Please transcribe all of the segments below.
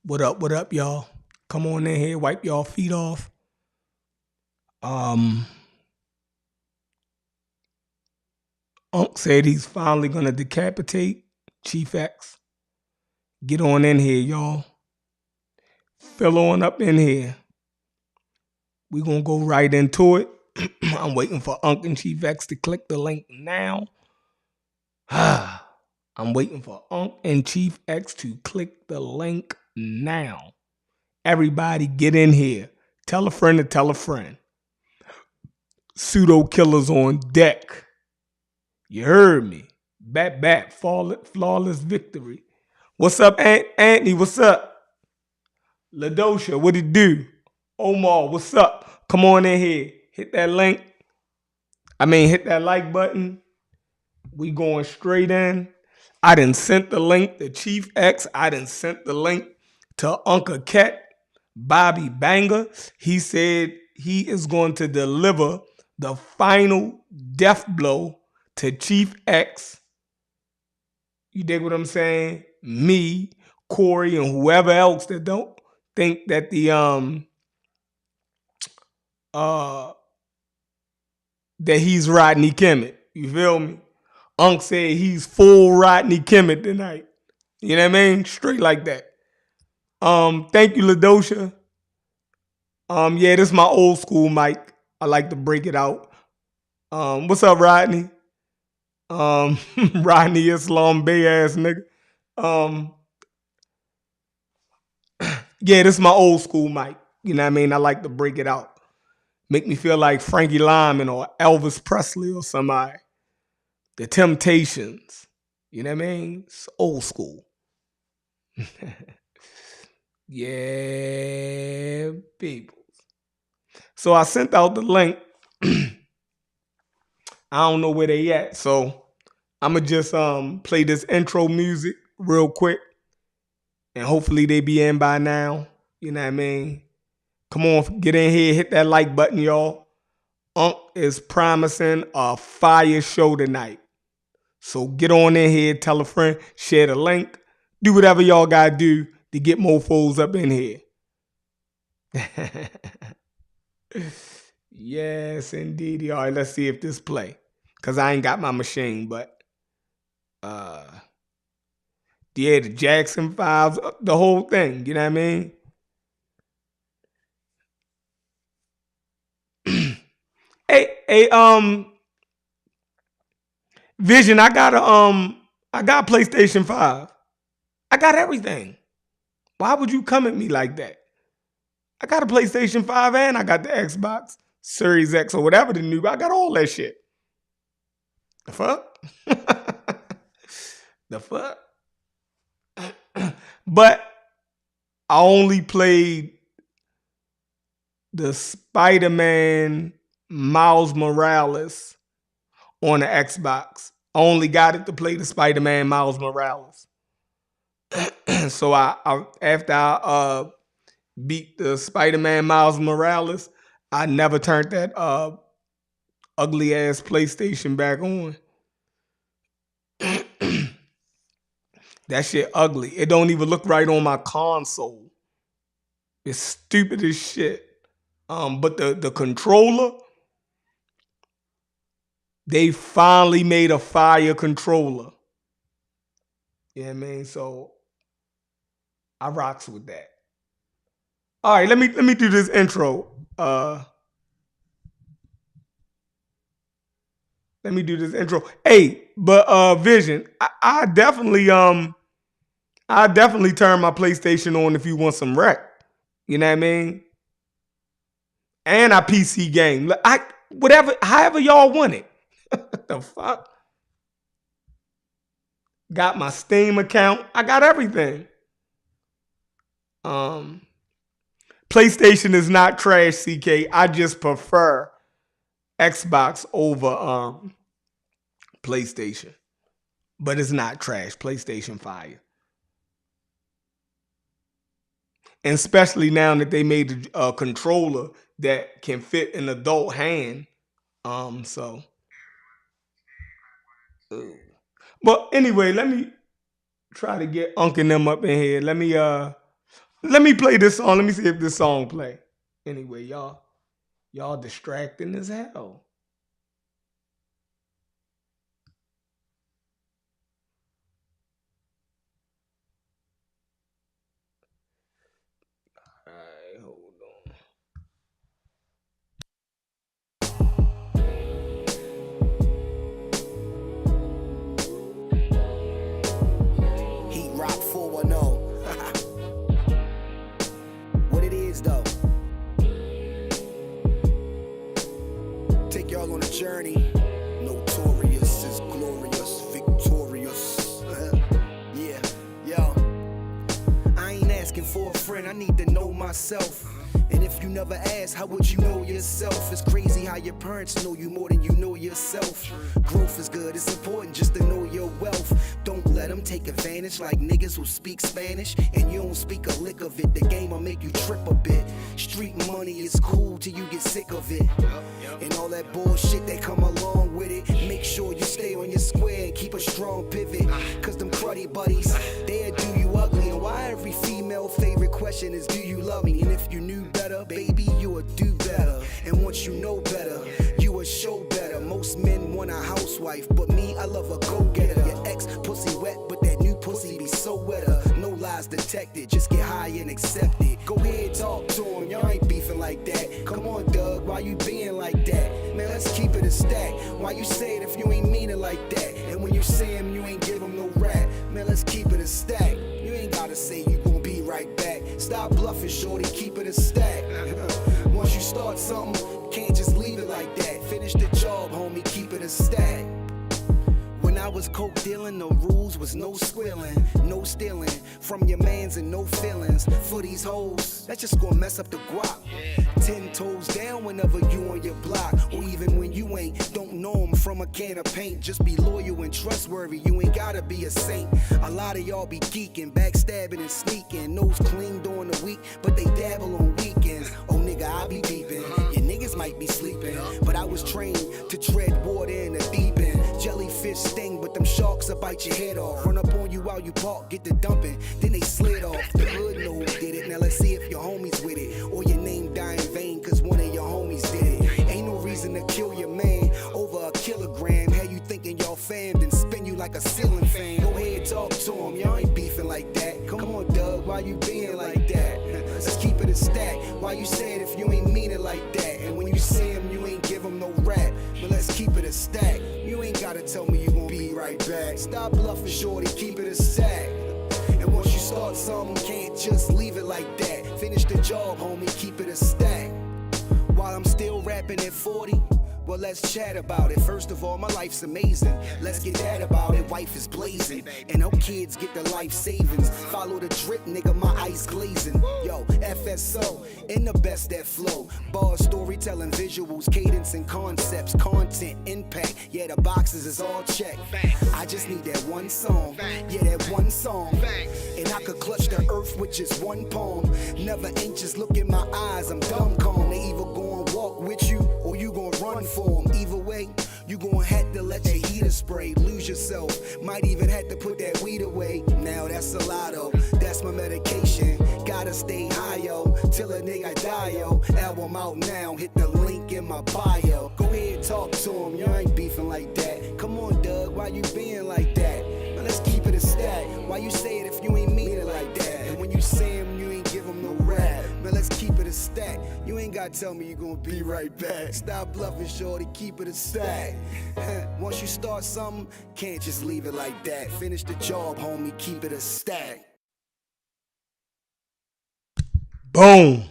What up, y'all? Come on in here, wipe y'all feet off. Um, Unc said he's finally gonna decapitate Chief X. Get on in here, y'all. Fill on up in here. We gonna go right into it. I'm waiting for Unc and Chief X to click the link now. I'm waiting for Unc and Chief X to click the link now. Everybody get in here. Tell a friend to tell a friend. Pseudo killers on deck. You heard me. Bat, flawless victory. What's up, Anthony? What's up? Ladosha, what it do? Omar, what's up? Come on in here. Hit that link. Hit that like button. We going straight in. I done sent the link to Chief X. I done sent the link to Uncle Ket, Bobby Banger. He said he is going to deliver the final death blow to Chief X. You dig what I'm saying? Me, Corey, and whoever else that don't think that that he's Rodney Kemet. You feel me? Unc said he's full Rodney Kemet tonight. You know what I mean? Straight like that. Thank you, Ladosha. Yeah, this is my old school mic. I like to break it out. What's up, Rodney? Rodney Islam Bay ass nigga. Yeah, this is my old school mic. You know what I mean? I like to break it out. Make me feel like Frankie Lyman or Elvis Presley or somebody. The Temptations. You know what I mean? It's old school. Yeah, people. So I sent out the link. I don't know where they at. So I'ma just play this intro music real quick. And hopefully they be in by now. You know what I mean? Come on, get in here, hit that like button, y'all. Unc is promising a fire show tonight. So get on in here, tell a friend, share the link, do whatever y'all gotta do to get more foes up in here. Yes, indeed. All right, let's see if this play. Cause I ain't got my machine, but yeah, the Jackson Fives, the whole thing, you know what I mean? Hey, Vision, I got PlayStation 5. I got everything. Why would you come at me like that? I got a PlayStation 5 and I got the Xbox Series X or whatever the new. I got all that shit. The fuck? The fuck? But I only played the Spider-Man Miles Morales on the Xbox. I only got it to play the Spider-Man Miles Morales. So I after I beat the Spider-Man Miles Morales, I never turned that ugly ass PlayStation back on. That shit ugly. It don't even look right on my console. It's stupid as shit. But the controller, they finally made a fire controller. You know what I mean? So I rocks with that. All right, let me do this intro. Let me do this intro. Hey, but Vision, I definitely turn my PlayStation on if you want some rec. You know what I mean? And I PC game. However y'all want it. What the fuck? Got my Steam account. I got everything. PlayStation is not trash, CK. I just prefer Xbox over PlayStation. But it's not trash. PlayStation fire. And especially now that they made a controller that can fit an adult hand. So. But anyway, let me try to get Unc and them up in here. Let me Let me play this song. Let me see if this song play. Anyway, y'all distracting as hell. All right, hold on. Heat Rock 410. What it is though. Take y'all on a journey. Notorious is glorious, victorious. Yeah, yo. I ain't asking for a friend, I need to know myself. And if you never ask, how would you know yourself? It's crazy how your parents know you more than you know yourself. Growth is good, it's important just to know your wealth. Don't let them take advantage like niggas who speak Spanish and you don't speak a lick of it. The game will make you trip a bit. Street money is cool till you get sick of it. And all that bullshit that come along with it. Make sure you stay on your square and keep a strong pivot. Cause them cruddy buddies, they'll do you ugly. And why every female favorite question is, do you love me? And if you knew better, baby, you would do better. And once you know better, you would show better. Most men want a housewife, but me, I love a go-getter. Your ex pussy wet, but that new pussy be so wetter. No lies detected, just get high and accept it. Go ahead, talk to him, y'all ain't beefing like that. Come on, Doug, why you being like that? Man, let's keep it a stack. Why you say it if you ain't mean it like that? And when you say him, you ain't give him no rap. Man, let's keep it a stack. You ain't gotta say you gon' be right back. Stop bluffing, shorty, keep it a stack. Once you start something, can't just leave it like that. Finish the job, homie, keep it a stack. When I was coke dealing, the rules was no squealing, no stealing from your mans and no feelings. For these hoes, that's just gonna mess up the guap. 10 toes down whenever you on your block, or even when you ain't. Don't know them from a can of paint. Just be loyal and trustworthy, you ain't gotta be a saint. A lot of y'all be geeking, backstabbing and sneaking. Nose clean during the week, but they dabble on weekends. Oh nigga, I be deepin'. Your niggas might be sleeping, but I was trained to tread water in the deep end. Jellyfish sting, but them sharks will bite your head off. Run up on you while you park, get the dumping, then they slid off. The hood know who did it, now let's see if your homies with it. Or your name die in vain, cause one of your homies did it. Ain't no reason to kill your man over a kilogram. Had you thinking y'all fam, then spin you like a ceiling fan. Go ahead, talk to him, y'all ain't beefing like that. Come on, Doug, why you being like that? Let's keep it a stack. Why you say it if you ain't mean it like that? And when you see him, you ain't give him no rap. But let's keep it a stack. You ain't gotta tell me you gon' be right back. Stop bluffing, shorty, keep it a stack. And once you start something, can't just leave it like that. Finish the job, homie, keep it a stack. While I'm still rapping at 40, well, let's chat about it. First of all, my life's amazing. Let's get that about it. Wife is blazing, and her kids get the life savings. Follow the drip, nigga, my eyes glazing. Yo, FSO, in the best that flow. Bars, storytelling, visuals, cadence and concepts, content, impact. Yeah, the boxes is all checked. I just need that one song. Yeah, that one song. And I could clutch the earth with just one palm. Never anxious, look in my eyes, I'm dumb calm. They either gon' walk with you or you gon' run for them. Either way, you gon' have to let your heater spray. Lose yourself, might even have to put that weed away. Now that's a lotto, that's my medication. Gotta stay high, yo, till a nigga die, yo. Album out now, hit the link in my bio. Go ahead, talk to him, you ain't beefing like that. Come on, Doug, why you being like that? Now let's keep it a stack. Why you say it if you ain't mean it like that? And when you say him, you ain't give him no rap. Man, let's keep it a stack. You ain't gotta tell me you gonna be right back. Stop bluffing, shorty, keep it a stack. Once you start something, can't just leave it like that. Finish the job, homie, keep it a stack. Boom.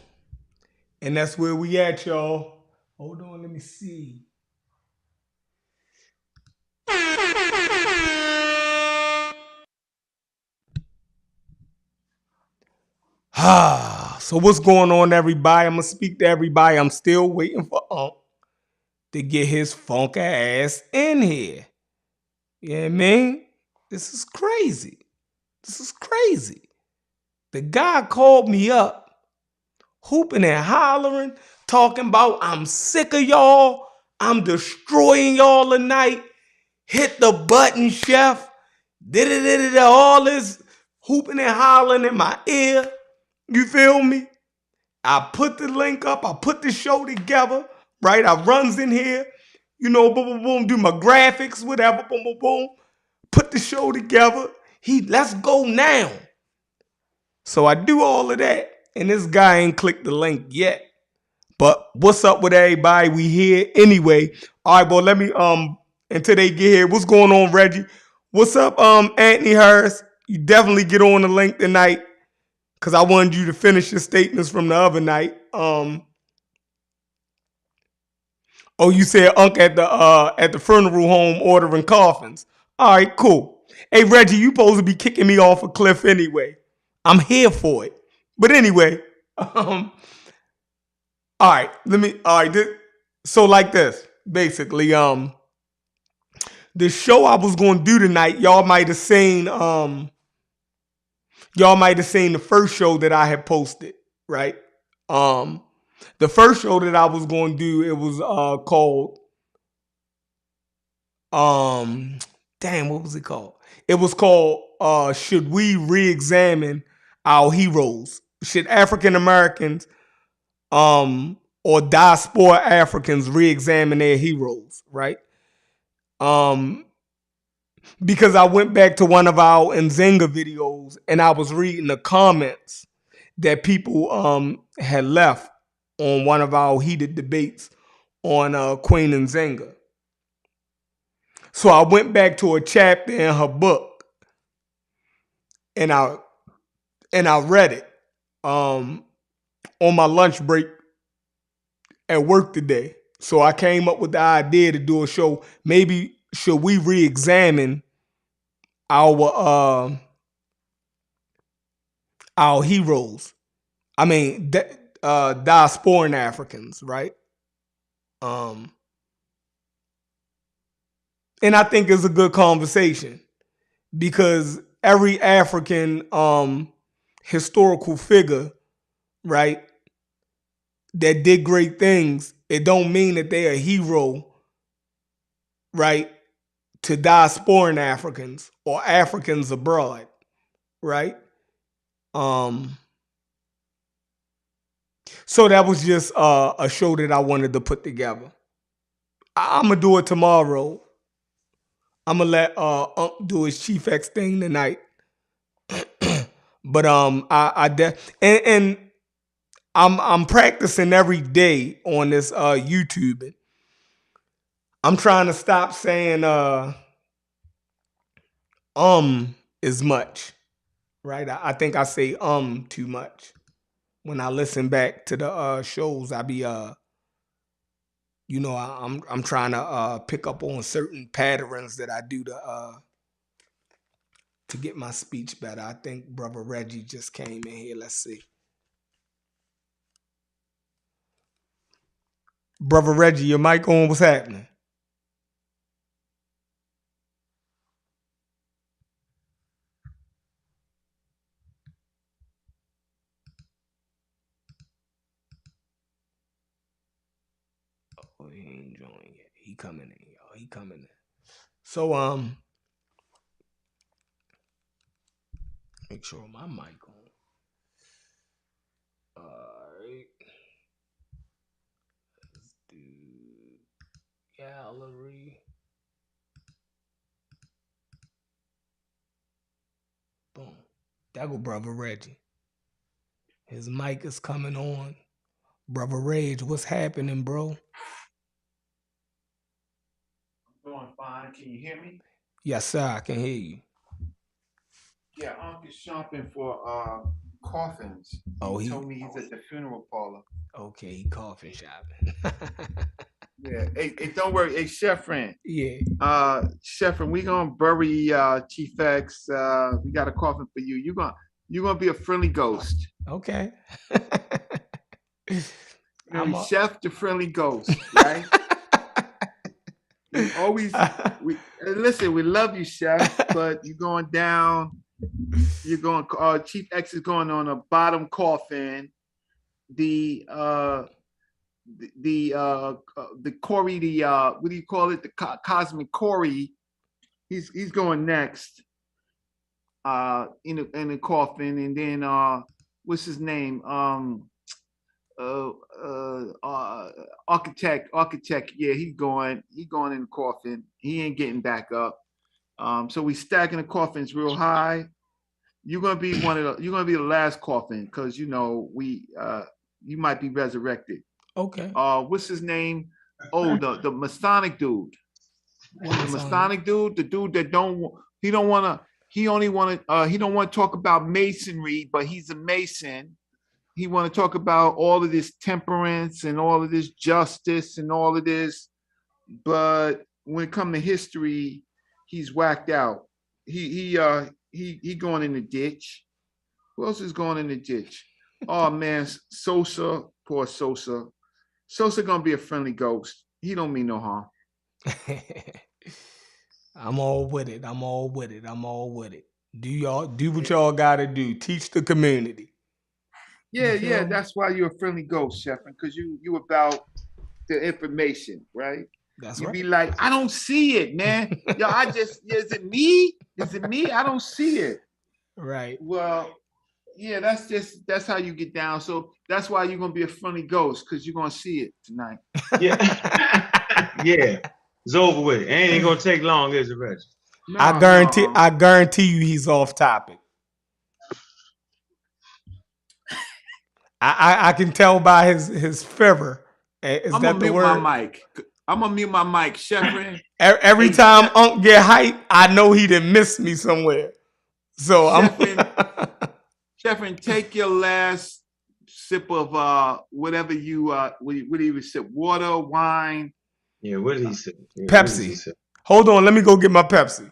And that's where we at, y'all. Hold on, let me see. So what's going on, everybody? I'm gonna speak to everybody. I'm still waiting for Ankh to get his funky ass in here. You know what I mean? This is crazy. This is crazy. The guy called me up, hooping and hollering, talking about I'm sick of y'all. I'm destroying y'all tonight. Hit the button, chef. All this hooping and hollering in my ear. You feel me? I put the link up. I put the show together. Right? I runs in here. You know, boom, boom, boom. Do my graphics, whatever. Boom, boom, boom. Put the show together. Let's go now. So I do all of that, and this guy ain't clicked the link yet. But what's up with everybody? We here anyway. All right, boy. Let me until they get here. What's going on, Reggie? What's up, Anthony Harris? You definitely get on the link tonight because I wanted you to finish your statements from the other night. Oh, you said Unc at the funeral home ordering coffins. All right, cool. Hey, Reggie, you supposed to be kicking me off a cliff anyway. I'm here for it. But anyway, all right, so like this, basically, the show I was gonna do tonight, y'all might have seen the first show that I had posted, right? Um, the first show that I was gonna do, it was called um damn, what was it called? It was called Should We Re-Examine Our Heroes? Should African Americans or diaspora Africans re-examine their heroes, right? Um, because I went back to one of our Nzinga videos and I was reading the comments that people had left on one of our heated debates on Queen Nzinga. So I went back to a chapter in her book and I read it on my lunch break at work today. So I came up with the idea to do a show. Maybe should we re-examine our heroes? I mean, diasporan Africans, right? Um, and I think it's a good conversation because every African historical figure, right, that did great things, it don't mean that they're a hero, right, to diasporan Africans or Africans abroad, right? Um, so that was just a show that I wanted to put together. I'm gonna do it tomorrow. I'm gonna let Unc do his Chief X thing tonight. But and I'm practicing every day on this YouTube. I'm trying to stop saying as much, right? I think I say too much. When I listen back to the shows, I be I'm trying to pick up on certain patterns that I do to get my speech better. I think Brother Reggie just came in here. Let's see. Brother Reggie, your mic on. What's happening? Oh, he ain't joining yet. He coming in, y'all. He coming in. So make sure my mic on. Alright. Let's do gallery. Boom. That go Brother Reggie. His mic is coming on. Brother Reg, what's happening, bro? I'm doing fine. Can you hear me? Yes, sir. I can hear you. Yeah, Unc is shopping for coffins. He told me he's at the funeral parlor. Okay, he coffin shopping. Yeah. Hey, don't worry. Hey, Chef friend. Yeah. Chef friend, we gonna bury Chief X. We got a coffin for you. You're gonna be a friendly ghost. Okay. Chef the friendly ghost, right? Listen, we love you, Chef, but you're going down. You're going. Chief X is going on a bottom coffin. The Corey, what do you call it? The cosmic Corey. He's going next. In the coffin, and then what's his name? Architect. Yeah, he going in the coffin. He ain't getting back up. So we stacking the coffins real high. You're gonna be the last coffin because you know you might be resurrected. Okay. What's his name? Oh, the Masonic dude. The Masonic dude, the dude that he don't wanna he only wanna he don't want to talk about masonry, but he's a mason. He want to talk about all of this temperance and all of this justice and all of this, but when it comes to history, he's whacked out. He going in the ditch. Who else is going in the ditch? Oh man, Sosa, poor Sosa. Sosa gonna be a friendly ghost. He don't mean no harm. I'm all with it. I'm all with it. I'm all with it. Do what y'all gotta do. Teach the community. Yeah, that's why you're a friendly ghost, Sheffrin, because you about the information, right? That's You right. be like, I don't see it, man. Yo, is it me? Is it me? I don't see it. Right. Well, yeah, that's how you get down. So that's why you're gonna be a funny ghost, because you're gonna see it tonight. Yeah. Yeah. It's over with. It ain't gonna take long, is it, Reggie? No, I guarantee you he's off topic. I can tell by his fervor. Is I'm that gonna the mute word? my mic. I'm gonna mute my mic, Sheffrin. Every time Unc get hyped, I know he didn't miss me somewhere. So Sheffrin, take your last sip of whatever you what do you sip? Water, wine. Yeah, what did he say? Yeah, Pepsi. Hold on, let me go get my Pepsi.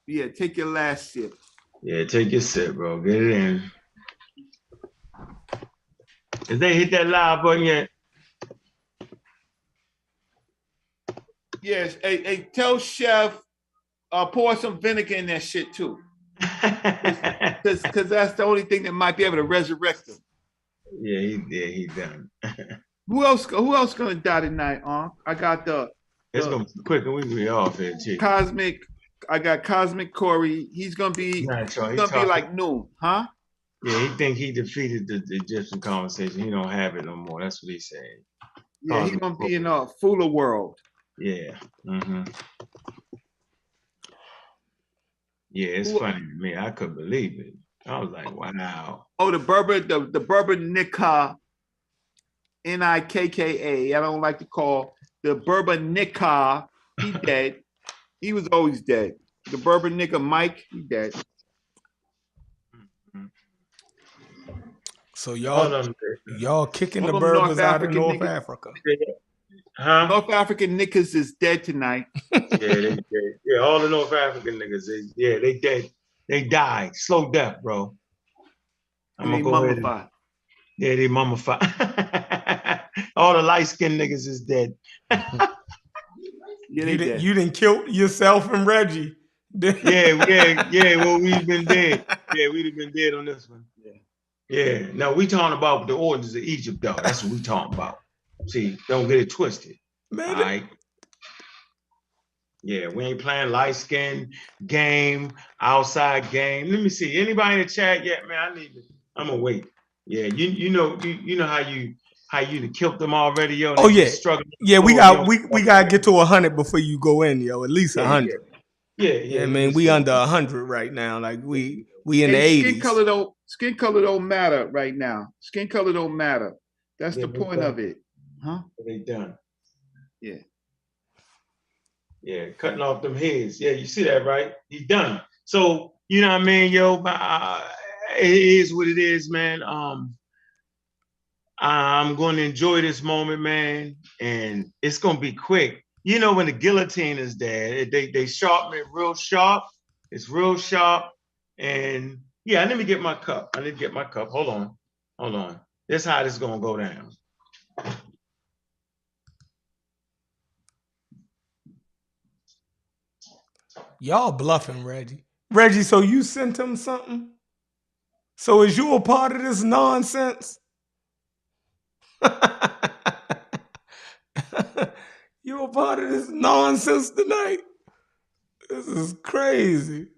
Yeah, take your last sip. Yeah, take your sip, bro. Get it in. If they hit that live button yet? Yes. Hey, tell Chef pour some vinegar in that shit too. Because that's the only thing that might be able to resurrect him. Yeah, he done. Who else gonna die tonight, I got It's gonna be quick and we be off here, too. Cosmic. I got Cosmic Corey. He's gonna be be like noon, huh? Yeah, he think he defeated the Egyptian conversation. He don't have it no more. That's what he's saying. Yeah, he's gonna be in a Fuller world. Yeah. Mm-hmm. Yeah, it's funny to me. I couldn't believe it. I was like, wow. Oh, the Berber Nikka, Nikka. I don't like to call the Berber Nikka. He dead. He was always dead. The Berber Nikka Mike, he dead. So y'all kicking the Berbers out of North Africa. Huh? North African niggas is dead tonight. Yeah, all the North African niggas, they dead. They died. Slow death, bro. I'm gonna go ahead. Yeah, they mummified. All the light-skinned niggas is dead. Yeah, you didn't kill yourself and Reggie. Yeah. Well, we've been dead. Yeah, we'd have been dead on this one. Yeah. No, we talking about the orders of Egypt, though. That's what we talking about. See, don't get it twisted. Man, all right. Yeah, we ain't playing light skin game, outside game. Let me see. Anybody in the chat yet, man? I'm gonna wait. Yeah, you know how you killed them already, yo. Oh yeah, struggling. Yeah, we gotta get to 100 before you go in, yo. At least 100. Yeah, man. We under 100 right now. Like we in the 80s. Skin color don't matter right now. Skin color don't matter. That's the point of it, huh? They done. Yeah. Yeah, cutting off them heads. Yeah, you see that, right? He's done. So, you know what I mean, yo? It is what it is, man. I'm going to enjoy this moment, man, and it's going to be quick. You know, when the guillotine is there, they sharpen it real sharp. It's real sharp. And, yeah, let me get my cup. Hold on. This is how this is going to go down. Y'all bluffing, Reggie. Reggie, so you sent him something? So is you a part of this nonsense? You a part of this nonsense tonight? This is crazy.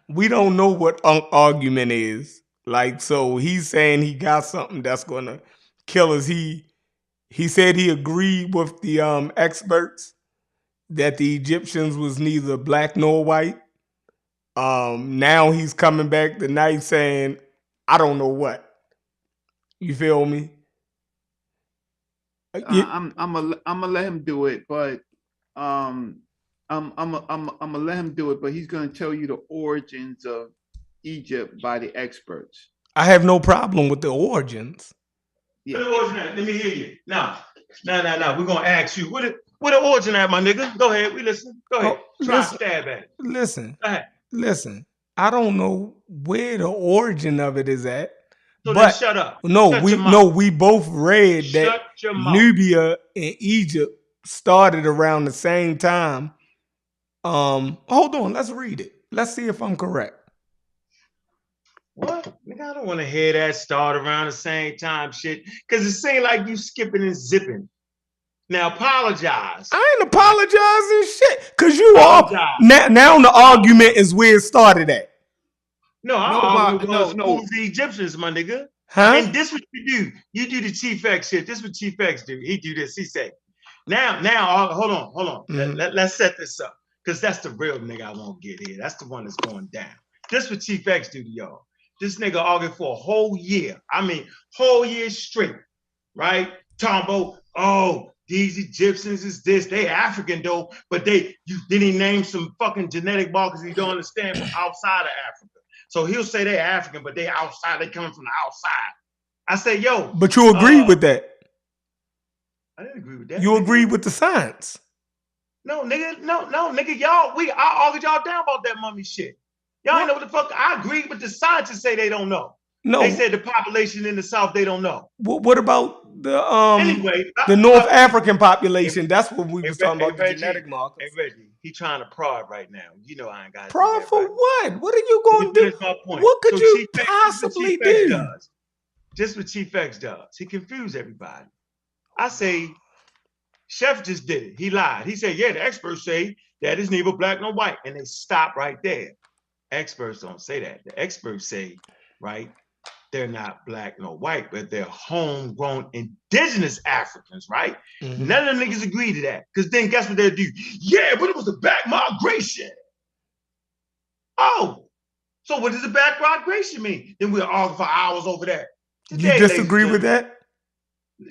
we don't know what argument is. Like, so he's saying he got something that's gonna kill us. He said he agreed with the experts that the Egyptians was neither black nor white. Now he's coming back tonight saying, I don't know what. You feel me? I'm gonna let him do it, but um, I'm gonna let him do it, but he's gonna tell you the origins of Egypt by the experts. I have no problem with the origins. Yeah. Let me hear you. Now. We're gonna ask you what the origin at, my nigga. Go ahead, we listen. Go ahead. Try to stab at it. Listen. I don't know where the origin of it is at. So but then shut up. We both read that Nubia and Egypt started around the same time. Hold on, let's read it. Let's see if I'm correct. What? Nigga, I don't want to hear that start around the same time shit. Cause it seems like you skipping and zipping. Now apologize. I ain't apologizing shit. Cause you all now the argument is where it started at. No, the Egyptians, my nigga. Huh? And this what you do. You do the Chief X shit. This what Chief X do. He do this. He say, now, hold on. Mm-hmm. Let's set this up. Cause that's the real nigga I won't get here. That's the one that's going down. This what Chief X do to y'all. This nigga argued for a whole year. I mean, whole year straight, right? Talking about, these Egyptians is this. They African though, but then he named some fucking genetic markers he don't understand from outside of Africa. So he'll say they're African, but they outside. They coming from the outside. I say, yo. But you agree with that? I didn't agree with that. You agree with the science? No, nigga. Y'all, I argued y'all down about that mummy shit. Y'all ain't know what the fuck. I agree with the scientists say they don't know. No. They said the population in the South, they don't know. What about the North African population? That's what we was talking about, the genetic markers. Hey, Reggie, he trying to prod right now. You know I ain't got to prod for right. What? What are you going to do? What could you possibly do? Just what Chief X does. He confused everybody. I say, Chef just did it. He lied. He said, yeah, the experts say that is neither black nor white. And they stop right there. Experts don't say that. The experts say, right, they're not black nor white, but they're homegrown indigenous Africans, right? Mm-hmm. None of them niggas agree to that. Because then guess what they'll do? Yeah, but it was the back migration. Oh, so what does the back migration mean? Then we'll argue for hours over that. Today, you disagree with that?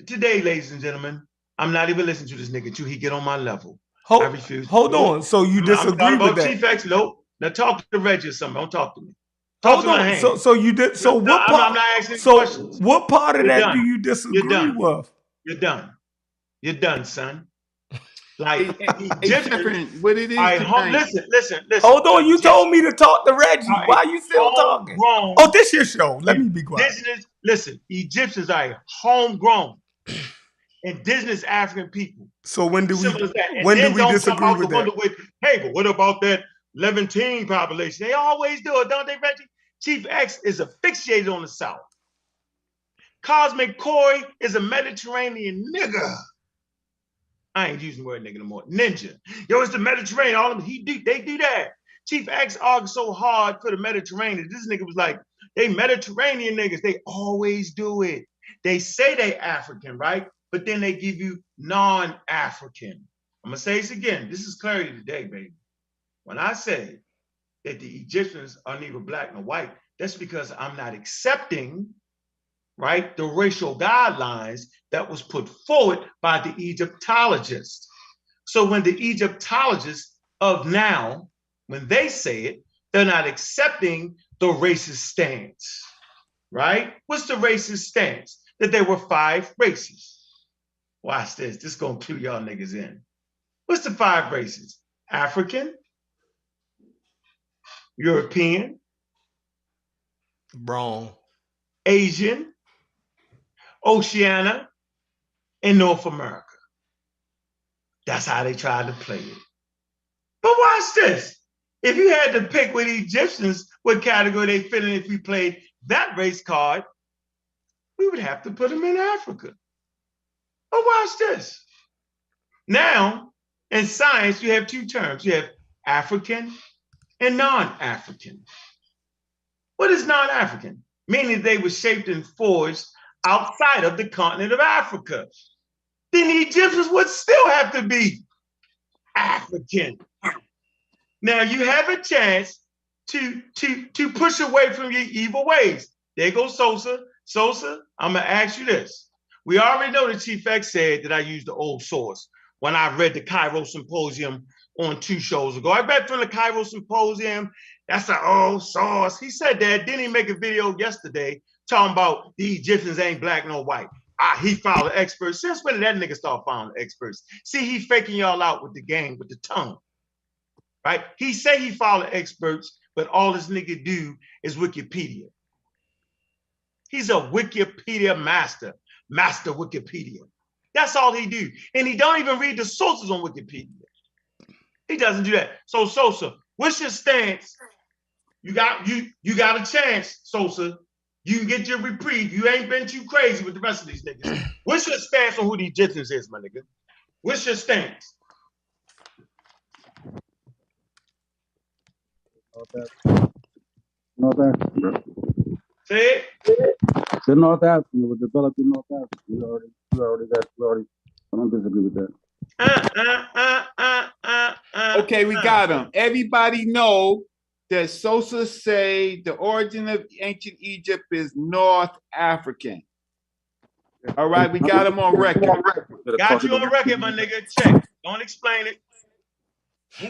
Today, ladies and gentlemen, I'm not even listening to this nigga till he get on my level. I refuse. Hold on. So you disagree with that? Chief X, nope. Now talk to Reggie or something. Don't talk to me. Talk to my hand. So you did. So what part? I'm not asking questions. What part of that do you disagree with? You're done. You're done, son. Like different. What it is. Listen. Hold on. You told me to talk to Reggie. Why are you still talking? Oh, this your show. Let me be quiet. Listen, Egyptians are homegrown indigenous African people. So when do we disagree with that? Hey, but what about that Levantine population? They always do it, don't they, Reggie? Chief X is asphyxiated on the South. Cosmic Corey is a Mediterranean nigga. I ain't using the word nigga no more. Ninja. Yo, it's the Mediterranean. All of them, they do that. Chief X argued so hard for the Mediterranean. This nigga was like, they Mediterranean niggas. They always do it. They say they African, right? But then they give you non-African. I'm going to say this again. This is clarity today, baby. When I say that the Egyptians are neither black nor white, that's because I'm not accepting, right, the racial guidelines that was put forward by the Egyptologists. So when the Egyptologists of now, when they say it, they're not accepting the racist stance, right? What's the racist stance? That there were 5 races. Watch this. This is going to clue y'all niggas in. What's the 5 races? African, European, wrong, Asian, Oceania, and North America. That's how they tried to play it. But watch this. If you had to pick with the Egyptians what category they fit in if we played that race card, we would have to put them in Africa. But watch this. Now, in science, you have 2 terms. You have African and non-African. What is non-African? Meaning they were shaped and forged outside of the continent of Africa. Then the Egyptians would still have to be African. Now you have a chance to push away from your evil ways. There goes Sosa. Sosa, I'm gonna ask you this. We already know that Chief X said that I used the old source when I read the Cairo Symposium on 2 shows ago. I read from the Cairo Symposium. That's an old source. He said that. Didn't he make a video yesterday talking about the Egyptians ain't black nor white? He followed experts. Since when did that nigga start following experts? See, he faking y'all out with the game, with the tongue. Right? He say he followed experts, but all this nigga do is Wikipedia. He's a Wikipedia master Wikipedia. That's all he do. And he don't even read the sources on Wikipedia. He doesn't do that. So Sosa, what's your stance? You got a chance, Sosa. You can get your reprieve. You ain't been too crazy with the rest of these niggas. What's your stance on who the Egyptians is, my nigga? What's your stance? North Africa. Say it. The North Africa was developed in North Africa. We already. I don't disagree with that. Okay, we got him. Everybody know that Sosa say the origin of ancient Egypt is North African. All right, we got him on record. Got you on record, my nigga. Check. Don't explain it.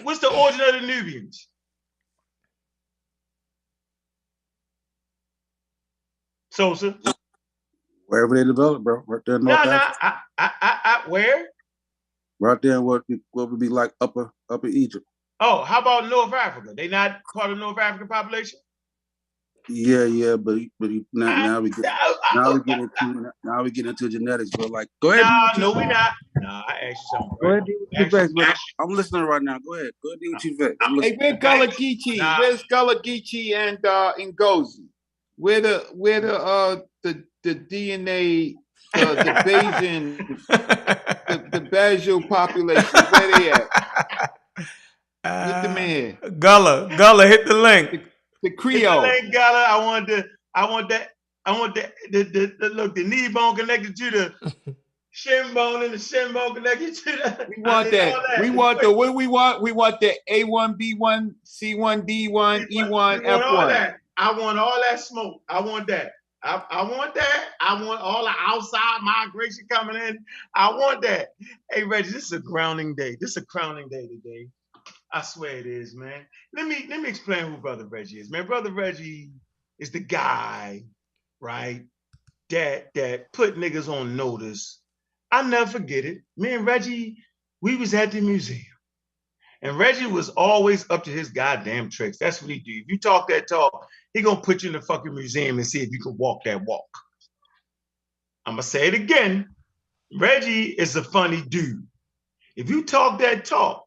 What's the origin of the Nubians? Sosa. Wherever they developed, bro. Right there in North Africa. Where? Right there in what would be like upper Egypt. Oh, how about North Africa? They not part of North African population? Yeah, but now we get into genetics, bro. Like, go ahead. No, we not. No, I asked you something. Go ahead, deal with your facts, bro. I'm listening right now. Go ahead, deal with your facts. Hey, where's Gullah Geechee? Where's Gullah Geechee and Ngozi? Where the DNA, the Bayesian, the Bajau population? Where they at? Get them in here. Gullah, hit the link. The Creole. Hit the link, Gullah. I want the look, the knee bone connected to the shin bone and the shin bone connected to the. We want that. We want the, what do we want? We want the A1, B1, C1, D1, E1, F1. I want all that smoke. I want that. I want that. I want all the outside migration coming in. I want that. Hey, Reggie, this is a crowning day. This is a crowning day today. I swear it is, man. Let me explain who Brother Reggie is, man. Brother Reggie is the guy, right, that put niggas on notice. I'll never forget it. Me and Reggie, we was at the museum. And Reggie was always up to his goddamn tricks. That's what he do. If you talk that talk, he gonna put you in the fucking museum and see if you can walk that walk. I'm gonna say it again. Reggie is a funny dude. If you talk that talk,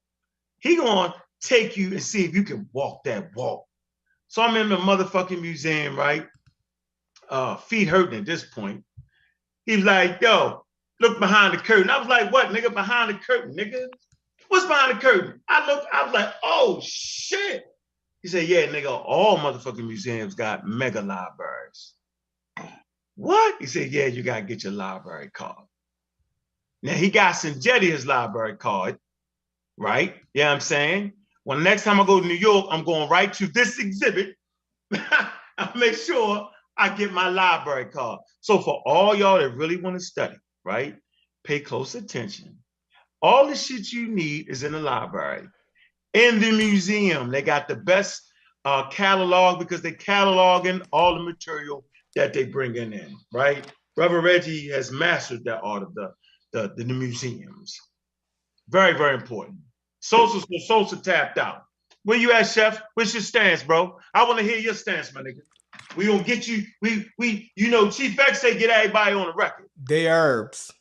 he gonna take you and see if you can walk that walk. So I'm in the motherfucking museum, right? Feet hurting at this point. He's like, yo, look behind the curtain. I was like, what, nigga, behind the curtain, nigga? What's behind the curtain? I was like, oh, shit. He said, yeah, nigga, all motherfucking museums got mega libraries. What? He said, yeah, you got to get your library card. Now, he got Sanjetti's library card, right? Yeah, I'm saying? Well, next time I go to New York, I'm going right to this exhibit. I'll make sure I get my library card. So for all y'all that really want to study, right, pay close attention. All the shit you need is in the library. In the museum, they got the best catalog because they're cataloging all the material that they bringing in, right? Brother Reggie has mastered that art of the museums. Very, very important. Sosa tapped out. Where you at, Chef? What's your stance, bro? I want to hear your stance, my nigga. We gonna get you. We Chief X say get everybody on the record. They herbs.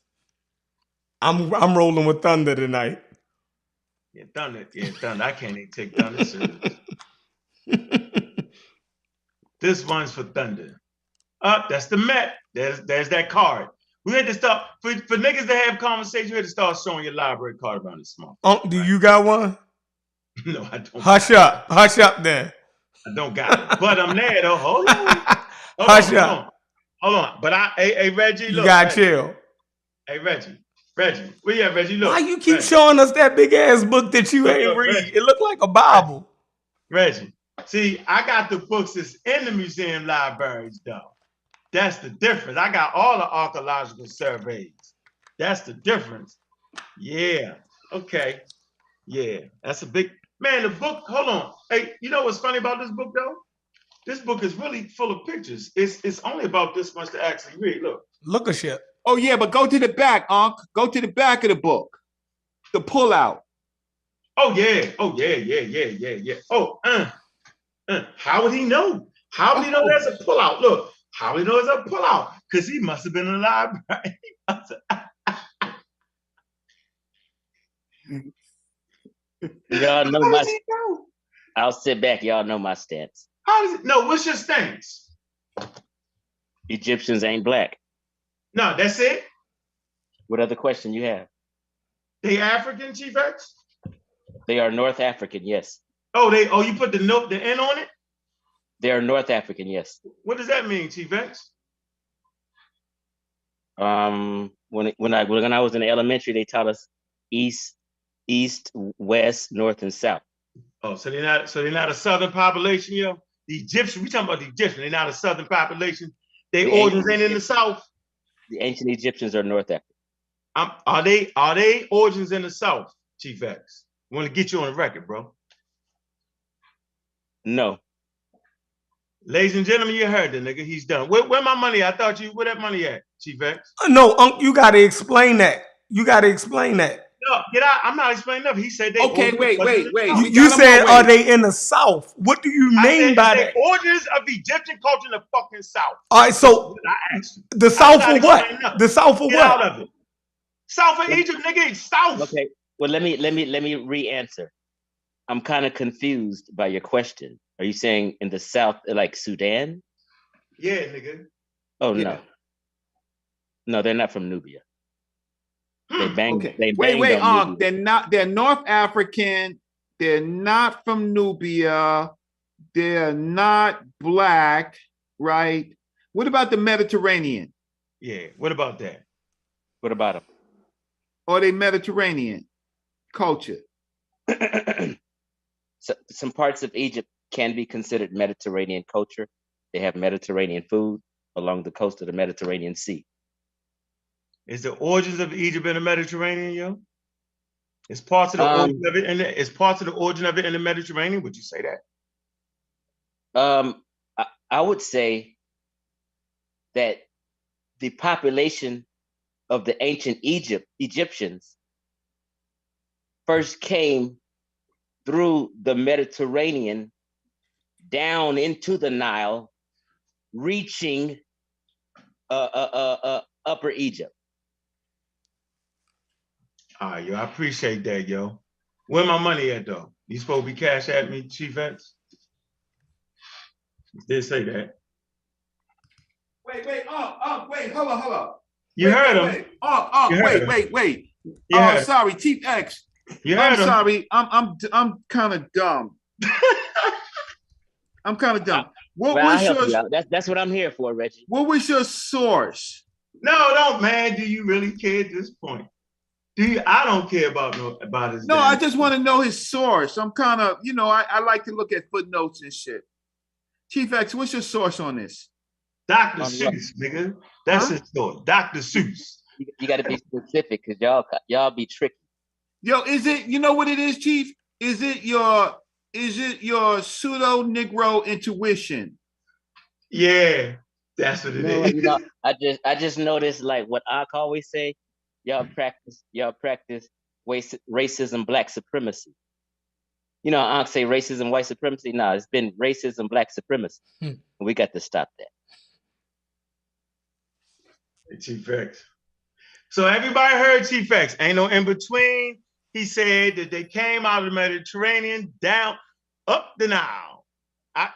I'm rolling with Thunder tonight. Yeah, Thunder. I can't even take Thunder serious. This one's for Thunder. That's the Met. There's that card. We had to start for niggas to have conversation. We had to start showing your library card around this month. Do you got one? No, I don't. Hush up then. I don't got it. But I'm there though. Hold on. Hush up. Hold on. But hey Reggie, You look. gotta Reggie. chill. Hey Reggie. Where you at, Reggie? Look. Why you keep Reggie. showing us that big ass book that you ain't read? Reggie. It looked like a Bible. Reggie. See, I got the books that's in the museum libraries, though. That's the difference. I got all the archaeological surveys. That's the difference. Yeah. Okay. Yeah. That's a big man. The book. Hold on. Hey, you know what's funny about this book, though? This book is really full of pictures. It's only about this much to actually read. Look at shit. Oh yeah, but go to the back, Ankh. Go to the back of the book. The pullout. Oh yeah. Oh, how would he know? How would he know there's a pullout? Look, how would he know there's a pullout? Because he must have been in the library. Y'all know my. I'll sit back. Y'all know my stance. How does it? No, what's your stance? Egyptians ain't black. No, that's it. What other question you have? They African, Chief X? They are North African, yes. Oh, you put the N on it? They are North African, yes. What does that mean, Chief X? When I was in elementary, they taught us east, west, north, and south. Oh, so they're not a southern population, yo? The Egyptians, we talking about the Egyptians, they're not a southern population. Their origins ain't in the south. The ancient Egyptians are North African. Are they origins in the south, Chief X? I want to get you on the record, bro. No. Ladies and gentlemen, you heard the nigga. He's done. Where my money? Where that money at, Chief X? No, you got to explain that. You got to explain that. No, get out. I'm not explaining nothing. He said they. Okay, wait. You said, are they in the South? What do you mean by that? Origins of Egyptian culture in the fucking South. All right, so the South for what? The South for what? Get out of it. South of Egypt, nigga. South. Okay. Well, let me re-answer. I'm kind of confused by your question. Are you saying in the South, like Sudan? Yeah, nigga. Oh yeah. No, they're not from Nubia. They banged. Okay. They wait. They're not. They're North African. They're not from Nubia. They're not black, right? What about the Mediterranean? Yeah. What about that? What about them? Are they Mediterranean culture? So, some parts of Egypt can be considered Mediterranean culture. They have Mediterranean food along the coast of the Mediterranean Sea. Is the origins of Egypt in the Mediterranean, yo? Is parts of the origin of it in the, is parts of the origin of it in the Mediterranean? Would you say that? I would say that the population of the ancient Egyptians first came through the Mediterranean down into the Nile, reaching Upper Egypt. All right, yo, I appreciate that, yo. Where my money at, though? You supposed to be cash at me, Chief X? You did say that. Wait, hold on. You heard him. Wait. Oh, sorry, Chief X. I'm sorry. I'm kind of dumb. I'm kind of dumb. That's what I'm here for, Reggie. What was your source? No, don't, man. Do you really care at this point? I don't care about his. No, I just want to know his source. I'm kind of, I like to look at footnotes and shit. Chief X, what's your source on this? Dr. Seuss, nigga. That's his source. Dr. Seuss. You got to be specific because y'all be tricky. Yo, is it? You know what it is, Chief? Is it your pseudo Negro intuition? Yeah, that's what it is. I just noticed, like what Ankh always say. Y'all practice racism, black supremacy. You know, Ankh say racism, white supremacy. No, it's been racism, black supremacy. We got to stop that. Chief X. So everybody heard Chief X. Ain't no in between. He said that they came out of the Mediterranean down up the Nile.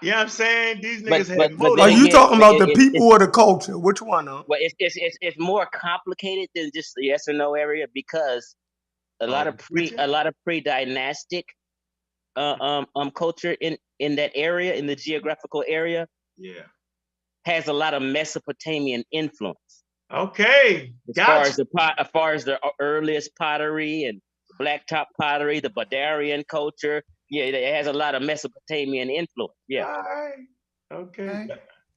You know what I'm saying? These niggas had motives. Are you talking about the people or the culture? Which one? Well, it's more complicated than just the yes or no area because a lot of pre-dynastic culture in that area, in the geographical area, has a lot of Mesopotamian influence. Okay, as far as the earliest pottery and blacktop pottery, the Badarian culture, it has a lot of Mesopotamian influence. Yeah. All right. Okay.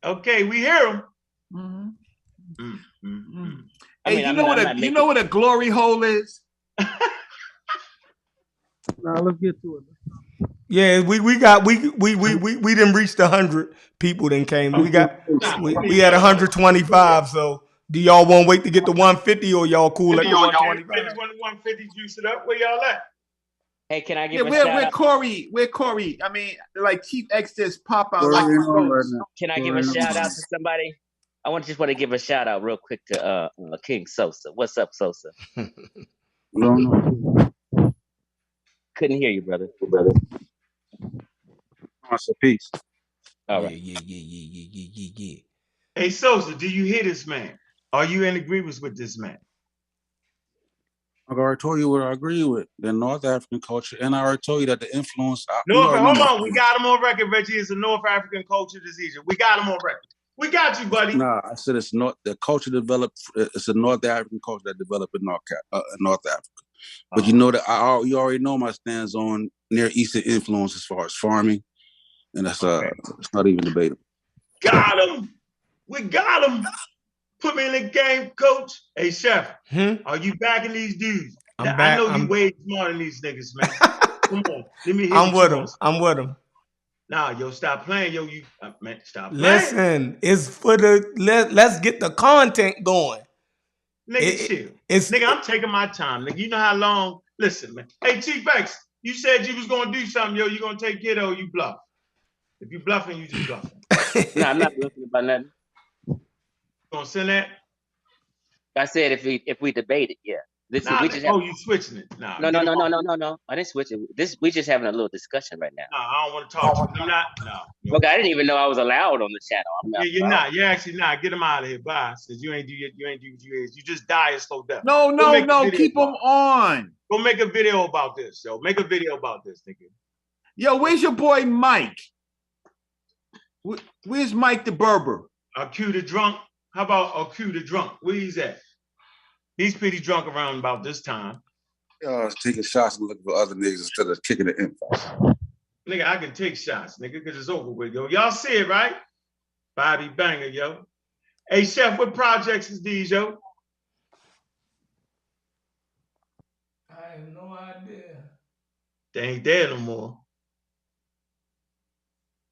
Okay, we hear them. Hey, you know what a glory hole is? Now let's get to it. Yeah, we didn't reach the 100 people that came. We had 125. So do y'all want to wait to get to 150 or y'all cool at the 125? 150 juice it up. Where y'all at? Hey, can I give a shout out? We're Corey. I mean, like Chief X just pop out. Can I give a shout out to somebody? I just want to give a shout out real quick to King Sosa. What's up, Sosa? No. Couldn't hear you, brother. That's a piece. All right. Yeah. Hey, Sosa, do you hear this man? Are you in agreement with this man? I already told you what I agree with, the North African culture, and I already told you that the influence. Hold on, we got him on record, Reggie. It's a North African culture disease. We got him on record. We got you, buddy. Nah, I said it's not the culture developed. It's a North African culture that developed in North Africa. But you know that you already know my stance on Near Eastern influence as far as farming, and that's it's not even debatable. Got him. We got him. Put me in the game, coach. Hey, Chef, are you backing these dudes? I know you way smarter than these niggas, man. Come on, let me hear. I'm with him. Nah, yo, stop playing, yo. Man, stop playing. Listen, it's for let's get the content going. Nigga, chill. Nigga, I'm taking my time. Nigga, you know how long? Listen, man. Hey, Chief X, you said you was gonna do something, yo. You gonna take it or you bluff? If you bluffing, you just bluffing. No, I'm not bluffing about nothing. You gonna send that? I said if we debate it, yeah. You switching it? No. I didn't switch it. We just having a little discussion right now. No, I don't want to talk to you. I'm not. No. Okay, I didn't even know I was allowed on the channel. You're not. You're actually not. Get him out of here. Bye. Says you ain't do what you is. You just die and slow down. No. Keep him on. Go make a video about this, yo. Make a video about this, nigga. Yo, where's your boy Mike? Where's Mike the Berber? Q the drunk. How about Q the drunk? Where he's at? He's pretty drunk around about this time. Taking shots and looking for other niggas instead of kicking the info. Nigga, I can take shots, nigga, because it's over with, yo. Y'all see it, right? Bobby Banger, yo. Hey, Chef, what projects is these, yo? I have no idea. They ain't there no more.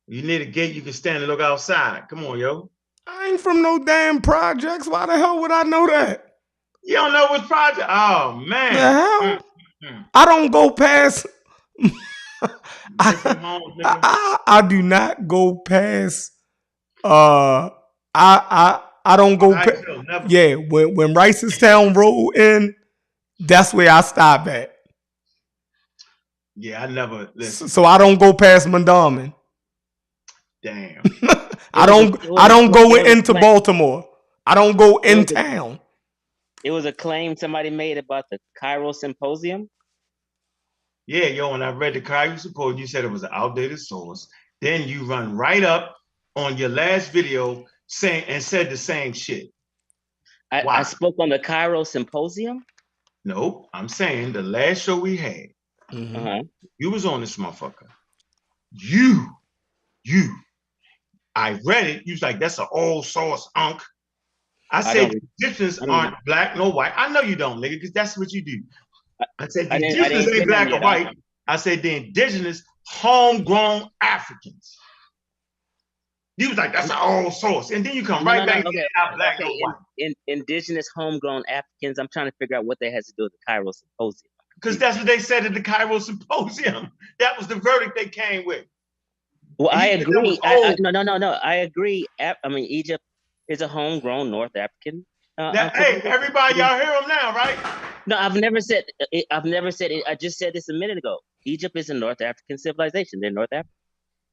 You need a gate you can stand and look outside. Come on, yo. I ain't from no damn projects. Why the hell would I know that? You don't know what project? Oh, man. The hell? I don't go past. I do not go past. I don't go. When Ricestown roll in, that's where I stop at. Yeah, I never. Listen. So I don't go past Mondawmin. Damn. I don't go into Baltimore. I don't go in town. It was a claim somebody made about the Cairo Symposium. Yeah, yo, when I read the Cairo Symposium, you said it was an outdated source. Then you run right up on your last video said the same shit. I spoke on the Cairo Symposium? No, I'm saying the last show we had, you was on this motherfucker. I read it. You was like, that's an old source, Ankh. I said Egyptians aren't black nor white. I know you don't, nigga, because that's what you do. I said the Egyptians ain't black or white. I said the indigenous, homegrown Africans. You was like, that's an old source. And then you come right back and out black or white. Indigenous, homegrown Africans. I'm trying to figure out what that has to do with the Cairo Symposium. Because that's what they said at the Cairo Symposium. That was the verdict they came with. Well, I agree. No. I agree. I mean, Egypt is a homegrown North African. Hey, everybody, y'all hear them now, right? No, I've never said it. I just said this a minute ago. Egypt is a North African civilization. They're North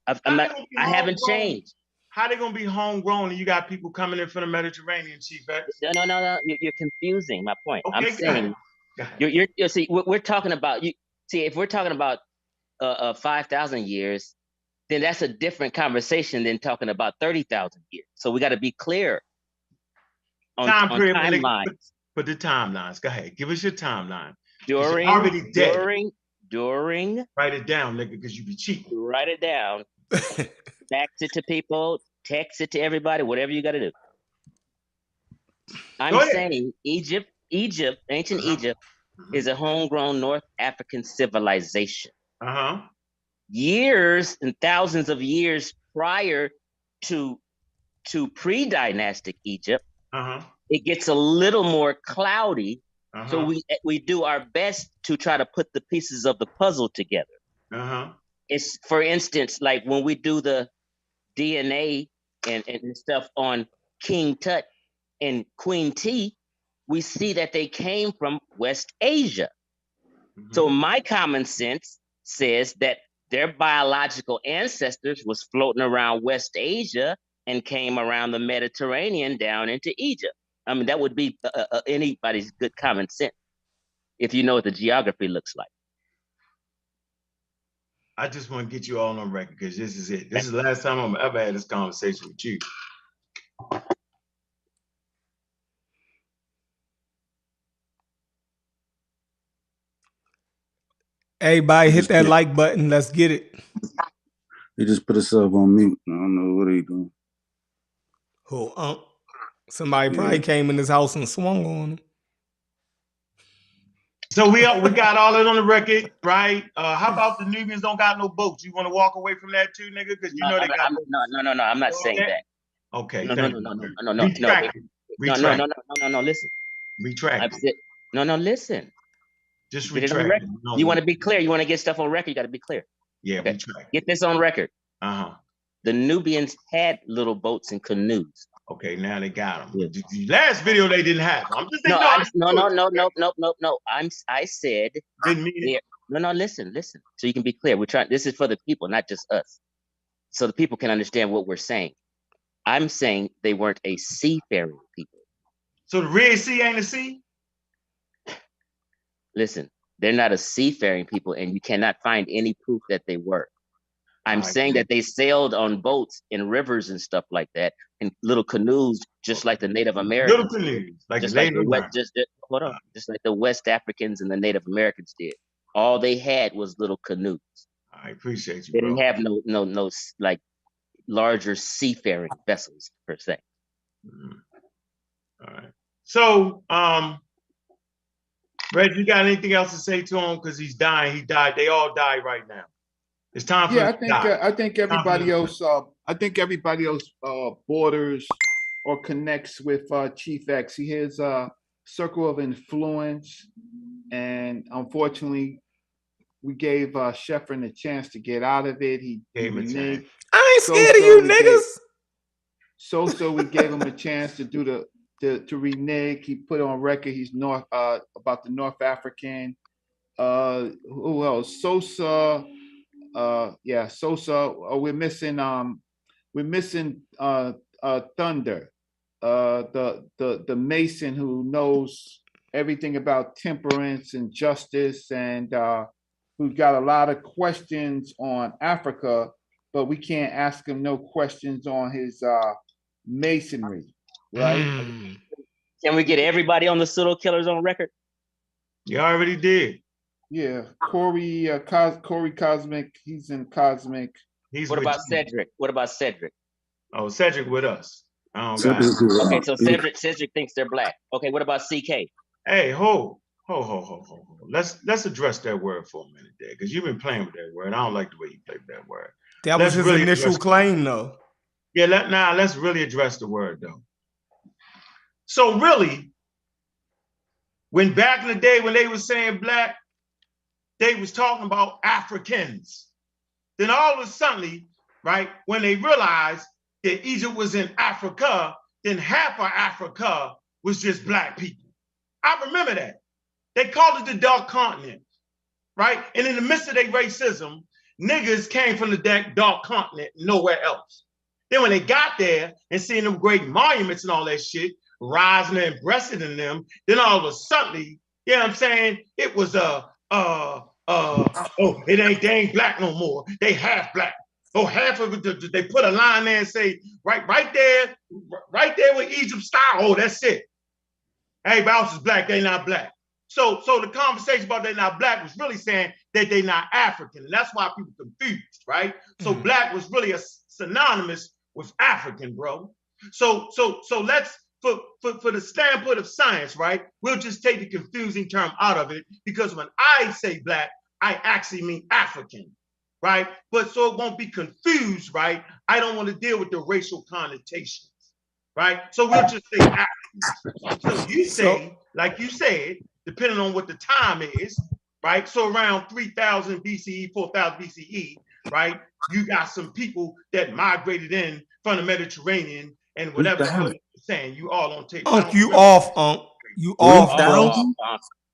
African. I haven't changed. How they gonna be homegrown and you got people coming in from the Mediterranean, Chief X? No. You're confusing my point. Okay, I'm saying you're see, we're talking about you. See, if we're talking about 5,000 years, then that's a different conversation than talking about 30,000 years. So we got to be clear on timelines. Put the timelines. Go ahead. Give us your timeline. During, already dead. During. Write it down, nigga, because you be cheating. Write it down. Fax it to people. Text it to everybody. Whatever you got to do. I'm saying Egypt, ancient Egypt, is a homegrown North African civilization. Years and thousands of years prior to pre-dynastic Egypt, it gets a little more cloudy. So we do our best to try to put the pieces of the puzzle together. It's, for instance, like when we do the DNA and stuff on King Tut and Queen T, we see that they came from West Asia. So my common sense says that their biological ancestors was floating around West Asia and came around the Mediterranean down into Egypt. I mean, that would be anybody's good common sense if you know what the geography looks like. I just want to get you all on record because this is it. This is the last time I'm ever had this conversation with you. Everybody hit that like button. Let's get it. He just put himself on mute. I don't know what he doing. Who? Somebody probably came in his house and swung on him. So we got all that on the record, right? How about the Nubians don't got no boats? You want to walk away from that too, nigga? Because you know they got boats. No. I'm not saying that. Okay. No. Listen. Retract. No. Listen. Just retract. You want to be clear. You want to get stuff on record. You got to be clear. Yeah, okay. Retract. Get this on record. The Nubians had little boats and canoes. Okay, now they got them. Yeah. The last video they didn't have. I'm just no. I said didn't mean it. No. Listen. So you can be clear. We're trying. This is for the people, not just us. So the people can understand what we're saying. I'm saying they weren't a seafaring people. So the Red Sea ain't a sea? Listen, they're not a seafaring people, and you cannot find any proof that they were. I'm saying that they sailed on boats in rivers and stuff like that, in little canoes, just like the Native Americans. Little canoes, like just like the West Africans and the Native Americans did. All they had was little canoes. I appreciate you. They didn't have no like larger seafaring vessels per se. All right. So, Reggie, you got anything else to say to him? Because he's dying. He died. They all died right now. It's time for I think everybody else. I think everybody else borders or connects with Chief X. He has a circle of influence, and unfortunately, we gave Sheffrin a chance to get out of it. He reneged. I ain't scared of you niggas. So we gave him a chance to do to renege. He put on record he's about the North African. Who else? Sosa. Sosa. We're missing Thunder. The Mason who knows everything about temperance and justice, and who's got a lot of questions on Africa, but we can't ask him no questions on his masonry, right? Can we get everybody on the pseudo killers on record? You already did. Yeah, Corey Cosmic. He's in Cosmic. What about Cedric? Oh, Cedric with us. Okay, so Cedric thinks they're black. Okay, what about CK? Hey, ho. Let's address that word for a minute there, because you've been playing with that word. I don't like the way you played with that word. That was his initial claim, though. Yeah, let's really address the word, though. So really, when back in the day when they were saying black, they was talking about Africans. Then all of a sudden, right, when they realized that Egypt was in Africa, then half of Africa was just black people. I remember that. They called it the dark continent, right? And in the midst of their racism, niggas came from the dark continent, nowhere else. Then when they got there and seeing them great monuments and all that shit, rising and breasting in them, then all of a sudden, you know what I'm saying? It was Oh, they ain't black no more. They half black. Oh, half of it. They put a line there and say right there with Egypt style. Oh, that's it. Everybody else is black. They not black. So the conversation about they not black was really saying that they not African, and that's why people confused, right? So black was really a synonymous with African, bro. So let's for the standpoint of science, right? We'll just take the confusing term out of it, because when I say black, I actually mean African, right? But so it won't be confused, right? I don't want to deal with the racial connotations, right? So we'll just say African. So you say, like you said, depending on what the time is, right? So around 3000 BCE, 4000 BCE, right? You got some people that migrated in from the Mediterranean and whatever you're saying, you all on tape. Unc, you off, Unc. You off, bro.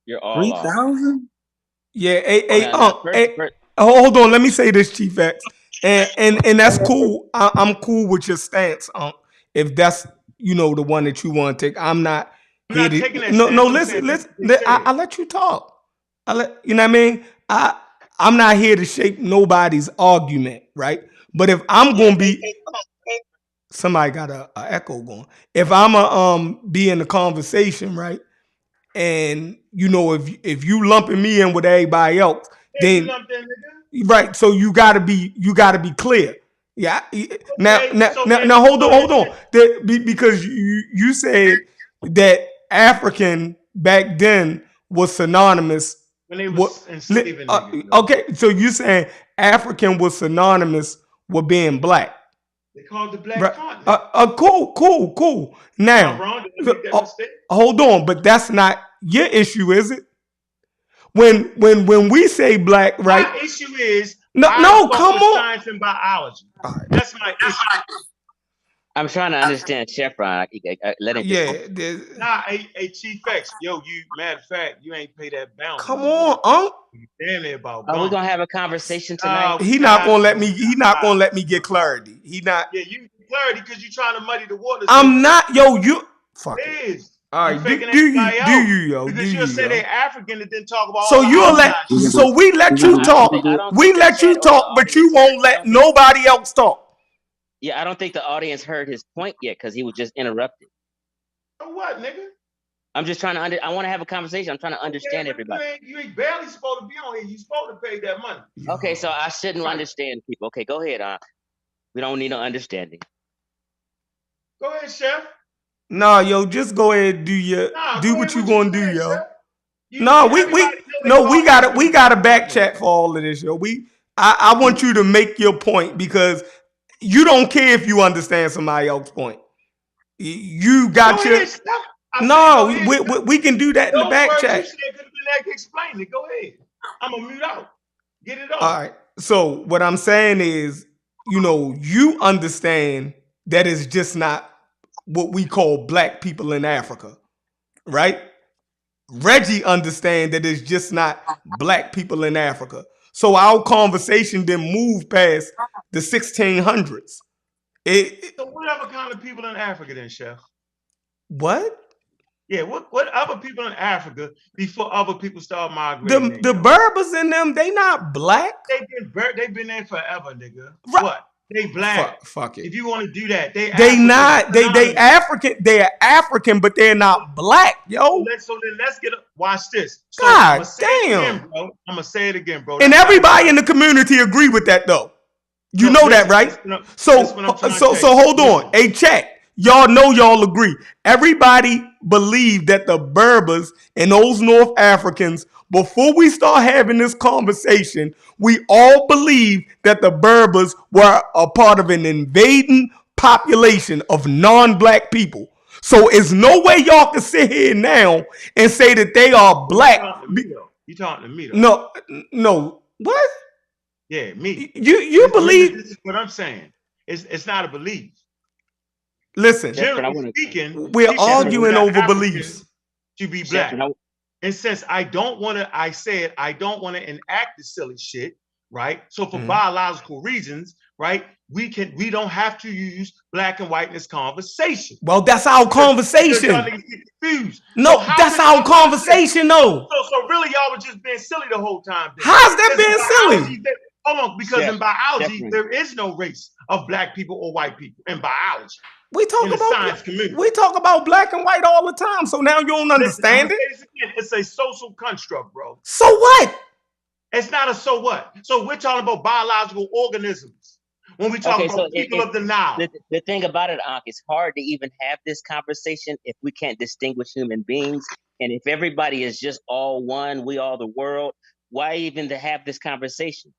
You're all off. 3,000? Yeah, hold on. Let me say this, Chief X, and that's cool. I'm cool with your stance, if that's the one that you want to take. I'm not here to. taking that No, stance. listen. I let you talk. You know what I mean. I'm not here to shape nobody's argument, right? But if I'm gonna be, somebody got a echo going. If I'm a be in the conversation, right? And if you lumping me in with everybody else, then right. So you gotta be clear. Yeah. Now hold on. Because you said that African back then was synonymous when they was enslaving. Okay, so you saying African was synonymous with being black. They called the black continent. Cool. Now, hold on, but that's not your issue, is it? When we say black, right? My issue is come on. Science and biology. That's my issue. I'm trying to understand Chevron. Let him. Nah, hey, Chief X, yo, matter of fact, you ain't pay that bounty. Come on, Unc. Damn it about. Are we gonna have a conversation tonight? He not gonna let me. He not gonna let me get clarity. He not. Yeah, you get clarity because you trying to muddy the waters. I'm not, yo. You fuck it. Is. All right, do you, yo? Because you'll say they're African and then talk about. So you'll so we let you talk. We let you talk, but you won't let nobody else talk. Yeah, I don't think the audience heard his point yet because he was just interrupted. So what, nigga? I'm just trying to I want to have a conversation. I'm trying to understand everybody. You ain't barely supposed to be on here. You supposed to pay that money. Okay, so I shouldn't understand people. Okay, go ahead. We don't need no understanding. Go ahead, Chef. Nah, yo, just go ahead and do what you gonna do, yo. We got a back chat for all of this, yo. I want you to make your point because you don't care if you understand somebody else's point. You got your we can do that in the back chat. Explain it. Go ahead. I'm gonna mute out. Get it off. All right. So what I'm saying is, you understand that it's just not what we call black people in Africa, right? Reggie understand that it's just not black people in Africa. So our conversation didn't move past the 1600s. So what other kind of people in Africa then, Chef? What? Yeah, what other people in Africa before other people start migrating? The Berbers in them, they not black. They've been there forever, nigga. Right. What? They black. Fuck it. If you want to do that, they not. They African. They are African, but they're not black, yo. So then let's watch this. So God damn. I'm gonna say it again, bro. And everybody in the community agree with that, though. You know that, right? So hold on. Hey, check. Y'all know y'all agree. Everybody believed that the Berbers and those North Africans, before we start having this conversation, we all believed that the Berbers were a part of an invading population of non-black people. So it's no way y'all can sit here now and say that they are black. You talking to me, though? No. What? Yeah, me. You believe? This is what I'm saying. It's not a belief. Listen, generally speaking, we're arguing over beliefs. To be black. And since I don't want to enact the silly shit, right? So for biological reasons, right, we don't have to use black and white in this conversation. Well, that's our conversation. Y'all niggas get confused. No, So that's our conversation, though. So really, y'all were just being silly the whole time. Then. How's that being silly? Hold on, because in biology, there is no race of black people or white people in biology. We talk in the about science community. We talk about black and white all the time. So now you don't understand it. It's a social construct, bro. So what? It's not a so what. So we're talking about biological organisms when we talk about people of the Nile. The thing about it, Ankh, it's hard to even have this conversation if we can't distinguish human beings. And if everybody is just all one, we all the world, why even to have this conversation?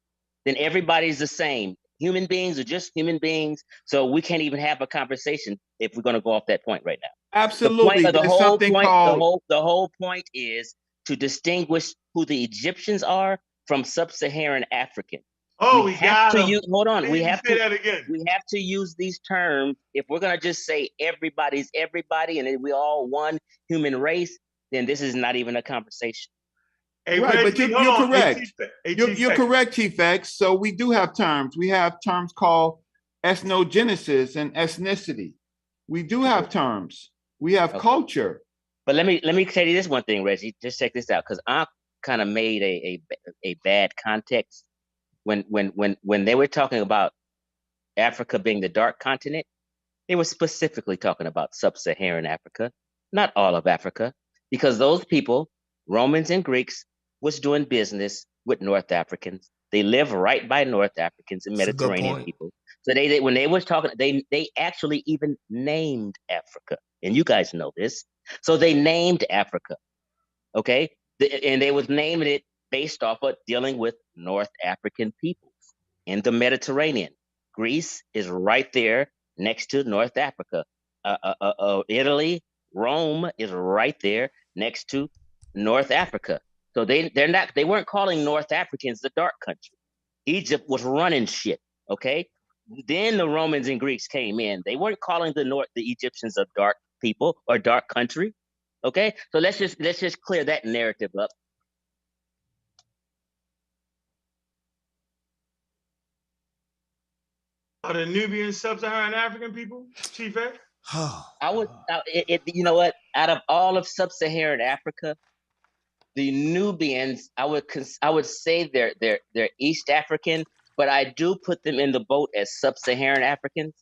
Then everybody's the same. Human beings are just human beings. So we can't even have a conversation if we're going to go off that point right now. Absolutely. The whole point is to distinguish who the Egyptians are from sub-Saharan African. Oh, we have to use. Hold on, we have to. That again. We have to use these terms if we're gonna just say everybody's everybody and we all one human race. Then this is not even a conversation. Hey, right, but you're correct. You're correct, Chief X. So we do have terms. We have terms called ethnogenesis and ethnicity. We do have terms. We have culture. But let me tell you this one thing, Reggie. Just check this out, because Ankh kind of made a bad context when they were talking about Africa being the dark continent. They were specifically talking about sub-Saharan Africa, not all of Africa, because those people, Romans and Greeks, was doing business with North Africans. They live right by North Africans and Mediterranean people. So they when they was talking, they actually even named Africa, and you guys know this. So they named Africa, okay, and they was naming it based off of dealing with North African peoples in the Mediterranean. Greece is right there next to North Africa. Italy, Rome is right there next to North Africa. So they weren't calling North Africans the dark country. Egypt was running shit, okay? Then the Romans and Greeks came in. They weren't calling the Egyptians a dark people or dark country, okay? So let's just clear that narrative up. Are the Nubian sub-Saharan African people, Chief X? You know what? Out of all of sub-Saharan Africa, the Nubians, I would say they're East African, but I do put them in the boat as sub-Saharan Africans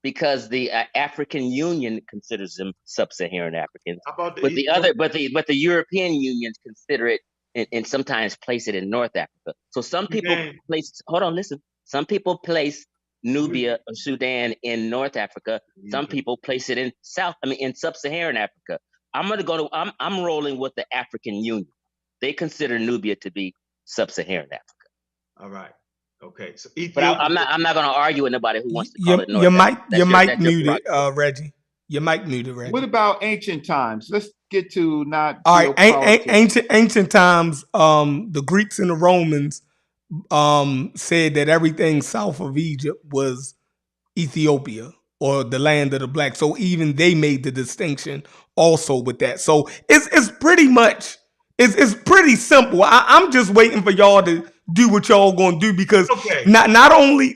because the African Union considers them sub-Saharan Africans. But the European unions consider it and sometimes place it in North Africa. So some people some people place Nubia or Sudan in North Africa. Some people place it in in sub-Saharan Africa. I'm rolling with the African Union. They consider Nubia to be sub-Saharan Africa. All right. Okay. So but I'm not going to argue with anybody who wants to call it North Africa. Your mic muted, Reggie. Your mic muted, Reggie. What about ancient times? Let's get to not all right. Ancient times. The Greeks and the Romans said that everything south of Egypt was Ethiopia or the land of the black. So even they made the distinction also with that. So it's pretty much. It's pretty simple. I'm just waiting for y'all to do what y'all gonna do because not only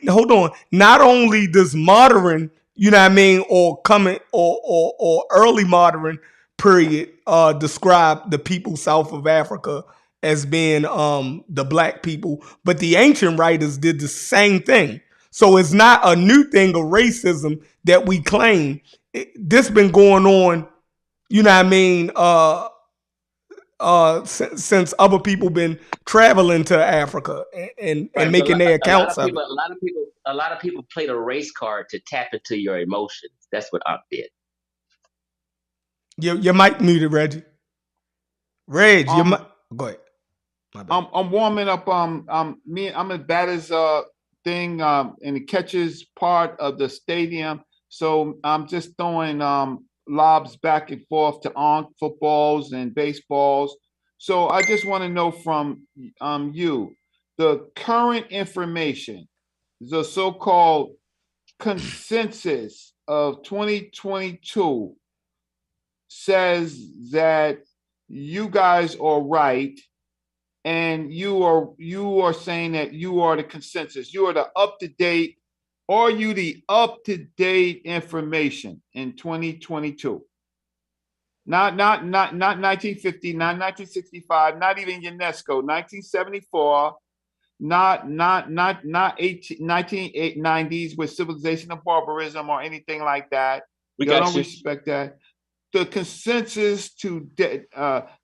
does modern, you know what I mean, or coming or early modern period describe the people south of Africa as being the black people, but the ancient writers did the same thing. So it's not a new thing of racism that we claim. This been going on, you know what I mean, since other people been traveling to Africa and making their accounts of it. A lot of people played a race card to tap into your emotions. That's what Ankh did. Your mic muted, Reggie. Reg, your mic. Go ahead. I'm warming up. I'm at batters thing in the catches part of the stadium, so I'm just throwing lobs back and forth to Ankh footballs and baseballs. So I just want to know from you the current information, the so-called consensus of 2022 says that you guys are right and you are saying that you are the consensus. You are the up-to-date. Are you the up-to-date information in 2022? Not 1950, not 1965, not even UNESCO, 1974, not 1990s with civilization of barbarism or anything like that. We They got don't you. respect that. The consensus to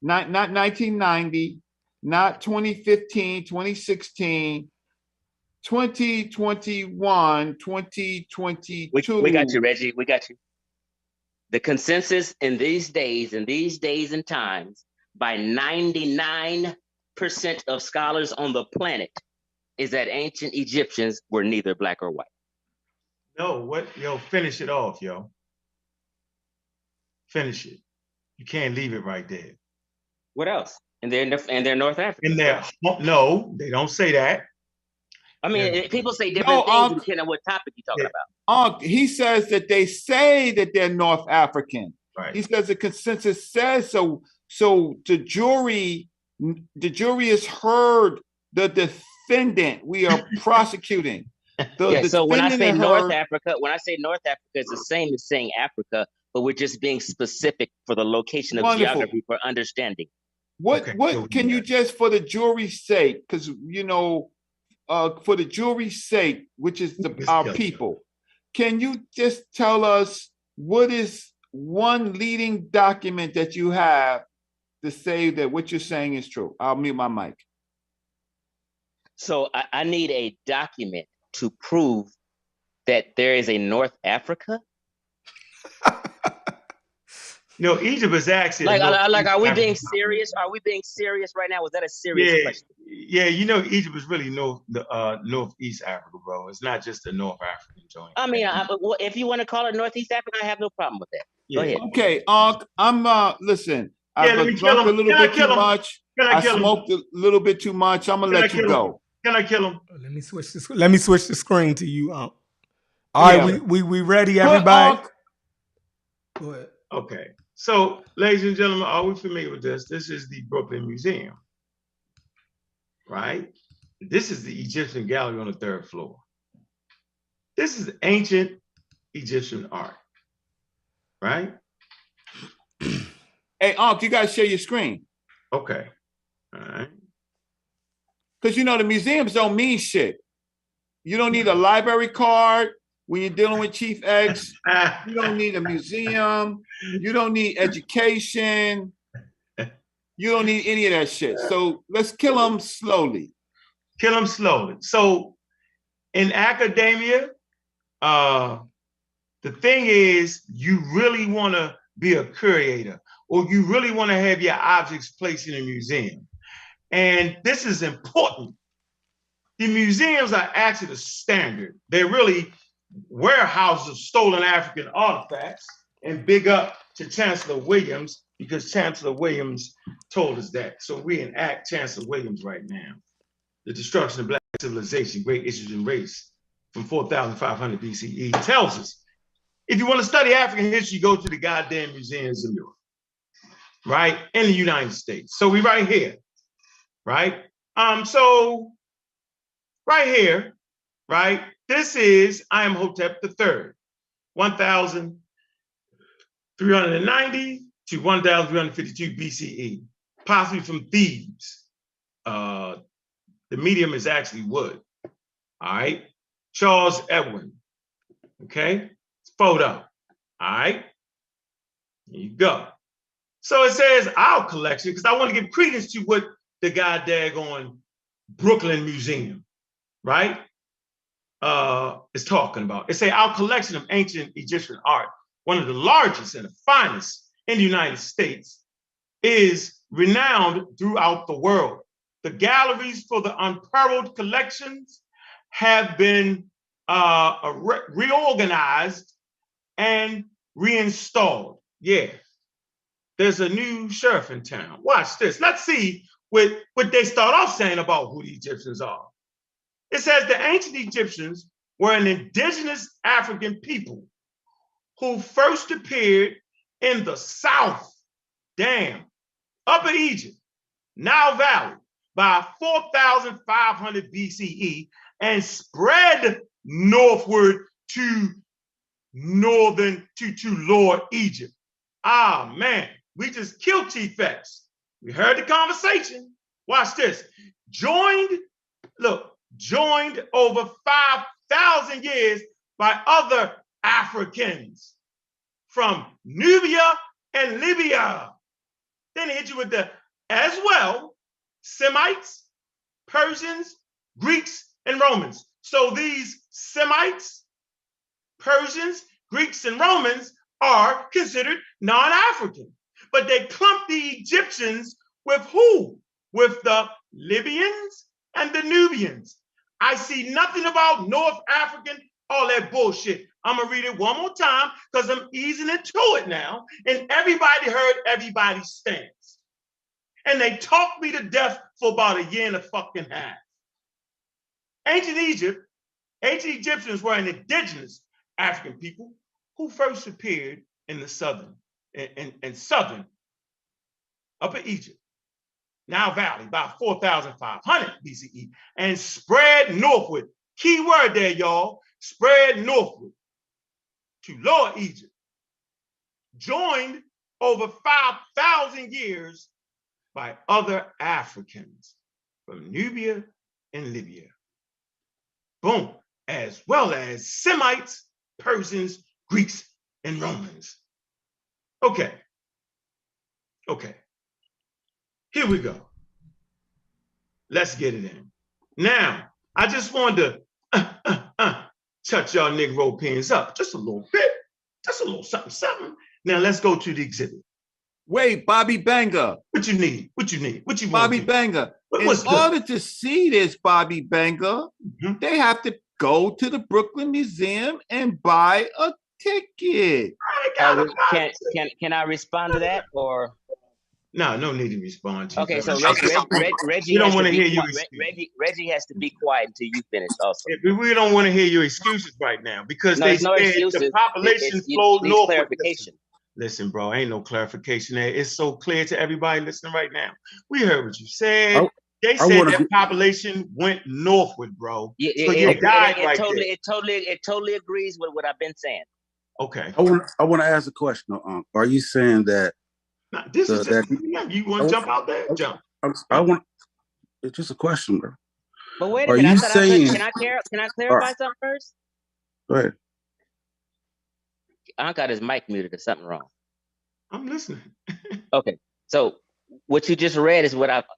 not 1990, not 2015, 2016, 2021, 2022. We got you, Reggie. We got you. The consensus in these days and times by 99% of scholars on the planet is that ancient Egyptians were neither black or white. No, what? Yo, finish it off, yo. Finish it. You can't leave it right there. What else? And they're North African. No, they don't say that. I mean, people say different things depending on what topic you're talking about. He says that they say that they're North African. Right. He says the consensus says so. So the jury has heard the defendant. We are prosecuting. So when I say North Africa, it's the same as saying Africa, but we're just being specific for the location of geography for understanding. What can you just, for the jury's sake, because for the jury's sake, which is our people, can you just tell us what is one leading document that you have to say that what you're saying is true? I'll mute my mic. So I need a document to prove that there is a North Africa. Egypt is actually are we being serious? Are we being serious right now? Was that a serious question? Yeah, Egypt is really Northeast Africa, bro. It's not just a North African joint. I mean, if you want to call it Northeast Africa, I have no problem with that. Go ahead. Okay, I'm listen. I've drunk a little bit too much. I smoked a little bit too much. I'm gonna let you go. Can I kill him? Let me switch the screen to you. All right, we ready, everybody? Go ahead. Okay. So, ladies and gentlemen, are we familiar with this? This is the Brooklyn Museum, right? This is the Egyptian gallery on the 3rd floor. This is ancient Egyptian art, right? Hey, Ankh, you guys share your screen. Okay. All right. Because the museums don't mean shit. You don't need a library card when you're dealing with Chief X. You don't need a museum. You don't need education. You don't need any of that shit. So let's kill them slowly. Kill them slowly. So in academia, the thing is, you really want to be a curator, or you really want to have your objects placed in a museum. And this is important. The museums are actually the standard. They're really warehouses of stolen African artifacts. And big up to Chancellor Williams, because Chancellor Williams told us that. So we enact Chancellor Williams right now. The destruction of Black civilization, great issues in race, from 4,500 BCE, tells us, if you want to study African history, go to the goddamn museums in Europe, right? In the United States. So we right here, right? So right here, right? This is Imhotep III, 1,390 to 1,352 BCE, possibly from Thebes. The medium is actually wood. All right. Charles Edwin. Okay. It's photo. All right. Here you go. So it says our collection, because I want to give credence to what the goddamn Brooklyn Museum, right, is talking about. It say our collection of ancient Egyptian art, one of the largest and the finest in the United States, is renowned throughout the world. The galleries for the unparalleled collections have been reorganized and reinstalled. Yeah, there's a new sheriff in town. Watch this. Let's see what they start off saying about who the Egyptians are. It says the ancient Egyptians were an indigenous African people who first appeared in the South, Upper Egypt, Nile Valley, by 4,500 BCE and spread northward to Lower Egypt. Ah, man, we just killed Chief X. We heard the conversation. Watch this. Joined over 5,000 years by other Africans from Nubia and Libya. Then he hit you with the, as well, Semites, Persians, Greeks, and Romans. So these Semites, Persians, Greeks, and Romans are considered non-African. But they clumped the Egyptians with who? With the Libyans and the Nubians. I see nothing about North African, all that bullshit. I'm gonna read it one more time because I'm easing into it now. And everybody heard everybody's stance. And they talked me to death for about a year and a fucking half. Ancient Egyptians were an indigenous African people who first appeared in the southern Upper Egypt, Nile Valley, by 4,500 BCE, and spread northward. Key word there, y'all. Spread northward to Lower Egypt. Joined over 5,000 years by other Africans from Nubia and Libya. Boom. As well as Semites, Persians, Greeks, and Romans. Okay. Here we go. Let's get it in. Now, I just wanted to touch y'all Negro pins up just a little bit. Just a little something. Now let's go to the exhibit. Wait, Bobby Banger. What you need? What you Bobby Banger. In order to see this, Bobby Banger, they have to go to the Brooklyn Museum and buy a ticket. Can I respond to that, or? No need to respond to. Okay, so Reggie, we don't want to hear you. Reggie has to be quiet until you finish. Also, we don't want to hear your excuses right now because they said the population flowed north. Clarification. Listen, bro, ain't no clarification there. It's so clear to everybody listening right now. We heard what you said. They said that population went northward, bro. It totally agrees with what I've been saying. Okay. I want to ask a question. Are you saying that? Now, this is just, you want to jump out there? Jump. It's just a question, bro. But wait a minute. Can I clarify something first? Go ahead. I got his mic muted or something wrong. I'm listening. Okay. So what you just read is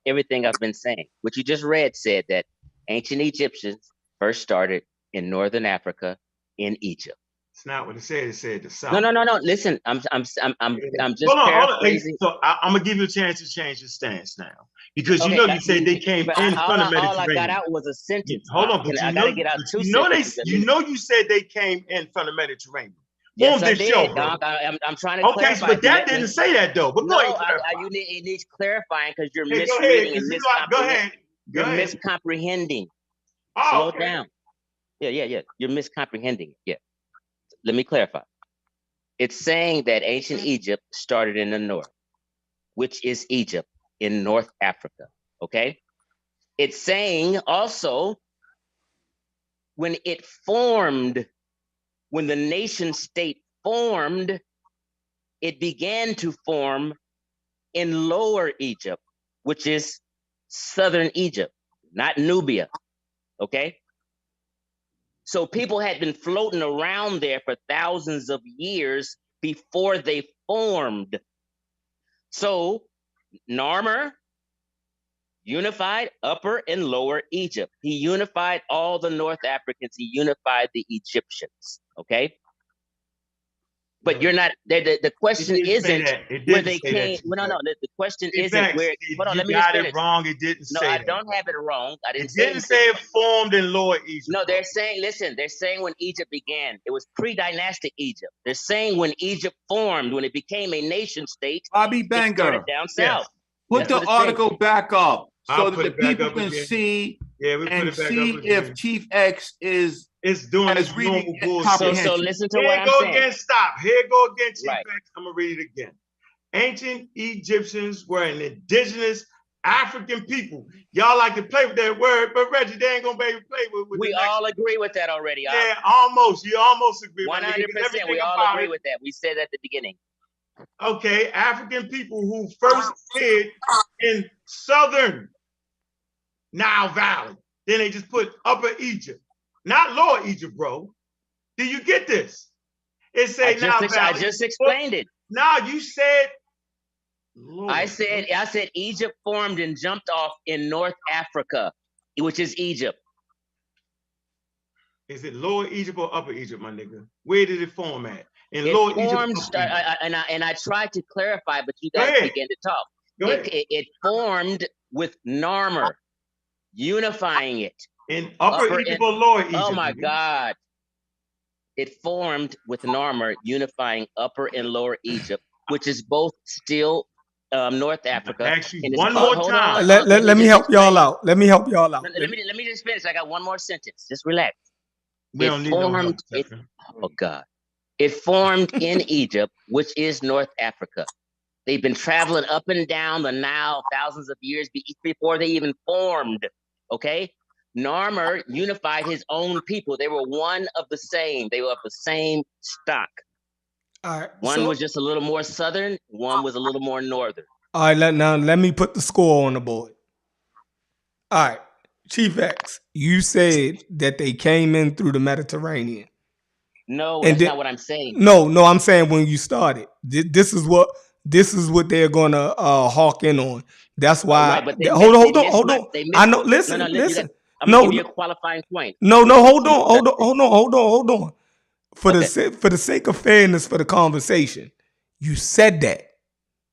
everything I've been saying. What you just read said that ancient Egyptians first started in northern Africa in Egypt. It's not what it said. It said the south. No. Listen, I'm just paraphrasing. So I'm gonna give you a chance to change your stance now, because you said they came in from the Mediterranean. All I got out was a sentence. Hold on, but I gotta get out two sentences. You said they came in from the Mediterranean. Yes, I did. I'm trying to clarify. Okay, but that didn't say that though. But no, it needs clarifying because you're misreading and miscomprehending. You're miscomprehending. Slow down. Yeah. You're miscomprehending it. Yeah. Let me clarify. It's saying that ancient Egypt started in the north, which is Egypt in North Africa. Okay. It's saying also when the nation state formed, it began to form in Lower Egypt, which is southern Egypt, not Nubia. Okay. So people had been floating around there for thousands of years before they formed. So Narmer unified Upper and Lower Egypt. He unified all the North Africans. He unified the Egyptians. Okay. But you're not. The question isn't where they came. No. The question isn't where. Hold on, let me just finish. You got it wrong. It didn't say. No, I don't have it wrong. I didn't say. It didn't say it formed in Lower Egypt. No, they're saying. Listen, they're saying when Egypt began, it was pre-dynastic Egypt. They're saying when Egypt formed, when it became a nation state. Bobby Banger, it started down south. Put the article back up so that the people can see and see if Chief X is doing his reading comprehension. So listen to what I'm saying. Again, stop. Here go again, Chief X. I'm gonna read it again. Ancient Egyptians were an indigenous African people. Y'all like to play with that word, but Reggie, they ain't gonna be able to play with we all agree with that already. Yeah, almost. You almost agree. 100%. We all agree with that. We said at the beginning. Okay, African people who first appeared in southern Nile Valley. Then they just put Upper Egypt, not Lower Egypt, bro. Do you get this? It said Nile Valley. I just explained it. No, you said. Lord. I said Egypt formed and jumped off in North Africa, which is Egypt. Is it Lower Egypt or Upper Egypt, my nigga? Where did it form at? In Lower Egypt. I tried to clarify, but you guys began to talk. It formed with Narmer, unifying it. In Upper Egypt or Lower Egypt? Oh my God. It formed with Narmer, unifying Upper and Lower Egypt, which is both still North Africa. Actually, one more time. Let me help y'all out. Let me just finish. I got one more sentence. Just relax. Oh God. It formed in Egypt, which is North Africa. They've been traveling up and down the Nile thousands of years before they even formed. Okay? Narmer unified his own people. They were one of the same. They were of the same stock. All right. One was just a little more southern. One was a little more northern. All right. Let me put the score on the board. All right. Chief X, you said that they came in through the Mediterranean. No, that's not what I'm saying. No, I'm saying when you started. This is what they're gonna hawk in on. That's why. Right, hold on. I know. Listen. I'm gonna give you a qualifying point. No. Hold on. For the sake of fairness for the conversation, you said that,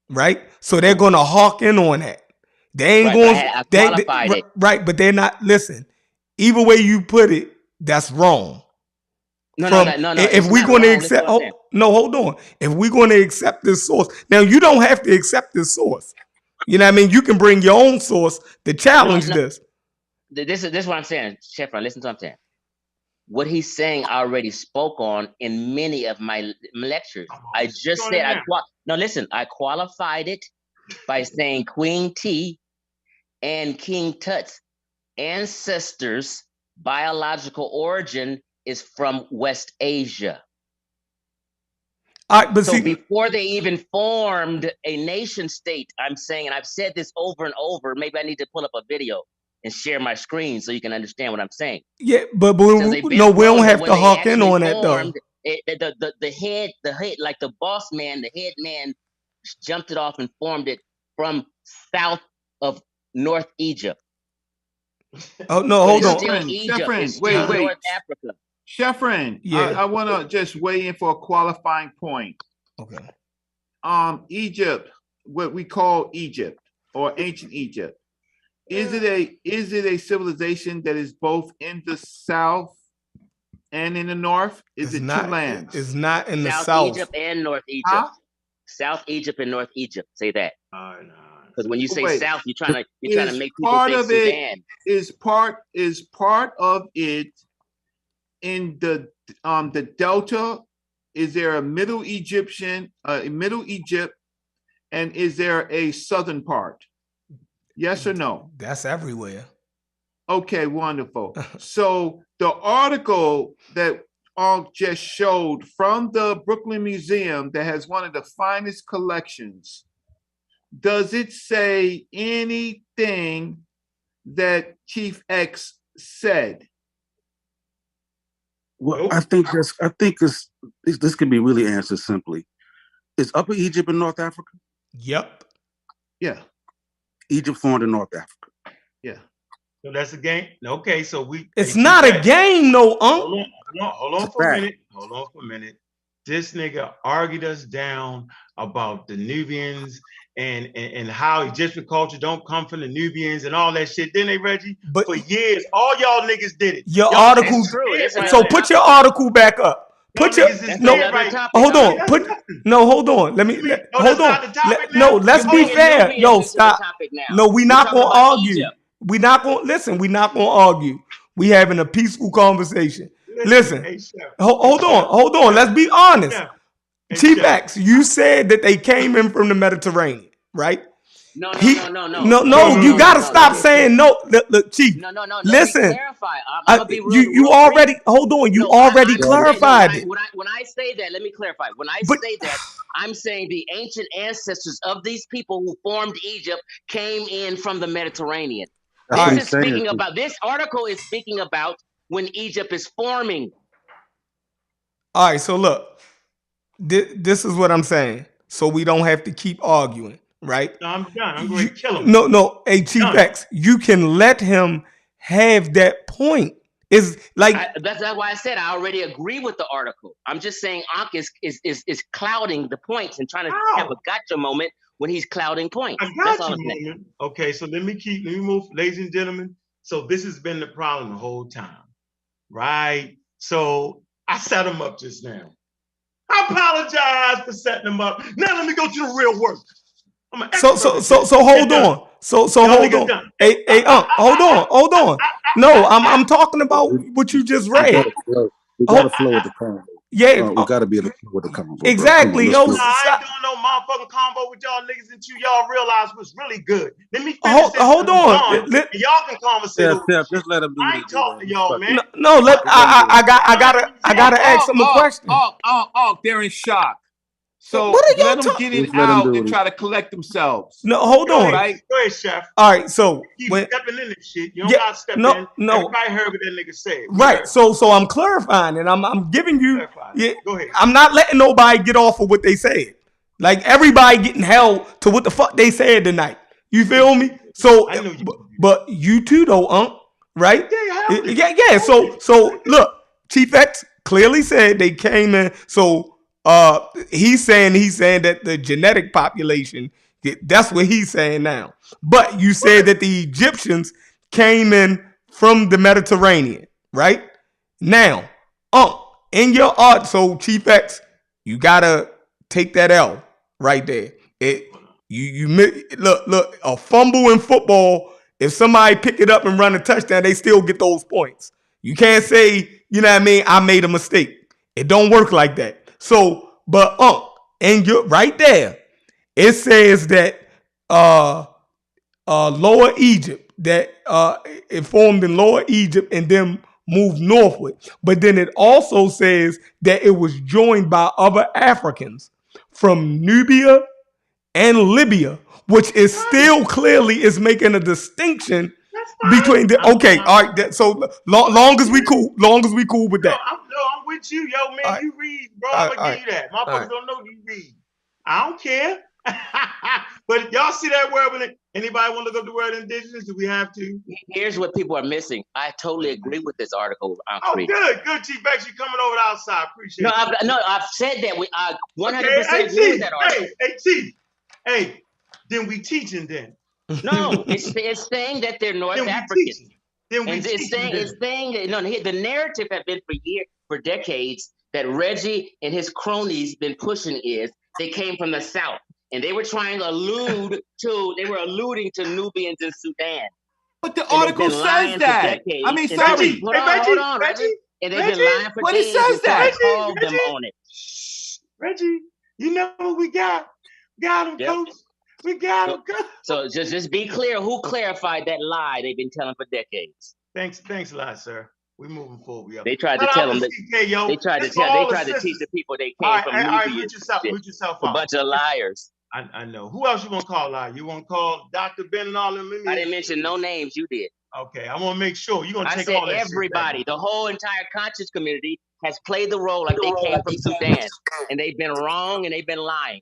right? So they're gonna hawk in on that. They ain't going. I qualified it. Right, but they're not. Listen, either way you put it, that's wrong. No. If we're going to accept, hold on. If we're going to accept this source, now you don't have to accept this source. You know what I mean? You can bring your own source to challenge this. This is what I'm saying, Chevron. Listen to what I'm saying. What he's saying, I already spoke on in many of my lectures. I just said, I qualified it by saying Queen T and King Tut's ancestors' biological origin is from West Asia. Before they even formed a nation state, I'm saying, and I've said this over and over, maybe I need to pull up a video and share my screen so you can understand what I'm saying. Yeah, but we don't have to hawk in on that though. The head, like the boss man, the head man jumped it off and formed it from south of North Egypt. Oh no, hold on. Chefrin, wait. North Africa. Chefrin, yeah. I want to just weigh in for a qualifying point. Okay. Egypt, what we call Egypt or ancient Egypt, is it a civilization that is both in the south and in the north? Is it two lands? It's not in the south. South Egypt and North Egypt. Huh? South Egypt and North Egypt. Say that. Because when you say south, you're trying to make people think Sudan. Is part of it in the delta? Is there a Middle Egyptian, Middle Egypt, and is there a southern part? Yes or no? That's everywhere. Okay, wonderful. So the article that Ankh just showed from the Brooklyn Museum that has one of the finest collections, does it say anything that Chief X said? Well, I think this can be really answered simply. Is Upper Egypt in North Africa? Yep. Yeah. Egypt formed in North Africa. Yeah. So that's a game. Okay, so it's not a game, no, Unc. Hold on for a minute. This nigga argued us down about the Nubians and how Egyptian culture don't come from the Nubians and all that shit. Didn't they, Reggie? But for years, all y'all niggas did it. Your article. So put your article back up. Hold on. Hold on. Let's be fair. Yo, stop. No, we're not gonna argue. We're not gonna argue. We having a peaceful conversation. Listen. Hold on. Let's be honest. Chief X, you said that they came in from the Mediterranean, right? No. You gotta stop saying no. Look, Chief. No. Let Listen, me clarify. I'm gonna be real. you already hold on. You already clarified it. When I say that, let me clarify. When I But- say that, I'm saying the ancient ancestors of these people who formed Egypt came in from the Mediterranean. This article is speaking about when Egypt is forming. All right, so look, this is what I'm saying. So we don't have to keep arguing, right? No, I'm done. I'm going to kill him. No, hey, Chief X, you can let him have that point. Is like that's why I said I already agree with the article. I'm just saying Ankh is clouding the points and trying to have a gotcha moment when he's clouding points. That's all I'm saying. Okay, so let me move, ladies and gentlemen. So this has been the problem the whole time, right? So I set him up just now. I apologize for setting him up. Now let me go to the real work. So hold on. So hold on. Hey, hold on. No, I'm talking about what you just read. We gotta flow with the combo. Yeah, we gotta be able to flow with the combo. Exactly, yo. I ain't doing no motherfucking combo with y'all niggas until y'all realize what's really good. Let me finish this. Hold on. Y'all can conversate. Just let him do I ain't talking to y'all, man. No, I gotta ask him a question. They're in shock. So what are y'all let them get it out and try to collect themselves. No, hold on. Right? Go ahead, Chef. All right, so keep stepping in this shit. You don't gotta step in. Everybody heard what that nigga said. Right. So I'm clarifying and I'm giving you. Yeah, go ahead. I'm not letting nobody get off of what they said. Like everybody getting held to what the fuck they said tonight. You feel me? So, I know but you too though, right? Yeah. So look, Chief X clearly said they came in. So he's saying that the genetic population, that's what he's saying now. But you said that the Egyptians came in from the Mediterranean, right? Now, in your art, so Chief X, you gotta take that L right there. You look, a fumble in football, if somebody pick it up and run a touchdown, they still get those points. You can't say, you know what I mean, I made a mistake. It don't work like that. So, but and you're right there. It says that Lower Egypt, that it formed in Lower Egypt and then moved northward. But then it also says that it was joined by other Africans from Nubia and Libya, which is still clearly is making a distinction between the all right. So long as we cool with that. I'm with you, yo, man. You read, bro. I'm gonna give you that. Motherfuckers don't know you read. I don't care. But y'all see that word when anybody want to look up the word indigenous? Do we have to? Here's what people are missing. I totally agree with this article. Good, Chief X, you coming over the outside. Appreciate it. I've said that. We 100% agree with that article. Hey, Chief. Hey, then we teaching then. No, it's saying that they're North Africans. It's saying that the narrative has been for decades that Reggie and his cronies been pushing is they came from the South. And they were trying to alluding to Nubians in Sudan. But the article says that. I mean, sorry. Hold on, Reggie. And they've been lying for days. But it says that. Called them on it. Reggie, you know what we got? Got him, Coach. We got him, Coach. So just be clear. Who clarified that lie they've been telling for decades? Thanks a lot, sir. We're moving forward. They tried to tell them that. They tried to teach the people they came from Nubia. All right, mute yourself a bunch of liars. I know. Who else you want to call liar? You want to call Dr. Ben and all of them? I didn't mention no names. You did. Okay, I want to make sure you're going to take all that. Everybody, the whole entire conscious community has played the role like they came from Sudan, and they've been wrong and they've been lying.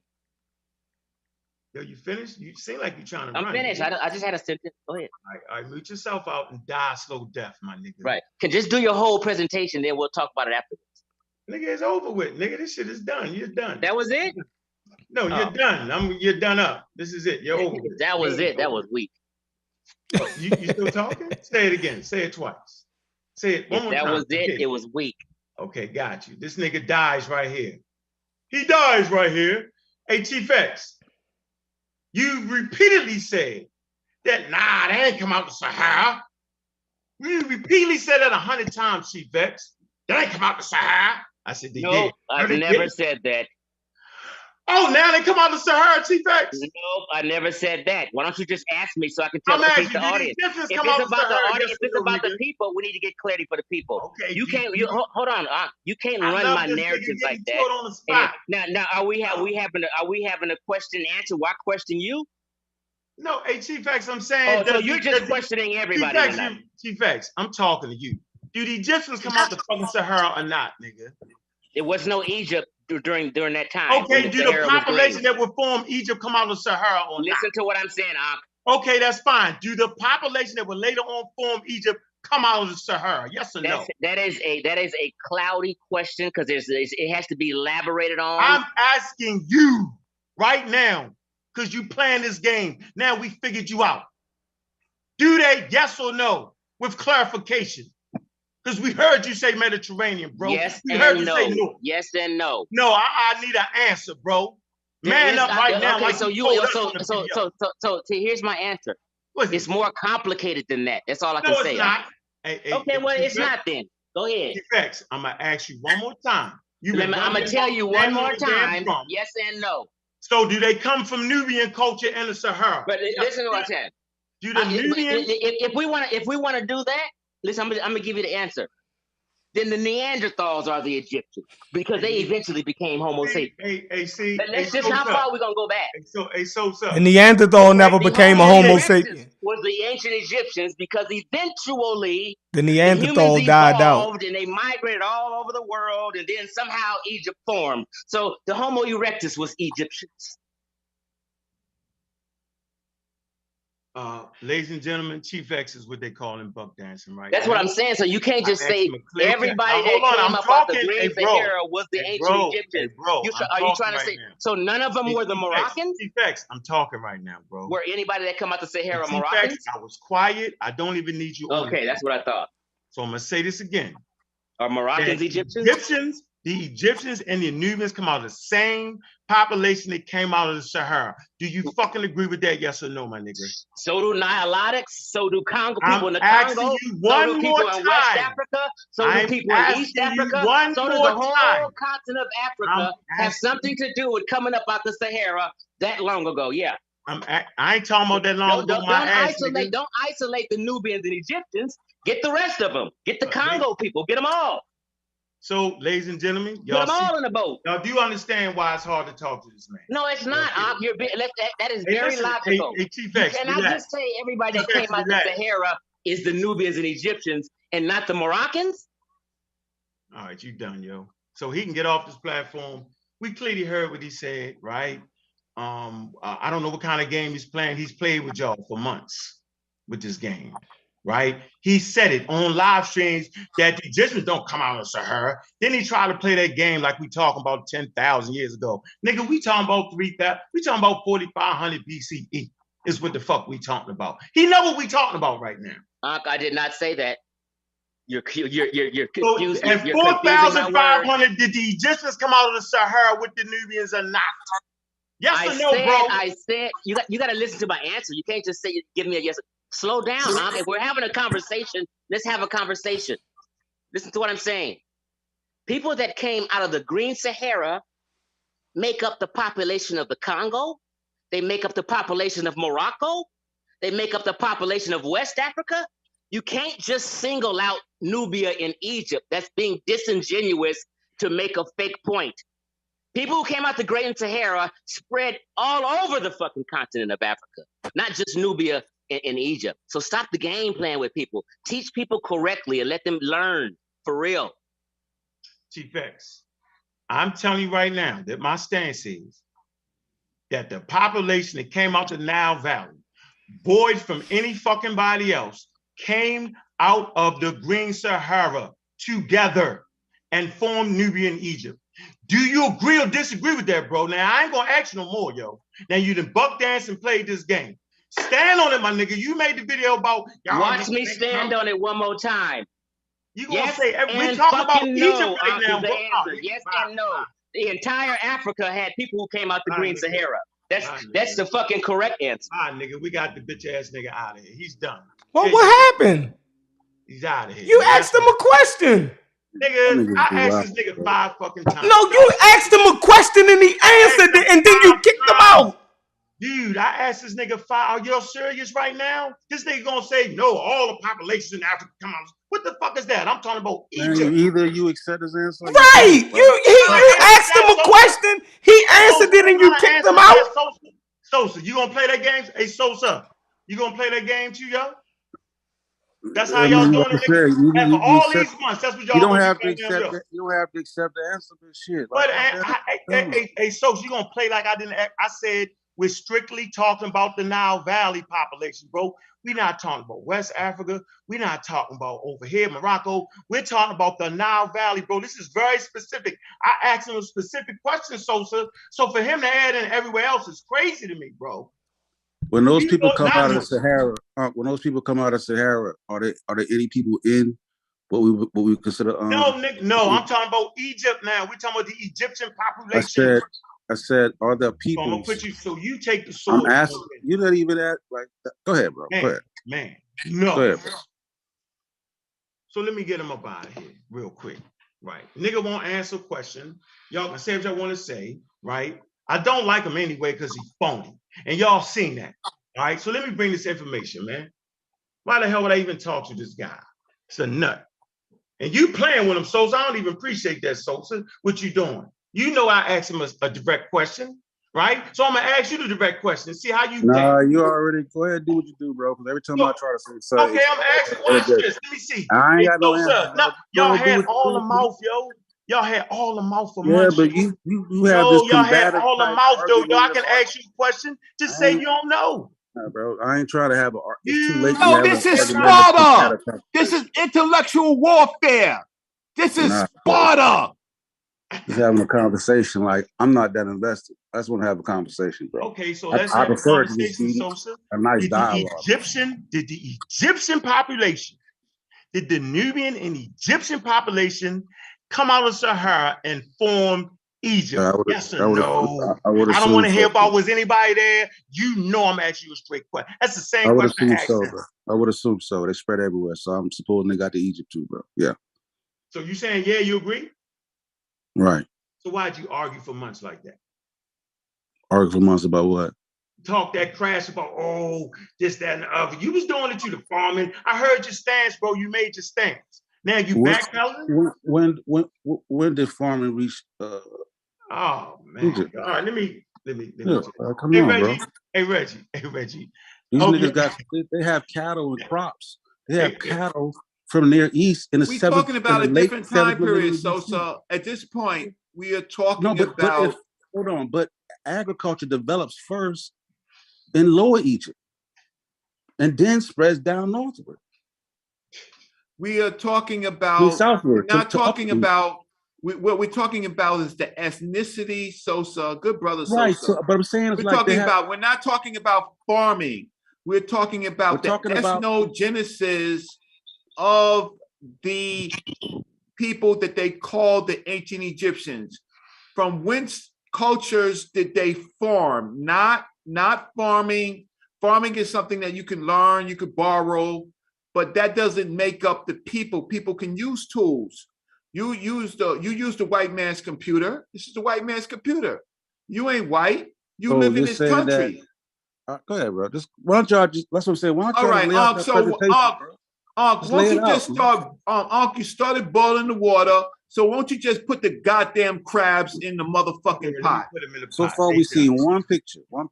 Yo, you finished? You seem like you're trying to run. I'm finished. I just had a sentence. Go ahead. All right, mute yourself out and die a slow death, my nigga. Right. Can just do your whole presentation, then we'll talk about it afterwards. Nigga, it's over with. Nigga, this shit is done. You're done. That was it? No, you're done. You're done up. This is it. You're over. That was it. That was weak. Oh, you still talking? Say it again. Say it twice. Say it one more time. That was it. It was weak. Okay, got you. This nigga dies right here. He dies right here. Hey, Chief X, you repeatedly said that, they ain't come out the Sahara. You repeatedly said that 100 times, Chief X. They ain't come out the Sahara. I said they did. I've never said that. Oh, now they come out of Sahara, Chief X? No, I never said that. Why don't you just ask me so I can tell I'm asking the you, audience? did Egyptians If come it's out of about the Sahara? audience, Yes if it's or no, about the nigga? people, we need to get clarity for the people. Okay. You can't. Hold on. You can't I run love my this narratives nigga like getting that. on the spot. Now, are we having a question answer? Why question you? No, hey, Chief X, I'm saying. Oh, so you're just questioning everybody tonight. Chief X, I'm talking to you. Do the Egyptians come out the fucking Sahara or not, nigga? There was no Egypt during that time. Okay, do the population that would form Egypt come out of Sahara or not? Listen to what I'm saying, Ankh. Okay, that's fine. Do the population that would later on form Egypt come out of the Sahara? Yes or no? That is a cloudy question because it has to be elaborated on. I'm asking you right now because you playing this game. Now we figured you out. Do they? Yes or no? With clarification. Because we heard you say Mediterranean, bro. Yes we heard you no. say no. Yes and no. No, I need an answer, bro. Man up right now. Okay, like so here's my answer. It's more complicated than that. That's all I can say. It's not. Okay, well, it's not then. Go ahead. Effects. I'm gonna ask you one more time. I'm gonna tell you one more time. Yes and no. So, do they come from Nubian culture in the Sahara? But listen to what I said. Do the Nubian? If we want to do that, listen. I'm gonna give you the answer. Then the Neanderthals are the Egyptians because they eventually became Homo sapiens. See. Let's just how far we gonna go back. The Neanderthal never became a Homo sapien. Was the ancient Egyptians because eventually the Neanderthal died out and they migrated all over the world, and then somehow Egypt formed. So the Homo erectus was Egyptians. Ladies and gentlemen, Chief X is what they call in buck dancing, right? That's what I'm saying. So you can't just say everybody that came up out the Green Sahara was the ancient Egyptians. Are you trying to say so none of them were the Moroccans? Chief X, I'm talking right now, bro. Were anybody that come out the Sahara Moroccans? I was quiet. I don't even need you. Okay, that's what I thought. So I'm gonna say this again. Are Moroccans Egyptians? The Egyptians and the Nubians come out of the same population that came out of the Sahara. Do you fucking agree with that? Yes or no, my nigga? So do Nilotics. So do Congo people in the Congo. So do people in West Africa. So do people in East Africa. So does the whole continent of Africa have something to do with coming up out the Sahara that long ago? Yeah. I ain't talking about that long ago. Don't isolate the Nubians and Egyptians. Get the rest of them. Get the Congo people. Get them all. So, ladies and gentlemen, y'all put them all in the boat. Now, do you understand why it's hard to talk to this man? No, it's not. That is very logical. Chief X, you cannot just say everybody that came out the Sahara is the Nubians and Egyptians and not the Moroccans. All right, you done, yo. So he can get off this platform. We clearly heard what he said, right? I don't know what kind of game he's playing. He's played with y'all for months with this game. Right? He said it on live streams that the Egyptians don't come out of Sahara. Then he tried to play that game like we talking about 10,000 years ago. Nigga, we talking about 3,000. We talking about 4,500 BCE is what the fuck we talking about. He know what we talking about right now. I did not say that. You're confusing. So at 4,500, did the Egyptians come out of the Sahara with the Nubians or not? Yes or no, bro? I said you got to listen to my answer. You can't just say give me a yes. Slow down, Ankh. If we're having a conversation, let's have a conversation. Listen to what I'm saying. People that came out of the Green Sahara make up the population of the Congo. They make up the population of Morocco. They make up the population of West Africa. You can't just single out Nubia and Egypt. That's being disingenuous to make a fake point. People who came out the Great Sahara spread all over the fucking continent of Africa, not just Nubia in Egypt. So stop the game playing with people. Teach people correctly and let them learn for real. Chief X, I'm telling you right now that my stance is that the population that came out the Nile Valley, void from any fucking body else, came out of the Green Sahara together and formed Nubian Egypt. Do you agree or disagree with that, bro? Now, I ain't gonna ask you no more, yo. Now, you done buck dance and played this game. Stand on it, my nigga. You made the video about... Watch me stand on it one more time. You gonna say... We talking about Egypt right now. Yes and no. The entire Africa had people who came out the Green Sahara. That's the fucking correct answer. All right, nigga. We got the bitch-ass nigga out of here. He's done. Well, what happened? He's out of here. You asked him a question. Nigga, I asked this nigga 5 fucking times. No, you asked him a question and he answered it, and then you kicked him out. Dude, I asked this nigga 5. Are you serious right now? This nigga gonna say no. All the populations in Africa come out. What the fuck is that? I'm talking about Egypt. Man, either you accept his answer, right? You asked him a question, he answered it, and you kicked him out. Sosa, you gonna play that game? Hey, Sosa, you gonna play that game too, yo? That's how y'all doing it, nigga. And for all these months, that's what y'all. You don't have to accept that. You don't have to accept the answer to shit. But hey, Sosa, you gonna play like I didn't? I said we're strictly talking about the Nile Valley population, bro. We're not talking about West Africa. We're not talking about over here, Morocco. We're talking about the Nile Valley, bro. This is very specific. I asked him a specific question, Sosa. So for him to add in everywhere else is crazy to me, bro. When those people come out of the Sahara, are there any people in what we consider? No, Nick, no. I'm talking about Egypt now. We're talking about the Egyptian population. I said, are there people? So I'm gonna put you. So you take the sword. I'm asking. You're not even at like. Go ahead, bro. Go ahead, man. No. Go ahead, bro. So let me get him up out of here real quick. Right, nigga won't answer a question. Y'all can say what y'all want to say. Right. I don't like him anyway because he's phony, and y'all seen that. All right. So let me bring this information, man. Why the hell would I even talk to this guy? It's a nut. And you playing with him, Sosa. I don't even appreciate that, Sosa. What you doing? You know I asked him a direct question, right? So I'm gonna ask you the direct question and see how you think. You already go ahead, do what you do, bro. Because every time I try to say something. Okay, I'm asking. Watch this. Let me see. I ain't got no answer. No, y'all had all the mouth, yo. Y'all had all the mouth for months. Yeah, but you have this y'all had all the mouth, though. I can ask you a question. Just say you don't know. Nah, bro, I ain't trying to have it's too late. No, this is Sparta. This is intellectual warfare. This is Sparta. Just having a conversation. Like, I'm not that invested. I just want to have a conversation, bro. Okay, so let's have a conversation, Sosa. A nice dialogue. Did the Egyptian population, did the Nubian and Egyptian population come out of Sahara and form Egypt? Yes or no? I don't want to hear about was anybody there. You know I'm asking you a straight question. That's the same question I asked them. I would assume so. They spread everywhere. So I'm supposing they got to Egypt too, bro. Yeah. So you saying, yeah, you agree? Right. So why'd you argue for months like that? Argue for months about what? Talk that crash about, this, that, and the other. You was doing it to the farming. I heard your stance, bro. You made your stance. Now you backpedaling? When did farming reach? Oh man! Egypt? All right, let me. Come on, Reggie. bro. Hey Reggie. These niggas they have cattle and crops. They have cattle from Near East in the We're talking about a different time period, Sosa. At this point, we are talking about. Hold on, but agriculture develops first in Lower Egypt, and then spreads down northward. We are talking about southward. We're not talking about. What we're talking about is the ethnicity, Sosa. Good brother, Sosa. Right. So, but I'm saying we're talking about. We're not talking about farming. We're talking about the ethnogenesis of the people that they called the ancient Egyptians. From whence cultures did they form? Not farming. Farming is something that you can learn, you could borrow, but that doesn't make up the people. People can use tools. You use the white man's computer. This is the white man's computer. You ain't white. You live in this country. Go ahead, bro. Why don't y'all just? That's what I'm saying. Why don't all right, Unc. Once you just start, Unc, you started boiling the water. So won't you just put the goddamn crabs in the motherfucking pot? So far, we see one picture. In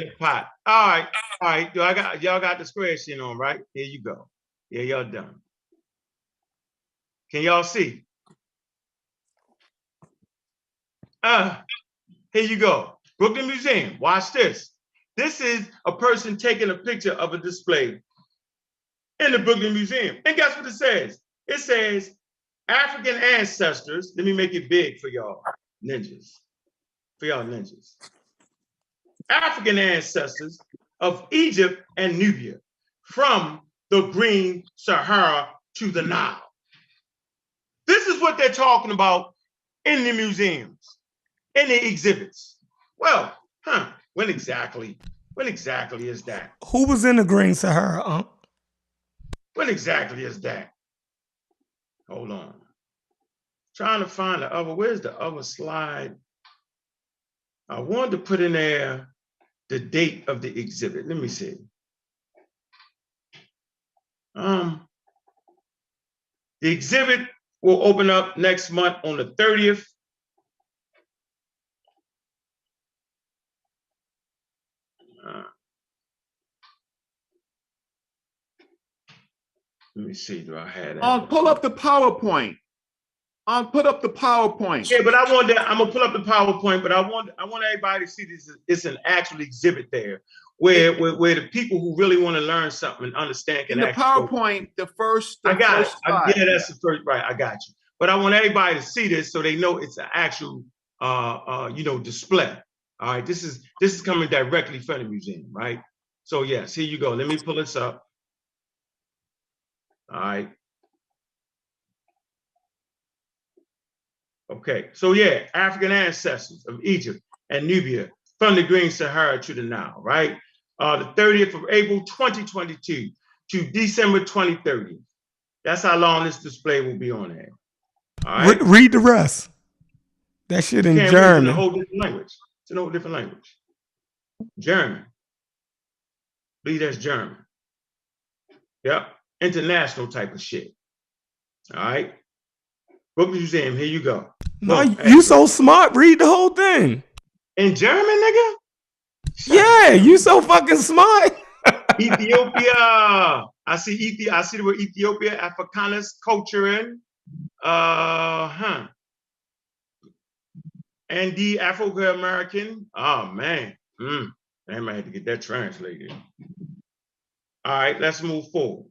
the pot. All right. Y'all got the spreadsheet on, right? Here you go. Yeah, y'all done. Can y'all see? Here you go. Brooklyn Museum. Watch this. This is a person taking a picture of a display in the Brooklyn Museum. And guess what it says? It says African ancestors. Let me make it big for y'all ninjas. African ancestors of Egypt and Nubia from the Green Sahara to the Nile. This is what they're talking about in the museums, in the exhibits. Well, when exactly is that? Who was in the Green Sahara, Unc? When exactly is that? Hold on. Trying to find the other, where's the other slide? I wanted to put in there the date of the exhibit. Let me see. The exhibit will open up next month on the 30th. Let me see, do I have that? Pull up the PowerPoint. Put up the PowerPoint. Yeah, but I'm gonna pull up the PowerPoint, but I want everybody to see this. It's an actual exhibit there where the people who really want to learn something and understand can in the PowerPoint, the first I got first it. slide. Yeah, that's the first, right. I got you. But I want everybody to see this so they know it's an actual display. All right, this is coming directly from the museum, right? So yes, here you go. Let me pull this up. All right. Okay, so yeah, African ancestors of Egypt and Nubia from the Green Sahara to the Nile, right? The 30th of April, 2022 to December 2030. That's how long this display will be on there. All right. Read the rest. That shit in German. It's in a whole different language. It's in a whole different language. German. I believe that's German. Yep. International type of shit. All right. Book Museum, here you go. No, you so smart. Read the whole thing. In German, nigga? Yeah, you so fucking smart. Ethiopia. I see the word Ethiopia, Africanus culture in. And the Afro-American. Oh man. I might have to get that translated. All right, let's move forward.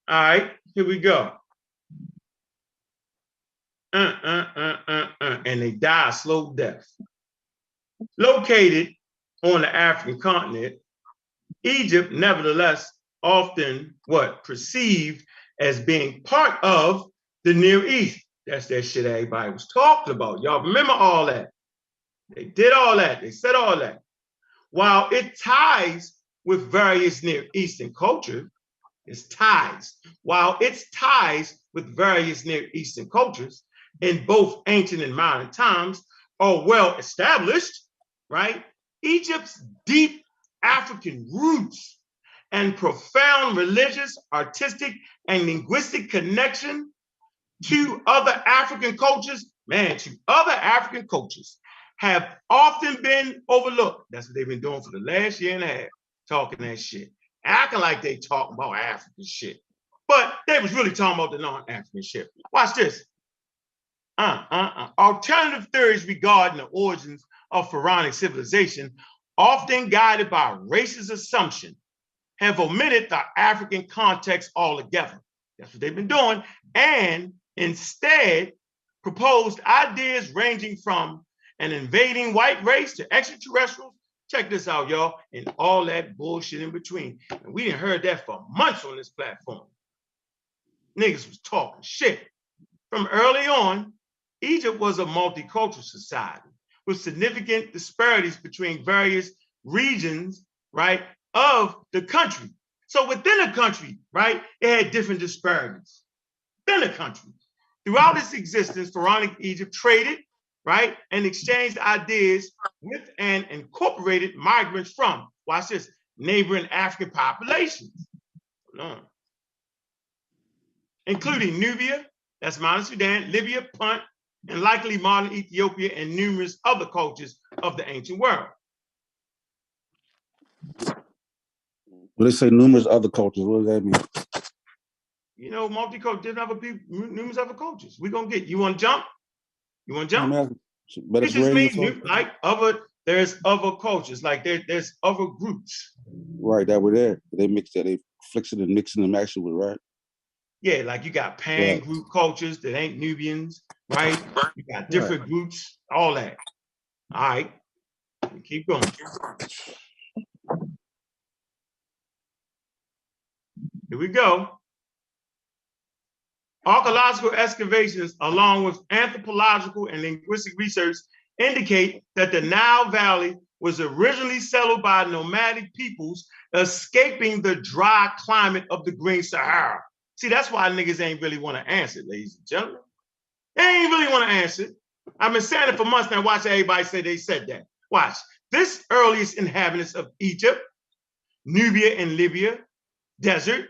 All right, here we go. And they die a slow death. Located on the African continent, Egypt, nevertheless, often perceived as being part of the Near East. That's that shit everybody was talking about. Y'all remember all that? They did all that. They said all that. While it ties with various Near Eastern cultures, While its ties with various Near Eastern cultures in both ancient and modern times are well established, right? Egypt's deep African roots and profound religious, artistic, and linguistic connection to other African cultures, have often been overlooked. That's what they've been doing for the last year and a half, talking that shit. Acting like they talking about African shit. But they was really talking about the non-African shit. Watch this. Alternative theories regarding the origins of pharaonic civilization, often guided by racist assumption, have omitted the African context altogether. That's what they've been doing. And instead proposed ideas ranging from an invading white race to extraterrestrials. Check this out, y'all, and all that bullshit in between. And we didn't heard that for months on this platform. Niggas was talking shit. From early on, Egypt was a multicultural society with significant disparities between various regions, right, of the country. So within the country, right, it had different disparities. Within the country. Throughout its existence, pharaonic Egypt traded, right, and exchanged ideas with and incorporated migrants from, watch this, neighboring African populations. Including Nubia, that's modern Sudan, Libya, Punt, and likely modern Ethiopia and numerous other cultures of the ancient world. When they say numerous other cultures, what does that mean? You know, multicultural, different other people, numerous other cultures. We're gonna get, you wanna jump? You wanna jump? It just means like there's other cultures, like there's other groups. Right, that were there. They mix that, they flix it and mixing them actually, right? Yeah, like you got pan group cultures that ain't Nubians, right? You got different groups, all that. All right, keep going. Here we go. Archaeological excavations, along with anthropological and linguistic research, indicate that the Nile Valley was originally settled by nomadic peoples escaping the dry climate of the Green Sahara. See, that's why niggas ain't really want to answer it, ladies and gentlemen. They ain't really want to answer it. I've been saying it for months now. Watch everybody say they said that. Watch. This earliest inhabitants of Egypt, Nubia and Libya desert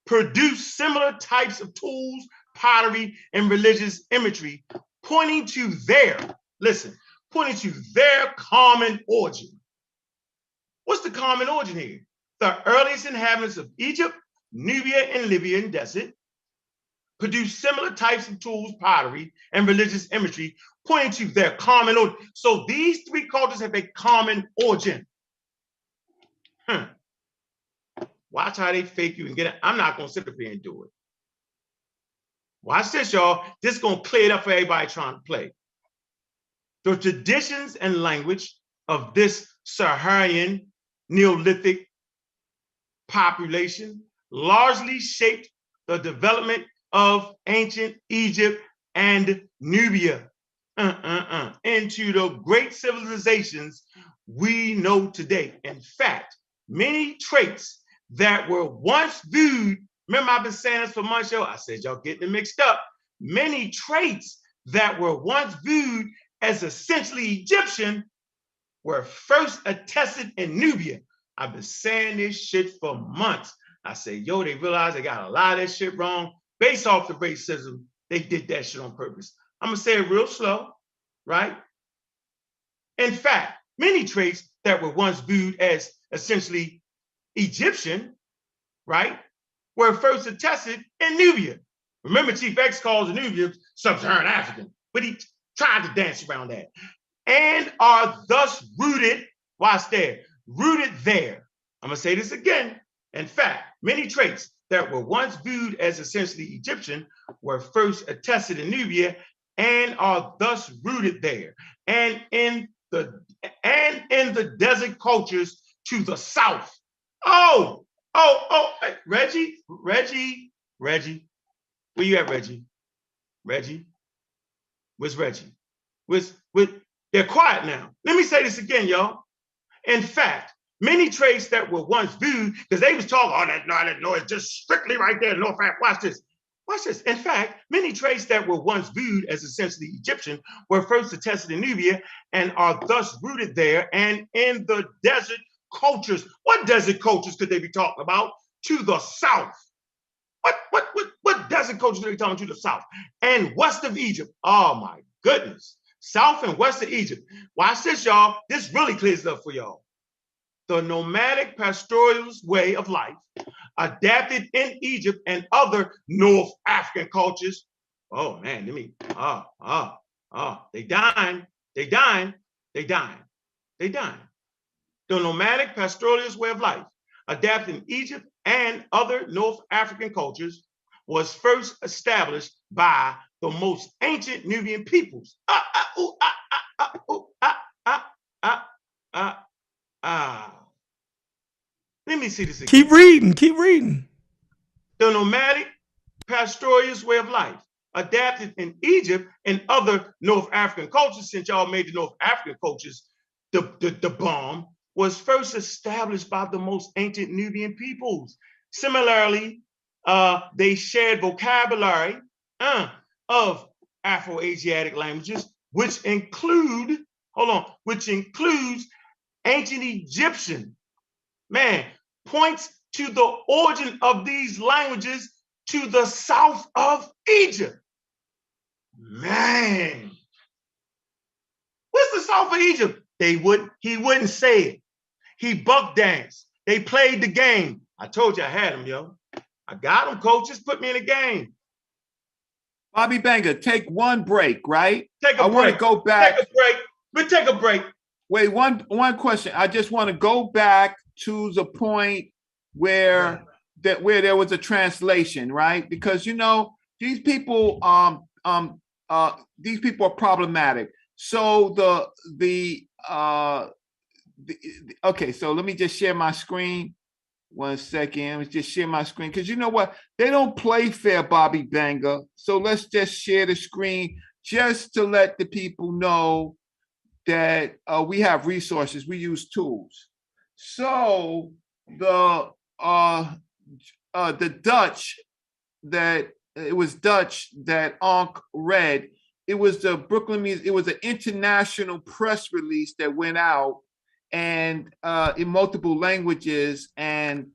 produced similar types of tools, pottery, and religious imagery, pointing to their common origin. What's the common origin here? The earliest inhabitants of Egypt, Nubia, and Libyan desert produced similar types of tools, pottery, and religious imagery, pointing to their common origin. So these three cultures have a common origin. Watch how they fake you and get it. I'm not going to sit up here and do it. Watch this, y'all. This is going to clear it up for everybody trying to play. The traditions and language of this Saharan Neolithic population largely shaped the development of ancient Egypt and Nubia into the great civilizations we know today. In fact, many traits that were once viewed, remember I've been saying this for months, yo, I said y'all getting it mixed up. Many traits that were once viewed as essentially Egyptian were first attested in Nubia. I've been saying this shit for months. I say, yo, they realized they got a lot of that shit wrong based off the racism. They did that shit on purpose. I'm gonna say it real slow, right? In fact, many traits that were once viewed as essentially Egyptian, right, were first attested in Nubia. Remember, Chief X calls the Nubians sub-Saharan African, but he tried to dance around that. And are thus rooted, watch there, rooted there. I'm gonna say this again. In fact, many traits that were once viewed as essentially Egyptian were first attested in Nubia and are thus rooted there. And in the desert cultures to the south. Reggie, where you at, Reggie? Reggie, where's Reggie? They're quiet now. Let me say this again, y'all. In fact, many traits that were once viewed, because they was talking, that noise just strictly right there, North Africa. Watch this. Watch this. In fact, many traits that were once viewed as essentially Egyptian were first attested in Nubia and are thus rooted there and in the desert cultures. What desert cultures could they be talking about? To the south. What desert cultures are they talking to the south? And west of Egypt. Oh my goodness. South and west of Egypt. Watch this, y'all. This really clears it up for y'all. The nomadic pastoralist way of life adapted in Egypt and other North African cultures. Oh man, they dying. The nomadic pastoralist way of life adapted in Egypt and other North African cultures was first established by the most ancient Nubian peoples. Let me see this again. Keep reading. The nomadic pastoralist way of life adapted in Egypt and other North African cultures, since y'all made the North African cultures the bomb, was first established by the most ancient Nubian peoples. Similarly, they shared vocabulary of Afro-Asiatic languages, which includes ancient Egyptian. Man, points to the origin of these languages to the south of Egypt. Man, what's the south of Egypt? He wouldn't say it. He buck danced. They played the game. I told you I had him, yo. I got him, coach. Just put me in the game. Bobby Banger, take one break, right? I want to go back. Take a break. Wait, one question. I just want to go back to the point where there was a translation, right? Because these people are problematic. So okay, so let me just share my screen. 1 second. Let's just share my screen. Because you know what? They don't play fair, Bobby Banger. So let's just share the screen just to let the people know that we have resources. We use tools. So the Dutch that it was Dutch that Ankh read. It was the Brooklyn Museum. It was an international press release that went out and in multiple languages. And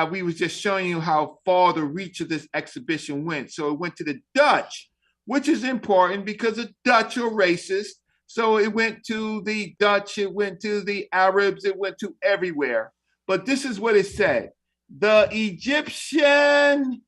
we was just showing you how far the reach of this exhibition went. So it went to the Dutch, which is important because the Dutch are racist. So it went to the Dutch, it went to the Arabs, it went to everywhere. But this is what it said. The Egyptian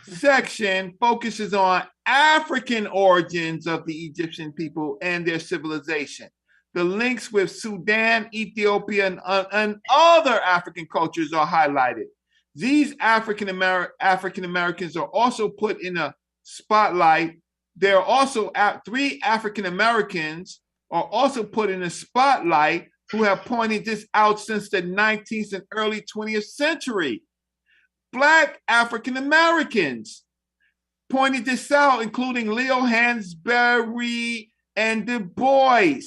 section focuses on African origins of the Egyptian people and their civilization. The links with Sudan, Ethiopia, and other African cultures are highlighted. These African Americans are also put in a spotlight. There are also 3 African Americans are also put in a spotlight who have pointed this out since the 19th and early 20th century. Black African Americans pointed this out, including Leo Hansberry and Du Bois,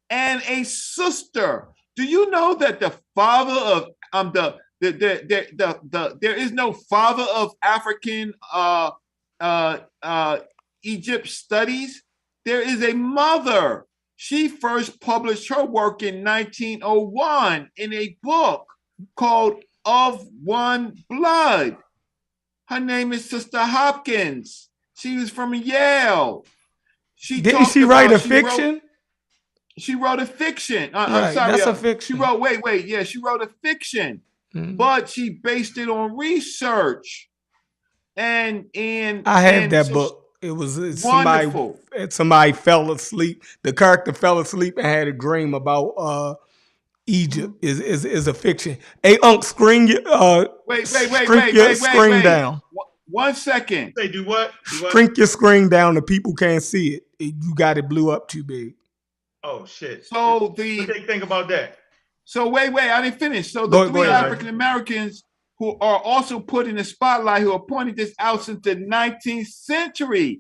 and a sister. Do you know that the father of there is no father of African Egypt studies? There is a mother. She first published her work in 1901 in a book called Of One Blood. Her name is Sister Hopkins. She was from Yale. Didn't she write a fiction? She wrote a fiction. I'm sorry, that's a fiction. She wrote, yeah, she wrote a fiction, but she based it on research. And I have that book. It's wonderful. Somebody fell asleep. The character fell asleep and had a dream about Egypt. Is a fiction. Hey, Unc, screen your screen down. 1 second. They do what? Shrink your screen down. The people can't see it. You got it blew up too big. Oh shit. So what do they think about that? So wait, I didn't finish. So the 3 African Americans who are also put in the spotlight, who are pointing this out since the 19th century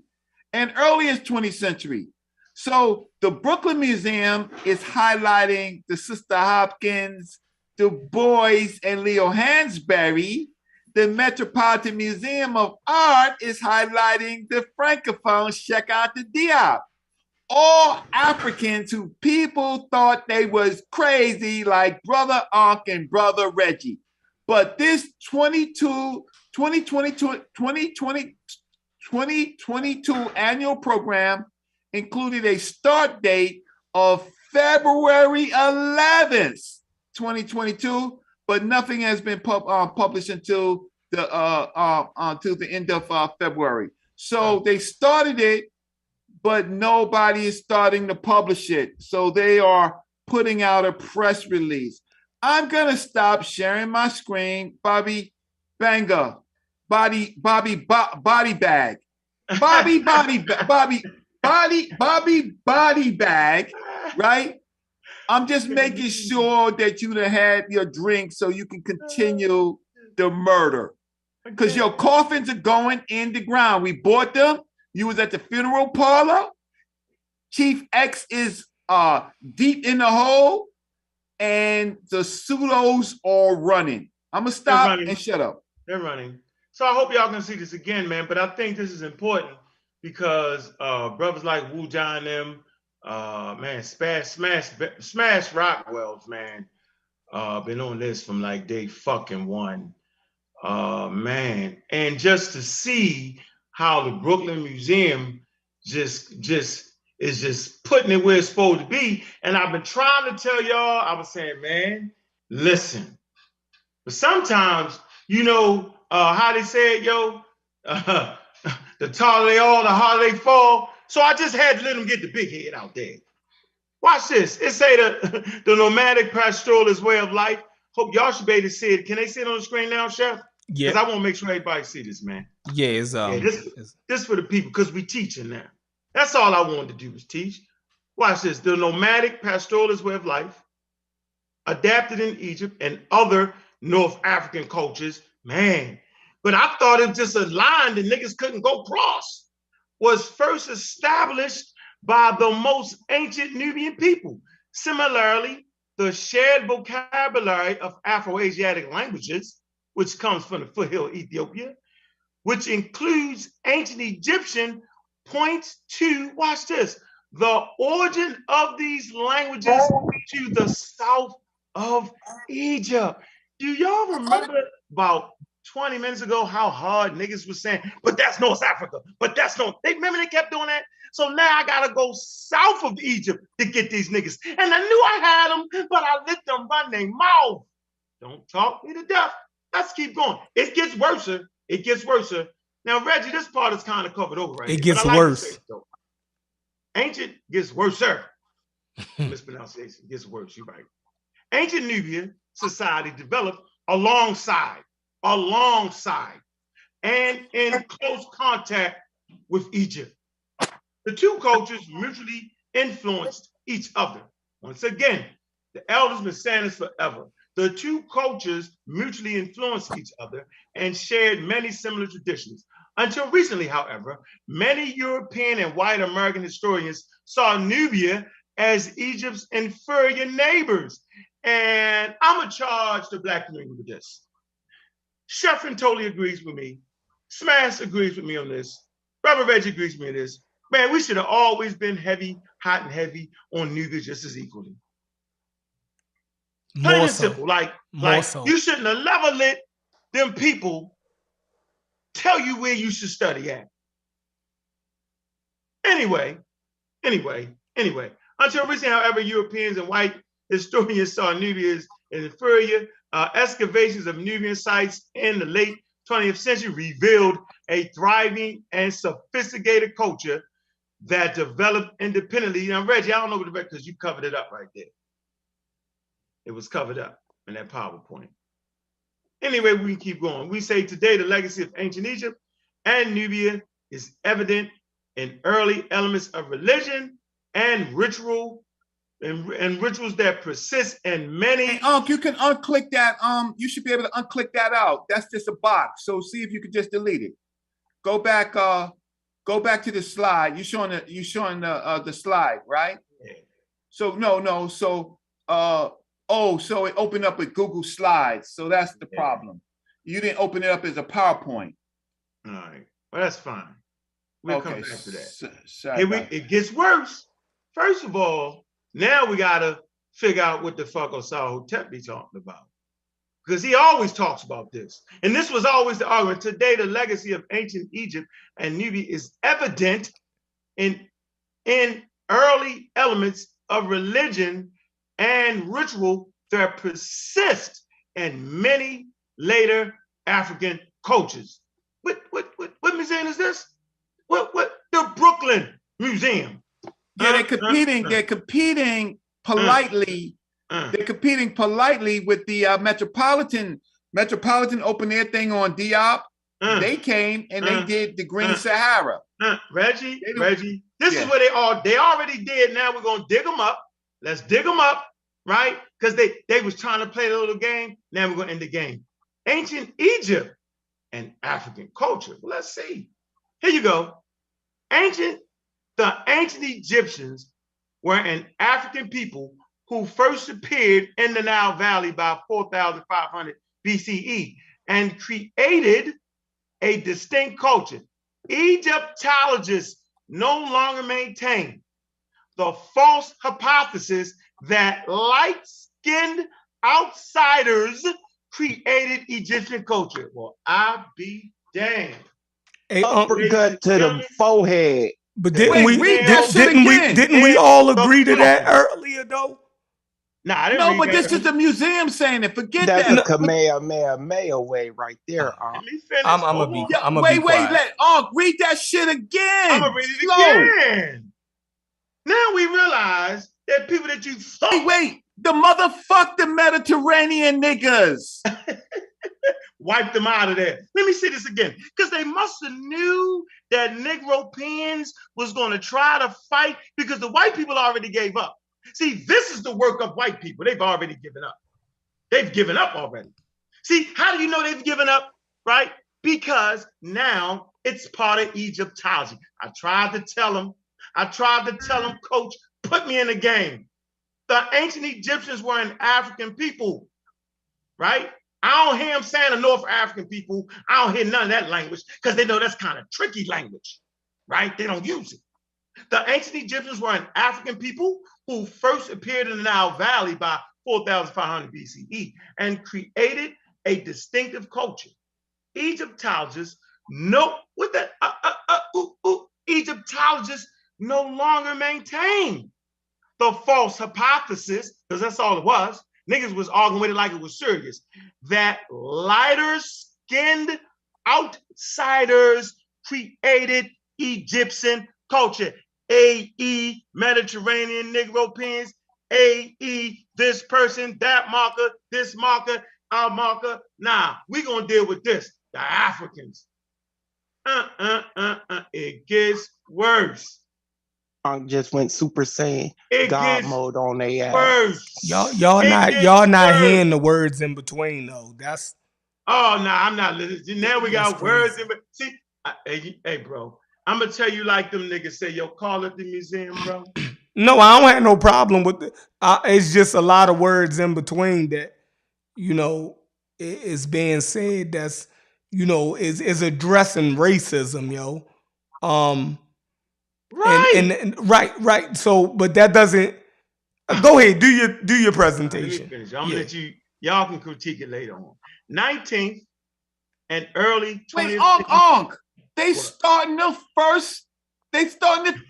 and earliest 20th century. So the Brooklyn Museum is highlighting the Sister Hopkins, Du Bois, and Leo Hansberry. The Metropolitan Museum of Art is highlighting the Francophone Cheikh Anta Diop. All Africans who people thought they was crazy, like Brother Ankh and Brother Reggie. But this 2022 annual program included a start date of February 11th, 2022, but nothing has been published until the end of February. So they started it, but nobody is starting to publish it. So they are putting out a press release. I'm gonna stop sharing my screen. Bobby Banger, body bag, body bag, right? I'm just making sure that you done had your drink so you can continue the murder. Because your coffins are going in the ground. We bought them. You was at the funeral parlor. Chief X is deep in the hole, and the pseudos are running. I'm gonna stop and shut up. They're running. So I hope y'all can see this again, man. But I think this is important because brothers like Wu John them, man, Smash Rockwell's, man, been on this from like day fucking one, man. And just to see how the Brooklyn Museum just is just putting it where it's supposed to be. And I've been trying to tell y'all, I was saying, man, listen. But sometimes, you know, how they say it, yo, the taller they are, the harder they fall. So I just had to let them get the big head out there. Watch this. It say the nomadic pastoralist way of life. Hope y'all should be able to see it. Can they see it on the screen now, Chef? Yeah. Because I want to make sure everybody see this, man. Yeah, this for the people, because we teaching now. That's all I wanted to do was teach. Watch this. The nomadic pastoralist way of life, adapted in Egypt and other North African cultures, man. But I thought it was just a line that niggas couldn't go cross. Was first established by the most ancient Nubian people. Similarly, the shared vocabulary of Afro-Asiatic languages, which comes from the foothill Ethiopia, which includes ancient Egyptian, points to, watch this, the origin of these languages to the south of Egypt. Do y'all remember about 20 minutes ago how hard niggas was saying, but that's North Africa, but that's North. They remember they kept doing that? So now I gotta go south of Egypt to get these niggas. And I knew I had them, but I let them run their mouth. Don't talk me to death. Let's keep going. It gets worse. It gets worse. Now, Reggie, this part is kind of covered over right It here, gets worse. Ancient gets worser. Mispronunciation gets worse. You're right. Ancient Nubian society developed alongside, and in close contact with Egypt. The two cultures mutually influenced each other. Once again, the elders been saying this forever. The two cultures mutually influenced each other and shared many similar traditions. Until recently, however, many European and white American historians saw Nubia as Egypt's inferior neighbors. And I'm gonna charge the Black community with this. Sheffrin totally agrees with me. Smash agrees with me on this. Robert Reggie agrees with me on this. Man, we should have always been heavy, hot and heavy on Nubia just as equally. Plain and simple. Like you shouldn't have never let them people tell you where you should study at. Anyway. Until recently, however, Europeans and white historians saw Nubia as inferior. Excavations of Nubian sites in the late 20th century revealed a thriving and sophisticated culture that developed independently. Now, Reggie, I don't know what the record, because you covered it up right there. It was covered up in that PowerPoint. Anyway, we can keep going. We say today the legacy of ancient Egypt and Nubia is evident in early elements of religion and ritual and rituals that persist in many. Hey, you can unclick that. You should be able to unclick that out. That's just a box. So see if you could just delete it. Go back to the slide. You showing the slide, right? Yeah. So no. So so it opened up with Google Slides. So that's the problem. You didn't open it up as a PowerPoint. All right. Well, that's fine. We'll come back to that. It gets worse. First of all, now we gotta figure out what the fuck Osahotep be talking about. Because he always talks about this. And this was always the argument. Today, the legacy of ancient Egypt and Nubia is evident in early elements of religion and ritual that persist in many later African cultures. What museum is this? What the Brooklyn Museum? Yeah, they're competing. They're competing politely. They're competing politely with the Metropolitan open air thing on Diop. They came and they did the Green Sahara. Reggie, this is where they already did. Now we're gonna dig them up. Let's dig them up, right? Because they was trying to play the little game. Now we're gonna end the game. Ancient Egypt and African culture. Well, let's see. Here you go. The ancient Egyptians were an African people who first appeared in the Nile Valley by 4,500 BCE and created a distinct culture. Egyptologists no longer maintain the false hypothesis that light-skinned outsiders created Egyptian culture. Well, I be damned. Uppercut to the forehead. But didn't we all agree to that earlier though? Nah, I didn't but this is the museum saying it. Forget That's that. That's the Kamehameha way right there. Let me finish. Wait. Read that shit again. I'm gonna read it again. Now we realize that people that you thought. Wait. The motherfucking Mediterranean niggas. Wiped them out of there. Let me see this again. Because they must have knew that Negropeans was going to try to fight because the white people already gave up. See, this is the work of white people. They've already given up. They've given up already. See, how do you know they've given up, right? Because now it's part of Egyptology. I tried to tell them, coach, put me in the game. The ancient Egyptians were an African people, right? I don't hear them saying the North African people. I don't hear none of that language because they know that's kind of tricky language, right? They don't use it. The ancient Egyptians were an African people who first appeared in the Nile Valley by 4,500 BCE and created a distinctive culture. Egyptologists Egyptologists no longer maintain the false hypothesis, because that's all it was. Niggas was arguing with it like it was serious, that lighter-skinned outsiders created Egyptian culture. A.E. Mediterranean Negropeans, A.E. this person, that marker, this marker, our marker. Nah, we're going to deal with this, the Africans. It gets worse. Just went Super Saiyan God mode on their ass. Worse. Y'all not hearing the words in between though. That's I'm not listening. Now we got words in between. See, hey, bro, I'm gonna tell you like them niggas say, yo, call it the museum, bro. No, I don't have no problem with it. It's just a lot of words in between that, is being said that's, is addressing racism, yo. Right. And right. So, but that doesn't. Go ahead, do your presentation. Let me finish. I'm gonna let y'all can critique it later on. 19th and early 20th. Wait, Ankh. They starting to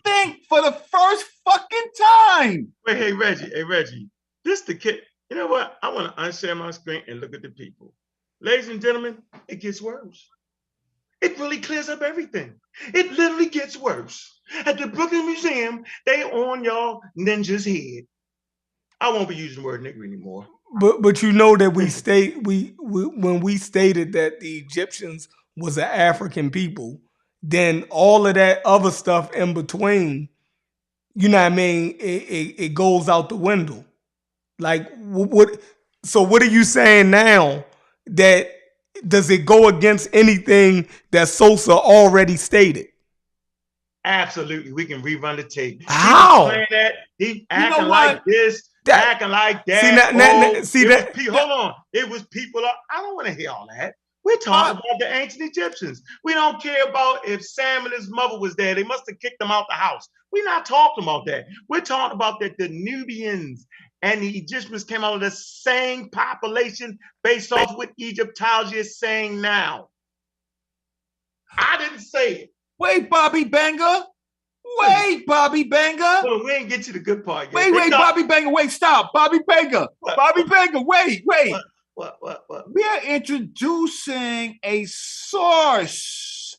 think for the first fucking time. Wait, hey Reggie. This the kid. You know what? I want to unshare my screen and look at the people. Ladies and gentlemen, it gets worse. It really clears up everything. It literally gets worse. At the Brooklyn Museum, they on y'all ninja's head. I won't be using the word nigger anymore. But you know that when we stated that the Egyptians was an African people, then all of that other stuff in between, you know what I mean, it goes out the window. Like what? So what are you saying now? That does it go against anything that Sosa already stated? Absolutely, we can rerun the tape. How? He acting like this, acting like that. Hold on, it was people. I don't want to hear all that. We're talking about the ancient Egyptians. We don't care about if Sam and his mother was there. They must have kicked them out the house. We're not talking about that. We're talking about that the Nubians and the Egyptians came out of the same population based off what Egyptology is saying now. I didn't say it. Wait, Bobby Banger. Well, we ain't get to the good part yet. Wait, Bobby Banger. Wait, stop. Bobby Banger. Bobby Banger, wait. What? We are introducing a source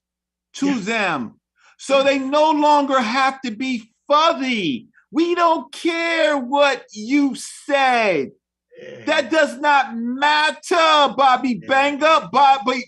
to them. So they no longer have to be fuzzy. We don't care what you said. That does not matter, Bobby Banger. Bobby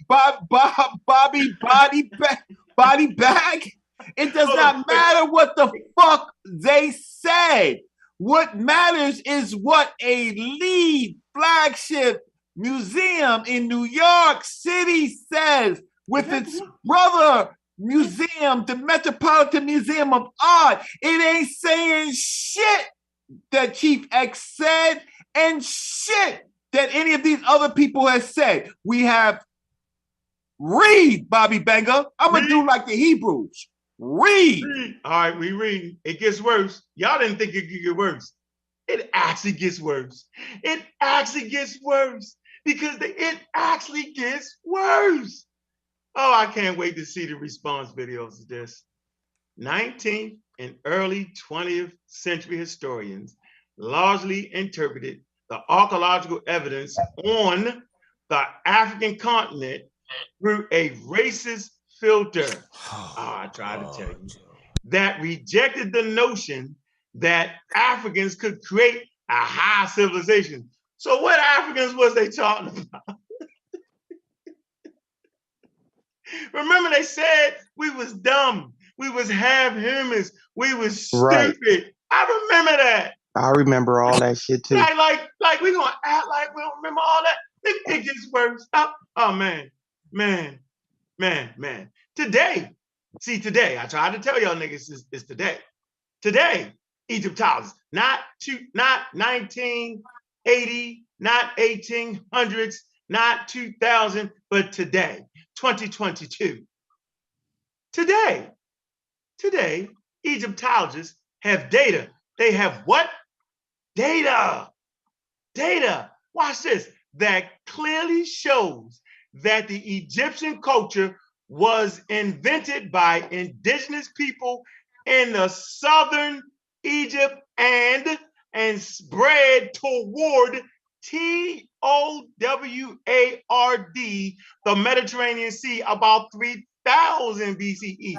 bag. It does not matter what the fuck they said. What matters is what a lead flagship museum in New York City says with its brother museum, the Metropolitan Museum of Art. It ain't saying shit that Chief X said and shit that any of these other people have said. We have read, Bobby Banger. I'm going to do like the Hebrews. Read. All right, we read. It gets worse. Y'all didn't think it could get worse. It actually gets worse. It actually gets worse because it actually gets worse. Oh, I can't wait to see the response videos of this. 19th and early 20th century historians largely interpreted the archaeological evidence on the African continent through a racist filter. I tried to tell you. That rejected the notion that Africans could create a high civilization. So what Africans was they talking about? Remember they said we was dumb. We was half humans. We was stupid. Right. I remember that. I remember all that shit too. Like we gonna act like we don't remember all that. It gets worse. Oh man. Today, I tried to tell y'all niggas it's today. Today, Egyptologists, not 1980, not 1800s, not 2000, but today, 2022. Today, Egyptologists have data. They have what? Data. Watch this. That clearly shows that the Egyptian culture was invented by indigenous people in the southern Egypt and spread toward TOWARD, the Mediterranean Sea, about 3000 BCE.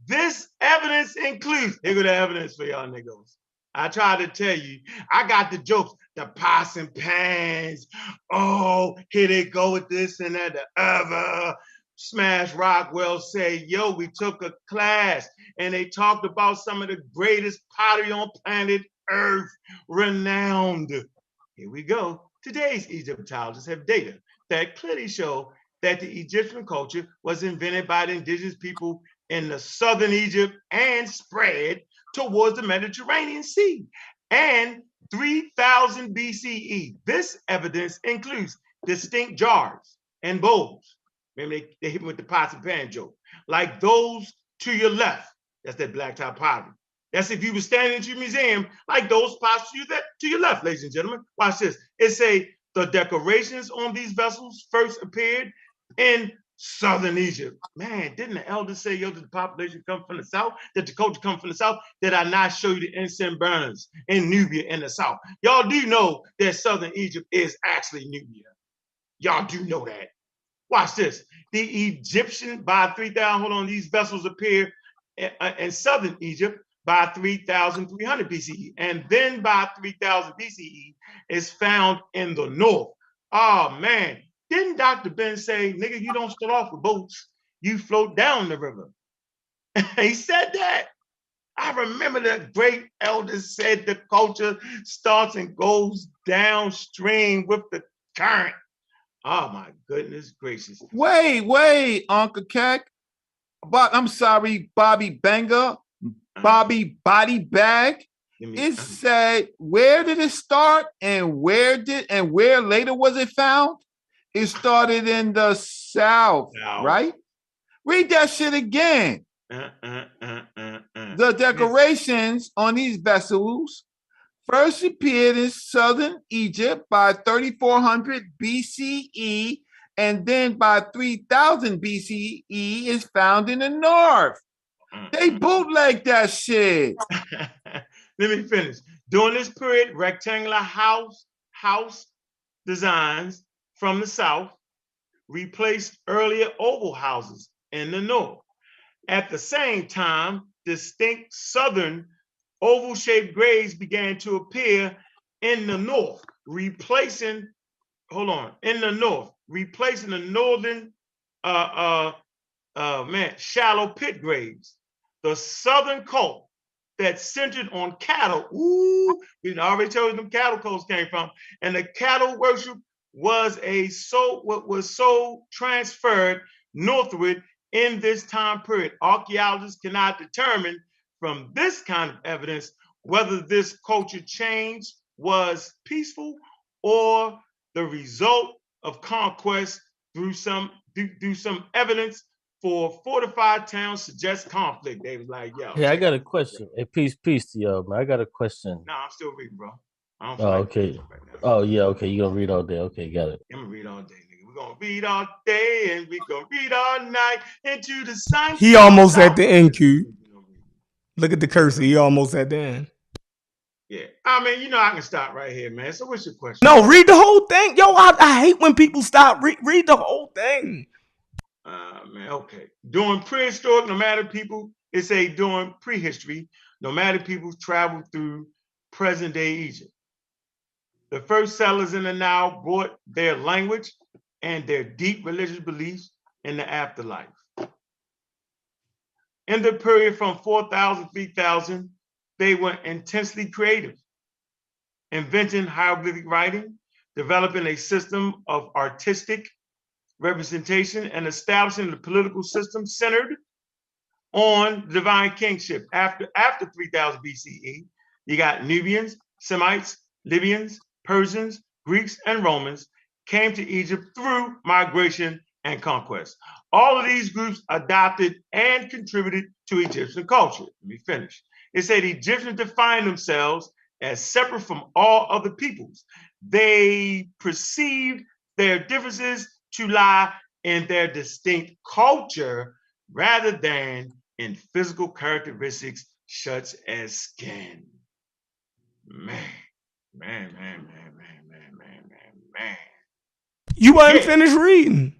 This evidence includes, here go the evidence for y'all niggas. I tried to tell you, I got the jokes, the pots and pans. Oh, here they go with this and that, the other. Smash Rockwell say, yo, we took a class and they talked about some of the greatest pottery on planet Earth, renowned. Here we go. Today's Egyptologists have data that clearly show that the Egyptian culture was invented by the indigenous people in the southern Egypt and spread towards the Mediterranean Sea and 3000 BCE. This evidence includes distinct jars and bowls. Remember, they hit me with the pots and pan joke. Like those to your left. That's that blacktop pottery. That's if you were standing at your museum, like those pots to your left, ladies and gentlemen. Watch this. It say the decorations on these vessels first appeared in southern Egypt. Man, didn't the elders say, yo, did the population come from the south? Did the culture come from the south? Did I not show you the incense burners in Nubia in the south? Y'all do know that southern Egypt is actually Nubia. Y'all do know that. Watch this. The Egyptian by 3000, hold on, these vessels appear in southern Egypt by 3300 BCE. And then by 3000 BCE is found in the north. Oh, man. Didn't Dr. Ben say, nigga, you don't start off with boats, you float down the river? He said that. I remember the great elders said the culture starts and goes downstream with the current. Oh my goodness gracious. Wait, Uncle Keck. But I'm sorry, Bobby Banger, Bobby Body Bag. It said, where did it start and where later was it found? It started in the south, right? Read that shit again. The decorations on these vessels first appeared in southern Egypt by 3400 BCE, and then by 3000 BCE is found in the north. They bootleg that shit. Let me finish. During this period, rectangular house designs from the south replaced earlier oval houses in the north. At the same time, distinct southern oval-shaped graves began to appear in the north, replacing the northern shallow pit graves. The southern cult that centered on cattle, we already told you them cattle cults came from, and the cattle worship was so transferred northward in this time period. Archaeologists cannot determine from this kind of evidence whether this culture change was peaceful or the result of conquest through some evidence for fortified towns suggests conflict. They was like, yo. Hey, I got a question. Hey, peace to y'all, man. I got a question. No, I'm still reading, bro. Okay. Oh, yeah, okay. You gonna read all day. Okay, got it. I'm gonna read all day, nigga. We're gonna read all day and we're gonna read all night into the sun. He almost at the end, Q. Look at the cursor. He almost at the end. Yeah. I mean, I can stop right here, man. So what's your question? No, read the whole thing. Yo, I hate when people stop. Read the whole thing. Man, okay. During prehistoric nomadic people, during prehistory, nomadic people traveled through present-day Egypt. The first settlers in the Nile brought their language and their deep religious beliefs in the afterlife. In the period from 4000 to 3000, they were intensely creative, inventing hieroglyphic writing, developing a system of artistic representation and establishing the political system centered on divine kingship. After 3000 BCE, you got Nubians, Semites, Libyans, Persians, Greeks, and Romans came to Egypt through migration and conquest. All of these groups adopted and contributed to Egyptian culture. Let me finish. It said Egyptians defined themselves as separate from all other peoples. They perceived their differences to lie in their distinct culture rather than in physical characteristics such as skin. Man. You weren't finished reading.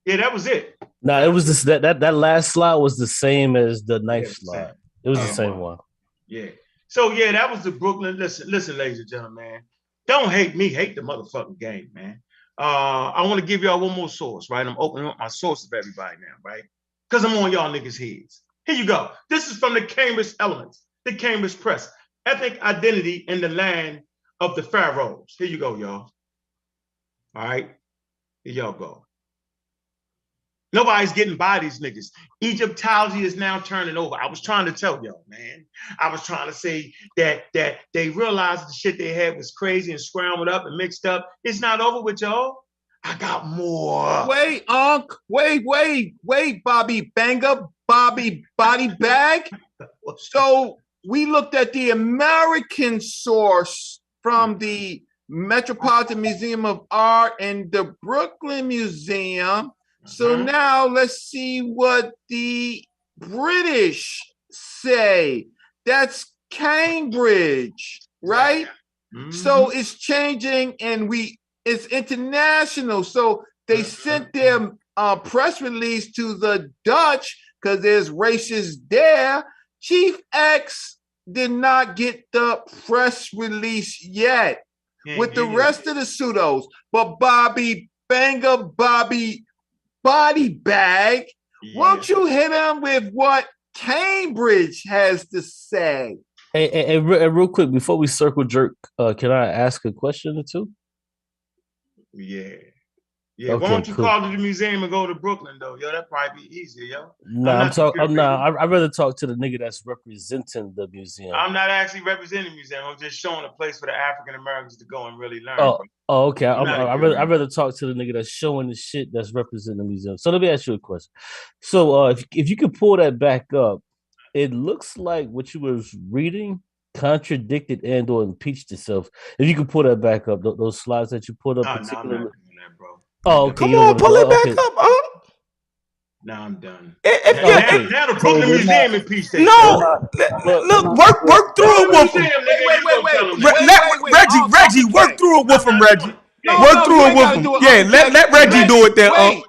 Yeah, that was it. No, it was this that last slide was the same as the ninth slide. It was the same one. Yeah. So yeah, that was the Brooklyn. Listen, ladies and gentlemen. Don't hate me, hate the motherfucking game, man. I want to give y'all one more source, right? I'm opening up my source of everybody now, right? Because I'm on y'all niggas' heads. Here you go. This is from the Cambridge Elements, the Cambridge Press. Ethnic identity in the land of the pharaohs. Here you go, y'all. All right. Here y'all go. Nobody's getting by these niggas. Egyptology is now turning over. I was trying to tell y'all, man. I was trying to say that they realized the shit they had was crazy and scrambled up and mixed up. It's not over with y'all. I got more. Wait, Ankh. Wait, Bobby Banger, Bobby Body Bag. So we looked at the American source from the Metropolitan Museum of Art and the Brooklyn Museum. So now let's see what the British say. That's Cambridge, right? So it's changing and it's international. So they sent their press release to the Dutch because there's racists there. Chief X did not get the press release yet with the rest of the pseudos. But Bobby Banger, Bobby Body Bag, won't you hit him with what Cambridge has to say? Hey, real quick, before we circle jerk, can I ask a question or two? Yeah. Yeah, okay, why don't you call to the museum and go to Brooklyn though? Yo, that'd probably be easier, yo. I'd rather talk to the nigga that's representing the museum. I'm not actually representing the museum. I'm just showing a place for the African Americans to go and really learn. Okay. I'd rather talk to the nigga that's showing the shit that's representing the museum. So let me ask you a question. So if you could pull that back up, it looks like what you was reading contradicted and or impeached itself. If you could pull that back up, those slides that you pulled up, particularly. No, I'm not doing that, bro. Oh, okay. Come on, pull it back up, huh? Now I'm done. Now the Brooklyn Museum impeached it. No, look, work through it with him. Reggie, work through it with him, Reggie. Work through it with him. Yeah, let Reggie do it there. Wait,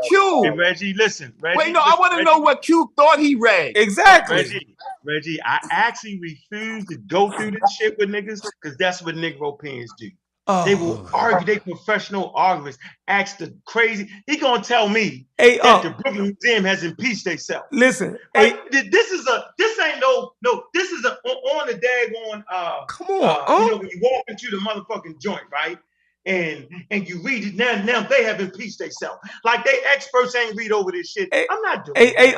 Q. Hey, Reggie, listen. Wait, I want to know what Q thought he read. Exactly. Reggie, I actually refuse to go through this shit with niggas because that's what Negro pens do. They will argue, they professional arguments, ask the crazy. He gonna tell me that the Brooklyn Museum has impeached themselves. Listen, this is on the daggone come on, when you walk into the motherfucking joint, right? And you read it now they have impeached themselves. Like they experts ain't read over this shit. I'm not doing it.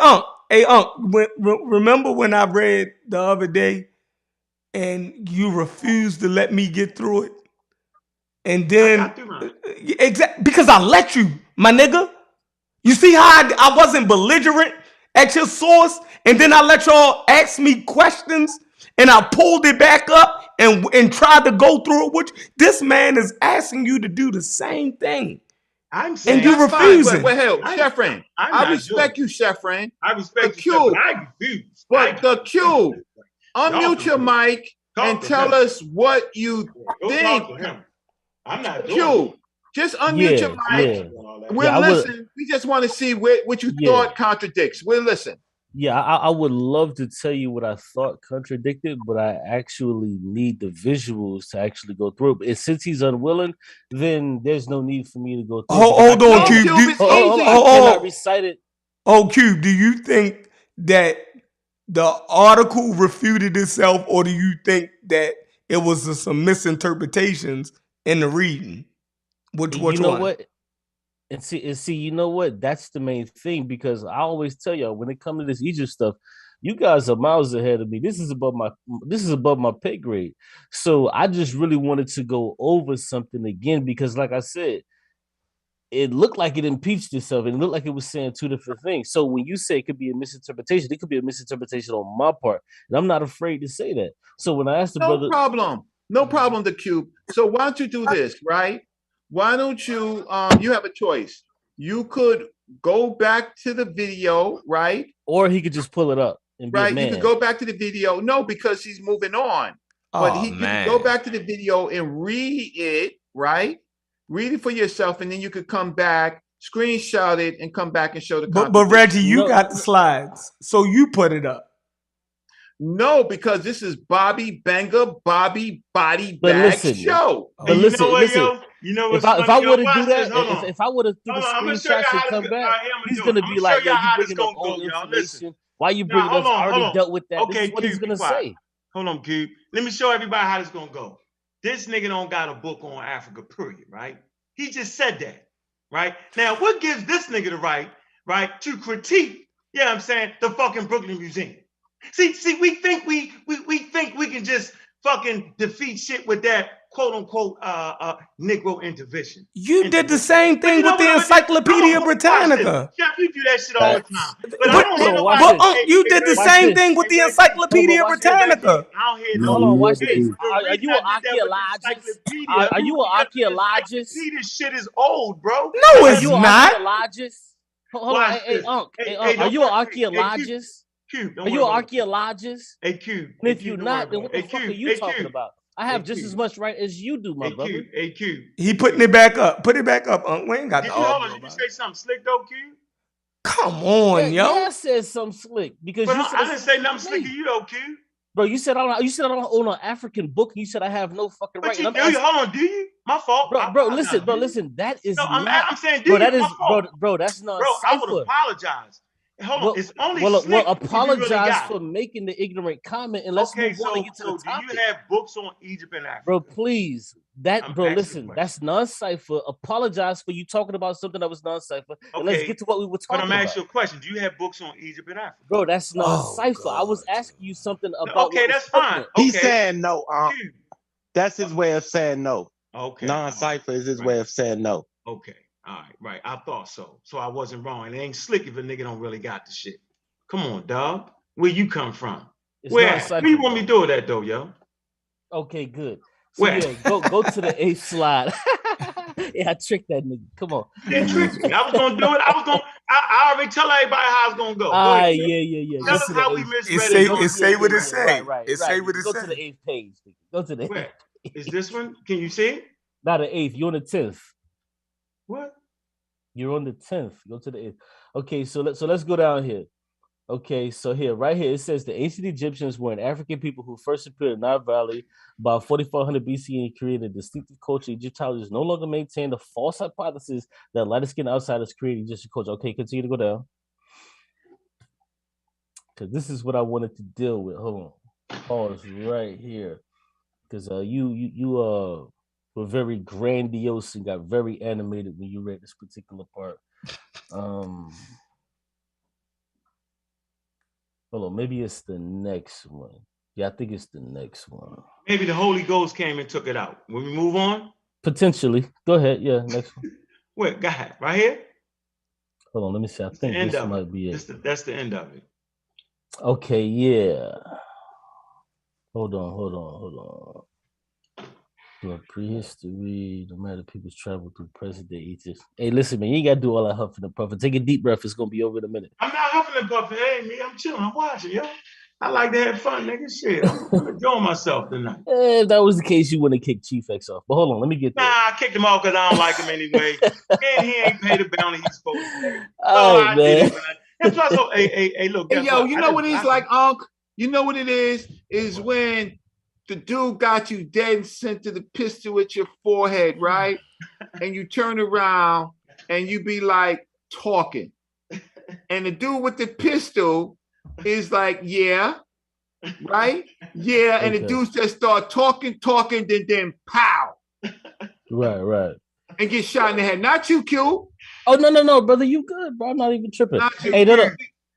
Remember when I read the other day and you refused to let me get through it? And then, because I let you, my nigga. You see how I wasn't belligerent at your source, and then I let y'all ask me questions, and I pulled it back up and tried to go through it. Which this man is asking you to do the same thing. I'm saying, and you refusing. Wait, hell, Chefrain, I respect you, Chefrain. I respect you, but I refuse. But the Q, unmute your mic and tell us what you think. I'm not Q, just unmute your mic. We'll listen. We just want to see what you thought contradicts. We'll listen. Yeah, I would love to tell you what I thought contradicted, but I actually need the visuals to actually go through it. And since he's unwilling, then there's no need for me to go through it. Hold on, Cube. I recite it. Oh, Cube, do you think that the article refuted itself, or do you think that it was some misinterpretations in the reading. Which You know one? what? And see, you know what? That's the main thing, because I always tell y'all, when it comes to this Egypt stuff, you guys are miles ahead of me. This is above my pay grade. So I just really wanted to go over something again, because like I said, it looked like it impeached itself. It looked like it was saying two different things. So when you say it could be a misinterpretation, it could be a misinterpretation on my part. And I'm not afraid to say that. So when I asked the brother... No problem, the Cube. So why don't you do this, right? Why don't you, you have a choice. You could go back to the video, right? Or he could just pull it up and be a man. You could go back to the video. No, because he's moving on. But you could go back to the video and read it, right? Read it for yourself, and then you could come back, screenshot it, and come back and show the But Reggie, you got the slides, so you put it up. No, because this is Bobby Banger, Body Bag Show. But listen, you know what? If I were to do that, if I would have do the screenshots and come back, he's gonna be like, "Yo, you bringing up old information? Why you bringing us? I already dealt with that." Okay, this is what he's gonna say. Hold on, Cube. Let me show everybody how this gonna go. This nigga don't got a book on Africa, period, right? He just said that, right? Now, what gives this nigga the right, to critique, you know what I'm saying, the fucking Brooklyn Museum? See, we think we think we can just fucking defeat shit with that quote unquote Negro intervention. You did the same thing with the Encyclopedia Britannica. Yeah, you do that shit all the time. But I don't hear nobody. You did the same thing with the Encyclopedia Britannica. I don't hear no. Hold on, watch this. Are you an archaeologist? Are you an archaeologist? See, this shit is old, bro. No, it's not. Hold on, hey, Unc. Are you an archaeologist? Are you an archaeologist? Hey, Q. And if you're not, then what the fuck are you talking about? I have just as much right as you do, my brother. Hey, Q. He putting it back up. Put it back up, Unc. We ain't got the audio. Did you say something slick though, Q? Come on, yo. Yeah, I said something slick because you said I didn't say nothing slick to you though, Q. Bro, you said I don't own an African book, and you said I have no fucking right. But you do. Hold on, do you? My fault. Bro, listen. That is I'm saying, do you? Bro, that's not. Bro, I would apologize. Hold on, it's only apologize for making the ignorant comment, and let's move on and get to the topic. Do you have books on Egypt and Africa? Bro, please. Listen, that's non-cipher. Apologize for you talking about something that was non-cipher, and let's get to what we were talking about. But I'm asking you a question. Do you have books on Egypt and Africa? Bro, that's non-cipher. I was asking you something about. Okay, that's fine. He's saying no. That's his way of saying no. Okay. Non-cipher is his way of saying no. Okay. All right. I thought so. So I wasn't wrong. And it ain't slick if a nigga don't really got the shit. Come on, dog. Where you come from? Where you want me to do that though, yo? Okay, good. So yeah, go to the 8th slide. Yeah, I tricked that nigga. Come on. Didn't trick me. I was gonna do it. I already tell everybody how it's gonna go. Yeah. Tell us how we misread it. It say what it say. Right. It say what it say. Go to the 8th page. Go to the 8th. Where? Is this one? Can you see it? Not the 8th. You're on the 10th. What? You're on the 10th. Go to the 8th. Okay, so let's go down here. Okay, so right here, it says the ancient Egyptians were an African people who first appeared in Nile Valley about 4400 BC and created a distinctive culture. Egyptologists no longer maintain the false hypothesis that lighter-skinned outsiders created Egyptian culture. Okay, continue to go down. Because this is what I wanted to deal with. Hold on. Pause right here. Because you were very grandiose and got very animated when you read this particular part. Hold on, maybe it's the next one. Yeah, I think it's the next one. Maybe the Holy Ghost came and took it out. When we move on? Potentially. Go ahead. Yeah, next one. Wait, go ahead. Right here? Hold on, let me see. I think this might be it. That's the end of it. Okay, yeah. Hold on. Prehistory, no matter people's travel through present day Egypt. Hey, listen, man, you ain't got to do all that huffing and puffing. Take a deep breath. It's going to be over in a minute. I'm not huffing and puffing. Hey, me, I'm chilling. I'm watching, yo. I like to have fun, nigga. Shit, I'm enjoying myself tonight. If that was the case, you wouldn't kick Chief X off. But hold on, let me get there. Nah, I kicked him off because I don't like him anyway. And he ain't paid the bounty he's supposed to pay. Oh, man. That's why hey, look. Hey, yo, you know what it is like, Ankh? You know what it is? Is when the dude got you dead and sent to the pistol at your forehead, right? And you turn around and you be like talking. And the dude with the pistol is like, yeah. right? Yeah, and the dudes just start talking, then pow. Right. And get shot in the head. Not you, Q. Oh no, brother, you good, bro. I'm not even tripping. Not you. Hey, no.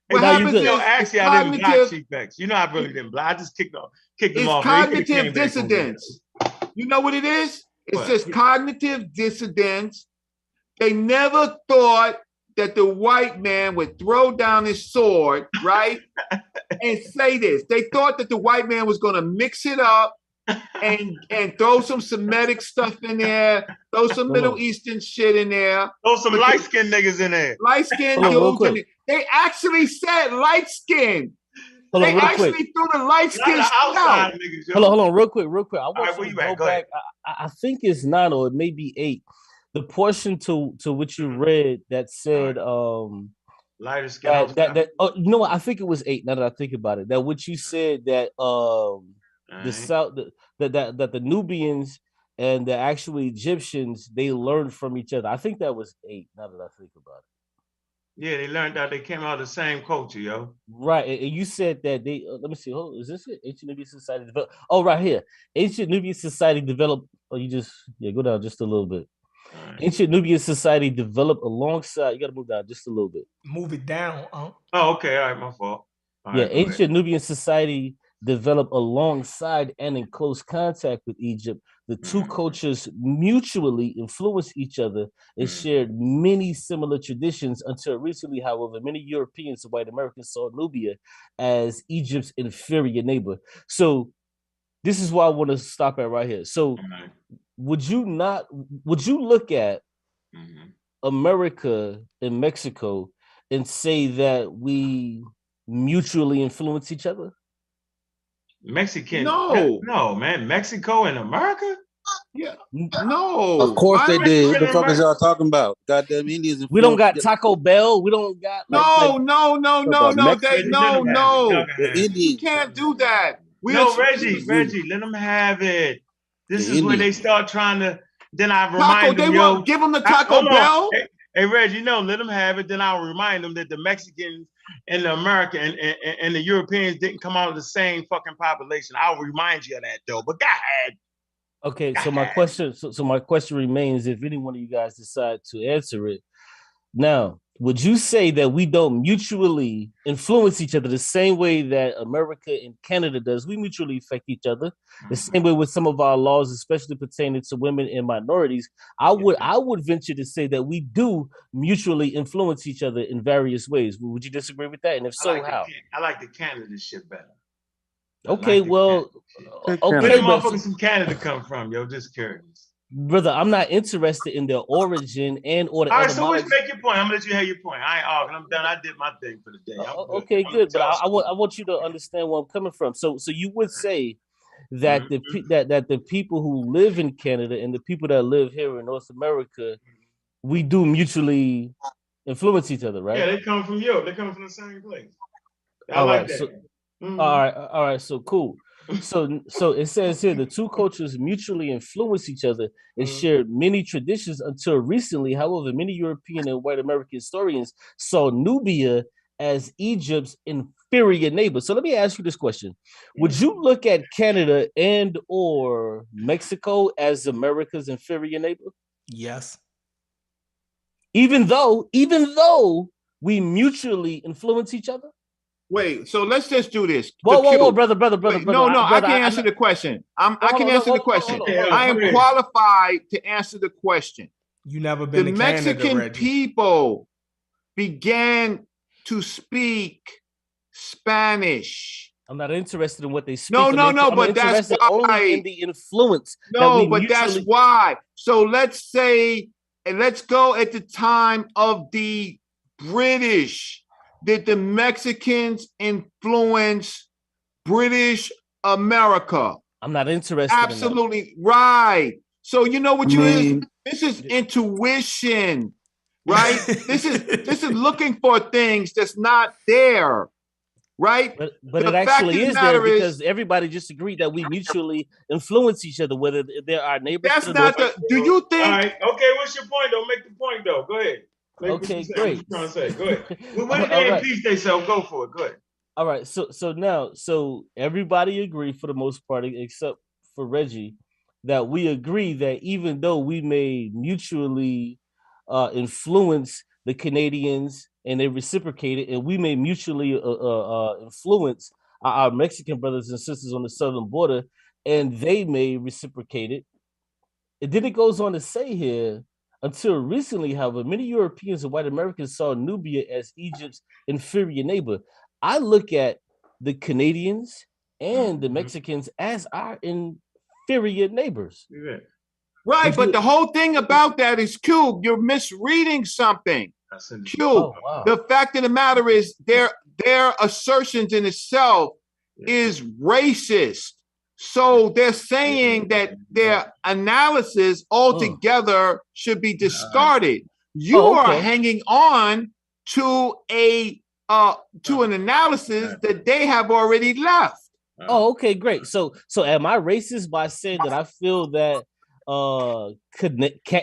What happens is actually, I didn't block Chief X. You know, I really didn't block. I just kicked him off. It's cognitive dissidence. You know what it is? It's just cognitive dissidence. They never thought that the white man would throw down his sword, right? And say this. They thought that the white man was going to mix it up and throw some Semitic stuff in there, throw some Middle Eastern shit in there. Throw some light-skinned niggas in there. Light-skinned dudes. They actually said light-skinned. They actually threw the light-skinned shit out. Hold on, real quick. I want you to go back. I think it's 9 or it may be 8. The portion to which you read that said lighter skin. That you know what? I think it was 8. Now that I think about it, that what you said that the South that the Nubians and the actual Egyptians, they learned from each other. I think that was 8. Now that I think about it. Yeah, they learned that they came out of the same culture, yo. Right, and you said that they. Let me see. Oh, is this it? Ancient Nubian society developed. Oh, right here. Ancient Nubian society developed. Oh, you just go down just a little bit. Right. Ancient Nubian society developed alongside. You got to move down just a little bit. Move it down. Oh, okay. All right, my fault. Ancient Nubian society developed alongside and in close contact with Egypt. The two cultures mutually influenced each other and shared many similar traditions until recently, however, many Europeans and white Americans saw Nubia as Egypt's inferior neighbor. So this is why I want to stop at right here. So would you look at America and Mexico and say that we mutually influence each other? Mexican? No, man. Mexico and America? Yeah, no. Of course they did. What the fuck is y'all talking about? Goddamn Indians. We don't got Taco Bell. We don't got no. You can't do that. Reggie, let them have it. This is where they start trying to. Then I remind them, won't give them the Taco Bell. Hey, Reggie, let them have it. Then I'll remind them that the Mexicans and the American and the Europeans didn't come out of the same fucking population. I'll remind you of that though. But go ahead. Okay, so my question remains: if any one of you guys decide to answer it, now, would you say that we don't mutually influence each other the same way that America and Canada does? We mutually affect each other the same way with some of our laws, especially pertaining to women and minorities. I would venture to say that we do mutually influence each other in various ways. Would you disagree with that? And if so, how? I like the Canada shit better. Okay, well, where the motherfuckers from Canada come from, yo? Just curious. Brother, I'm not interested in their origin or the. All right, so make your point. I'm gonna let you have your point. I ain't arguing. I'm done. I did my thing for the day. Okay, good. But I want you to understand where I'm coming from. So you would say that that the people who live in Canada and the people that live here in North America, we do mutually influence each other, right? Yeah, they come from Europe. They come from the same place. I like that. So, all right. So cool. So it says here the two cultures mutually influence each other and shared many traditions until recently. However, many European and white American historians saw Nubia as Egypt's inferior neighbor. So let me ask you this question: would you look at Canada and or Mexico as America's inferior neighbor? Yes. Even though we mutually influence each other. Wait, so let's just do this. Whoa, brother. No, I can answer the question. I can answer the question. I am qualified to answer the question. You never been to Canada, Mexican Reggie. people began to speak Spanish. I'm not interested in what they speak. No, but that's why. Only in the influence. No, but that's why. So let's say, and let's go at the time of the British. Did the Mexicans influence British America? I'm not interested. Absolutely right. So you know what this is intuition, right? This is looking for things that's not there, right? But it actually is there because everybody just agreed that we mutually influence each other, whether they're our neighbors. That's not the. Do you think? All right. Okay. What's your point? Don't make the point though. Go ahead. Okay, great. Go ahead. What did they impeach themselves? Go for it. Go ahead. All right, so everybody agree for the most part, except for Reggie, that we agree that even though we may mutually influence the Canadians and they reciprocated, and we may mutually influence our Mexican brothers and sisters on the southern border, and they may reciprocate it. And then it goes on to say here, until recently, however, many Europeans and white Americans saw Nubia as Egypt's inferior neighbor. I look at the Canadians and the Mexicans as our inferior neighbors. Yeah. Right, but the whole thing about that is, Q, you're misreading something. Q, wow. The fact of the matter is their assertions in itself is racist. So they're saying that their analysis altogether should be discarded. You are hanging on to an analysis that they have already left. Oh, okay, great. So am I racist by saying that I feel that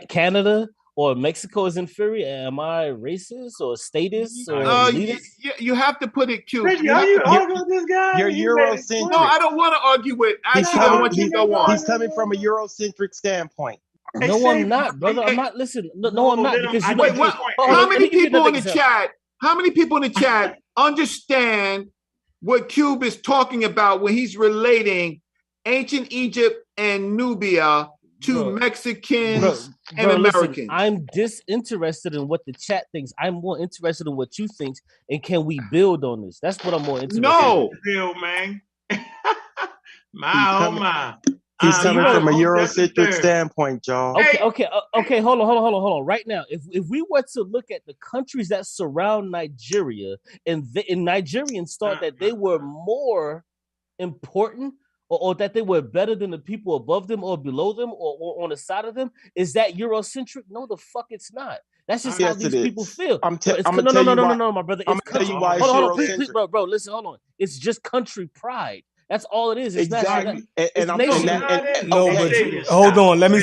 Canada or Mexico is inferior? Am I racist or statist or elitist? You have to put it cute. Reggie, are you arguing with this guy? You're Eurocentric. No, I don't want to argue with. Actually, I want you to go on. He's coming from a Eurocentric standpoint. No, I'm not, brother. I'm not. Listen, no, I'm not. Because you wait, how many people in the chat? How many people in the chat understand what Cube is talking about when he's relating ancient Egypt and Nubia to Mexicans and Americans? Listen, I'm disinterested in what the chat thinks. I'm more interested in what you think, and can we build on this? That's what I'm more interested in. Build, man. My. He's coming from a Eurocentric standpoint, y'all. Okay. Hold on. Right now, if we were to look at the countries that surround Nigeria, and Nigerians thought that they were more important, or that they were better than the people above them or below them or on the side of them, is that Eurocentric? No, the fuck it's not. That's just how these people feel. No, my brother. I'm gonna tell you why. Hold on, please, bro. Listen, hold on. It's just country pride. That's all it is. It's exactly. Hold on. Let me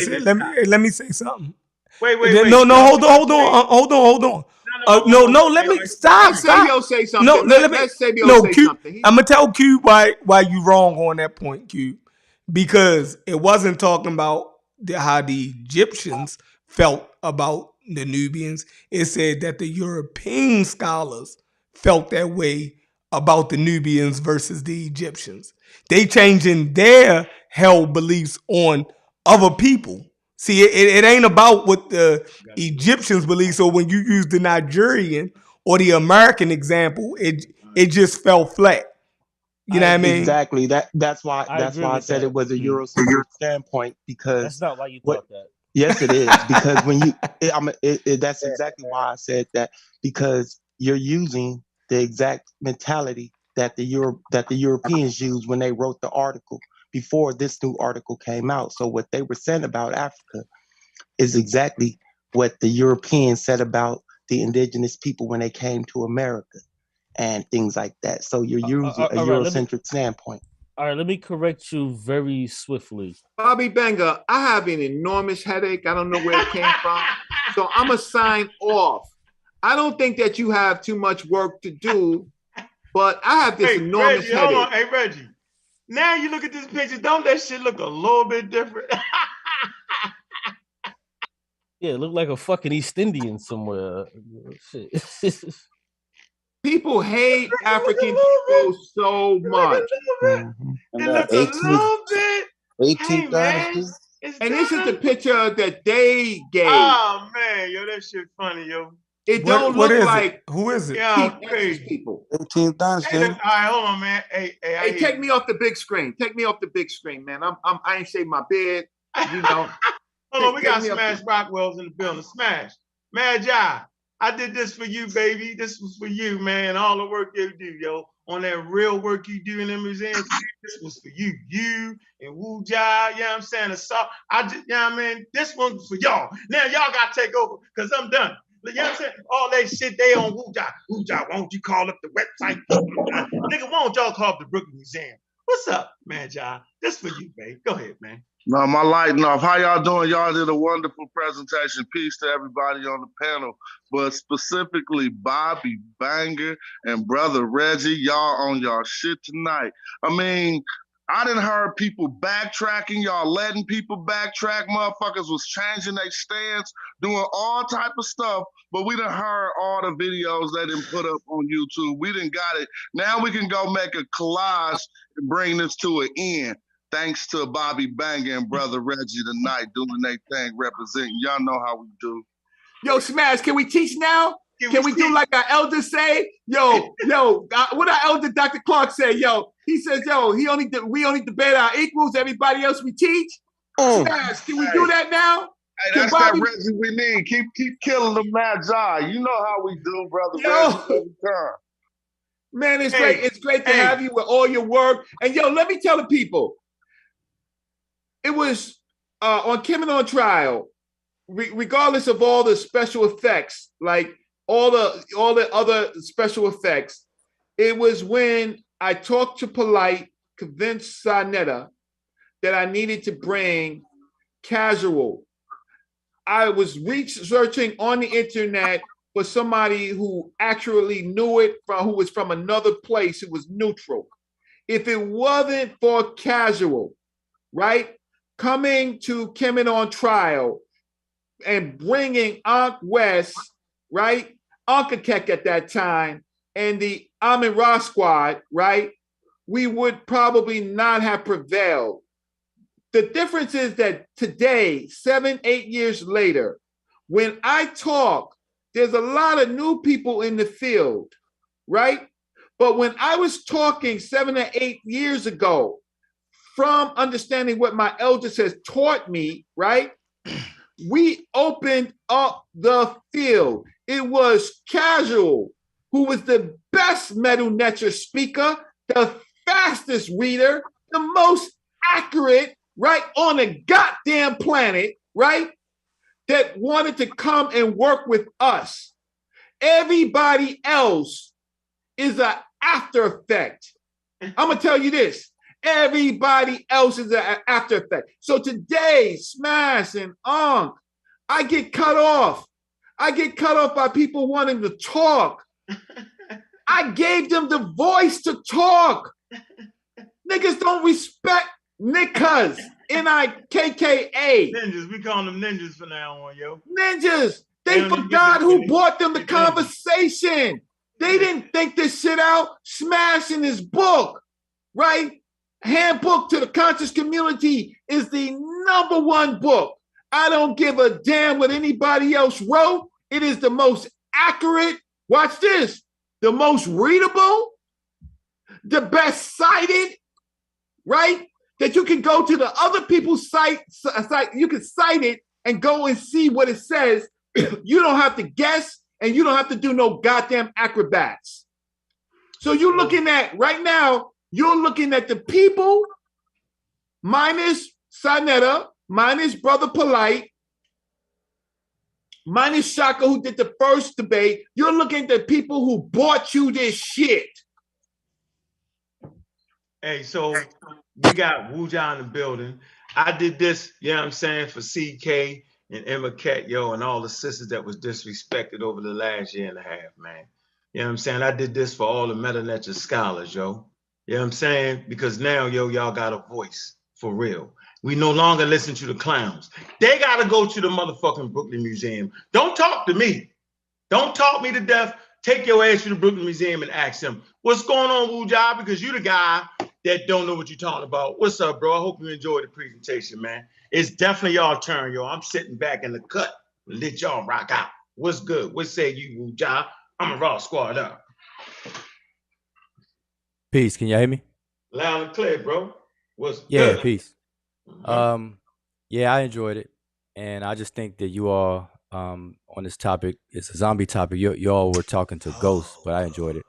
say something. Wait. No, hold on. No, let me stop. Sabio say something. No, let Sabio say something. I'm gonna tell Q why you wrong on that point, Q, because it wasn't talking about how the Egyptians felt about the Nubians. It said that the European scholars felt that way about the Nubians versus the Egyptians. They changing their held beliefs on other people. See, it ain't about what the Egyptians believe. So when you use the Nigerian or the American example, it just fell flat. You know what I mean? Exactly. That's why I said it was a Eurocentric standpoint, because that's not why you thought that. Yes, it is, because when you, that's exactly why I said that, because you're using the exact mentality that the Europeans used when they wrote the article before this new article came out. So what they were saying about Africa is exactly what the Europeans said about the indigenous people when they came to America and things like that. So you're using a Eurocentric standpoint. All right, let me correct you very swiftly. Bobby Benga, I have an enormous headache. I don't know where it came from. So I'm going to sign off. I don't think that you have too much work to do, but I have this enormous Reggie, headache. Hold on. Hey, Reggie, now you look at this picture, don't that shit look a little bit different? Yeah, it looked like a fucking East Indian somewhere. Shit. People hate African people so much. It looks a little bit. 18th dynasty. And this is the picture that they gave. Oh man, yo, that shit funny, yo. It don't look like who is it? Yeah, crazy people. 18th dynasty. Hey, all right, hold on, man. Hey, take me off the big screen. Take me off the big screen, man. I ain't shaved my beard. You know. Hold on, we got Smash Rockwell's in the building. Smash, Magi. I did this for you, baby. This was for you, man. All the work you do, yo. On that real work you do in the museum, this was for you. You and Wu Jai, you know what I'm saying? You know what I mean? This one's for y'all. Now y'all got to take over, because I'm done. You know what I'm saying? All that shit, they on Wu Jai. Wu Jai, why don't you call up the website? Nigga, why don't y'all call up the Brooklyn Museum? What's up, Magi? This for you, babe. Go ahead, man. No, my lighting off. How y'all doing? Y'all did a wonderful presentation. Peace to everybody on the panel, but specifically Bobby Banger and Brother Reggie. Y'all on y'all shit tonight. I mean, I didn't heard people backtracking. Y'all letting people backtrack. Motherfuckers was changing their stance, doing all type of stuff. But we done heard all the videos they didn't put up on YouTube. We didn't got it. Now we can go make a collage and bring this to an end. Thanks to Bobby Banger and Brother Reggie tonight doing their thing, representing. Y'all know how we do. Yo, Smash, can we teach now? Can we do like our elders say? Yo, what our elder Dr. Clark said, yo, he says, yo, we only debate our equals, everybody else we teach. Smash, can we do that now? Hey, that's Bobby... that Reggie we need. Keep killing the magi. You know how we do, Brother Reggie, every time. Man, it's great. It's great to have you with all your work. And yo, let me tell the people, it was on Kim and on Trial, regardless of all the special effects, like all the other special effects, it was when I talked to Polite, convinced Sarnetta that I needed to bring Casual. I was researching on the internet for somebody who actually knew it, who was from another place, who was neutral. If it wasn't for Casual, right? Coming to Kim and on Trial and bringing Ankh West, right? Ankh at that time, and the Amin Ra squad, right? We would probably not have prevailed. The difference is that today, 7-8 years later, when I talk, there's a lot of new people in the field, right? But when I was talking 7 or 8 years ago, from understanding what my elders has taught me, right? We opened up the field. It was Casual, who was the best metal netcher speaker, the fastest reader, the most accurate, right, on the goddamn planet, right, that wanted to come and work with us. Everybody else is an after effect. I'm going to tell you this. Everybody else is an after effect. So today, Smash and Ankh, I get cut off. I get cut off by people wanting to talk. I gave them the voice to talk. Niggas don't respect niggas. N-I-K-K-A. Ninjas. We call them ninjas from now on, yo. Ninjas. They forgot who brought them the conversation. They didn't think this shit out. Smash in his book, right? Handbook to the Conscious Community is the #1 book. I don't give a damn what anybody else wrote. It is the most accurate, watch this, the most readable, the best cited, right? That you can go to the other people's site, you can cite it and go and see what it says. You don't have to guess and you don't have to do no goddamn acrobats. So you're looking at, right now, you're looking at the people minus Sarnetta, minus Brother Polite, minus Shaka, who did the first debate. You're looking at the people who bought you this shit. Hey, so we got Wuja in the building. I did this, you know what I'm saying, for CK and Emma Cat, yo, and all the sisters that was disrespected over the last year and a half, man. You know what I'm saying? I did this for all the Meta scholars, yo. You know what I'm saying? Because now, yo, y'all got a voice for real. We no longer listen to the clowns. They got to go to the motherfucking Brooklyn Museum. Don't talk to me. Don't talk me to death. Take your ass to the Brooklyn Museum and ask them, what's going on, Wuja? Because you the guy that don't know what you're talking about. What's up, bro? I hope you enjoyed the presentation, man. It's definitely y'all turn, yo. I'm sitting back in the cut. Let y'all rock out. What's good? What say you, Wuja? I'm a raw squad up. Peace. Can y'all hear me? Loud and clear, bro. What's good? Yeah, peace. Yeah, I enjoyed it. And I just think that you all on this topic, it's a zombie topic. You all were talking to ghosts, but I enjoyed it.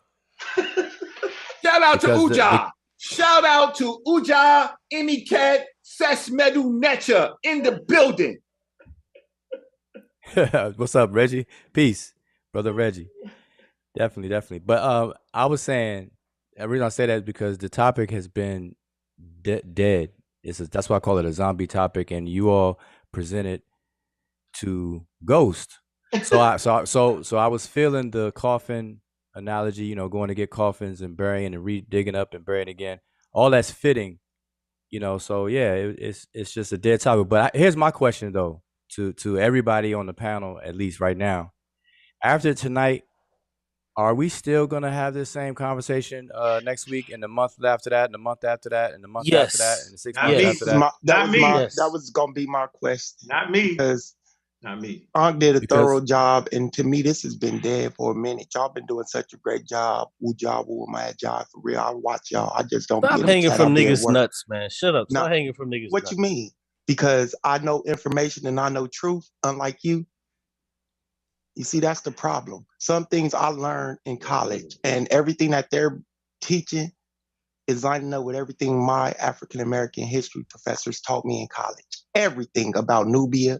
Shout out to Uja. Shout out to Uja, Imiket, Sesmedu Necha in the building. What's up, Reggie? Peace, brother Reggie. Definitely. But I was saying, the reason I say that is because the topic has been dead That's why I call it a zombie topic, and you all presented to Ghost. So I was feeling the coffin analogy, you know, going to get coffins and burying and digging up and burying again. All that's fitting, you know. So yeah, it's just a dead topic. But here's my question though, to everybody on the panel, at least right now. After tonight, are we still gonna have this same conversation next week and the month after that, and the month after that, and the month after that, and the 6 months after that? That was gonna be my question. Not me. Because not me. Ankh did a thorough job, and to me, this has been dead for a minute. Y'all been doing such a great job. My job for real. I watch y'all. I just don't. Stop hanging from niggas' nuts, man. Shut up. Stop hanging from niggas' nuts. What you mean? Because I know information and I know truth, unlike you. You see, that's the problem. Some things I learned in college, and everything that they're teaching is lining up with everything my African American history professors taught me in college. Everything about Nubia,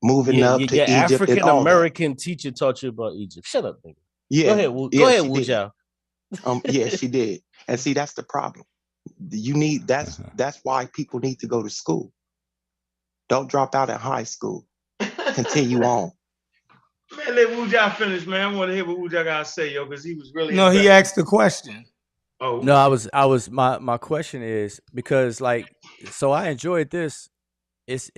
moving up to Egypt. African American teacher taught you about Egypt. Shut up, nigga. Yeah, go ahead, Wu Zhao. Yeah, she did. And see, that's the problem. You need that's why people need to go to school. Don't drop out in high school. Continue on. Man, let Wu Zhao finish, man. I want to hear what Wu Zhao got to say, yo, because he was really. No, he asked the question. Oh no, I was. My question is because so I enjoyed this. It's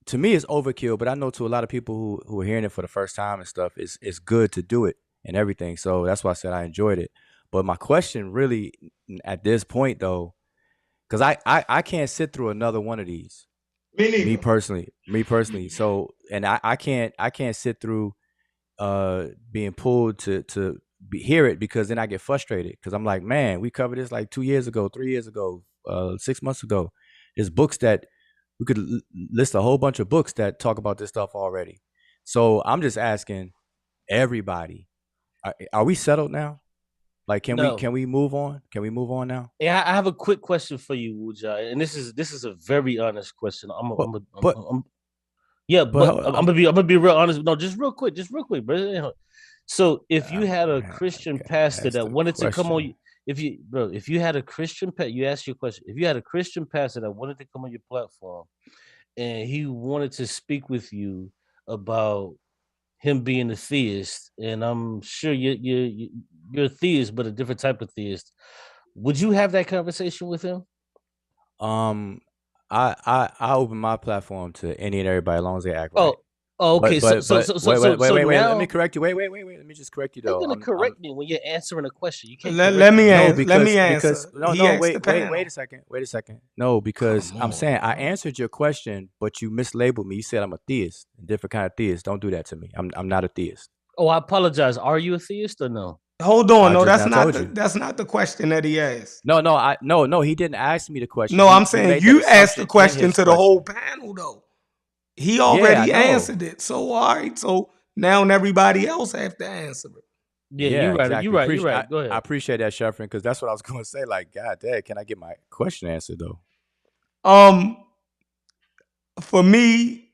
to me it's overkill, but I know to a lot of people who are hearing it for the first time and stuff, it's good to do it and everything. So that's why I said I enjoyed it. But my question really at this point though, because I can't sit through another one of these. Me personally. So, and I can't sit through being pulled to hear it, because then I get frustrated, because I'm like, man, we covered this like 2 years ago, 3 years ago, 6 months ago. There's books that we could list a whole bunch of books that talk about this stuff already. So I'm just asking everybody, are we settled now? Like, can we move on? Can we move on now? Yeah, I have a quick question for you, Wu Zhao, and this is a very honest question. I'm gonna be real honest. No, just real quick, bro. So if you had a Christian pastor that wanted to come on, if you had a Christian you asked your question. If you had a Christian pastor that wanted to come on your platform, and he wanted to speak with you about him being a theist, and I'm sure you're a theist, but a different type of theist, would you have that conversation with him? I open my platform to any and everybody as long as they act right. Oh, okay. Wait. Now, let me correct you. Wait. Let me just correct you though. You're gonna correct me when you're answering a question. You can't. Let me answer. Because wait a second. No, because I'm saying I answered your question, but you mislabeled me. You said I'm a theist, a different kind of theist. Don't do that to me. I'm not a theist. Oh, I apologize. Are you a theist or no? Hold on. No, that's not the question that he asked. No, he didn't ask me the question. No, I'm saying you asked the question to the whole panel though. He already answered it. So all right. So now everybody else have to answer it. Yeah, you're right. Exactly. You're right. Go ahead. I appreciate that, Sheffrin, because that's what I was going to say. Like, God damn, can I get my question answered though? For me,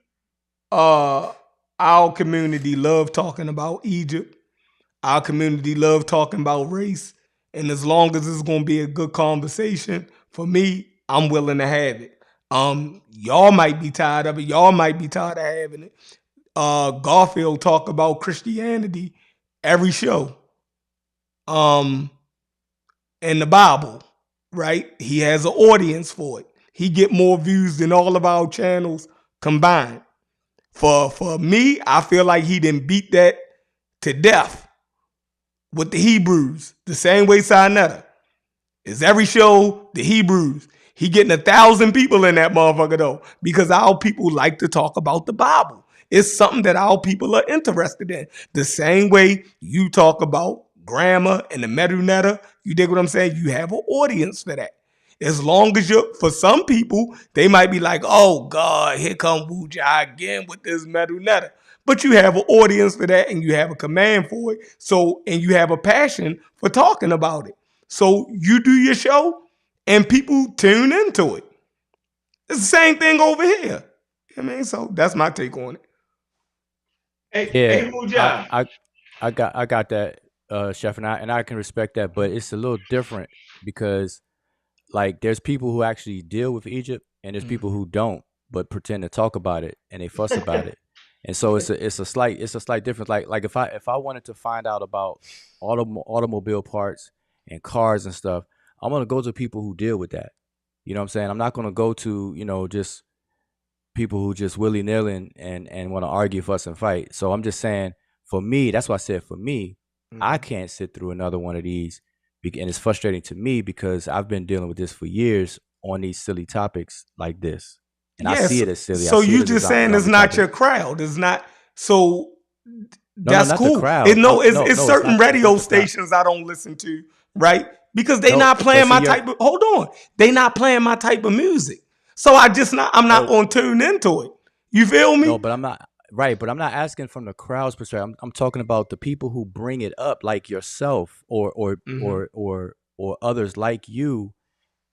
our community love talking about Egypt. Our community love talking about race. And as long as it's going to be a good conversation, for me, I'm willing to have it. Y'all might be tired of it. Y'all might be tired of having it. Garfield talk about Christianity every show. In the Bible, right? He has an audience for it. He get more views than all of our channels combined. For me, I feel like he didn't beat that to death with the Hebrews, the same way Sinetta. It's every show, the Hebrews. He getting 1,000 people in that motherfucker though, because our people like to talk about the Bible. It's something that our people are interested in. The same way you talk about grammar and the Methodological, you dig what I'm saying? You have an audience for that. As long as for some people, they might be like, oh God, here come Wu Zhao again with this Methodological. But you have an audience for that, and you have a command for it. So, and you have a passion for talking about it. So you do your show, and people tune into it. It's the same thing over here. I mean, so that's my take on it. Hey, I got that, Chef, and I can respect that, but it's a little different because like there's people who actually deal with Egypt, and there's people who don't, but pretend to talk about it and they fuss about it. And so it's a slight difference. Like if I wanted to find out about automobile parts and cars and stuff, I'm gonna go to people who deal with that. You know what I'm saying? I'm not gonna go to just people who just willy nilly and want to argue, fuss, and fight. So I'm just saying, for me, that's why I said for me, I can't sit through another one of these, and it's frustrating to me because I've been dealing with this for years on these silly topics like this. And I see it as silly. So you just saying it's not your crowd. It's not. So that's cool. The crowd. It's certain radio stations I don't listen to, right? Because they not playing my type of. Hold on, they not playing my type of music. So I'm not going to tune into it. You feel me? No, but I'm not. Right, but I'm not asking from the crowd's perspective. I'm talking about the people who bring it up, like yourself or others like you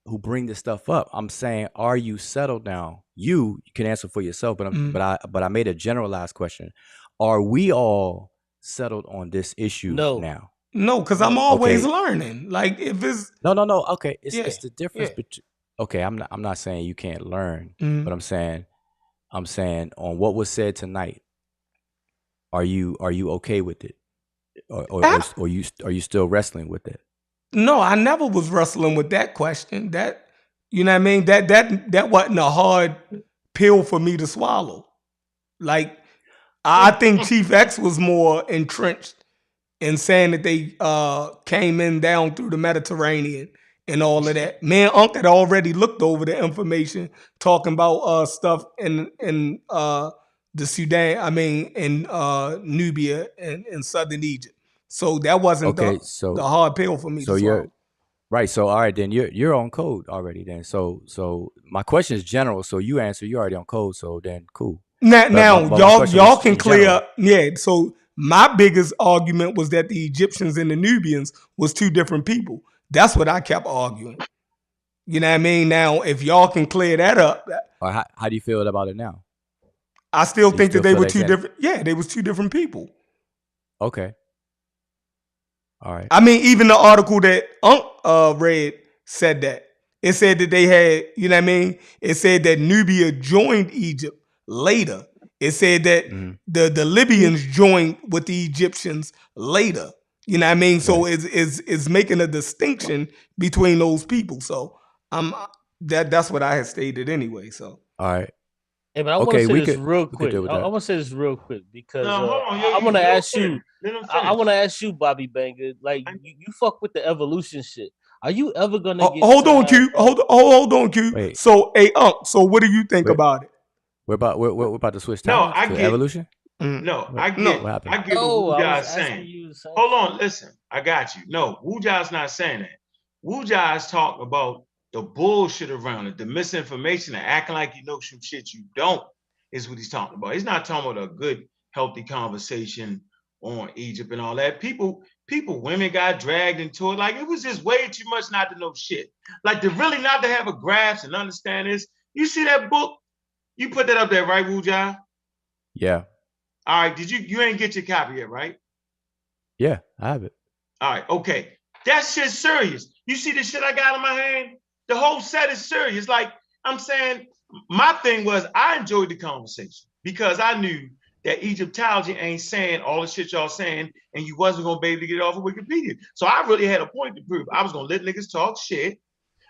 who bring this stuff up. I'm saying, are you settled now? You can answer for yourself, but I made a generalized question. Are we all settled on this issue now? No, because I'm always learning. Like if it's no. Okay, it's the difference between. Okay, I'm not saying you can't learn, but I'm saying on what was said tonight. Are you okay with it, or are you still wrestling with it? No, I never was wrestling with that question. That, you know what I mean? That wasn't a hard pill for me to swallow. Like I think Chief X was more entrenched in saying that they came in down through the Mediterranean and all of that. Man, Ankh had already looked over the information talking about stuff in the Sudan, in Nubia and southern Egypt. So that wasn't the hard pill for me to swallow. Right. So all right, then you're on code already then. So my question is general. So you answer, you're already on code. So then cool. Now y'all can clear up. Yeah. So my biggest argument was that the Egyptians and the Nubians was two different people. That's what I kept arguing. You know what I mean? Now, if y'all can clear that up. Or how do you feel about it now? I still think that they were two different. Yeah, they was two different people. Okay. All right. I mean, even the article that Ankh read said that. It said that they had, you know what I mean? It said that Nubia joined Egypt later. It said that the Libyans joined with the Egyptians later. You know what I mean? So it's making a distinction between those people. So that's what I had stated anyway. So all right. Hey, but I want to say this real quick. I want to say this real quick because I want to ask you. I want to ask you, Bobby Banger. Like you fuck with the evolution shit. Are you ever gonna get? Hold on, Q. Hold on, Q. Wait. So, so what do you think about it? We're about to switch to evolution. No, I get what Wuja's saying. Hold on, listen. I got you. No, Wuja's not saying that. Wuja's talking about the bullshit around it, the misinformation, and acting like you know some shit you don't, is what he's talking about. He's not talking about a good, healthy conversation on Egypt and all that. Women got dragged into it. Like, it was just way too much not to know shit. Like, to really not to have a grasp and understand this. You see that book? You put that up there, right, Wuja? Yeah. All right, you ain't get your copy yet, right? Yeah, I have it. All right, okay. That shit's serious. You see the shit I got in my hand? The whole set is serious. Like, I'm saying, my thing was I enjoyed the conversation because I knew that Egyptology ain't saying all the shit y'all saying, and you wasn't gonna be able to get it off of Wikipedia. So I really had a point to prove. I was gonna let niggas talk shit,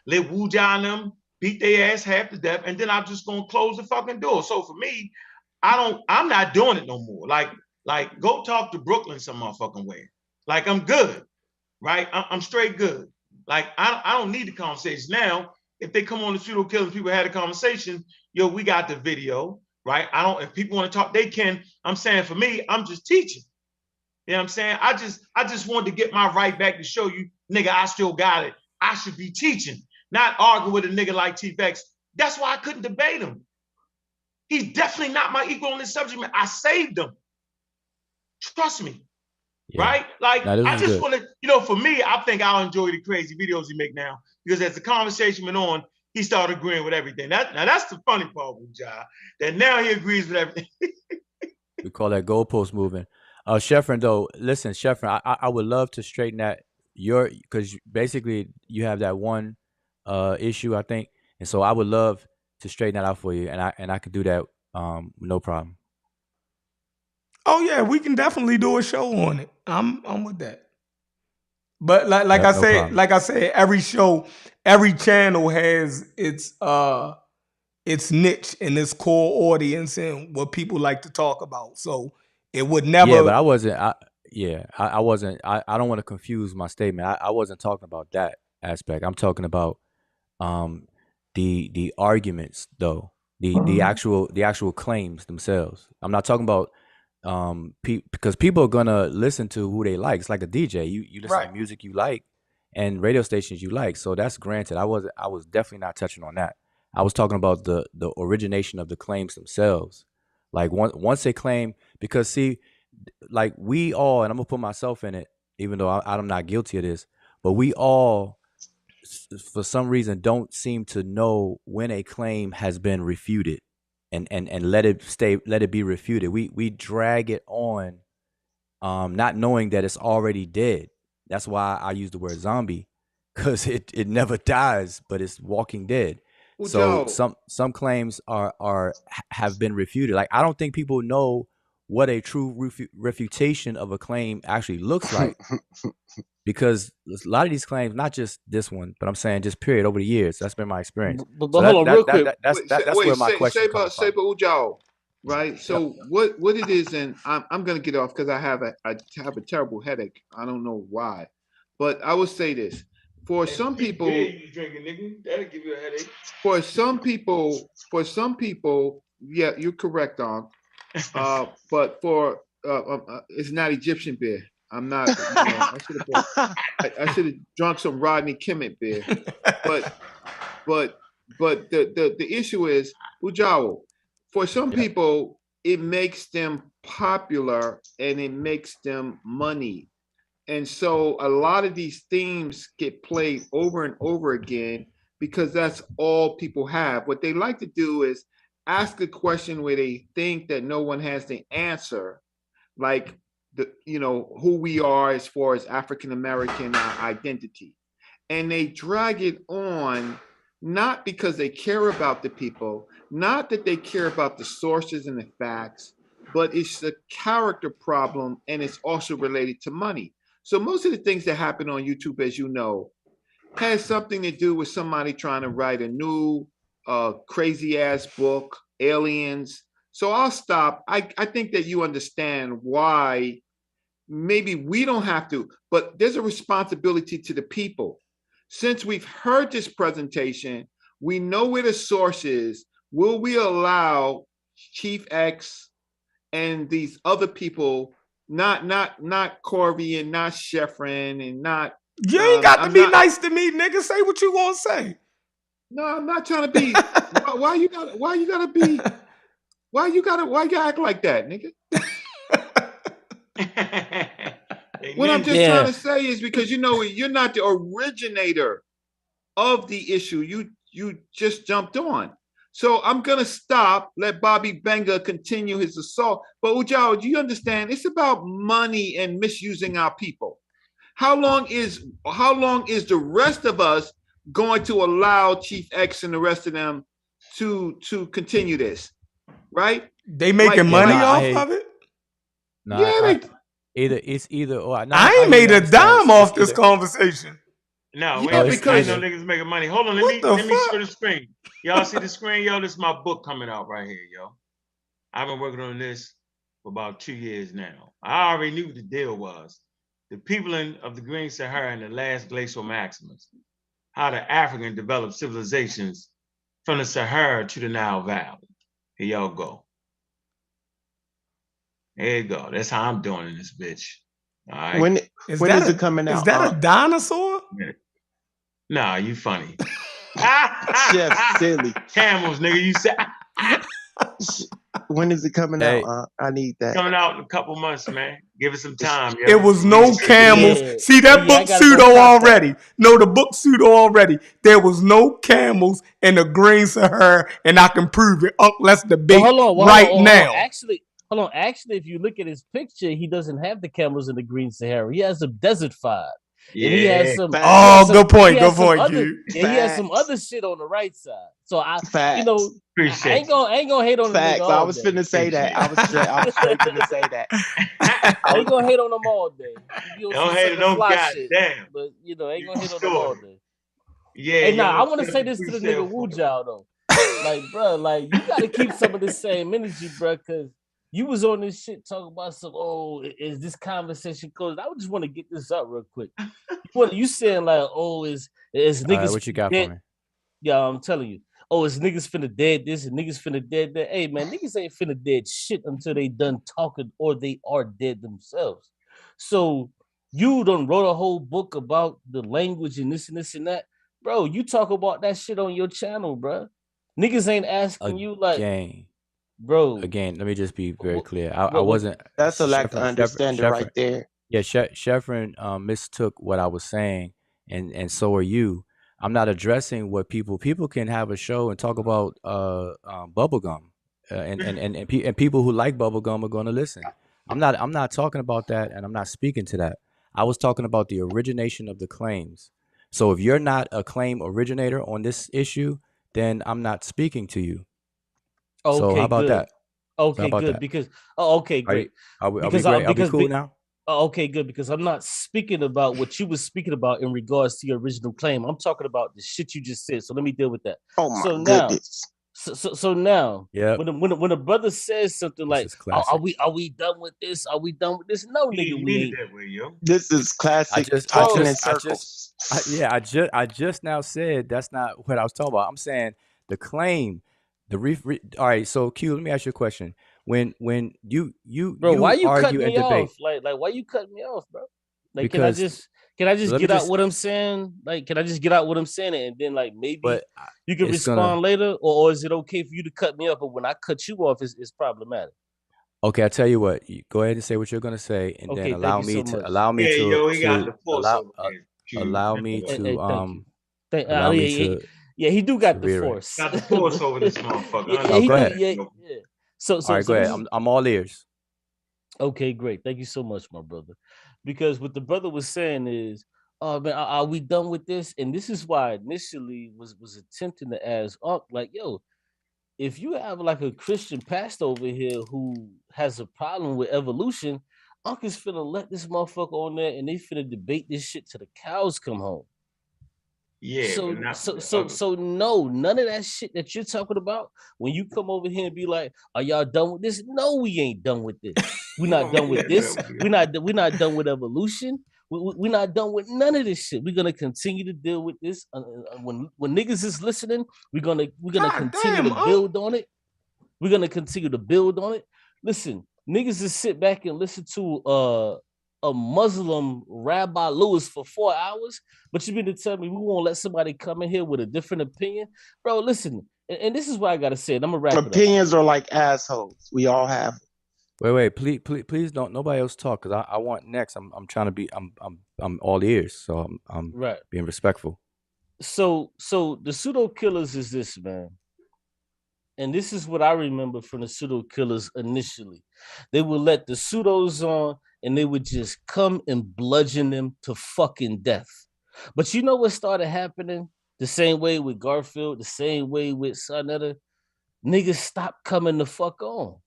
let Wuja and them beat their ass half to death, and then I'm just gonna close the fucking door. So for me, I'm not doing it no more. Like go talk to Brooklyn some motherfucking way. Like, I'm good, right? I'm straight good. Like, I don't need the conversation. Now, if they come on the pseudo killers, people had a conversation, we got the video, right? If people want to talk, they can. I'm saying for me, I'm just teaching. You know what I'm saying? I just wanted to get my right back to show you, nigga, I still got it. I should be teaching, not arguing with a nigga like T-Vex. That's why I couldn't debate him. He's definitely not my equal on this subject, man. I saved him. Trust me. Yeah. Right? Like, I just want to, for me, I think I'll enjoy the crazy videos he make now, because as the conversation went on, he started agreeing with everything. Now that's the funny part with Jai, that now he agrees with everything. We call that goalpost moving. Sheffrin, though, listen, Sheffrin, I would love to straighten that because basically you have that one issue, I think. And so I would love to straighten that out for you, and I could do that no problem. Oh yeah, we can definitely do a show on it. I'm with that. But like Yep, I no said, problem. like I said, every show, every channel has its niche and its core audience and what people like to talk about. So it would Yeah, never. but I wasn't. I wasn't. I don't want to confuse my statement. I wasn't talking about that aspect. I'm talking about um the arguments though, the actual claims themselves. I'm not talking about because people are gonna listen to who they like. It's like a DJ. You listen to Right. music you like and radio stations you like. So that's granted. I was definitely not touching on that. I was talking about the origination of the claims themselves. Like once they claim, because see, like we all, and I'm gonna put myself in it, even though I'm not guilty of this, but we all, for some reason, don't seem to know when a claim has been refuted, and let it be refuted. We drag it on, not knowing that it's already dead. That's why I use the word zombie, because it never dies, but it's walking dead. So Ujo, some claims have been refuted. Like I don't think people know what a true refutation of a claim actually looks like, because a lot of these claims, not just this one, but I'm saying just period over the years. That's been my experience. But So hold on, real quick. that's where my question say comes about from. Ujo, right? Yep. So what it is, and I'm gonna get off because I have a terrible headache. I don't know why, but I will say this: for some people, you drinking, nigga, that'll give you a headache. for some people, yeah, you're correct on. But for it's not Egyptian beer. I'm not. I should have drunk some Rodney Kimmett beer. But the issue is Ujawa. For some Yep. people, it makes them popular and it makes them money. And so a lot of these themes get played over and over again because that's all people have. What they like to do is ask a question where they think that no one has the answer, like who we are as far as African American identity, and they drag it on, not because they care about the people, not that they care about the sources and the facts, but it's a character problem, and it's also related to money. So most of the things that happen on YouTube, as you know, has something to do with somebody trying to write a new crazy ass book, aliens. So I'll stop. I think that you understand why maybe we don't have to, but there's a responsibility to the people. Since we've heard this presentation, we know where the source is. Will we allow Chief X and these other people, not Corby and not Sheffrin and not You ain't got to be nice to me, nigga. Say what you want to say. No, I'm not trying to be. Why you gotta be? Why you act like that, nigga? What I'm just trying to say is because you're not the originator of the issue. You just jumped on. So I'm gonna stop. Let Bobby Benga continue his assault. But Ujao, do you understand? It's about money and misusing our people. How long is the rest of us going to allow Chief X and the rest of them to continue this? Right? They making money off of it? No, Yeah, it's either or. I ain't made a dime off this conversation. No, Yeah, because ain't no niggas making money. Hold on, let me show the screen. Y'all see the screen, yo? This is my book coming out right here, yo. I've been working on this for about 2 years now. I already knew what the deal was. The people of the Green Sahara in the last glacial maximus, how the African developed civilizations from the Sahara to the Nile Valley. Here y'all go. There you go. That's how I'm doing in this bitch. All right. When is it coming out? Is that a dinosaur? Nah, you funny. Chef silly. Camels, nigga. You said. When is it coming out? I need that. Coming out in a couple months, man. Give it some time. Yo. It was no camels. Yeah. See that book pseudo already. No, the book pseudo already. There was no camels in the Green Sahara, and I can prove it. Let's debate now. Hold on. Actually, if you look at his picture, he doesn't have the camels in the Green Sahara. He has a desert 5. And he had some. Good point, dude. Yeah, he had some other shit on the right side. So I, you know, Appreciate I ain't gonna hate on the nigga all I was day. finna say that. I was straight finna say that. I ain't gonna hate on them all day. You Don't hate on no shit, goddamn. but you know, ain't gonna hate on them all day. Yeah, Hey, now yo, I want to say this to the nigga Wu Jiao though, like, bro, like you got to keep some of the same energy, bro, because you was on this shit talking about some. Oh, is this conversation closed? I just want to get this up real quick. You saying like, oh, is niggas? What you got for me? Yeah, I'm telling you. Oh, is niggas finna dead this and niggas finna dead that? Hey, man, niggas ain't finna dead shit until they done talking or they are dead themselves. So you done wrote a whole book about the language and this and this and that. Bro, you talk about that shit on your channel, bro. Niggas ain't asking you like, bro. Again, let me just be very clear. I wasn't. That's a lack of understanding right there. Yeah, Sheffrin mistook what I was saying, and so are you. I'm not addressing what people can have a show and talk about bubblegum, and people who like bubblegum are going to listen. I'm not talking about that, and I'm not speaking to that. I was talking about the origination of the claims. So if you're not a claim originator on this issue, then I'm not speaking to you. Okay, so how about good. that? Okay, good. That? Because okay, great. Are we cool now? Okay, good. Because I'm not speaking about what you was speaking about in regards to your original claim. I'm talking about the shit you just said. So let me deal with that. Oh my goodness. So now, yeah, when a brother says something like, "Are we done with this? Are we done with this?" No, nigga, we ain't. That way, yo. This is classic talking in circles. I just now said that's not what I was talking about. I'm saying the claim, all right. So Q, let me ask you a question. When you bro, why you argue cutting me and debate, off? Like why you cutting me off, bro? Like, because can I just get out what I'm saying? Like, can I just get out what I'm saying, and then like maybe you can respond later, or is it okay for you to cut me off? But when I cut you off, it's problematic. Okay, I tell you what. Go ahead and say what you're gonna say, and then allow me to allow me to. Yeah, he do got the force. Got the force over this motherfucker. Yeah, go ahead. Yeah. So all right, go ahead. I'm all ears. Okay, great. Thank you so much, my brother. Because what the brother was saying is, oh man, are we done with this? And this is why I initially was attempting to ask Unc, like, yo, if you have like a Christian pastor over here who has a problem with evolution, Unc is finna let this motherfucker on there and they finna debate this shit till the cows come home. Yeah. So no, none of that shit that you're talking about. When you come over here and be like, "Are y'all done with this?" No, we ain't done with this. We're not done with this. We're not done with evolution. We're not done with none of this shit. We're gonna continue to deal with this. When niggas is listening, we're gonna continue to build on it. We're gonna continue to build on it. Listen, niggas just sit back and listen to a Muslim Rabbi Lewis for 4 hours, but you mean to tell me we won't let somebody come in here with a different opinion? Bro, listen, and this is what I gotta say, and I'm gonna wrap it up. Opinions are like assholes. We all have. Wait, please don't nobody else talk, because I want next. I'm trying to be I'm all ears, so I'm right. being respectful. So the pseudo killers is this, man. And this is what I remember from the pseudo killers initially. They would let the pseudos on and they would just come and bludgeon them to fucking death. But you know what started happening? The same way with Garfield, the same way with Sonetta. Niggas stopped coming the fuck on.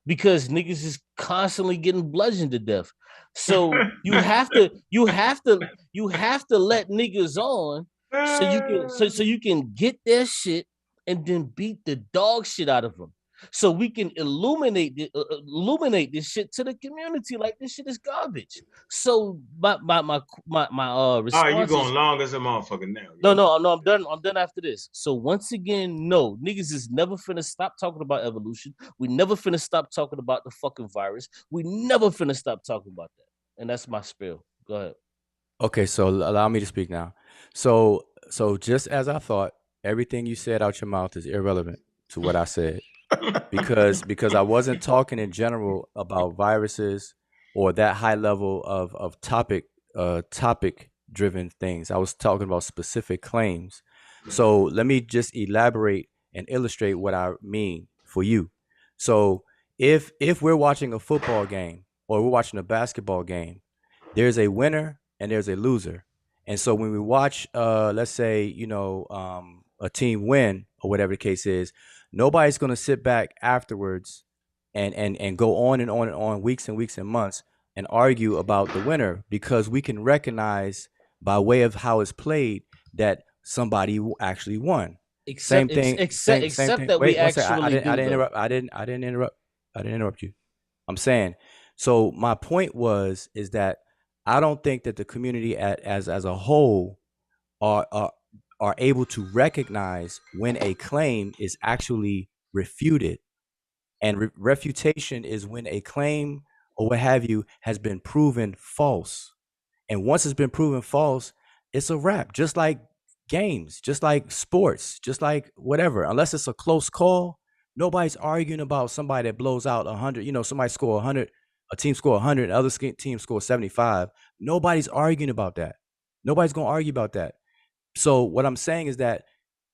Because niggas is constantly getting bludgeoned to death. So you have to let niggas on so you can get their shit and then beat the dog shit out of them, so we can illuminate this shit to the community. Like, this shit is garbage. So my response. All right, you going long as a motherfucker now. No, I'm done. I'm done after this. So once again, no, niggas is never finna stop talking about evolution. We never finna stop talking about the fucking virus. We never finna stop talking about that. And that's my spiel. Go ahead. Okay, so allow me to speak now. So just as I thought, everything you said out your mouth is irrelevant to what I said, because I wasn't talking in general about viruses or that high level of topic driven things. I was talking about specific claims. So let me just elaborate and illustrate what I mean for you. So if we're watching a football game or we're watching a basketball game, there's a winner and there's a loser. And so when we watch, let's say, a team win or whatever the case is, nobody's going to sit back afterwards and go on and on and on, weeks and weeks and months, and argue about the winner, because we can recognize by way of how it's played that somebody actually won. Same thing. Same thing. That Wait, we one second. actually I didn't interrupt. I didn't interrupt you. I'm saying. So my point is that I don't think that the community as a whole are able to recognize when a claim is actually refuted. And refutation is when a claim or what have you has been proven false. And once it's been proven false, it's a wrap. Just like games, just like sports, just like whatever. Unless it's a close call, nobody's arguing about somebody that blows out 100. Somebody score 100, a team score 100, other team score 75. Nobody's arguing about that. Nobody's going to argue about that. So what I'm saying is that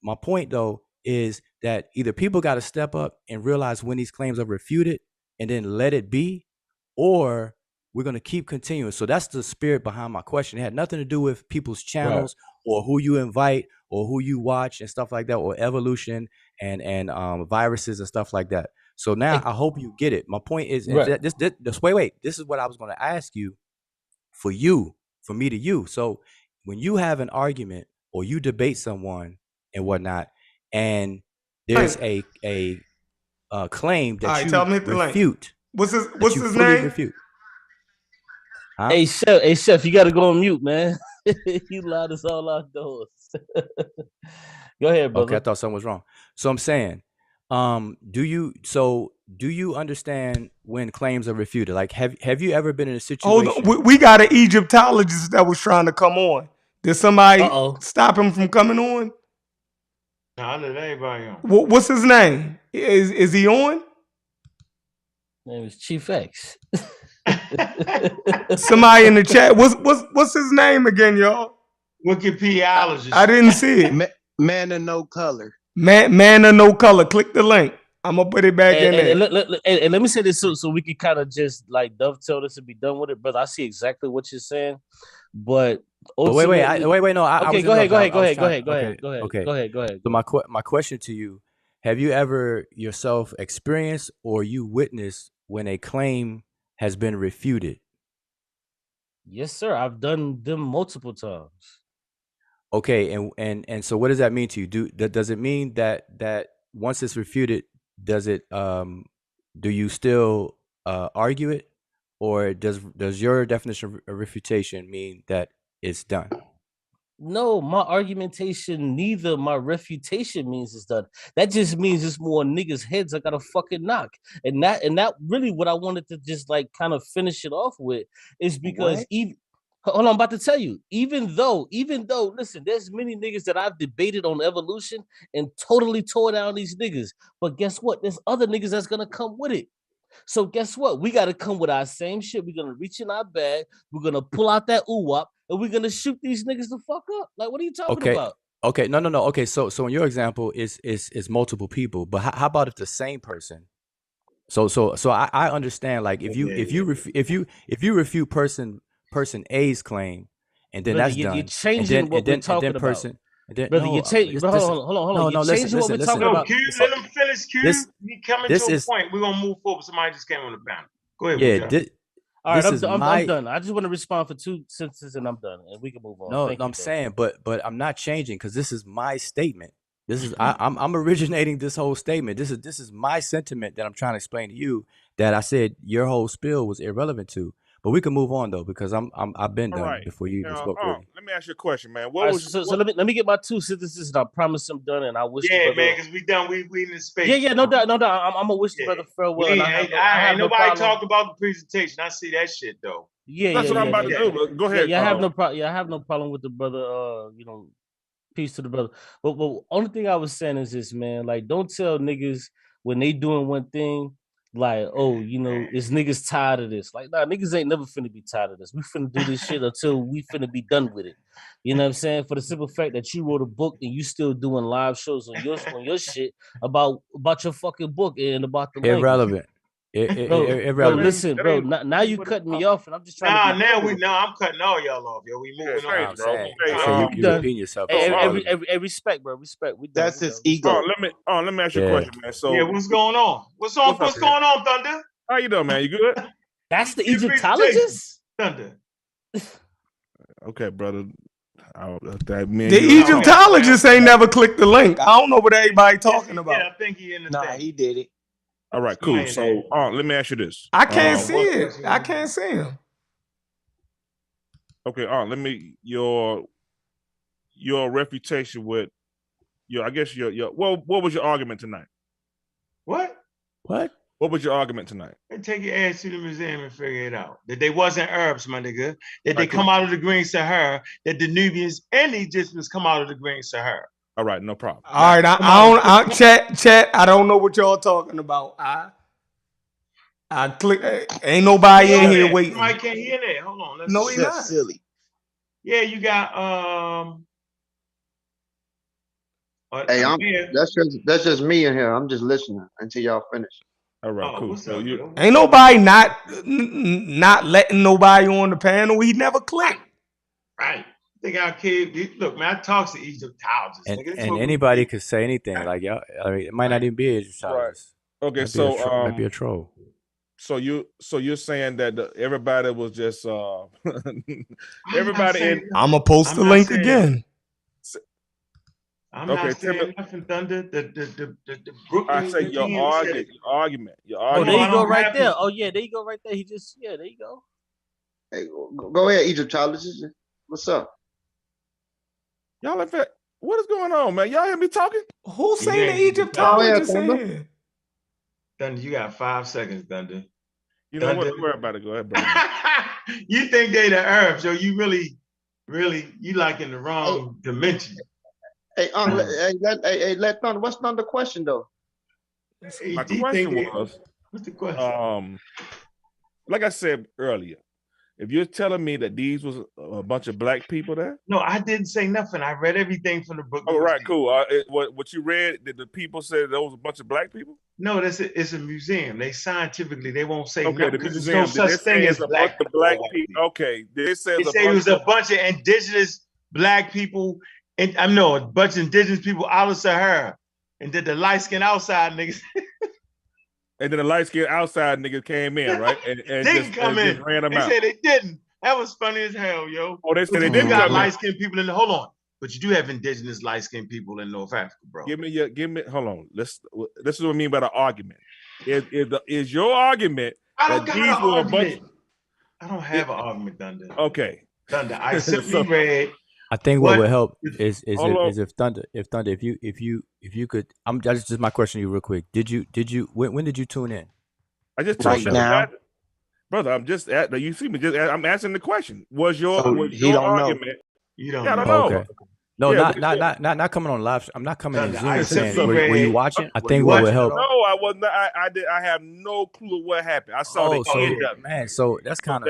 my point, though, is that either people got to step up and realize when these claims are refuted and then let it be, or we're going to keep continuing. So that's the spirit behind my question. It had nothing to do with people's channels or who you invite or who you watch and stuff like that, or evolution and viruses and stuff like that. So now I hope you get it. My point is, wait, this is what I was going to ask you for me to you. So when you have an argument or you debate someone and whatnot, and there's a claim that you refute. What's his name? Refute. Huh? Hey chef, you gotta go on mute, man. You loud as all outdoors. Go ahead, brother. Okay, I thought something was wrong. So I'm saying, do you understand when claims are refuted? Like, have you ever been in a situation? Hold on. We got an Egyptologist that was trying to come on. Did somebody stop him from coming on? No, I let everybody on. What's his name? Is he on? His name is Chief X. Somebody in the chat. What's his name again, y'all? Wikipediologist. I didn't see it. Man of no color. Man of no color. Click the link. I'm gonna put it back in there. And let me say this so we can kind of just like dovetail this and be done with it, brother. I see exactly what you're saying, but wait. No. Okay, go ahead. So my question to you: have you ever yourself experienced or you witnessed when a claim has been refuted? Yes, sir. I've done them multiple times. Okay, and so what does that mean to you? Does it mean that once it's refuted, does it do you still argue it, or does your definition of refutation mean that it's done? No, my argumentation, neither my refutation means it's done. That just means it's more niggas' heads I gotta fucking knock. And that really what I wanted to just like kind of finish it off with is because hold on, I'm about to tell you, even though, listen, there's many niggas that I've debated on evolution and totally tore down these niggas. But guess what? There's other niggas that's gonna come with it. So guess what? We got to come with our same shit. We're going to reach in our bag. We're going to pull out that ooh-wop, and we're going to shoot these niggas the fuck up. Like, what are you talking about? Okay, no. Okay, so in your example, is multiple people. But how about if the same person? So I understand. Like, if you refute person A's claim, and then brother, that's done. You're changing what we're talking about. Brother, you're changing. Hold on. You're changing what we're talking about. Q, let him finish. Q, we coming to a point. We're gonna move forward. Somebody just came on the panel. Go ahead. Yeah. All right, I'm done. I just want to respond for 2 sentences, and I'm done, and we can move on. No, I'm saying, but I'm not changing because this is my statement. This is I'm originating this whole statement. This is my sentiment that I'm trying to explain to you that I said your whole spiel was irrelevant to. But we can move on though because I've been done before you even spoke. Let me ask you a question, man. So let me get my 2 sentences, and I promise I'm done. And I wish. Yeah, man, because we done. We in the space. Yeah, no doubt. I'm gonna wish the brother farewell. I ain't nobody talk about the presentation. I see that shit though. Yeah, that's what I'm about to do. Go ahead. I have no problem. I have no problem with the brother. Peace to the brother. But only thing I was saying is this, man. Like, don't tell niggas when they doing one thing. Like, is niggas tired of this? Like, nah, niggas ain't never finna be tired of this. We finna do this shit until we finna be done with it. You know what I'm saying? For the simple fact that you wrote a book and you still doing live shows on your shit about your fucking book and about the irrelevant. Bro, listen, bro. Now you cutting me off, and I'm just trying to. Now I'm cutting all y'all off, yo. We moving on, bro. You repeating yourself. Every respect, bro. Respect. We done. That's his ego. Let me ask you a question, man. So what's going on? What's going on, Thunder? How you doing, man? You good? That's the Egyptologist? Thunder. Okay, brother. The Egyptologist ain't never clicked the link. I don't know what everybody talking about. Yeah, I think he in the thing. He did it. All right, cool. So let me ask you this. I can't see it. I can't see him. Okay, let me your reputation with what was your argument tonight? What? What was your argument tonight? They take your ass to the museum and figure it out. That they wasn't Arabs, my nigga. That they come out of the Green Sahara. That the Nubians and the Egyptians come out of the Green Sahara. All right, no problem. All right, I chat. I don't know what y'all talking about. I click. Ain't nobody in here waiting. Somebody can't hear that. Hold on. No, he's not. Silly. Yeah, you got Hey, that's just me in here. I'm just listening until y'all finish. All right, cool. So ain't nobody not letting nobody on the panel. He never clicked. Right. They got kids. Look, man, I talk to Egyptologists. And anybody could say anything. Like y'all, I mean, it might not even be an Egyptologist. Right. Okay, might be a troll. So you're saying that everybody was just everybody. I'm gonna post the link again. I'm not saying nothing, Thunder. The Brooklyn. I say your argument. Oh, there you go right there. Oh yeah, there you go right there. There you go. Hey, go ahead, Egyptologist. What's up? Y'all, in fact, what is going on, man? Y'all hear me talking? Who's saying the Egyptologist in here? Thunder, you got 5 seconds, Thunder. You know what? Don't worry about it. Go ahead, bro. You think they the Arabs, so you really, you like in the wrong dimension. Hey, let Thunder. What's Thunder question though? My question was, what's the question? Like I said earlier, if you're telling me that these was a bunch of black people there? No, I didn't say nothing. I read everything from the book. Oh, right, cool. What you read, did the people say there was a bunch of black people? No, it's a museum. They scientifically, they won't say nothing because there's no such thing as black people. Okay, they say it was a bunch of indigenous black people, and I know a bunch of indigenous people out of Sahara, and did the light skin outside niggas. And then the light skinned outside niggas came in, right? And just ran them out. They said they didn't. That was funny as hell, yo. Oh, they said they didn't. You got light skinned people in the hold on. But you do have indigenous light skinned people in North Africa, bro. Hold on. This is what I mean by the argument. Is your argument that these were a bunch? I don't have an argument, Thunder. Okay. Thunder. I simply read. I think what would help is if Thunder, if you could, that's just my question to you real quick. When did you tune in? I just right now, brother. I'm just you see me. I'm answering the question. Was your argument? Know. You don't. Yeah, I don't know. Okay. No, not coming on live. I'm not coming in Zoom saying, were you watching? I think what would help. No, I was not. I have no clue what happened. I saw man. So that's kind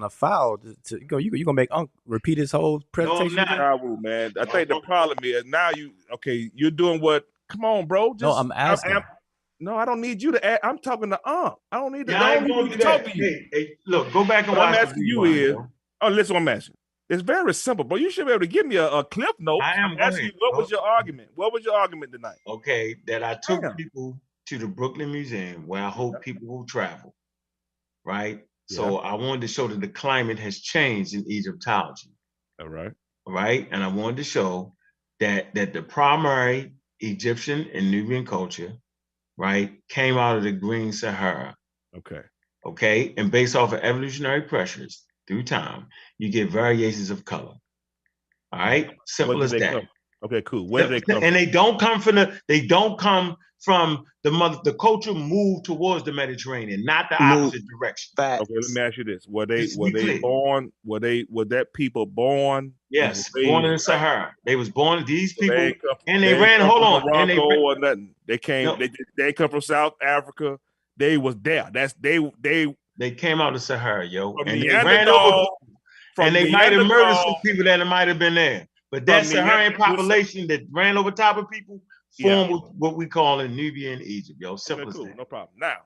of foul. You gonna make Ankh repeat his whole presentation? No, man. I think the problem is now you're doing what? Come on, bro. No, I'm asking. No, I don't need you to add. I'm talking to Ankh. I don't need to. I don't need to talk to you. Hey, look, go back and watch. What I'm asking you is, listen, what I'm asking. It's very simple, bro. You should be able to give me a clip note. I'm asking you, what was your argument? What was your argument tonight? Okay, that I took people to the Brooklyn Museum where I hope people will travel, right? Yeah. So I wanted to show that the climate has changed in Egyptology. All right. Right? And I wanted to show that the primary Egyptian and Nubian culture, right, came out of the Green Sahara. Okay. Okay, and based off of evolutionary pressures, through time, you get variations of color. All right, simple as that. Okay, cool. Where do they come? And they don't come from the culture moved towards the Mediterranean, not the opposite direction. Okay, let me ask you this: were they born? Were that people born? Yes, born in the Sahara. They was born. These people, and they ran. Hold on, Morocco or nothing. They came. No. They come from South Africa. They was there. That's They came out of Sahara, yo, and they ran over, and they might have murdered some people that might have been there. But that Saharan population that ran over top of people formed what we call in Nubian Egypt, yo. Simple as that. No problem. Now,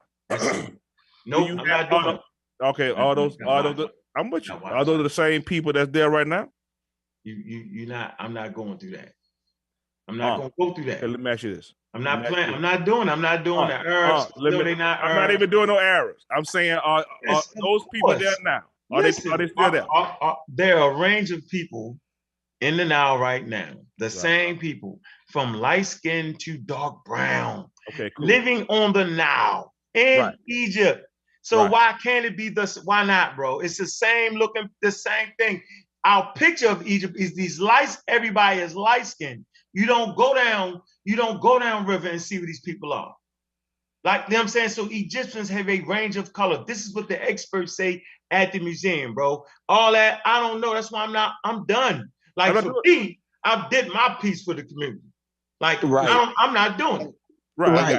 No, I'm not doing it. Okay, all those, I'm with you. Are those the same people that's there right now? You're not. I'm not going through that. I'm not going to go through that. Okay, let me ask you this. I'm not playing. I'm not doing the Arabs. No, they not. I'm not even doing no Arabs. I'm saying, are those people there now? Are they still there? There are a range of people in the Nile right now. The same people, from light skin to dark brown, living on the Nile in Egypt. So why can't it be why not, bro? It's the same thing. Our picture of Egypt is these lights. Everybody is light skinned. You don't go down river and see where these people are. Like, you know what I'm saying? So Egyptians have a range of color. This is what the experts say at the museum, bro. All that, I don't know. That's why I'm done. Like, for me, I did my piece for the community. Like, I'm not doing it. Right.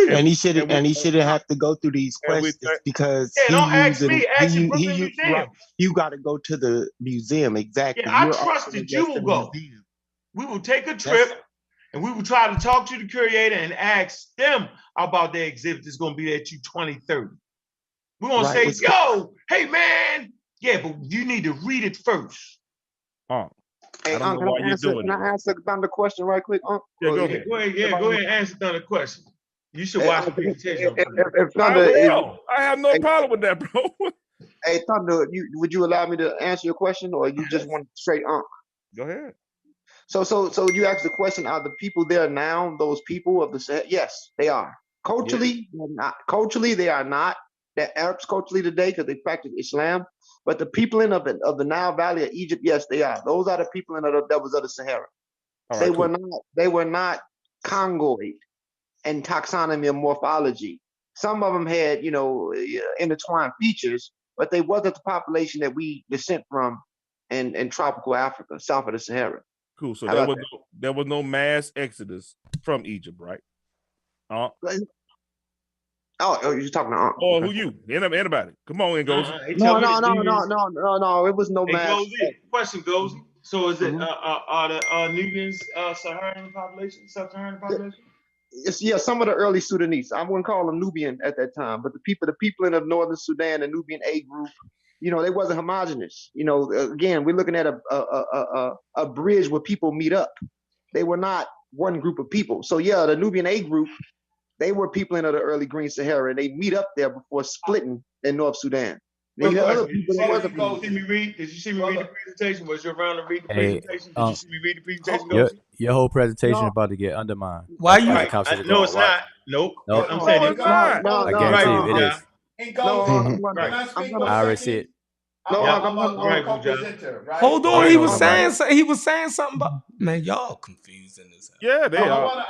And he shouldn't have to go through these questions because don't ask me, ask the Brooklyn Museum. You got to go to the museum, exactly. Yeah, I trust that you will go. We will take a trip and we will try to talk to the curator and ask them about their exhibit that's going to be at 2030. We're going to say, yo, hey, man. Yeah, but you need to read it first. Hey, Unc, can I answer the question right quick, Unc? Yeah, go ahead. Go ahead and answer the question. You should watch the presentation. If Thunder I have no problem with that, bro. Hey, Thunder, would you allow me to answer your question, or you just want straight Unc? Go ahead. So you asked the question: are the people there now those people of the Sahara? Yes, they are. Culturally, they're not. Culturally, they are not. They're Arabs culturally today because they practice Islam. But the people of the Nile Valley of Egypt, yes, they are. Those are the people that was of the Sahara. They were not Congoid and taxonomy or morphology. Some of them had, intertwined features, but they wasn't the population that we descend from in tropical Africa, south of the Sahara. Cool. So there was no mass exodus from Egypt, right? Oh, you're talking to who you? Anybody? Come on, Ngozi. No. It was no mass. Question goes. So is it are the Nubians Saharan population, sub-Saharan population? Yeah, some of the early Sudanese. I wouldn't call them Nubian at that time, but the people in the northern Sudan, the Nubian A group, they wasn't homogenous. Again, we're looking at a bridge where people meet up. They were not one group of people. So yeah, the Nubian A group, they were people in the early Green Sahara, and they meet up there before splitting in North Sudan. Did you see me read the presentation? Was you around to read the presentation? Did you see me read the presentation? Your whole presentation about to get undermined. Why you? No, it's not. Nope. I'm saying it's not. I guarantee you it is. I already see it. Hold on, he was saying something about, man, y'all confusing this. Yeah, they are.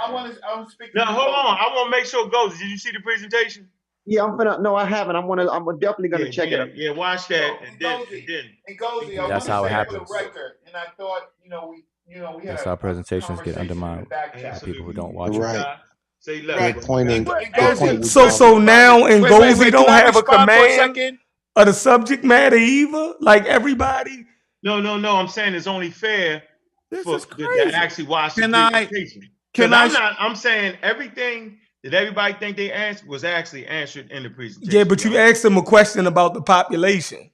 I'm speaking. Now hold on, I want to make sure it goes. Did you see the presentation? Yeah, No, I haven't. I'm definitely gonna check it out. Yeah, watch that. That's how it happens. And I thought, we that's how presentations get undermined by people who don't watch it. Say So now Ngozi don't have a command of the subject matter either? Like everybody? No. I'm saying it's only fair to actually watch the presentation. I'm saying everything that everybody think they answered was actually answered in the presentation. Yeah, but you asked him a question about the population.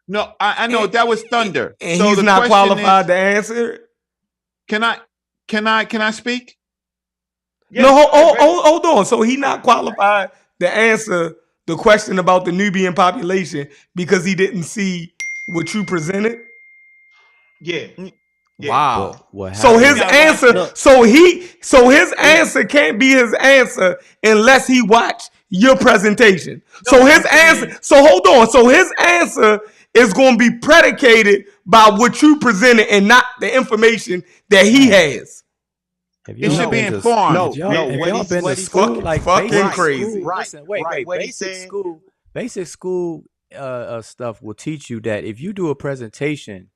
No, I know that was Thunder. And so he's not qualified to answer. Can I speak? Yes, no, hold on. So he not qualified to answer the question about the Nubian population because he didn't see what you presented? Yeah. Wow. What so his answer, so his answer can't be his answer unless he watched your presentation. So his answer, so hold on. So his answer is going to be predicated by what you presented and not the information that he has. It should be informed. If y'all been to school, like fucking crazy. Listen, wait. Basic school stuff will teach you that if you do a presentation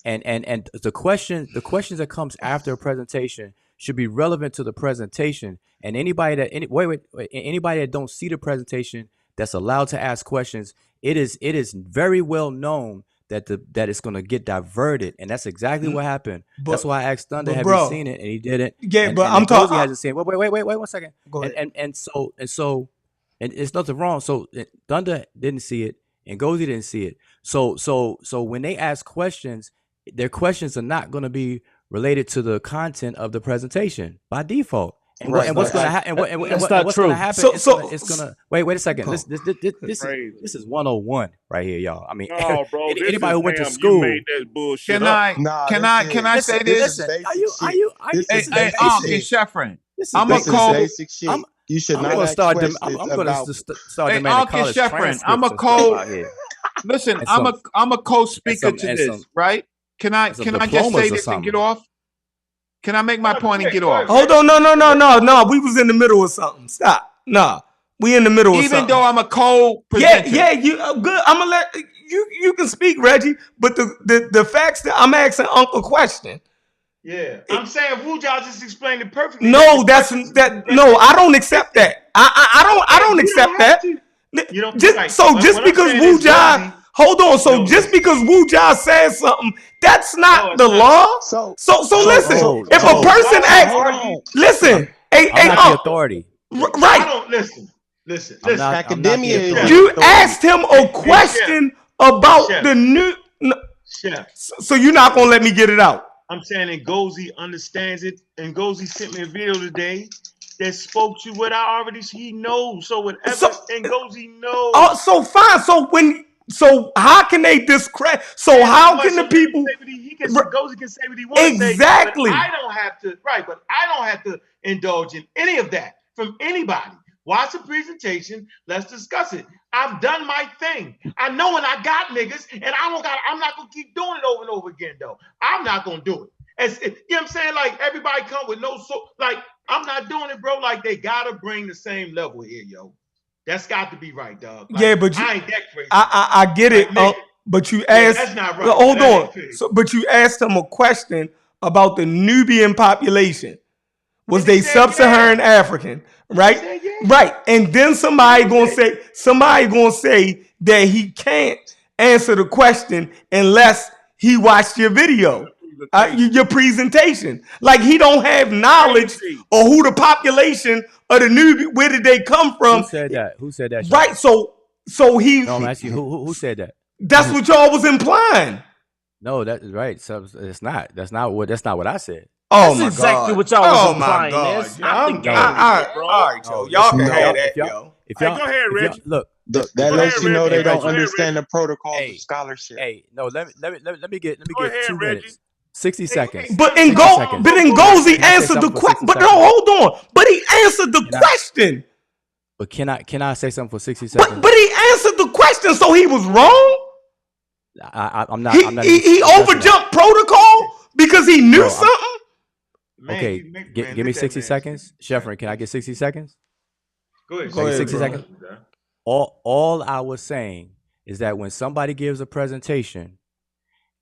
and the questions that comes after a presentation should be relevant to the presentation. And anybody that don't see the presentation that's allowed to ask questions, it is very well known that it's going to get diverted, and that's exactly what happened. That's why I asked Thunder, have you seen it? And he didn't. Yeah, and I'm talking. He hasn't seen it. Wait 1 second. Go ahead. And so and it's nothing wrong. So Thunder didn't see it, and Gozy didn't see it. So when they ask questions, their questions are not going to be related to the content of the presentation by default. And, Right, and what's but going to happen? That's not What's true. going to happen? It's gonna wait a second. Oh, This is 101 right here, y'all. I mean, no, bro. This anybody is, who went to you school. made that bullshit Can up. I Nah, can I say this? Listen, are basic you? This Hey, is hey, basic Ankh shit. and Sheffrin. This is I'm a This is cold. basic shit. You should I'm not gonna ask start. questions I'm gonna about. start Hey, demanding Ankh and college Sheffrin. transcripts I'm a and stuff cold. out here. Listen, And I'm a co-speaker to and this, some right? Can I some just diplomas say or this and get something. off? Can I make my point and get off? Hold on, no. We was in the middle of something. Stop. Nah, we in the middle of Even something. though I'm a co-presenter. Yeah, you good. I'm gonna let you can speak, Reggie. But the facts that I'm asking Uncle a question. Yeah, I'm saying Wu-Jal just explained it perfectly. No, that's that. No, I don't accept that. I don't accept that. You don't Just right. so What just I'm because saying Wu is Jai, Goldie- hold on. So No, just because Wu Jai says something, that's not it's the not. law. So listen. If a no. person asks, hold on. listen, hey, I'm not the authority. I right? don't listen. I'm not Academia the is authority. You authority. asked him a question about Chef. the new. Chef. So you're not gonna let me get it out. I'm saying Ngozi understands it, and Ngozi sent me a video today that spoke to what I already he knows. So whatever Ngozi knows. Oh, so fine. So how can they discredit? So how can the people? Ngozi can say what he wants Exactly. to say, but I don't have to. Right, but I don't have to indulge in any of that from anybody. Watch the presentation. Let's discuss it. I've done my thing. I know when I got niggas, and I'm not gonna keep doing it over and over again, though. I'm not gonna do it. You know what I'm saying? Like everybody come with I'm not doing it, bro. Like they gotta bring the same level here, yo. That's got to be right, dog. Like, Yeah, but I ain't that crazy. I get it. But you asked. that's not right. Hold That on. ain't fair. So, but you asked him a question about the Nubian population. Was they sub-Saharan African? Right. Right. And then somebody gonna say that he can't answer the question unless he watched your video, your presentation. Like he don't have knowledge or who the population of the Nubian. Where did they come from? Who said that? Who said that? Right. So he. No, I'm asking you. Who said that? That's what y'all was implying. No, that's right. So it's not. That's not what I said. Oh, that's exactly what y'all was implying. That's not the game. All right, Joe. Y'all can have that, yo. If y'all, go ahead, Reggie. Look, That lets you know they don't understand the protocols of scholarship. Hey, no, let me get Go ahead, 2 Reggie. minutes. 60 seconds. But Ngozi answered the question. But no, hold on. But he answered the question. But can I say something for 60 seconds? But he answered the question, so he was wrong. I'm not. He overjumped protocol because he knew something. Okay, give me 60 seconds. Sheffrin, can I get 60 seconds? Go ahead. 60 seconds. All I was saying is that when somebody gives a presentation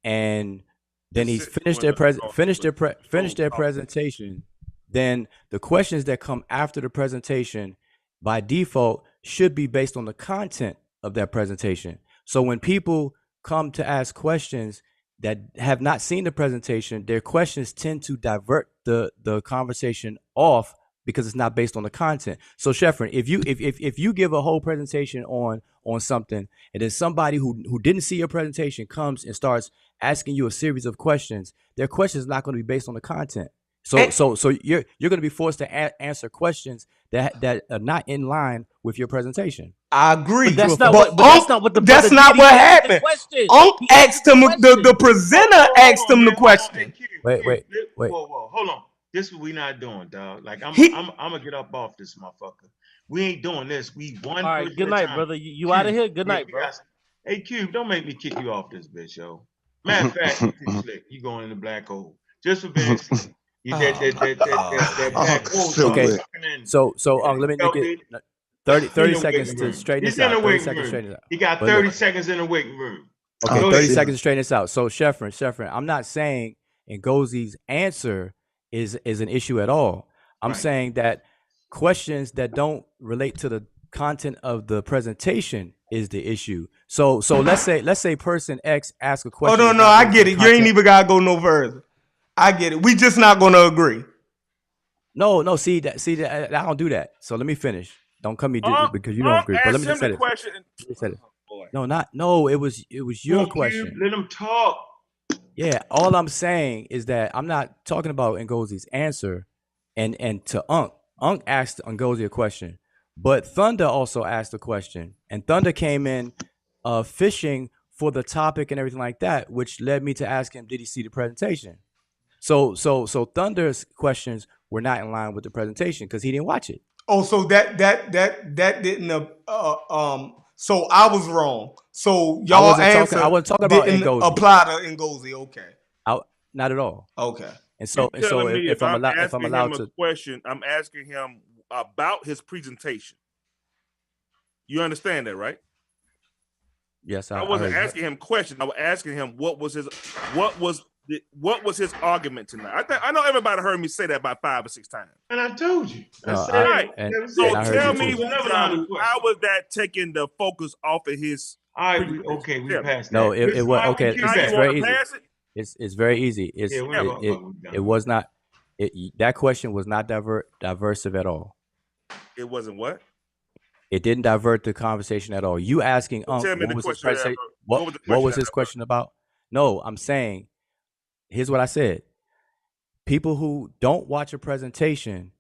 and then he's finished their presentation, then the questions that come after the presentation by default should be based on the content of that presentation. So when people come to ask questions that have not seen the presentation, their questions tend to divert the conversation off because it's not based on the content. So Sheffrin, if you give a whole presentation on something, and then somebody who didn't see your presentation comes and starts asking you a series of questions, their question is not going to be based on the content. So you're going to be forced to answer questions that are not in line with your presentation. I agree. That's not what happened. Unc asked him, the presenter asked him the question. Wait. Whoa, hold on. This is what we not doing, dog. Like I'm gonna get up off this motherfucker. We ain't doing this. We one. All right, good night, brother. You out of here? Good night, bro. Hey, Cube, don't make me kick you off this bitch, yo. Matter of fact, you going in the black hole just for being. That black hole. Okay. So let me get 30 seconds to straighten this out. 30 seconds to straighten it out. You got 30 seconds in the waiting room. Okay, 30 seconds to straighten this out. So Sheffrin, I'm not saying Ngozi's answer is an issue at all. I'm saying that questions that don't relate to the content of the presentation is the issue. So let's say person X asks a question. Oh no, I get it. You ain't even gotta go no further. I get it. We just not gonna agree. No. See that I don't do that. So let me finish. Don't come me because you don't agree. But let me just say this. Question. No, it was your question. Let him talk. Yeah, all I'm saying is that I'm not talking about Ngozie's answer and to Ankh. Ankh asked Ngozi a question, but Thunder also asked a question, and Thunder came in fishing for the topic and everything like that, which led me to ask him, did he see the presentation? So Thunder's questions were not in line with the presentation because he didn't watch it. Oh, so that didn't so I was wrong. So y'all answer I wasn't talking about didn't Ngozi. apply to Ngozi. Okay. Not at all. Okay. And so if I'm allowed to question, I'm asking him about his presentation. You understand that, right? Yes, I wasn't asking him questions. I was asking him what was his argument tonight. I know everybody heard me say that about 5 or 6 times. And I told you. So tell me, how was that taking the focus off of his? Okay, we passed that. No, it was okay. It's very easy. It's very easy. It was not. That question was not diversive at all. It wasn't what? It didn't divert the conversation at all. You asking what was his presentation? What was his question about? No, I'm saying, here's what I said. People who don't watch a presentation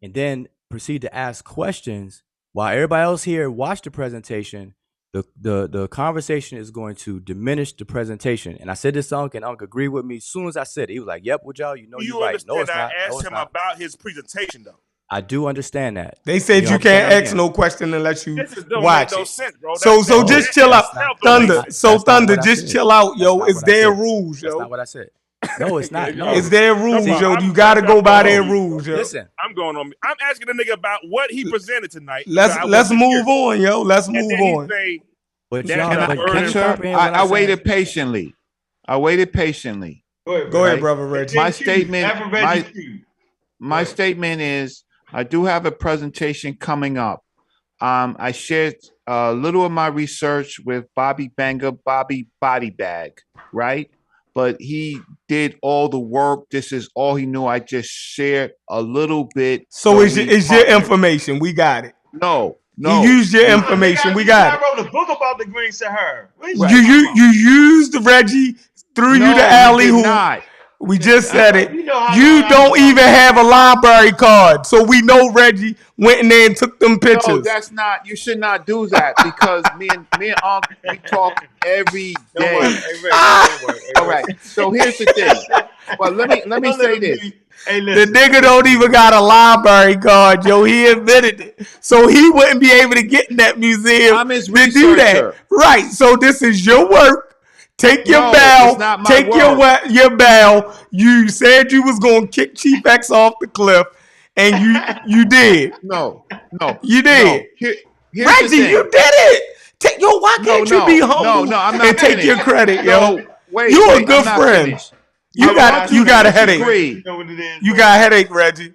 and then proceed to ask questions while everybody else here watched the presentation, the conversation is going to diminish the presentation. And I said this to Ankh, and Ankh agreed with me as soon as I said it. He was like, yep, with y'all, you're right. No, it's not. I asked him about his presentation, though. I do understand that. They said you can't ask no question unless you watch it. Sense, bro. So just chill out. Thunder, just chill out, yo. It's their rules, yo. That's not what I said. No, it's not. No. It's their rules, yo. You got to go by their rules, yo. Listen. I'm going on. I'm asking the nigga about what he presented tonight. Let's move on, yo. Let's move on. I waited patiently. Go ahead, brother Reggie. My statement is, I do have a presentation coming up. I shared a little of my research with Bobby Body Bag, right? But he did all the work. This is all he knew. I just shared a little bit. So it's your information. We got it. No. You used your information. We got it. I wrote a book about the Green Sahara. You used Reggie, threw you the alley hoop. We just said it. You don't even have a library card. So we know Reggie went in there and took them pictures. No, that's not. You should not do that because me and Ankh, we talk every day. All right. So here's the thing. Well, let me say this. The nigga don't even got a library card, yo. He admitted it. So he wouldn't be able to get in that museum to do that. Right. So this is your work. Take your bow. Take your bow. You said you was gonna kick Chief X off the cliff, and you did. No. You did. No. Reggie, you did it. Why can't you be humble? No, I'm not. And take your credit, yo. Wait, you're a good friend. You got a headache. You got a headache, Reggie.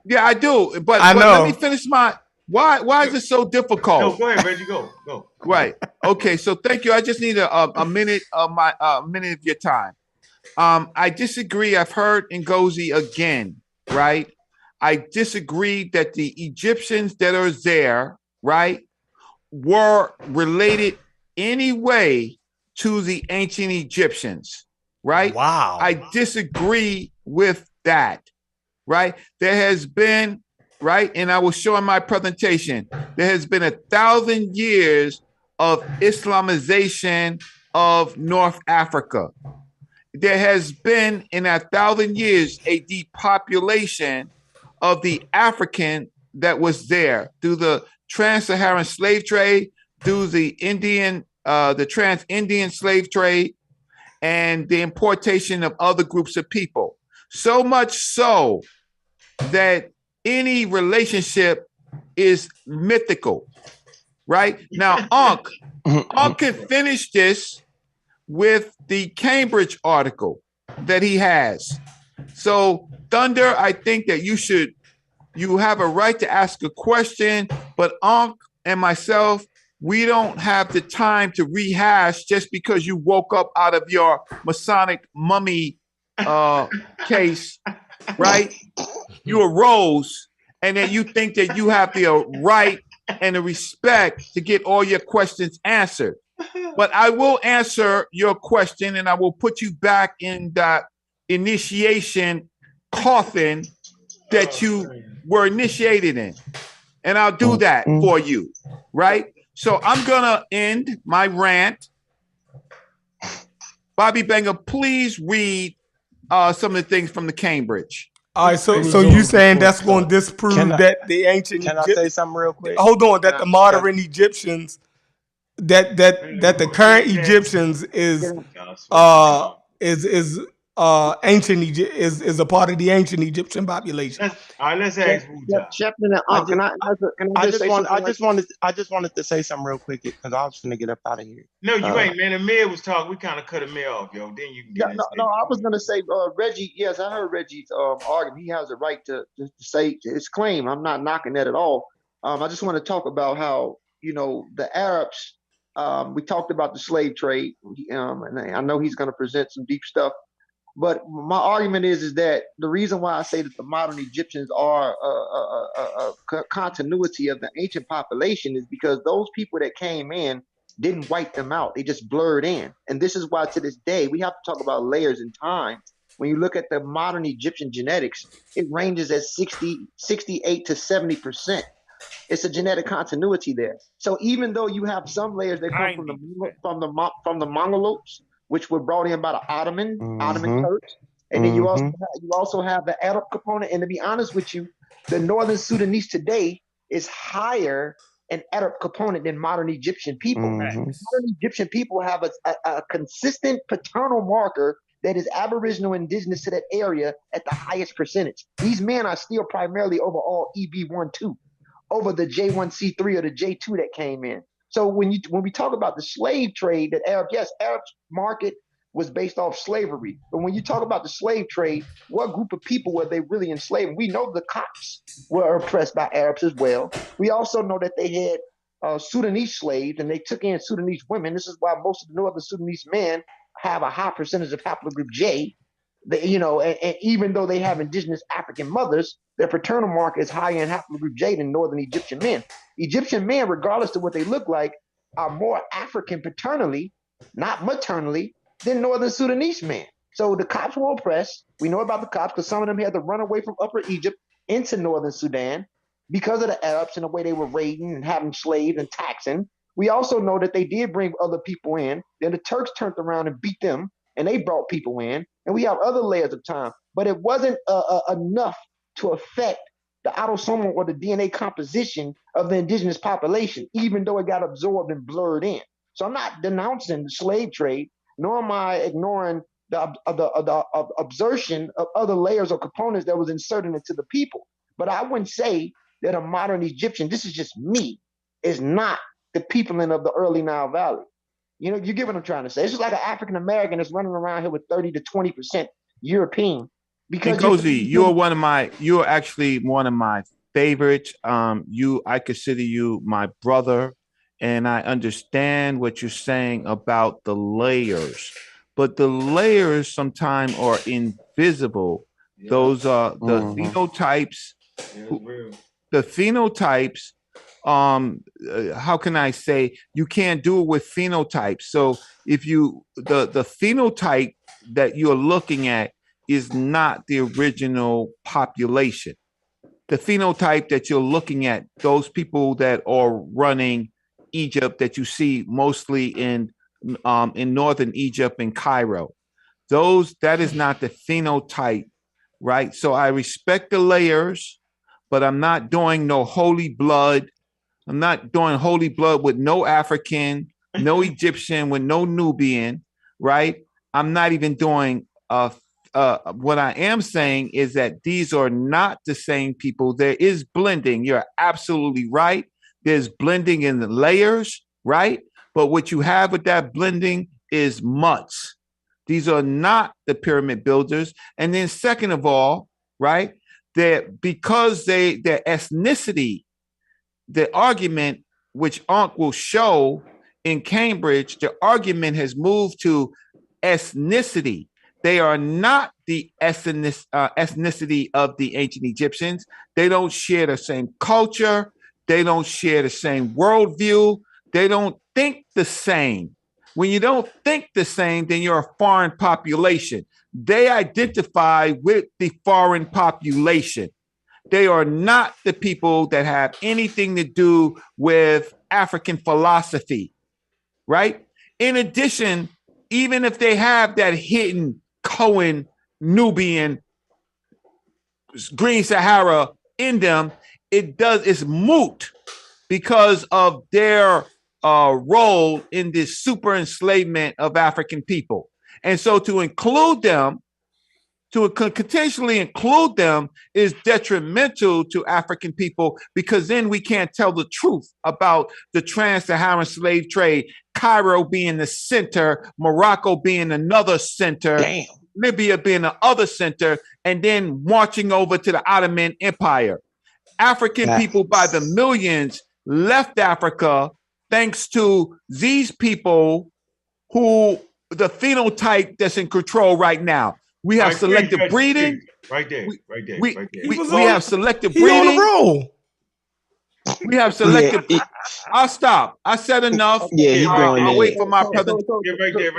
Yeah, I do. But I know. Let me finish my. Why is it so difficult? No, go ahead, Reggie. Go. Right. Okay. So thank you. I just need a minute of minute of your time. I disagree. I've heard Ngozi again. Right. I disagree that the Egyptians that are there, right, were related anyway to the ancient Egyptians. Right. Wow. I disagree with that. Right. There has been. Right. And I will show in my presentation, there has been 1,000 years of Islamization of North Africa. There has been in 1,000 years a depopulation of the African that was there through the trans-Saharan slave trade, through the trans-Indian slave trade, and the importation of other groups of people. So much so that any relationship is mythical, right? Now, Ankh can finish this with the Cambridge article that he has. So, Thunder, I think that you have a right to ask a question, but Ankh and myself, we don't have the time to rehash just because you woke up out of your Masonic mummy case, right? You arose and that you think that you have the right and the respect to get all your questions answered. But I will answer your question, and I will put you back in that initiation coffin that you were initiated in. And I'll do that for you, right? So I'm going to end my rant. Bobby Banger, please read some of the things from the Cambridge. All right, so you saying that's going to disprove that the ancient Can I say something real quick? Hold on, that the modern Egyptians, that the current Egyptians is ancient Egypt is a part of the ancient Egyptian population. All right, let's ask Wuja. I just wanted to say something real quick because I was finna get up out of here. No, you ain't, man. Amir was talking. We kind of cut Amir off, yo. Then you can get no, I was gonna say, Reggie. Yes, I heard Reggie's argument. He has a right to say his claim. I'm not knocking that at all. I just want to talk about how the Arabs. We talked about the slave trade, and I know he's going to present some deep stuff. But my argument is that the reason why I say that the modern Egyptians are a continuity of the ancient population is because those people that came in didn't wipe them out. They just blurred in. And this is why to this day, we have to talk about layers in time. When you look at the modern Egyptian genetics, it ranges at 68 to 70%. It's a genetic continuity there. So even though you have some layers that come from the Mongoloids, which were brought in by the Ottoman Turks, and then you also have the Arab component. And to be honest with you, the northern Sudanese today is higher an Arab component than modern Egyptian people. Modern Egyptian people have a consistent paternal marker that is Aboriginal indigenous to that area at the highest percentage. These men are still primarily over all EB1-2, over the J1C3 or the J2 that came in. So when we talk about the slave trade, that Arab's market was based off slavery. But when you talk about the slave trade, what group of people were they really enslaved? We know the Copts were oppressed by Arabs as well. We also know that they had Sudanese slaves, and they took in Sudanese women. This is why most of the northern Sudanese men have a high percentage of haplogroup J. And even though they have indigenous African mothers, their paternal marker is higher in haplogroup J than northern Egyptian men. Egyptian men, regardless of what they look like, are more African paternally, not maternally, than northern Sudanese men. So the Copts were oppressed. We know about the Copts because some of them had to run away from Upper Egypt into northern Sudan because of the Arabs and the way they were raiding and having slaves and taxing. We also know that they did bring other people in. Then the Turks turned around and beat them, and they brought people in. And we have other layers of time. But it wasn't enough to affect the autosomal or the DNA composition of the indigenous population, even though it got absorbed and blurred in. So I'm not denouncing the slave trade, nor am I ignoring the absorption of other layers or components that was inserted into the people. But I wouldn't say that a modern Egyptian, this is just me, is not the peopling of the early Nile Valley. You get what I'm trying to say. It's just like an African American that's running around here with 30 to 20% European. Because you're actually one of my favorites. I consider you my brother, and I understand what you're saying about the layers, but the layers sometimes are invisible. Yeah. Those are the phenotypes. The phenotypes. How can I say, you can't do it with phenotypes. So if the phenotype that you're looking at is not the original population. The phenotype that you're looking at, those people that are running Egypt that you see mostly in northern Egypt and Cairo, that is not the phenotype, right? So I respect the layers, but I'm not doing no holy blood. I'm not doing holy blood with no African, no Egyptian, with no Nubian, right? I'm not even doing what I am saying is that these are not the same people. There is blending. You're absolutely right. There's blending in the layers, right? But what you have with that blending is mutts. These are not the pyramid builders. And then second of all, right, because their ethnicity, the argument which Ankh will show in Cambridge, the argument has moved to ethnicity. They are not the ethnicity of the ancient Egyptians. They don't share the same culture. They don't share the same worldview. They don't think the same. When you don't think the same, then you're a foreign population. They identify with the foreign population. They are not the people that have anything to do with African philosophy, right? In addition, even if they have that hidden Cohen, Nubian, Green Sahara in them, it's moot because of their role in this super enslavement of African people. And so to include them, to potentially include them is detrimental to African people because then we can't tell the truth about the trans-Saharan slave trade, Cairo being the center, Morocco being another center, Damn. Libya being the other center, and then marching over to the Ottoman Empire. African people by the millions left Africa thanks to these people who the phenotype that's in control right now. We have selective breeding. Right there. We have selective breeding. On the roll. We have selective. I'll stop. I said enough. Yeah, he going I'll there. wait for my presentation. Right there.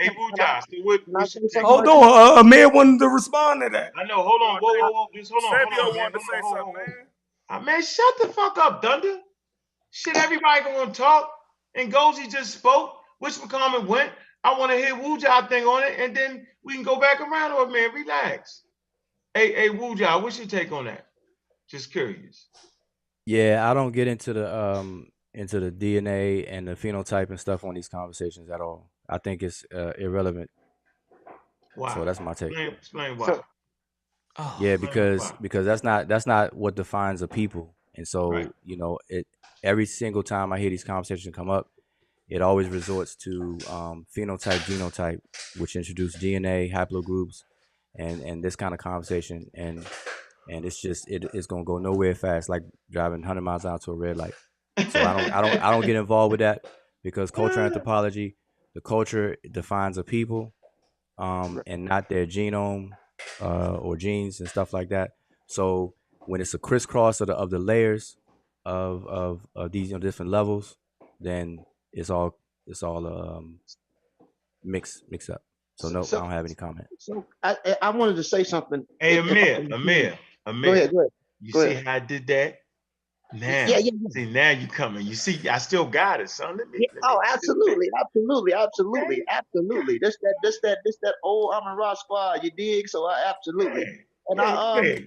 Hey, Wuja, Hold on. Amir wanted to respond to that. I know. Hold on. Whoa. Just hold on. Fabio wanted to say something, man. Man, shut the fuck up, Thunder. Shit, everybody gonna talk. And Gozy just spoke. Which comment went. I want to hear Wuja thing on it, and then we can go back around to it, man. Relax. Hey, Wuja, what's your take on that? Just curious. Yeah, I don't get into the DNA and the phenotype and stuff on these conversations at all. I think it's irrelevant. Wow. So that's my take. Explain why. Yeah, because that's not what defines a people. And so, every single time I hear these conversations come up, it always resorts to phenotype, genotype, which introduce DNA, haplogroups, and this kind of conversation. And it's just it's gonna go nowhere fast, like driving 100 miles out to a red light. So I don't get involved with that because cultural anthropology, the culture defines a people, and not their genome or genes and stuff like that. So when it's a crisscross of the layers of these different levels, then it's all mixed up. So no, I don't have any comment. So I wanted to say something. Hey, Amir. Go ahead. You see how I did that? Now, see, now you coming. You see, I still got it, son. Let me absolutely. This that old Amin squad, you dig? So absolutely. And I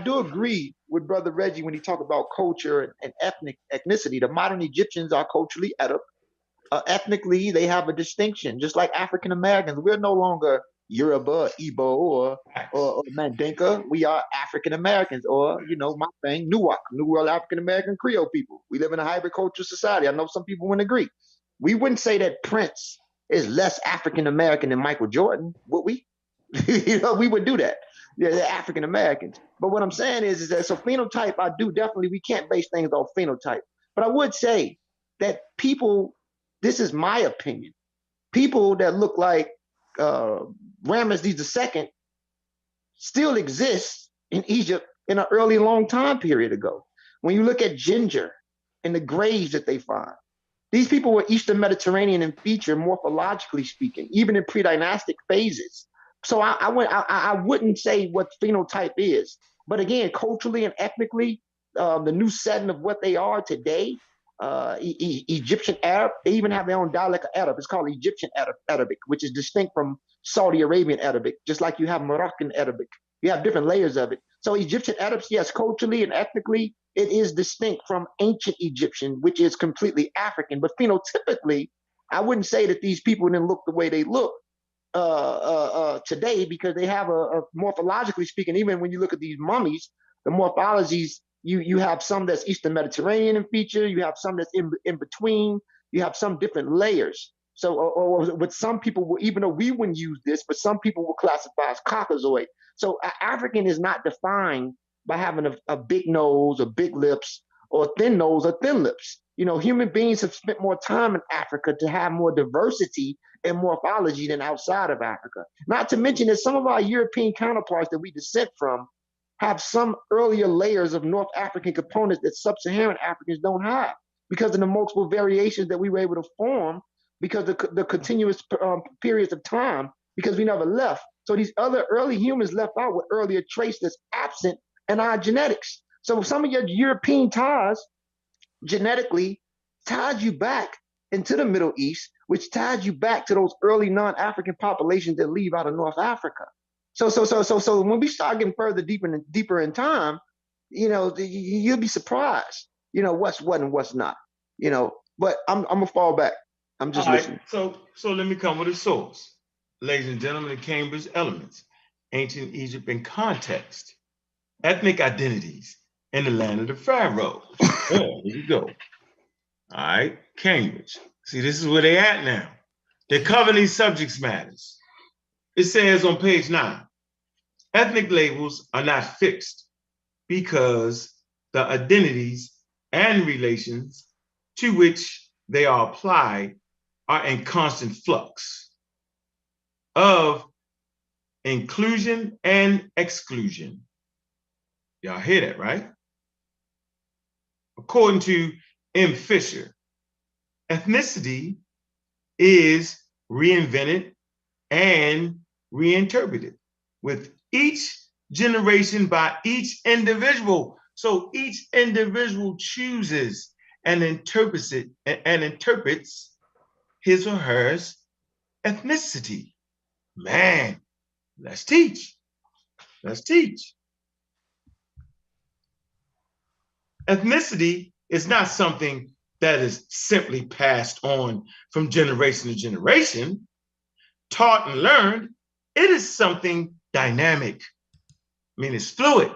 do agree with Brother Reggie when he talked about culture and ethnicity. The modern Egyptians are culturally ethnically, they have a distinction, just like African Americans. We're no longer Yoruba, Igbo, or Mandinka. We are African Americans, or my thing, Newark, New World African American Creole people. We live in a hybrid cultural society. I know some people wouldn't agree. We wouldn't say that Prince is less African American than Michael Jordan, would we? We would do that. Yeah, they're African Americans. But what I'm saying is that so phenotype, I do definitely, we can't base things off phenotype. But I would say that people, this is my opinion, people that look like Ramesses II still exist in Egypt in an early long time period ago. When you look at ginger and the graves that they find, these people were Eastern Mediterranean in feature, morphologically speaking, even in pre-dynastic phases. So I wouldn't say what phenotype is, but again, culturally and ethnically, the new setting of what they are today, Egyptian Arab, they even have their own dialect of Arab. It's called Egyptian Arabic, which is distinct from Saudi Arabian Arabic, just like you have Moroccan Arabic. You have different layers of it. So Egyptian Arabs, yes, culturally and ethnically, it is distinct from ancient Egyptian, which is completely African. But phenotypically, I wouldn't say that these people didn't look the way they look today, because they have a morphologically speaking, even when you look at these mummies, the morphologies, you have some that's Eastern Mediterranean in feature, you have some that's in between, you have some different layers. So, or with some people, even though we wouldn't use this, but some people will classify as Caucasoid. So African is not defined by having a big nose or big lips, or thin nose or thin lips. Human beings have spent more time in Africa to have more diversity and morphology than outside of Africa. Not to mention that some of our European counterparts that we descend from have some earlier layers of North African components that sub-Saharan Africans don't have because of the multiple variations that we were able to form because of the continuous periods of time because we never left. So these other early humans left out with earlier traits that's absent in our genetics. So some of your European ties genetically tied you back into the Middle East, which tied you back to those early non-African populations that leave out of North Africa. So when we start getting further deeper in time, you'll be surprised, what's what and what's not, But I'm gonna fall back. I'm just listening. So let me come with a source, ladies and gentlemen. The Cambridge Elements, Ancient Egypt in Context, Ethnic Identities in the Land of the Pharaoh. Here you go. All right, Cambridge. See, this is where they at now. They're covering these subject matters. It says on page 9, ethnic labels are not fixed because the identities and relations to which they are applied are in constant flux of inclusion and exclusion. Y'all hear that, right? According to M. Fisher, ethnicity is reinvented and reinterpreted with each generation by each individual. So each individual chooses and interprets his or hers ethnicity. Man, let's teach. Let's teach. Ethnicity is not something that is simply passed on from generation to generation, taught and learned. It is something dynamic. I mean, it's fluid,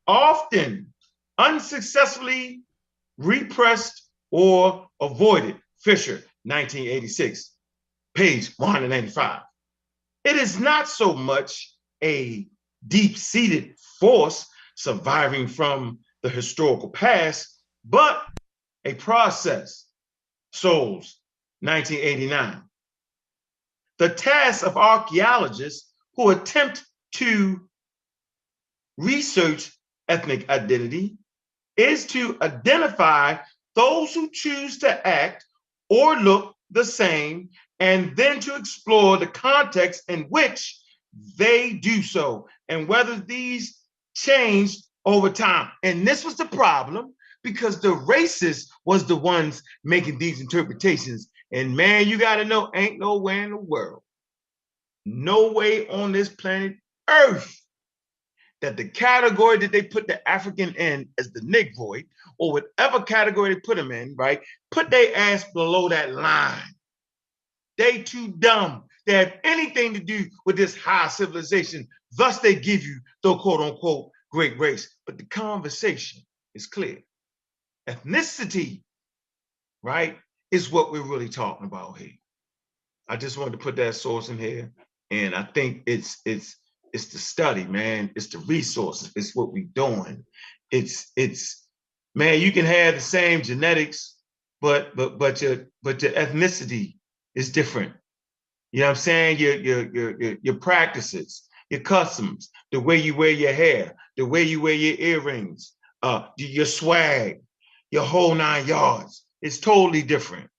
often unsuccessfully repressed or avoided. Fisher, 1986, page 185. It is not so much a deep-seated force surviving from the historical past, but a process. Souls, 1989. The task of archaeologists who attempt to research ethnic identity is to identify those who choose to act or look the same, and then to explore the context in which they do so and whether these change over time. And this was the problem because the racists was the ones making these interpretations. And man, you got to know, ain't nowhere in the world, no way on this planet Earth, that the category that they put the African in as the Negroid, or whatever category they put them in, right? Put their ass below that line. They too dumb to have anything to do with this high civilization. Thus, they give you the quote unquote great race. But the conversation is clear. Ethnicity, right, is what we're really talking about here. I just wanted to put that source in here. And I think it's the study, man. It's the resources. It's what we're doing. It's man, you can have the same genetics, but your ethnicity is different. You know what I'm saying? Your practices, your customs, the way you wear your hair, the way you wear your earrings, your swag, your whole 9 yards. It's totally different.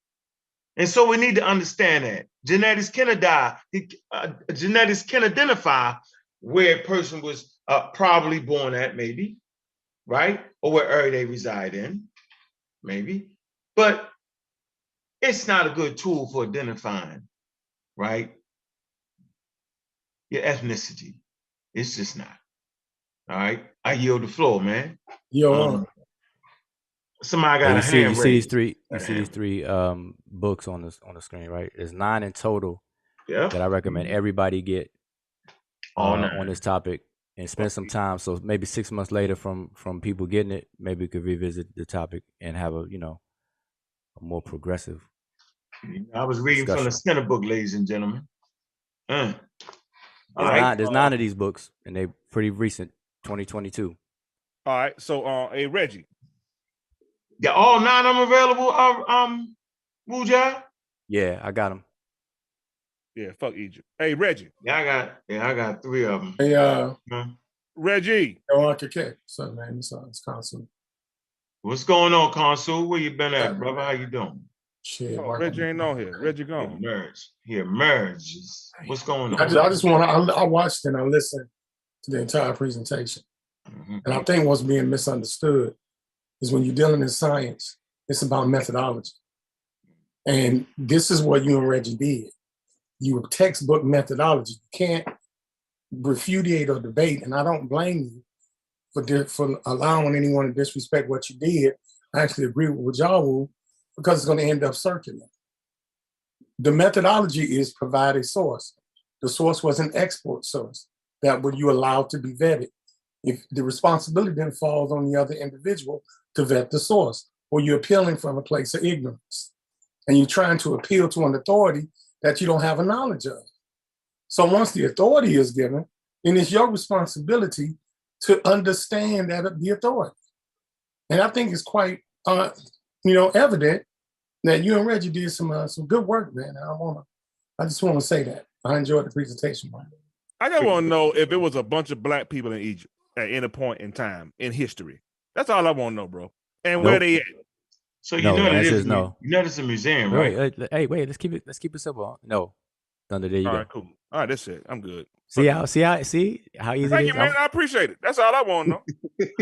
And so we need to understand that genetics can identify where a person was probably born at, maybe, right? Or where area they reside in, maybe. But it's not a good tool for identifying, right, your ethnicity. It's just not. All right. I yield the floor, man. Somebody got a hand you raised. You see these three books on the screen, right? There's 9 in total that I recommend everybody get on this topic and spend some time. So maybe 6 months later from people getting it, maybe we could revisit the topic and have a more progressive. I was reading from the center book, ladies and gentlemen. There's 9 of these books, and they're pretty recent, 2022. All right. So, hey, Reggie. Yeah, all 9 of them available. Wujai. Yeah, I got them. Yeah, fuck Egypt. Hey, Reggie. Yeah, I got 3 of them. Hey, Reggie. Yo, Uncle K. What's up, man? It's Consul. What's going on, Consul? Where you been at, brother? How you doing? Shit, oh, Reggie ain't on here. Reggie gone. He emerges. What's going on? I just want to. I watched and I listened to the entire presentation, and I think what's being misunderstood is when you're dealing in science, it's about methodology, and this is what you and Reggie did. You were textbook methodology. You can't refutate or debate, and I don't blame you for allowing anyone to disrespect what you did. I actually agree with Jawu because it's going to end up circular. The methodology is provide a source. The source was an export source that would you allow to be vetted. If the responsibility then falls on the other individual to vet the source, or you're appealing from a place of ignorance, and you're trying to appeal to an authority that you don't have a knowledge of. So once the authority is given, then it's your responsibility to understand that the authority. And I think it's quite, evident that you and Reggie did some good work, man. I just want to say that I enjoyed the presentation, man. I just want to know if it was a bunch of black people in Egypt at any point in time in history. That's all I want to know, bro. And where they at? So you know that it's no. You know it's a museum, right? Wait, let's keep it simple. No, Thunder. There you go. All right, cool. All right, that's it. I'm good. See how easy Thank it is. you, man. I appreciate it. That's all I want to know.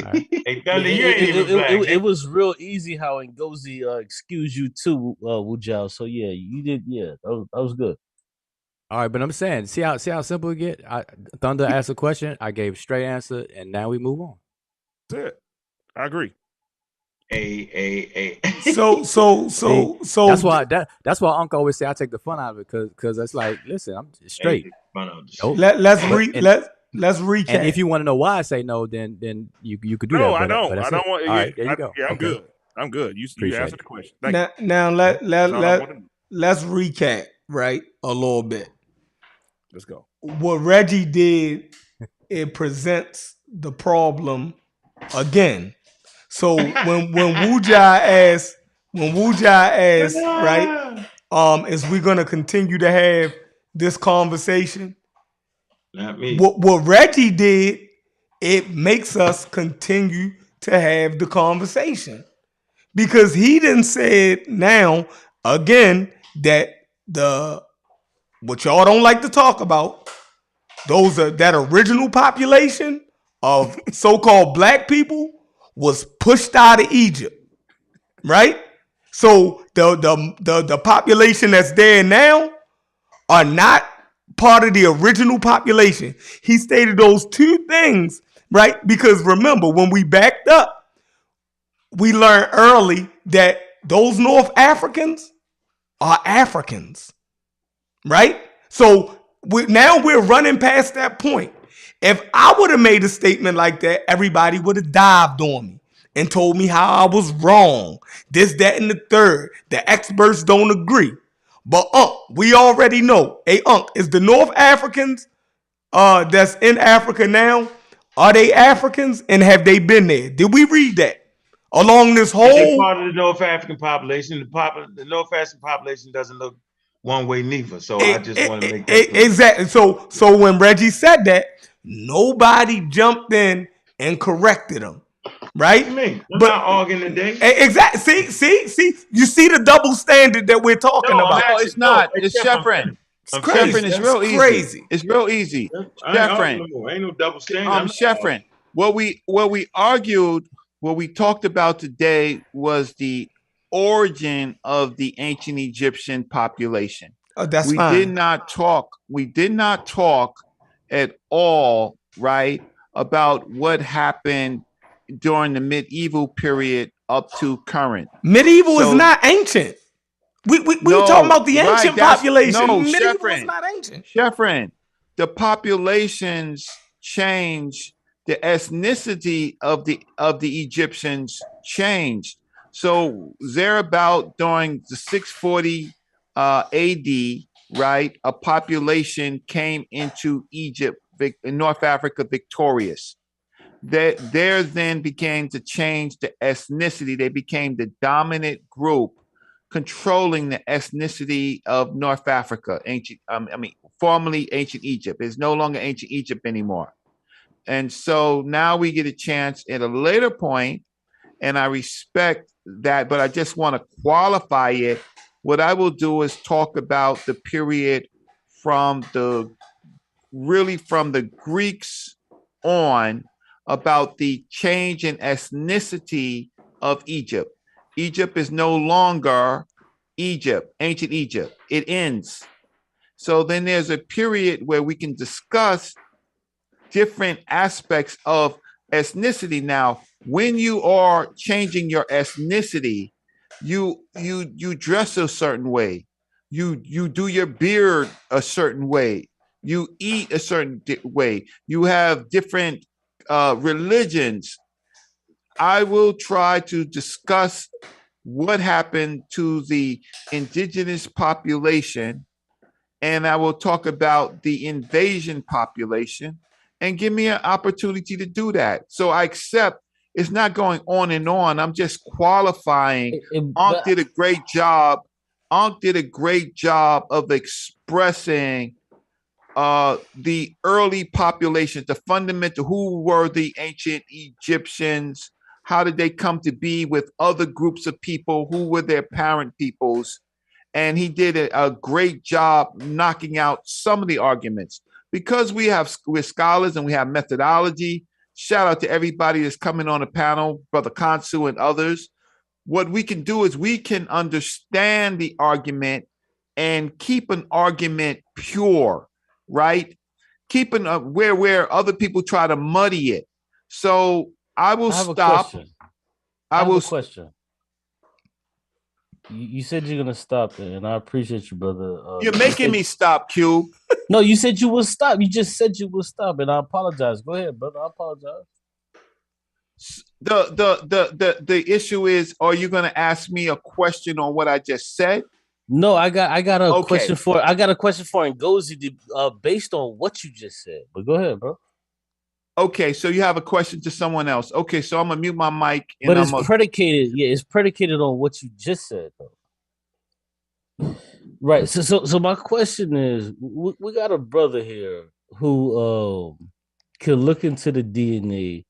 Right. Hey, Thunder, you ain't even black. It was real easy how Ngozi excused you too, Wujao. So yeah, you did. Yeah, that was good. All right, but I'm saying, see how simple it get. Thunder asked a question, I gave a straight answer, and now we move on. That's it. I agree. So that's why Uncle always say I take the fun out of it because it's like, listen, I'm straight. Nope. Let's recap. And if you want to know why I say no, then you could do that. No, I don't. I don't want. All right, there you go. Yeah, I'm good. I'm good. You answered the question. Now let's recap, right, a little bit. Let's go. What Reggie did, it presents the problem again. So when Wujai asked, right, is we gonna continue to have this conversation? Not me. What Reggie did, it makes us continue to have the conversation. Because he didn't say it now again that what y'all don't like to talk about, that original population of so-called black people was pushed out of Egypt, right? So the population that's there now are not part of the original population. He stated those two things, right? Because remember, when we backed up, we learned early that those North Africans are Africans, right? So now we're running past that point. If I would have made a statement like that, everybody would have dived on me and told me how I was wrong. This, that, and the third. The experts don't agree. But we already know. Is the North Africans that's in Africa now, are they Africans and have they been there? Did we read that? Along this whole... They're part of the North African population. The North African population doesn't look one way neither. So I just want to make that clear. Exactly. So when Reggie said that, nobody jumped in and corrected him. Right? What do you mean? We're not arguing today. Exactly. See, you see the double standard that we're talking about. No, it's not. It's Chefren. Chefren is real easy. Crazy. It's real easy. Chefren. Ain't no double standard. Chefren. What we argued, what we talked about today was the origin of the ancient Egyptian population. That's we fine. did not talk at all, right, about what happened during the medieval period up to current. Medieval is not ancient. We talking about the ancient population. Medieval is not ancient. Chefren, the populations change. The ethnicity of the Egyptians changed. So thereabout during the 640 AD, right, a population came into Egypt, North Africa, victorious. that there then became to change the ethnicity. They became the dominant group controlling the ethnicity of North Africa, formerly ancient Egypt. It's no longer ancient Egypt anymore. And so now we get a chance at a later point, and I respect that, but I just want to qualify it. What I will do is talk about the period from the Greeks on, about the change in ethnicity of Egypt. Egypt is no longer Egypt, ancient Egypt. It ends. So then there's a period where we can discuss different aspects of ethnicity. Now, when you are changing your ethnicity, you dress a certain way, you do your beard a certain way, you eat a certain way, you have different religions. I will try to discuss what happened to the indigenous population, and I will talk about the invasion population, and give me an opportunity to do that. So I accept it's not going on and on. I'm just qualifying. Ankh did a great job. Ankh did a great job of expressing the early populations, the fundamental, who were the ancient Egyptians, how did they come to be with other groups of people, who were their parent peoples. And he did a great job knocking out some of the arguments. Because we're scholars and we have methodology, shout out to everybody that's coming on the panel, Brother Kansu and others. What we can do is we can understand the argument and keep an argument pure, right? Keeping where other people try to muddy it. So I will stop. I have a question. You said you're gonna stop it, and I appreciate you, brother. You're making me stop, Q. No, you said you would stop. You just said you would stop, and I apologize. Go ahead, brother. I apologize. The issue is, are you gonna ask me a question on what I just said? No, I got a question for Ngozi based on what you just said. But go ahead, bro. Okay, so you have a question to someone else. Okay, so I'm gonna mute my mic. But it's predicated. Yeah, it's predicated on what you just said, though. Right. So my question is, we got a brother here who can look into the DNA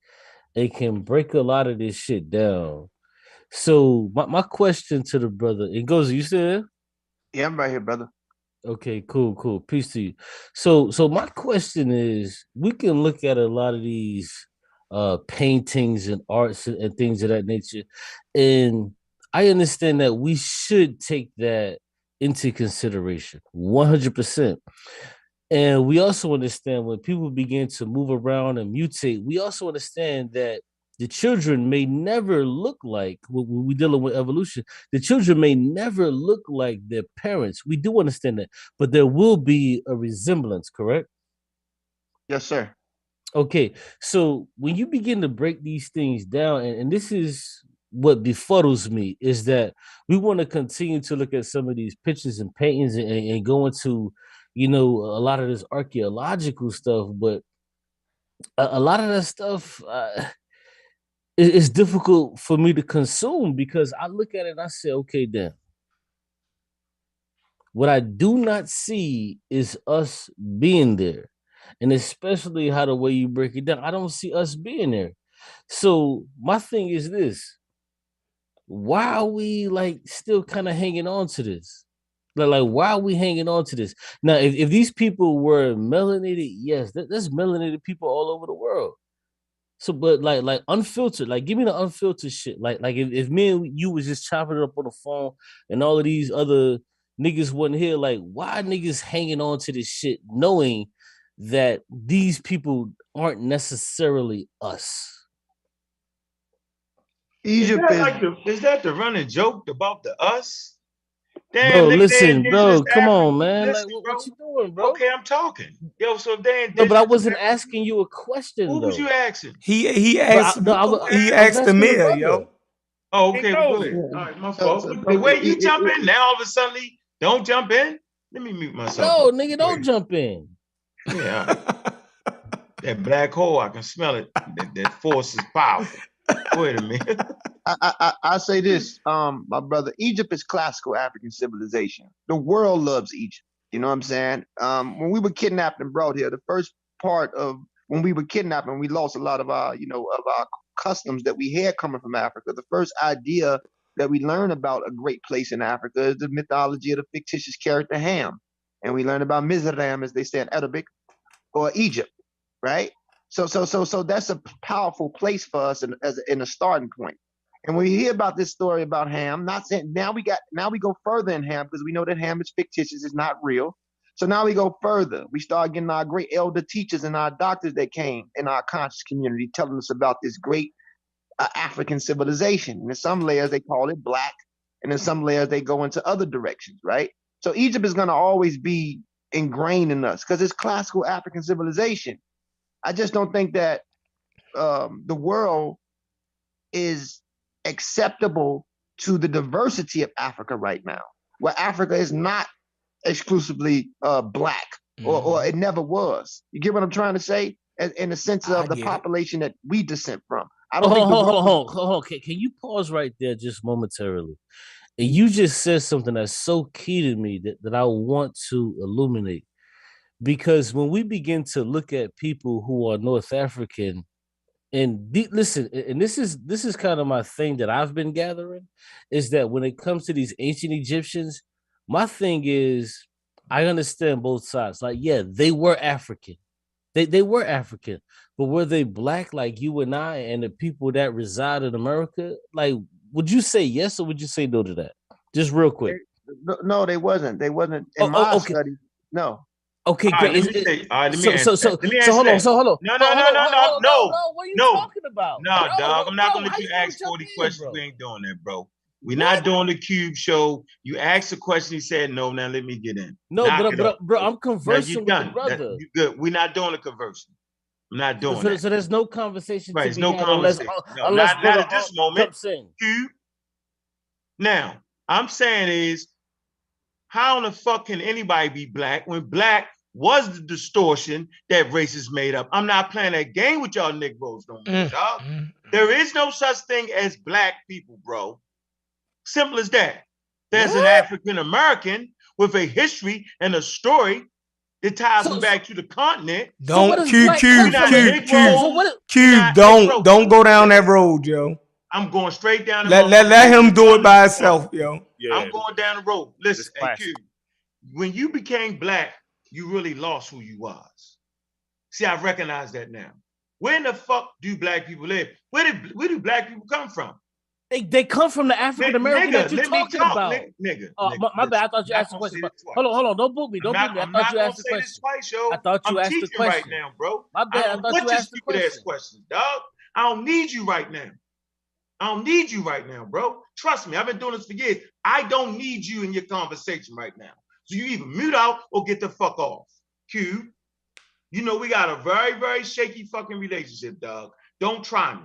and can break a lot of this shit down. So my question to the brother, it goes, you said? Yeah, I'm right here, brother. Okay, cool. Peace to you. So my question is, we can look at a lot of these paintings and arts and things of that nature, and I understand that we should take that into consideration 100%. And we also understand when people begin to move around and mutate, we also understand that the children may never look like, when we're dealing with evolution, the children may never look like their parents. We do understand that, but there will be a resemblance, correct? Yes, sir. Okay, so when you begin to break these things down, and this is what befuddles me, is that we want to continue to look at some of these pictures and paintings and go into, a lot of this archaeological stuff, but a lot of that stuff, it's difficult for me to consume because I look at it and I say, okay, then. What I do not see is us being there. And especially how the way you break it down, I don't see us being there. So my thing is this. Why are we still kind of hanging on to this? Like, why are we hanging on to this? Now, if these people were melanated, yes, there's melanated people all over the world. So, but like unfiltered, give me the unfiltered shit. Like if me and you was just chopping it up on the phone and all of these other niggas wasn't here, why niggas hanging on to this shit knowing that these people aren't necessarily us? Egypt is that the running joke about the us? Damn, bro, listen, bro, come on, man. Listen, what you doing, bro? Okay, I'm talking. Yo, so then. No, but I wasn't asking you a question. Who was you asking? He asked. He asked the mayor, yo. Oh, okay. All right, my fault. The way you jump in now, all of a sudden, don't jump in. Let me mute myself. No, nigga, don't jump in. Yeah. That black hole, I can smell it. That force is powerful. Wait a minute. I say this, my brother. Egypt is classical African civilization. The world loves Egypt. You know what I'm saying? When we were kidnapped and brought here, the first part of when we were kidnapped and we lost a lot of our, of our customs that we had coming from Africa. The first idea that we learn about a great place in Africa is the mythology of the fictitious character Ham, and we learn about Mizraim, as they say in Arabic, or Egypt, right? So that's a powerful place for us in a starting point. And when we hear about this story about Ham, not saying now we go further in Ham because we know that Ham is fictitious, it's not real. So now we go further. We start getting our great elder teachers and our doctors that came in our conscious community telling us about this great African civilization. And in some layers they call it black, and in some layers they go into other directions, right? So Egypt is going to always be ingrained in us because it's classical African civilization. I just don't think that the world is acceptable to the diversity of Africa right now, where Africa is not exclusively black, or it never was. You get what I'm trying to say? In the sense of the population that we descend from. I don't think hold on. Can you pause right there just momentarily? And you just said something that's so key to me that I want to illuminate. Because when we begin to look at people who are North African, and listen, and this is kind of my thing that I've been gathering, is that when it comes to these ancient Egyptians, my thing is I understand both sides. Like, yeah, they were African. They were African, but were they black like you and I and the people that reside in America? Like, would you say yes or would you say no to that? Just real quick. No, they wasn't. They wasn't in my study. No. Okay, great. Let me answer. So hold on. No. What are you talking about? No, dog. I'm not gonna let you ask 40 questions. We ain't doing that, bro. We're not doing the Cube show. You asked a question. He said no. Now let me get in. No, bro, I'm conversing with the brother. You good? We're not doing the conversing. I'm not doing that. So there's no conversation. Right, there's no conversation. Unless not at this moment. Cube. Now, I'm saying is, how in the fuck can anybody be black when black was the distortion that racists made up? I'm not playing that game with y'all Negroes no more, dog. There is no such thing as black people, bro. Simple as that. There's an African American with a history and a story that ties them back to the continent. Don't Cube, don't go down that road, Joe. I'm going straight down the road. Let him do it by himself, yo. Yeah. I'm going down the road. Listen, hey, Q, when you became black, you really lost who you was. See, I recognize that now. Where in the fuck do black people live? Where do black people come from? They come from the African American that you're talking about. Nigga. My bad. I thought you asked the question. Hold on. Don't boot me. Don't boot me. I thought you asked the question. I thought you asked the question right now, bro. My bad. I thought you asked the question. Dog. I don't need you right now. I don't need you right now, bro. Trust me, I've been doing this for years. I don't need you in your conversation right now. So you either mute out or get the fuck off. Q, you know we got a very, very shaky fucking relationship, dog. Don't try me.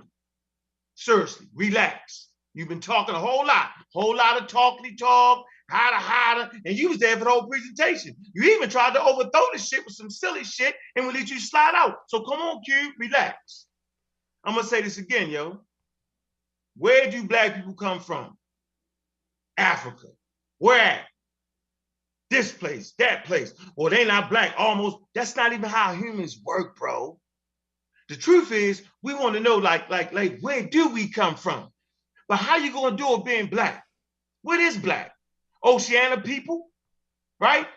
Seriously, relax. You've been talking a whole lot of talky talk, hide, and you was there for the whole presentation. You even tried to overthrow the shit with some silly shit and we let you slide out. So come on, Q, relax. I'm gonna say this again, yo. Where do black people come from? Africa. Where at? This place, that place. Well, they not black, almost. That's not even how humans work, bro. The truth is, we want to know, like, where do we come from? But how you gonna do it being black? What is black? Oceania people, right?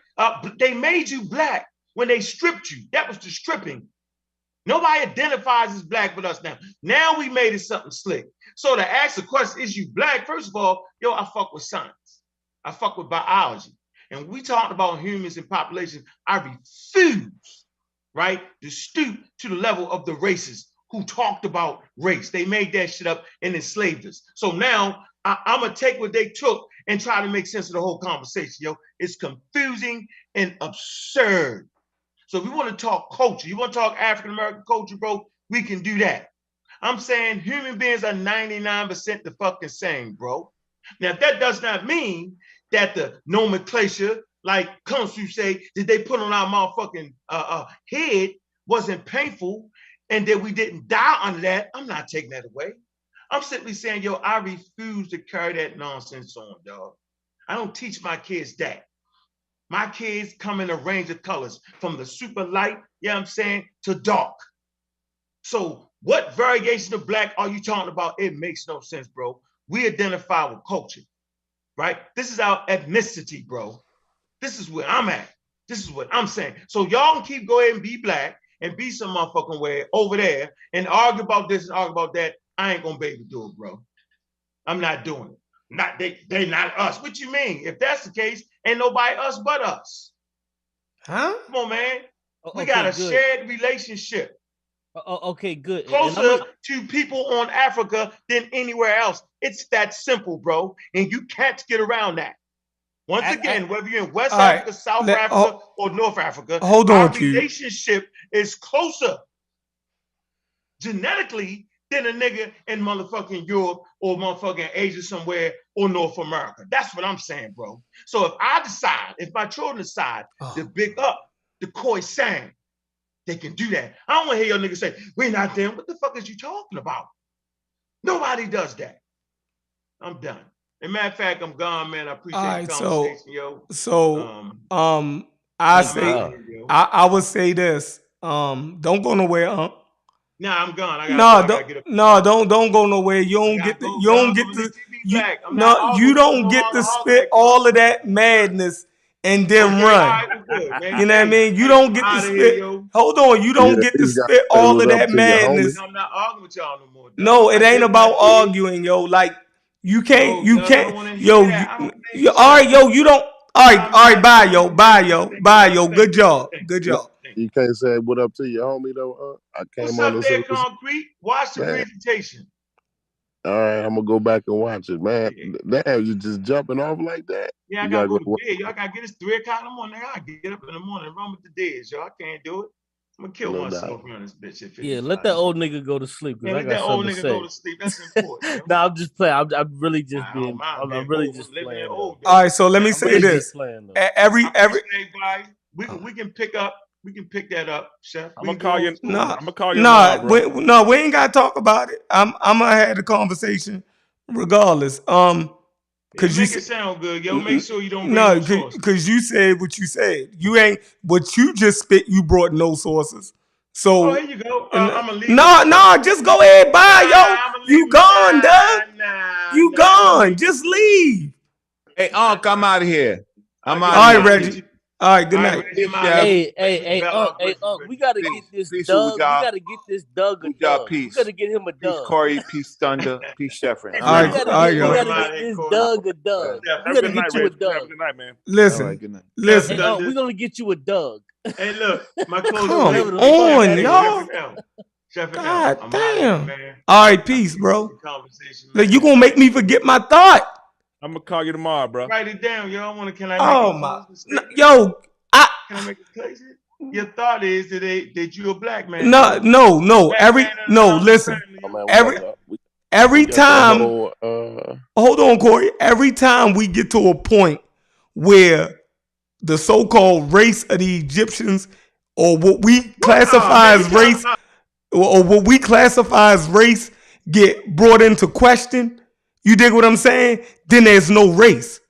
They made you black when they stripped you. That was the stripping. Nobody identifies as black with us now. Now we made it something slick. So to ask the question, is you black? First of all, yo, I fuck with science. I fuck with biology. And we talked about humans and population. I refuse, right, to stoop to the level of the racists who talked about race. They made that shit up and enslaved us. So now I'm going to take what they took and try to make sense of the whole conversation, yo. It's confusing and absurd. So if we want to talk culture, you want to talk African-American culture, bro, we can do that. I'm saying human beings are 99% the fucking same, bro. Now, that does not mean that the nomenclature, like Kunsu say, that they put on our motherfucking head wasn't painful and that we didn't die under that, I'm not taking that away. I'm simply saying, yo, I refuse to carry that nonsense on, dog. I don't teach my kids that. My kids come in a range of colors, from the super light, you know what I'm saying, to dark. So what variation of black are you talking about? It makes no sense, bro. We identify with culture, right? This is our ethnicity, bro. This is where I'm at. This is what I'm saying. So y'all can keep go ahead and be black and be some motherfucking way over there and argue about this and argue about that. I ain't gonna be able to do it, bro. I'm not doing it. Not they not us. What you mean? If that's the case, ain't nobody us but us. Huh? Come on, man. We got a shared relationship. Okay, good. Closer to people on Africa than anywhere else. It's that simple, bro. And you can't get around that. Once again, whether you're in West Africa, South Africa, or North Africa, our relationship is closer genetically than a nigga in motherfucking Europe or motherfucking Asia somewhere or North America. That's what I'm saying, bro. So if I decide, if my children decide to big up the Khoisan, they can do that. I don't want to hear your niggas say, we're not them. What the fuck is you talking about? Nobody does that. I'm done. As a matter of fact, I'm gone, man. I appreciate the conversation, yo. I would say this. Don't go nowhere, Nah, I'm gone. I gotta get up. Don't go nowhere. You don't get to you don't get to spit all of that madness and then run. You know what I mean? You don't get to spit. Hold on, you don't get to spit all of that madness. I'm not arguing with y'all no more. No, it ain't about arguing, yo. Like you can't, yo. All right, yo. You don't. All right. Bye, yo. Good job. You can't say what up to your homie though. I came What's on up there, Concrete? Watch the presentation. All right, I'm gonna go back and watch it, man. Damn, you just jumping off like that? Yeah, I gotta go to bed. Y'all gotta get this 3 o'clock in the morning. I gotta get up in the morning and run with the dead, yo. I can't do it. I'm gonna kill myself around this bitch. Yeah, let that old nigga go to sleep. Yeah, let that old nigga go to sleep. That's important. No, I'm just playing. I'm really just being. I'm really just playing. All right, so let me say this. We can pick up. We can pick that up, Chef. I'm gonna call you. I'm gonna call you. No, we ain't gotta talk about it. I'm gonna have the conversation regardless. Cause you make it sound good, yo. Make sure you don't bring no sources. Because you said what you said. You ain't what you just spit. You brought no sources. So here you go. I'm gonna leave. No, just go ahead. Bye, yo. You gone, Doug. You gone. Just leave. Hey, Ankh, I'm out of here. I'm out. All right, Reggie. All right, good night. Hey, we gotta get this Doug. We gotta get this Doug a Doug. We gotta get him a Doug. Peace, Corey. Peace, Thunder. Peace, Chef. All right, we gotta get this Doug a Doug. We gotta get you a Doug. Good night, man. Listen. We're gonna get you a Doug. Hey, look, my clothes come on, y'all. God damn. All right, peace, bro. Like, you gonna make me forget my thought. I'm gonna call you tomorrow, bro. Write it down, yo. Can I make yo, can I make a place? Your thought is that you a black man. No. Listen. Every time. Hold on, Corey. Every time we get to a point where the so-called race of the Egyptians, or what we classify as race, or what we classify as race, get brought into question. You dig what I'm saying? Then there's no race.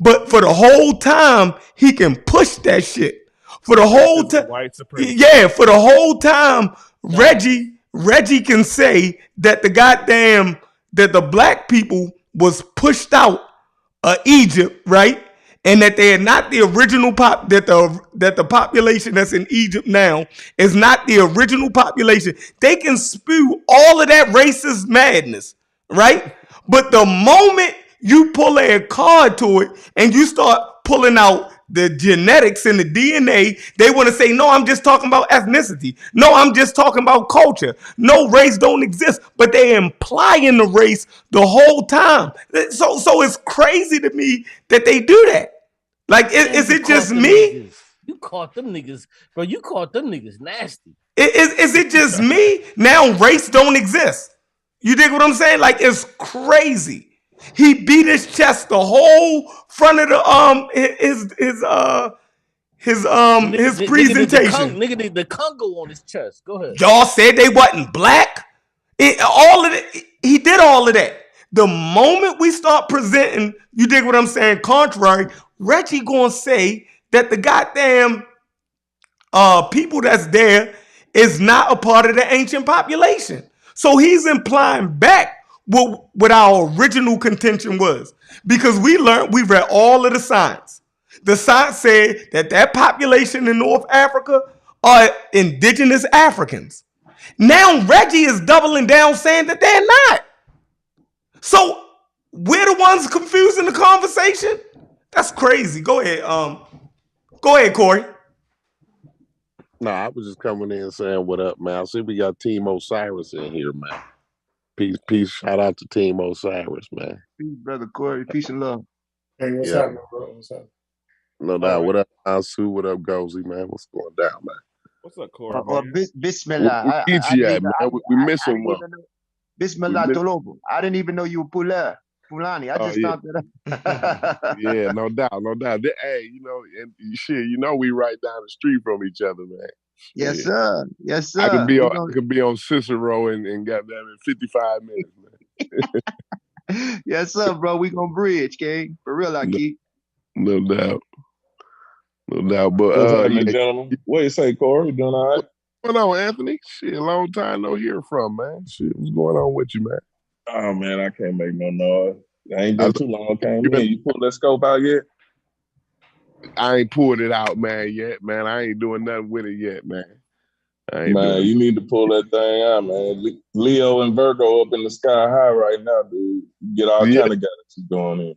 But for the whole time, he can push that shit. For the whole time, yeah. For the whole time, Reggie can say that that the black people was pushed out of Egypt, right? And that they are not the original that the population that's in Egypt now is not the original population. They can spew all of that racist madness, right? But the moment you pull a card to it and you start pulling out the genetics and the DNA, they want to say, no, I'm just talking about ethnicity. No, I'm just talking about culture. No, race don't exist. But they implying the race the whole time. So it's crazy to me that they do that. Like, is it just me? You caught them niggas, bro. You caught them niggas nasty. Is it just me? Now race don't exist. You dig what I'm saying? Like, it's crazy. He beat his chest the whole front of the presentation. The Congo on his chest. Go ahead. Y'all said they wasn't black. All of it. He did all of that. The moment we start presenting, you dig what I'm saying? Contrary, Reggie gonna say that the goddamn people that's there is not a part of the ancient population. So he's implying back what our original contention was. Because we read all of the science. The science said that population in North Africa are indigenous Africans. Now Reggie is doubling down saying that they're not. So we're the ones confusing the conversation? That's crazy. Go ahead. Go ahead, Corey. No, I was just coming in saying what up, man. I see we got Team Osiris in here, man. Peace. Shout out to Team Osiris, man. Peace, brother Corey. Peace and love. Hey, what's happening, bro? What's up? No doubt. What up, Ansu? What up, Gozy, man? What's going down, man? What's up, Corey? Bismillah. Man. We missing one. Bismillah Tolobo. I didn't even know you were Fulani. I just thought that. Yeah, no doubt. Hey, and shit, we right down the street from each other, man. Yes, sir. Yes, sir. I could be on Cicero and got that in 55 minutes, man. Yes, sir, bro. We gonna bridge, King. For real, I keep. No doubt. But what's happening, gentlemen? What you say, Corey? You doing all right? What's going on, Anthony? Shit, long time no hear from, man. Shit, what's going on with you, man? Oh man, I can't make no noise. I ain't been too long. Came in. You pulled that scope out yet? I ain't pulled it out, man, yet, man. I ain't doing nothing with it yet, man. Man, you need to pull that thing out, man. Leo and Virgo up in the sky high right now, dude. Get all kind of galaxies going in.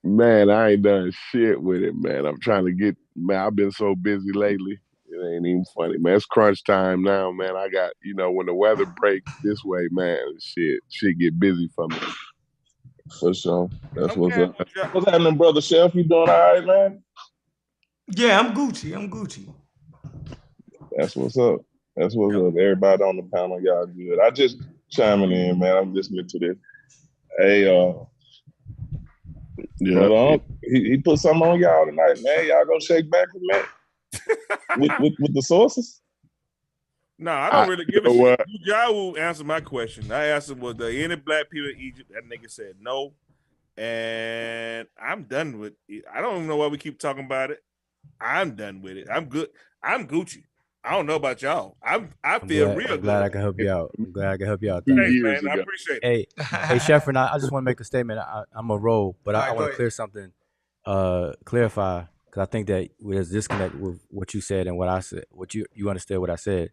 Man, I ain't done shit with it, man. I'm trying to get, man, I've been so busy lately. It ain't even funny, man. It's crunch time now, man. I got, when the weather breaks this way, man, shit get busy for me. For sure. That's what's up. What's happening, brother Chef? You doing all right, man? Yeah, I'm Gucci. That's what's up. Everybody on the panel, y'all good. I just chiming in, man. I'm listening to this. Hey, he put something on y'all tonight, man. Y'all gonna shake back a minute with the sources? No, I don't really give a shit. Jawu answered my question. I asked him, was there any black people in Egypt? That nigga said no. And I'm done with it. I don't even know why we keep talking about it. I'm done with it. I'm good. I'm Gucci. I don't know about y'all. I feel real good. I'm glad I can help you out. Thanks, man. I appreciate it. Hey, Sheffrin, I just want to make a statement. I'm a roll, but I want to clear something, clarify, because I think that there's a disconnect with what you said and what I said. What you understood what I said.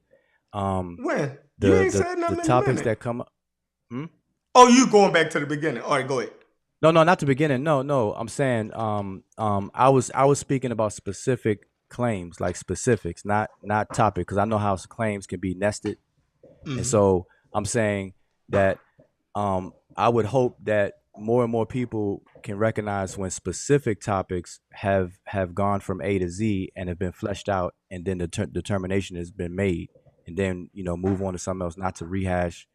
When? You ain't said nothing. The topics that come up. Oh, you going back to the beginning. All right, go ahead. No, not the beginning. No. I'm saying I was speaking about specific claims, like specifics, not topic, because I know how claims can be nested. And so I'm saying that I would hope that more and more people can recognize when specific topics have gone from A to Z and have been fleshed out, and then the determination has been made, and then move on to something else, not to rehash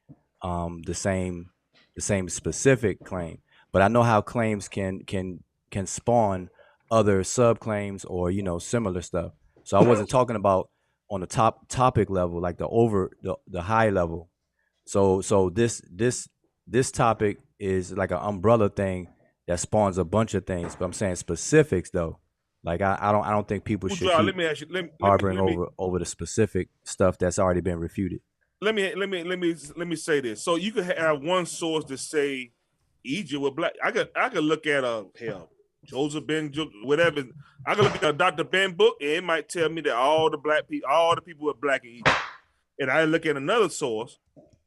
the same specific claim. But I know how claims can spawn other subclaims or similar stuff. So I wasn't talking about on the topic level, like the high level. So this topic is like an umbrella thing that spawns a bunch of things. But I'm saying specifics though. Like I don't think people should keep harboring over the specific stuff that's already been refuted. Let me say this. So you could have one source to say Egypt with black. I could look at Joseph Ben, whatever. I could look at a Dr. Ben book, and it might tell me that all the people were black in Egypt. And I look at another source.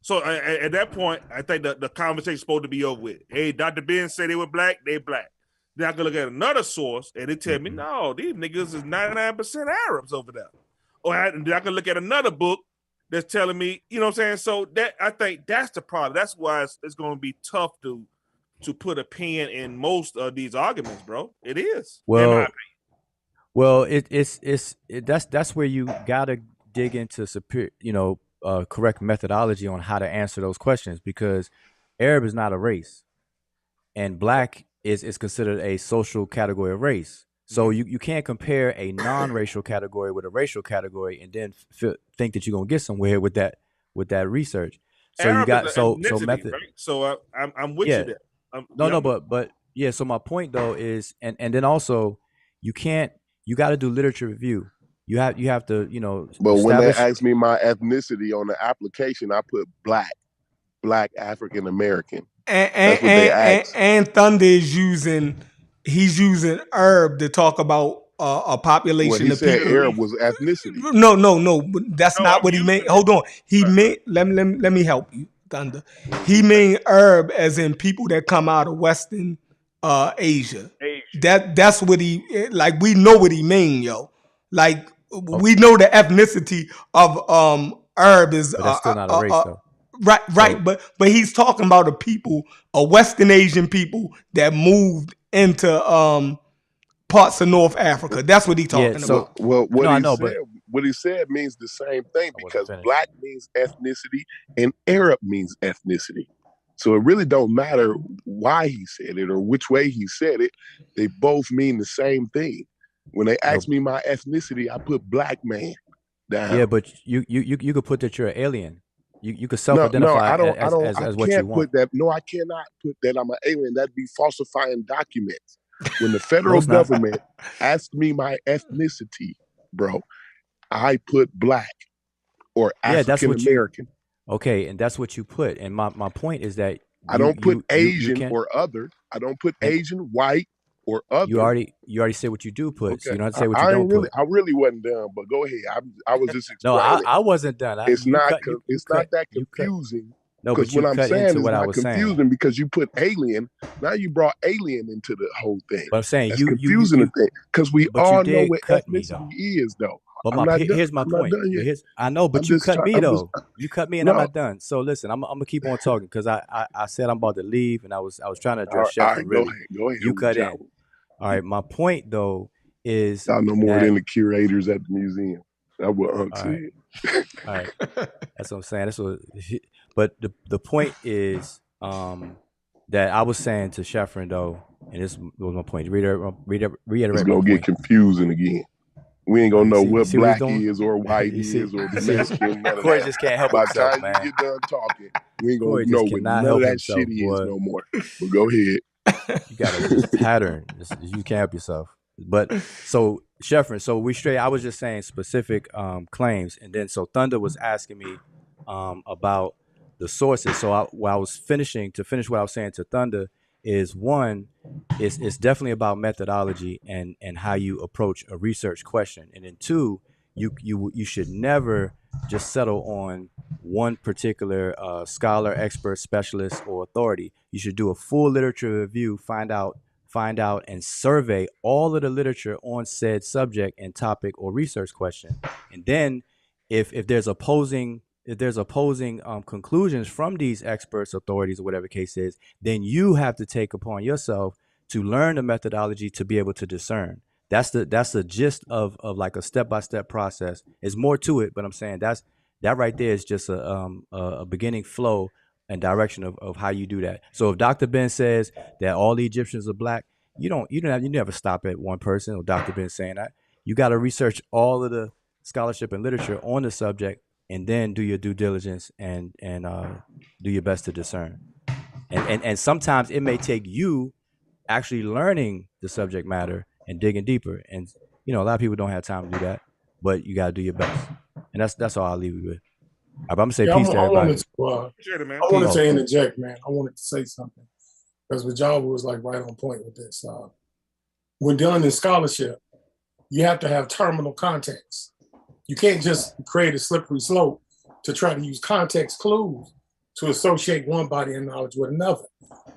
So at that point, I think the conversation's supposed to be over with. Hey, Dr. Ben said they were black, they black. Then I could look at another source, and it tell me, no, these niggas is 99% Arabs over there. Then I could look at another book that's telling me, you know what I'm saying? So that I think that's the problem. That's why it's going to be tough to put a pin in most of these arguments, bro. It is. Well, that's where you gotta dig into correct methodology on how to answer those questions, because Arab is not a race, and black is considered a social category of race. So you can't compare a non-racial category with a racial category and then think that you're gonna get somewhere with that research. So Arab you got is an so ethnicity, method. right? So I'm with Yeah. you there. No, but yeah. So my point though is, and then also, you got to do literature review. You have to But when they establish. ask me my ethnicity on the application, I put black African American. That's what they ask. And Thunder is he's using Herb to talk about a Well, population he of said people. Arab was ethnicity. No, but that's not I'm what he meant. using Hold on, he meant. Let me help you, Thunder. He mean Herb as in people that come out of Western Asia. That's what he like. We know what he mean, yo. Like we know the ethnicity of Herb is But that's still not a race though. right. So But he's talking about the people, Western Asian people that moved into parts of North Africa. That's what he's talking about. Well, no, I know, but what he said means the same thing because finished. black means ethnicity and Arab means ethnicity. So it really don't matter why he said it or which way he said it. They both mean the same thing. When they ask me my ethnicity, I put black man down. Yeah, but you could put that you're an alien. You could No, self-identify I as what can't you put want. that. No, I cannot put that I'm an alien. That'd be falsifying documents. When the No, federal it's not. government asked me my ethnicity, bro, I put black or Yeah, that's African what you. American. Okay, and that's what you put. And my point is that I don't put Asian can, or other. I don't put and Asian, white, or other. you already said what you do put. So Okay, you don't have to say what you don't put. I really wasn't done, but go ahead. I was just No, explaining. I wasn't done. It's not that you confusing. No, Because but you what I'm cut saying into is what I not was confusing saying. because you put alien. Now you brought alien into the whole thing. But I'm saying That's you confusing the thing because we but you all know did what cut me ethnicity though. is, though. But I'm not done. here's my I'm not point. done yet. I know, but I'm you just cut trying. me I'm though. just, You cut me and I'm no. not done. So listen, I'm gonna keep on talking because I said I'm about to leave and I was trying to All address right, Chef go and really ahead. Go ahead. you with cut the in. job. All right, my point though is Y'all know more that than the curators at the museum. That's what Unc all right, said. all right. That's what I'm saying. That's what. But the point is that I was saying to Sheffrin though, and this was my point. It's Reiterate my gonna get point. confusing again. We ain't gonna know You what see what he's black doing? is or white You see, is or you see, Mexican, none of Corey that. just can't help By the himself, time you man. get done talking, we ain't gonna Corey know just what cannot none of help that himself, shit is boy. no more. But go ahead. You got this pattern. You can't help yourself. But so Sheffrin, so I was just saying specific claims, and then so Thunder was asking me about the sources. So while I was finish what I was saying to Thunder is one, it's definitely about methodology and how you approach a research question, and then two, you should never just settle on one particular scholar, expert, specialist, or authority. You should do a full literature review, find out and survey all of the literature on said subject and topic or research question, and then if there's opposing conclusions from these experts, authorities, or whatever case is, then you have to take upon yourself to learn the methodology to be able to discern. That's the gist of like a step-by-step process. There's more to it, but I'm saying that right there is just a beginning flow and direction of how you do that. So if Dr. Ben says that all the Egyptians are black, you never stop at one person or Dr. Ben saying that. You got to research all of the scholarship and literature on the subject, and then do your due diligence and do your best to discern. And sometimes it may take you actually learning the subject matter and digging deeper. And a lot of people don't have time to do that, but you got to do your best. And that's all I'll leave you with. I'm gonna say peace to everybody. I wanted to interject, man. I wanted to say something because Vajava was like right on point with this. When dealing in scholarship, you have to have terminal context. You can't just create a slippery slope to try to use context clues to associate one body of knowledge with another.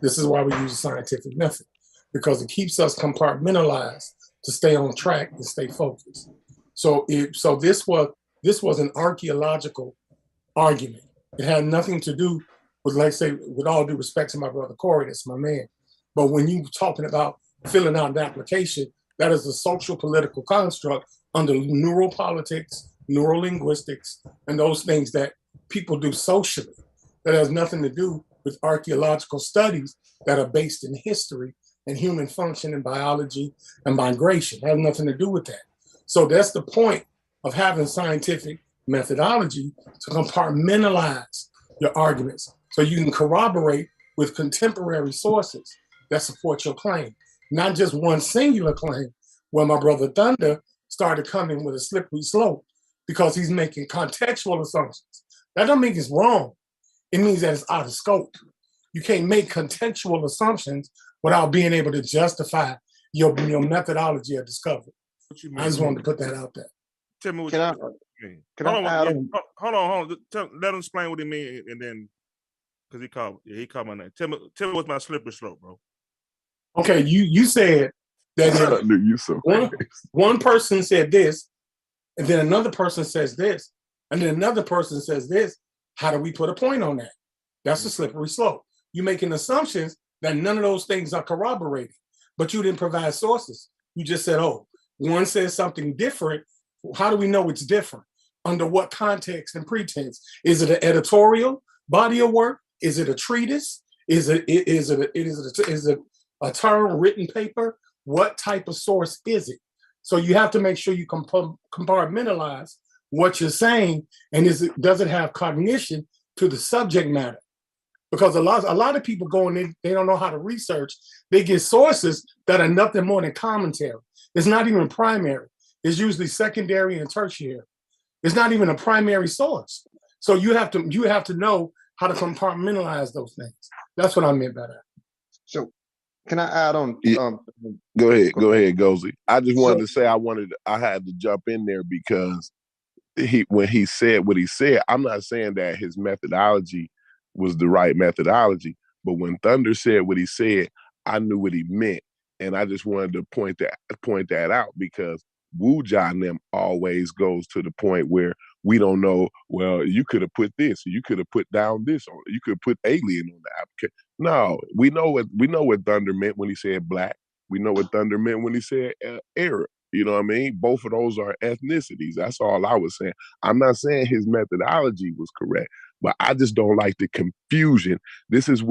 This is why we use the scientific method, because it keeps us compartmentalized to stay on track and stay focused. So this was an archaeological argument. It had nothing to do with, like, say, with all due respect to my brother Corey, that's my man. But when you talking about filling out an application, that is a social political construct under neuropolitics, neurolinguistics, and those things that people do socially. That has nothing to do with archaeological studies that are based in history and human function and biology and migration. It has nothing to do with that. So that's the point of having scientific methodology to compartmentalize your arguments so you can corroborate with contemporary sources that support your claim, not just one singular claim where my brother Thunder started coming with a slippery slope because he's making contextual assumptions. That don't mean it's wrong. It means that it's out of scope. You can't make contextual assumptions without being able to justify your methodology of discovery. I just wanted to put that out there. Tell me what Can I mean. can I add on? Hold on. Let him explain what he mean, and then because he called my name. Tell me what's my slippery slope, bro. Okay, you said that you so one person said this, and then another person says this, and then another person says this. How do we put a point on that? That's a slippery slope. You're making assumptions that none of those things are corroborated, but you didn't provide sources. You just said, oh, one says something different. How do we know it's different? Under what context and pretense? Is it an editorial body of work? Is it a treatise? Is it a term written paper? What type of source is it? So you have to make sure you compartmentalize what you're saying, and does it have cognition to the subject matter? Because a lot of people go in, they don't know how to research. They get sources that are nothing more than commentary. It's not even primary. It's usually secondary and tertiary. It's not even a primary source. So you have to know how to compartmentalize those things. That's what I meant by that. So can I add on? Go ahead, Gozy. I just wanted to say I had to jump in there because when he said what he said, I'm not saying that his methodology was the right methodology, but when Thunder said what he said, I knew what he meant, and I just wanted to point that out because Wu-Ja and them always goes to the point where we don't know. Well, you could have put this, or you could have put down this, or you could have put alien on the application. No, we know what Thunder meant when he said black. We know what Thunder meant when he said Arab. You know what I mean? Both of those are ethnicities. That's all I was saying. I'm not saying his methodology was correct, but I just don't like the confusion. This is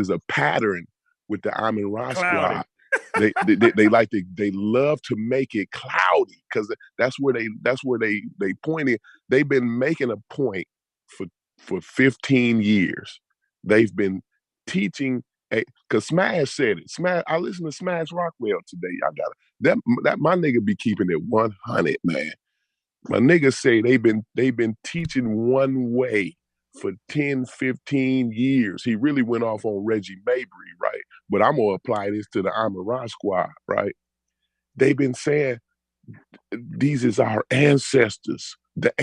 a pattern with the Amin Ra squad. They love to make it cloudy because that's where they pointed. They've been making a point for 15 years. They've been teaching. Because Smash said it. Smash. I listened to Smash Rockwell today. I got that. My nigga be keeping it 100, man. My niggas say they've been teaching one way for 10, 15 years. He really went off on Reggie Mabry, right? But I'm gonna apply this to the Amara squad, right? They've been saying these is our ancestors, the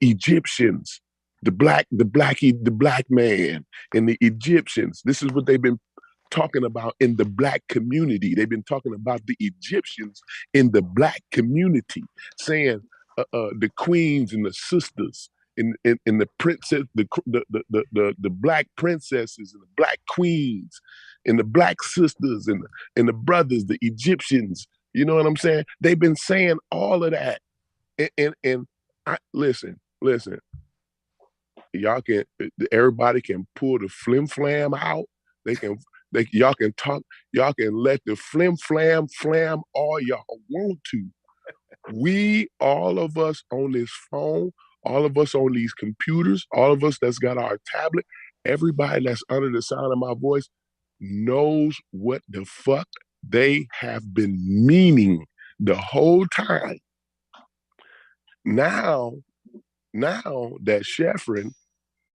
Egyptians, the black man, and the Egyptians. This is what they've been talking about in the black community. They've been talking about the Egyptians in the black community, saying the queens and the sisters and the princess, the black princesses and the black queens and the black sisters and the brothers, the Egyptians. You know what I'm saying? They've been saying all of that. And I listen. Everybody can pull the flim flam out. Y'all can talk, y'all can let the flim flam all y'all want to. All of us on this phone, all of us on these computers, all of us that's got our tablet, everybody that's under the sound of my voice knows what the fuck they have been meaning the whole time. Now that Sheffrin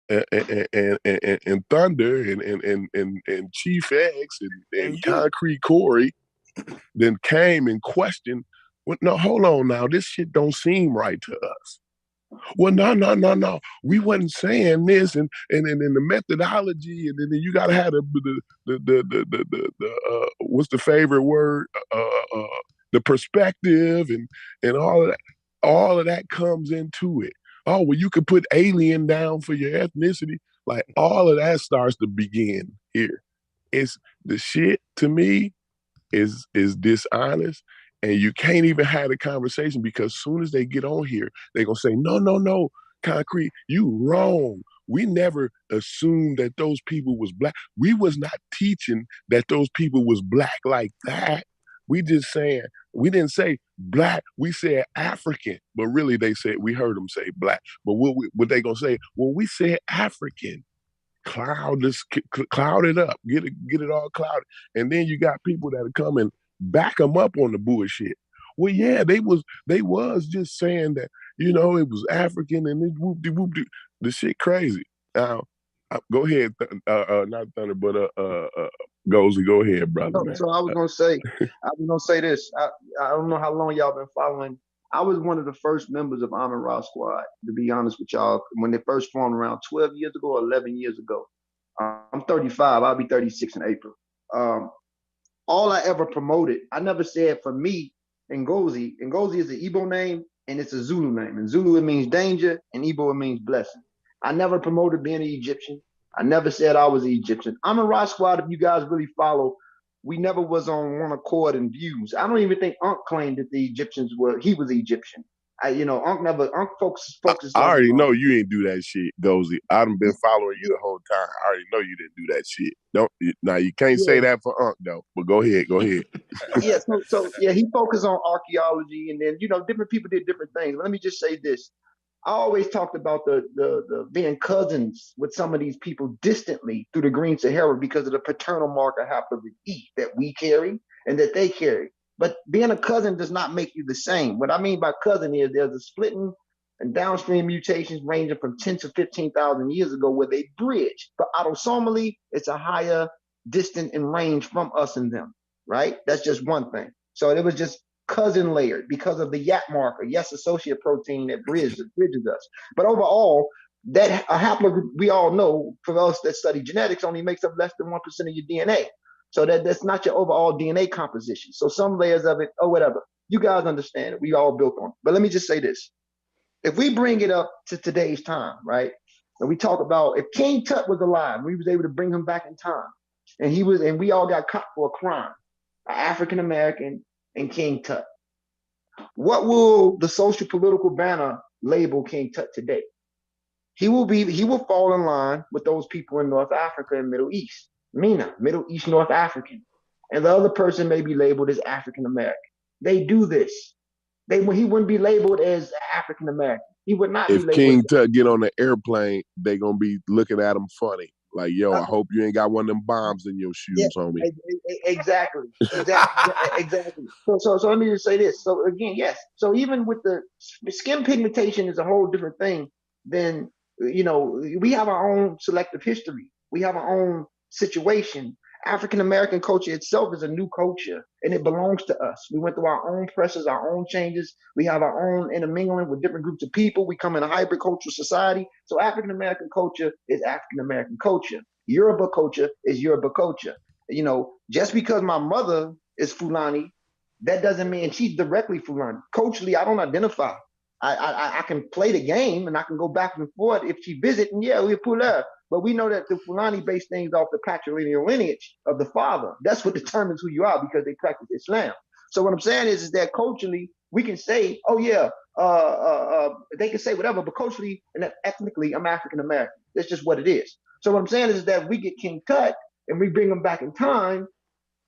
and Thunder and Chief X and Concrete Corey then came and questioned, well, no, hold on now, this shit don't seem right to us. Well, no. We wasn't saying this, and the methodology, and then you gotta have the what's the favorite word? The perspective and all of that. All of that comes into it. Oh, well, you could put alien down for your ethnicity. Like all of that starts to begin here. It's the shit to me is dishonest. And you can't even have a conversation because as soon as they get on here, they're gonna say, no, Concrete, you wrong. we never assumed that those people was black. We was not teaching that those people was black like that. We just saying, we didn't say black, we said African, but really they said, we heard them say black. But what they gonna say? Well, we said African. Cloud it up, get it all clouded, and then you got people that come and back them up on the bullshit. Well, yeah, they was just saying that, it was African and it whoop-de-whoop-de. The shit crazy. Now, go ahead, not Thunder, but Gozy, go ahead, brother. Man. So I was gonna say this. I don't know how long y'all been following. I was one of the first members of Amon Ra Squad, to be honest with y'all, when they first formed around 12 years ago, 11 years ago. I'm 35. I'll be 36 in April. All I ever promoted, I never said for me, Ngozi is an Igbo name and it's a Zulu name. In Zulu, it means danger, and Igbo, it means blessing. I never promoted being an Egyptian. I never said I was an Egyptian. Amon Ra Squad, if you guys really follow, we never was on one accord in views. I don't even think Ankh claimed that the Egyptians he was Egyptian. Ankh focuses I already know you ain't do that shit, Gozy. I done been following you the whole time. I already know you didn't do that shit. Now you can't say that for Ankh though, but go ahead. Yeah, so he focused on archaeology, and then, different people did different things. But let me just say this. I always talked about the being cousins with some of these people distantly through the Green Sahara because of the paternal marker haplogroup E that we carry and that they carry. But being a cousin does not make you the same. What I mean by cousin is there's a splitting and downstream mutations ranging from 10 to 15,000 years ago where they bridge. But autosomally, it's a higher distance in range from us and them, right? That's just one thing. So it was just cousin layered because of the YAP marker, yes associate protein that bridges us. But overall, that a haplogroup, we all know, for us that study genetics, only makes up less than 1% of your DNA. So that's not your overall DNA composition. So some layers of it, or whatever, you guys understand it. We all built on it. But let me just say this. If we bring it up to today's time, right, and we talk about if King Tut was alive, we was able to bring him back in time, and we all got caught for a crime, African American and King Tut. What will the social political banner label King Tut today? He will fall in line with those people in North Africa and Middle East. MENA, Middle East North African. And the other person may be labeled as African American. They do this. He wouldn't be labeled as African American. He would not be labeled. If King Tut get on the airplane, they gonna be looking at him funny. Like, yo, I hope you ain't got one of them bombs in your shoes, homie. Exactly. So let me just say this. So again, yes. So even with the skin pigmentation is a whole different thing than, we have our own selective history. We have our own situation. African American culture itself is a new culture, and it belongs to us. We went through our own pressures, our own changes. We have our own intermingling with different groups of people. We come in a hybrid cultural society. So African American culture is African American culture. Yoruba culture is Yoruba culture. Just because my mother is Fulani, that doesn't mean she's directly Fulani. Culturally, I don't identify. I can play the game and I can go back and forth if she visit, and yeah, we pull her. But we know that the Fulani base things off the patrilineal lineage of the father. That's what determines who you are because they practice Islam. So what I'm saying is that culturally, we can say, oh yeah, they can say whatever, but culturally and ethnically, I'm African American. That's just what it is. So what I'm saying is that we get King Tut and we bring him back in time,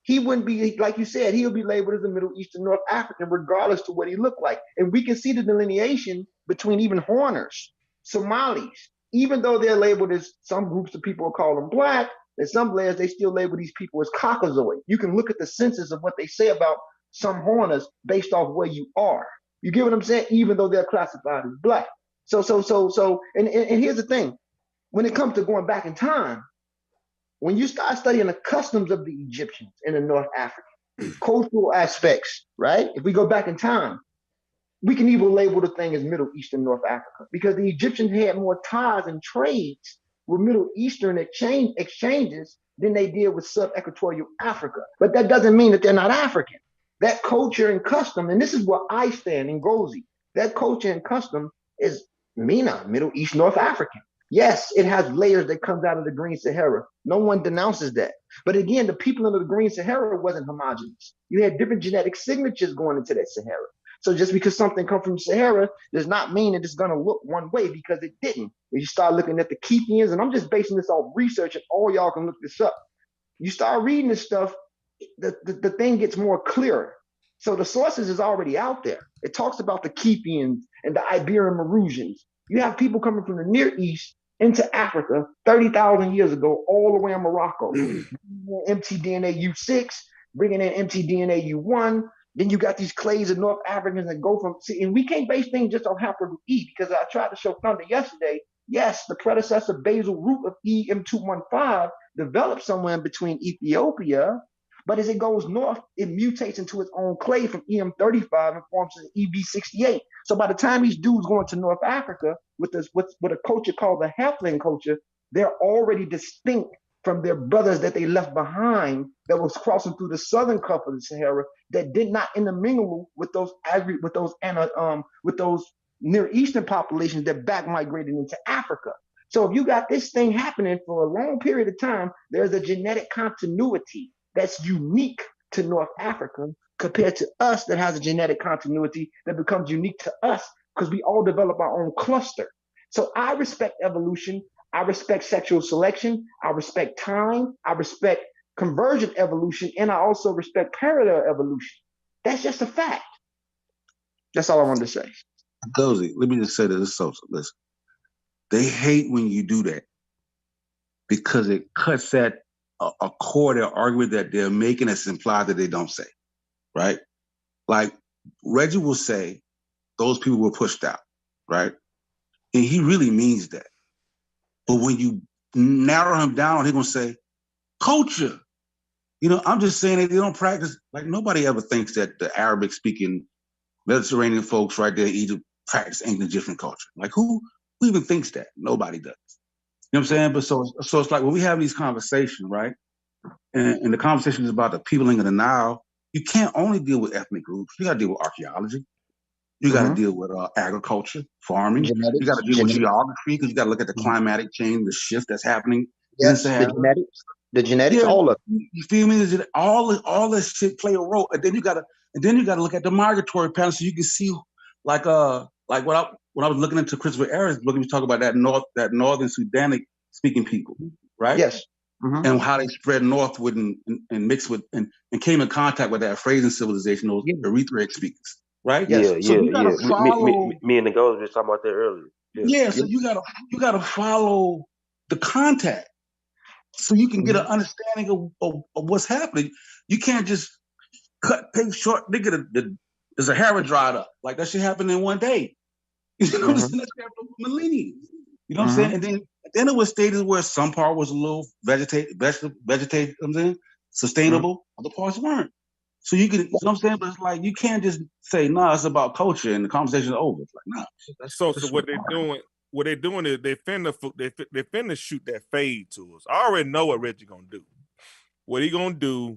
he wouldn't be, like you said, he'll be labeled as a Middle Eastern North African, regardless to what he looked like. And we can see the delineation between even Horners, Somalis, even though they're labeled as, some groups of people will call them black, in some layers they still label these people as Caucasoid. You can look at the census of what they say about some Horners based off where you are. You get what I'm saying? Even though they're classified as black. So, and here's the thing. When it comes to going back in time, when you start studying the customs of the Egyptians in the North African, cultural aspects, right? If we go back in time, we can even label the thing as Middle Eastern North Africa because the Egyptians had more ties and trades with Middle Eastern exchanges than they did with sub-equatorial Africa. But that doesn't mean that they're not African. That culture and custom, and this is where I stand in Ngozi, that culture and custom is MENA, Middle East North African. Yes, it has layers that comes out of the Green Sahara. No one denounces that. But again, the people under the Green Sahara wasn't homogenous. You had different genetic signatures going into that Sahara. So just because something comes from Sahara does not mean that it's going to look one way, because it didn't. When you start looking at the Kepians, and I'm just basing this off research, and all y'all can look this up. You start reading this stuff, the thing gets more clearer. So the sources is already out there. It talks about the Kepians and the Iberian Marusians. You have people coming from the Near East into Africa 30,000 years ago, all the way in Morocco. mtDNA U6, bringing in mtDNA U1. Then you got these clades of North Africans that go from, see, and we can't base things just on haplogroup E, because I tried to show Thunder yesterday. Yes, the predecessor basal root of EM215 developed somewhere in between Ethiopia, but as it goes north, it mutates into its own clade from EM35 and forms an EB68. So by the time these dudes go into North Africa with a culture called the Heflin culture, they're already distinct from their brothers that they left behind that was crossing through the southern cup of the Sahara that did not intermingle with those Near Eastern populations that back migrated into Africa. So if you got this thing happening for a long period of time, there's a genetic continuity that's unique to North Africa compared to us that has a genetic continuity that becomes unique to us because we all develop our own cluster. So I respect evolution. I respect sexual selection. I respect time. I respect convergent evolution. And I also respect parallel evolution. That's just a fact. That's all I wanted to say. Dozy, let me just say this. Listen, they hate when you do that because it cuts at a core of their argument that they're making that's implied that they don't say, right? Like Reggie will say, those people were pushed out, right? And he really means that. But when you narrow him down, he's going to say, culture. You know, I'm just saying that they don't practice, like nobody ever thinks that the Arabic-speaking Mediterranean folks right there in Egypt practice ancient Egyptian culture. Like who even thinks that? Nobody does. You know what I'm saying? But so it's like when we have these conversations, right? And the conversation is about the peopling of the Nile, you can't only deal with ethnic groups. You got to deal with archaeology. You got to deal with agriculture, farming. Genetics, you got to deal with geography because you got to look at the climatic change, the shift that's happening in the Sahara. The genetics, all of it. You feel me? All this shit play a role, and then you got to look at the migratory patterns so you can see like when I was looking into Christopher Ayers' book, he was talking about that northern Sudanic speaking people, right? Yes. And how they spread northward and mixed with and came in contact with that Frasian civilization, those Eritreic speakers, right? Yes. So you gotta follow. Me and the Gold were talking about that earlier. So you gotta follow the contact so you can get an understanding of what's happening. You can't just cut things short. Nigga, the Sahara dried up. Like that shit happened in one day. You know what I'm saying? That's happened for millennia. You know what I'm saying? And then it was stages where some part was a little vegetative, I'm saying, sustainable, other parts weren't. So you can, you know what I'm saying? But it's like you can't just say, nah, it's about culture and the conversation is over. It's like, nah. So what they're doing is they finna shoot that fade to us. I already know what Reggie gonna do. What he gonna do,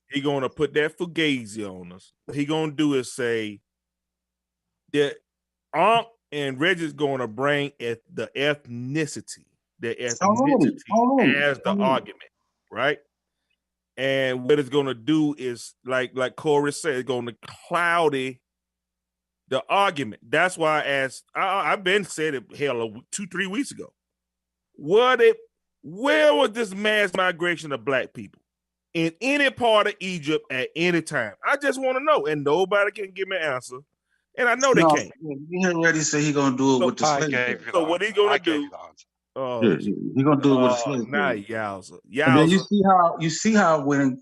he gonna put that fugazi on us. What he gonna do is say that Ankh and Reggie's gonna bring the ethnicity as the argument, right? And what it's gonna do is like Corey said, it's gonna cloudy the argument. That's why I've been said it 2-3 weeks ago. Where was this mass migration of black people in any part of Egypt at any time? I just want to know, and nobody can give me an answer. And I know they can't. You heard Reggie say he's gonna do it with the slave. So what he's gonna do? He's gonna do it with the slave. Nah, Yowza. And then you see how when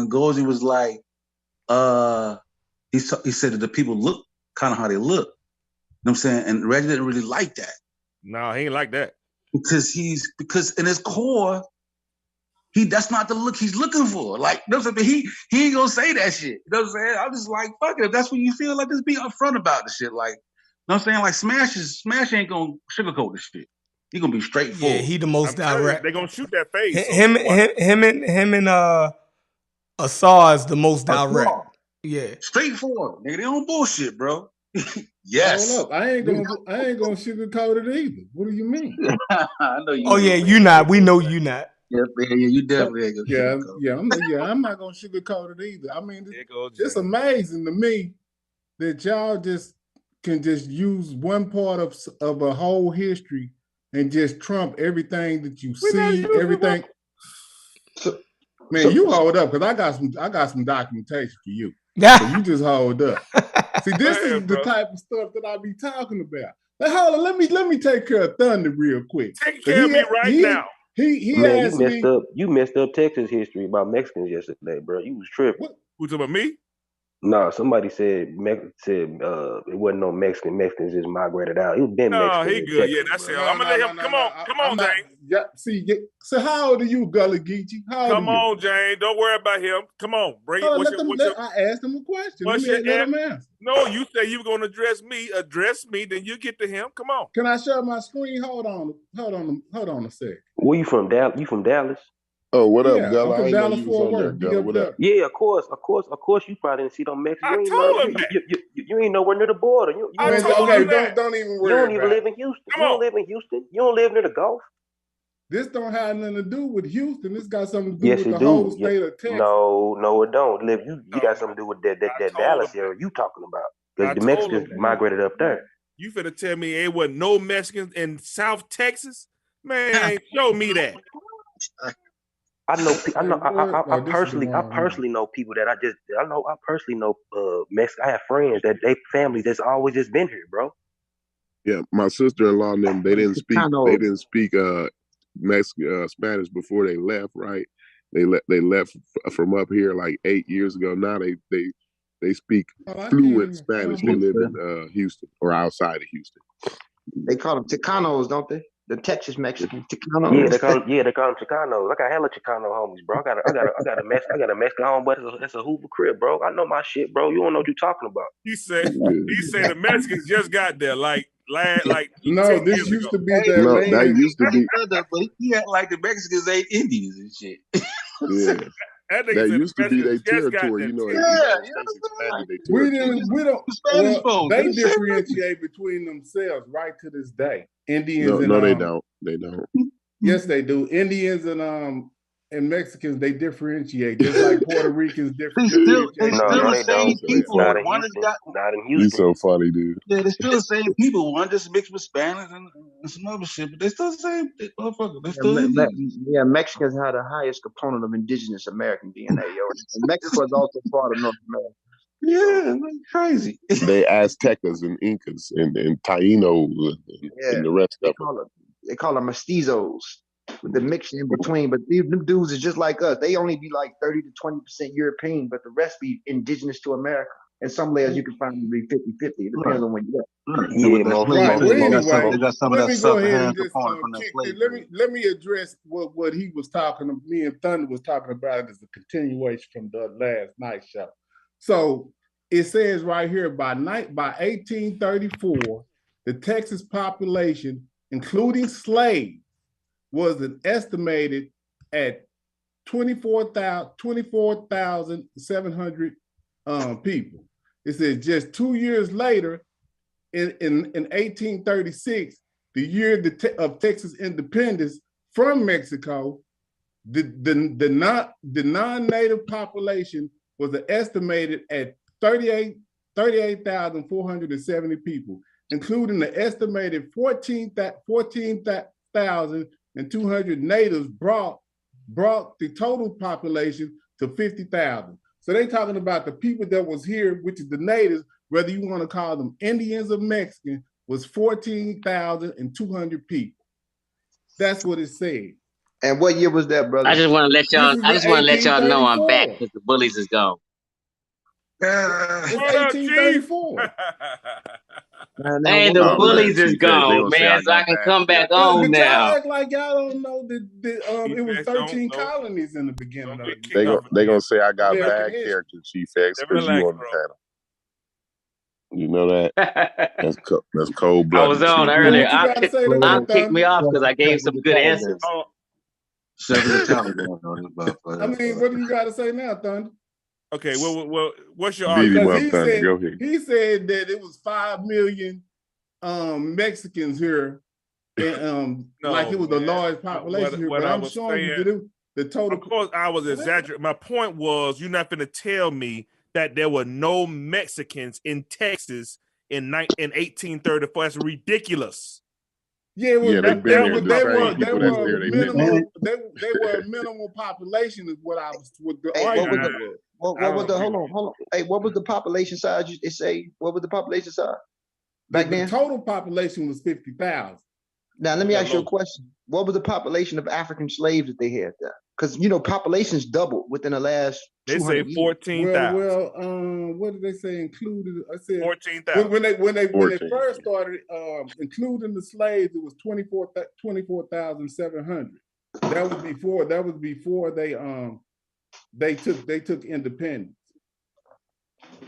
Gozi was like, he said that the people look kind of how they look. You know what I'm saying? And Reggie didn't really like that. No, he ain't like that. Because in his core, that's not the look he's looking for. Like, you know what I'm saying? He ain't gonna say that shit. You know what I'm saying? I'm just like, fuck it. If that's what you feel, like, just be upfront about the shit. Like, you know what I'm saying? Like, Smash ain't gonna sugarcoat the shit. He gonna be straightforward. Yeah, he the most direct. They gonna shoot that face. Him and Asar is the most direct. Yeah, straightforward. Nigga, they don't bullshit, bro. Yes. Hold up. I ain't gonna sugarcoat it either. What do you mean? I know you. Oh yeah, you not. We know you not. Yeah, you definitely ain't gonna I'm not gonna sugarcoat it either. I mean, it's amazing to me that y'all just can just use one part of a whole history and just trump everything that you see, everything. Man, you hold up, because I got some documentation for you. So you just hold up. See, this is the type of stuff that I be talking about. Like, hold on, let me take care of Thunder real quick. Take care of me right now. He Man, asked me. You messed up Texas history about Mexicans yesterday, bro. You was tripping. Who talking about me? No, somebody said it wasn't no Mexican. Mexicans just migrated out. It was been No, Mexican. he in good. Texas, Yeah, that's bro. him. I'm gonna let him. Come on, not, Jane. Yeah, see, so how old are you, Gullah Geechee? How old Come are you? on, Jane. Don't worry about him. Come on, bring it. I asked him a question. Let him answer. No, you say you were going to address me. Address me, then you get to him. Come on. Can I share my screen? Hold on a sec. Where you from? You from Dallas? Oh, what up, Yeah, Gullah? I'm from I didn't know Dallas, you was Fort on there, Worth. Gullah. What up? Yeah, of course. You probably didn't see them Mexicans. I told him that. You ain't nowhere near the border. I told him that. Don't even worry. You don't even live in Houston. Come you on. don't live in Houston. You don't live near the Gulf. This don't have nothing to do with Houston. This got something to do Yes, with it the do. whole state of Texas. No, it don't. You got something to do with that Dallas area you talking about. Because the Mexicans migrated up there. You finna tell me there wasn't no Mexicans in South Texas? Man, show me that. I personally know people that I personally know Mexican. I have friends that they families that's always just been here, bro. Yeah, my sister-in-law and them, they didn't speak Spanish before they left, right? They left from up here like 8 years ago. Now they speak fluent Spanish. They live in Houston or outside of Houston. They call them Chicanos, don't they? The Texas Mexican Chicanos. Yeah, they call them Chicanos. I got hella Chicano homies, bro. I got a Mexican home, but it's a Hoover crib, bro. I know my shit, bro. You don't know what you're talking about. He said the Mexicans just got there, no, this used to be their no, land. that used to be. But he act like the Mexicans ain't Indians and shit. Yeah. That used to be their territory, you know. We don't. They differentiate between themselves right to this day. Indians no, they don't. They don't. Yes, they do. Indians and Mexicans, they differentiate just like Puerto Ricans differentiate. They still the same people. Not in Houston. He's so funny, dude. Yeah, they're still the same people. One just mixed with Spanish and some other shit, but they're still the same motherfucker. They're still Indians. Yeah, Mexicans have the highest component of indigenous American DNA, yo. And Mexico is also part of North America. Yeah, crazy. They Aztecas and Incas and Tainos and the rest of them. They call them mestizos, with the mixture in between. But them dudes is just like us. They only be like 30 to 20% European, but the rest be indigenous to America. And some layers you can find them be 50-50. It depends on where you at. Anyway, let me go ahead and just let me address what he was talking. Me and Thunder was talking about as a continuation from the last night show. So it says right here by 1834, the Texas population, including slaves, was an estimated at 24,700 people. It says just 2 years later, in 1836, the year of Texas independence from Mexico, the non-native population was estimated at 38,470 people, including the estimated 14,200 natives brought the total population to 50,000. So they talking about the people that was here, which is the natives, whether you want to call them Indians or Mexican, was 14,200 people. That's what it said. And what year was that, brother? I just want to let y'all know I'm back because the bullies is gone. It's 1834. Hey, the bullies is gone, man, so I can come back on now. Y'all act like y'all don't know that it was 13 colonies in the beginning. They gonna say I got bad character, Chief X, because you on the panel. You know that? That's cold blooded. I was on earlier. I kicked me off because I gave some good answers. I mean, what do you got to say now, Thunder? Okay, well, what's your argument? He said that it was 5 million Mexicans here, and like it was the largest population here. But I'm showing you the total. Of course, I was exaggerating. My point was, you're not going to tell me that there were no Mexicans in Texas in 1834. That's ridiculous. Yeah, it was, Yeah, they've been there. The same people that's there, they've been there. they were a minimal population is what I was with the Hey, argument. what was the hold on? Hey, what was the population size? It say what was the population size back The then? total population was 50,000. Now let me ask you a question. What was the population of African slaves that they had there? Because populations doubled within the last. They say 14,000. Well, what did they say? Included? I said 14,000. When they first started including the slaves, it was 24,700. That was before they took independence.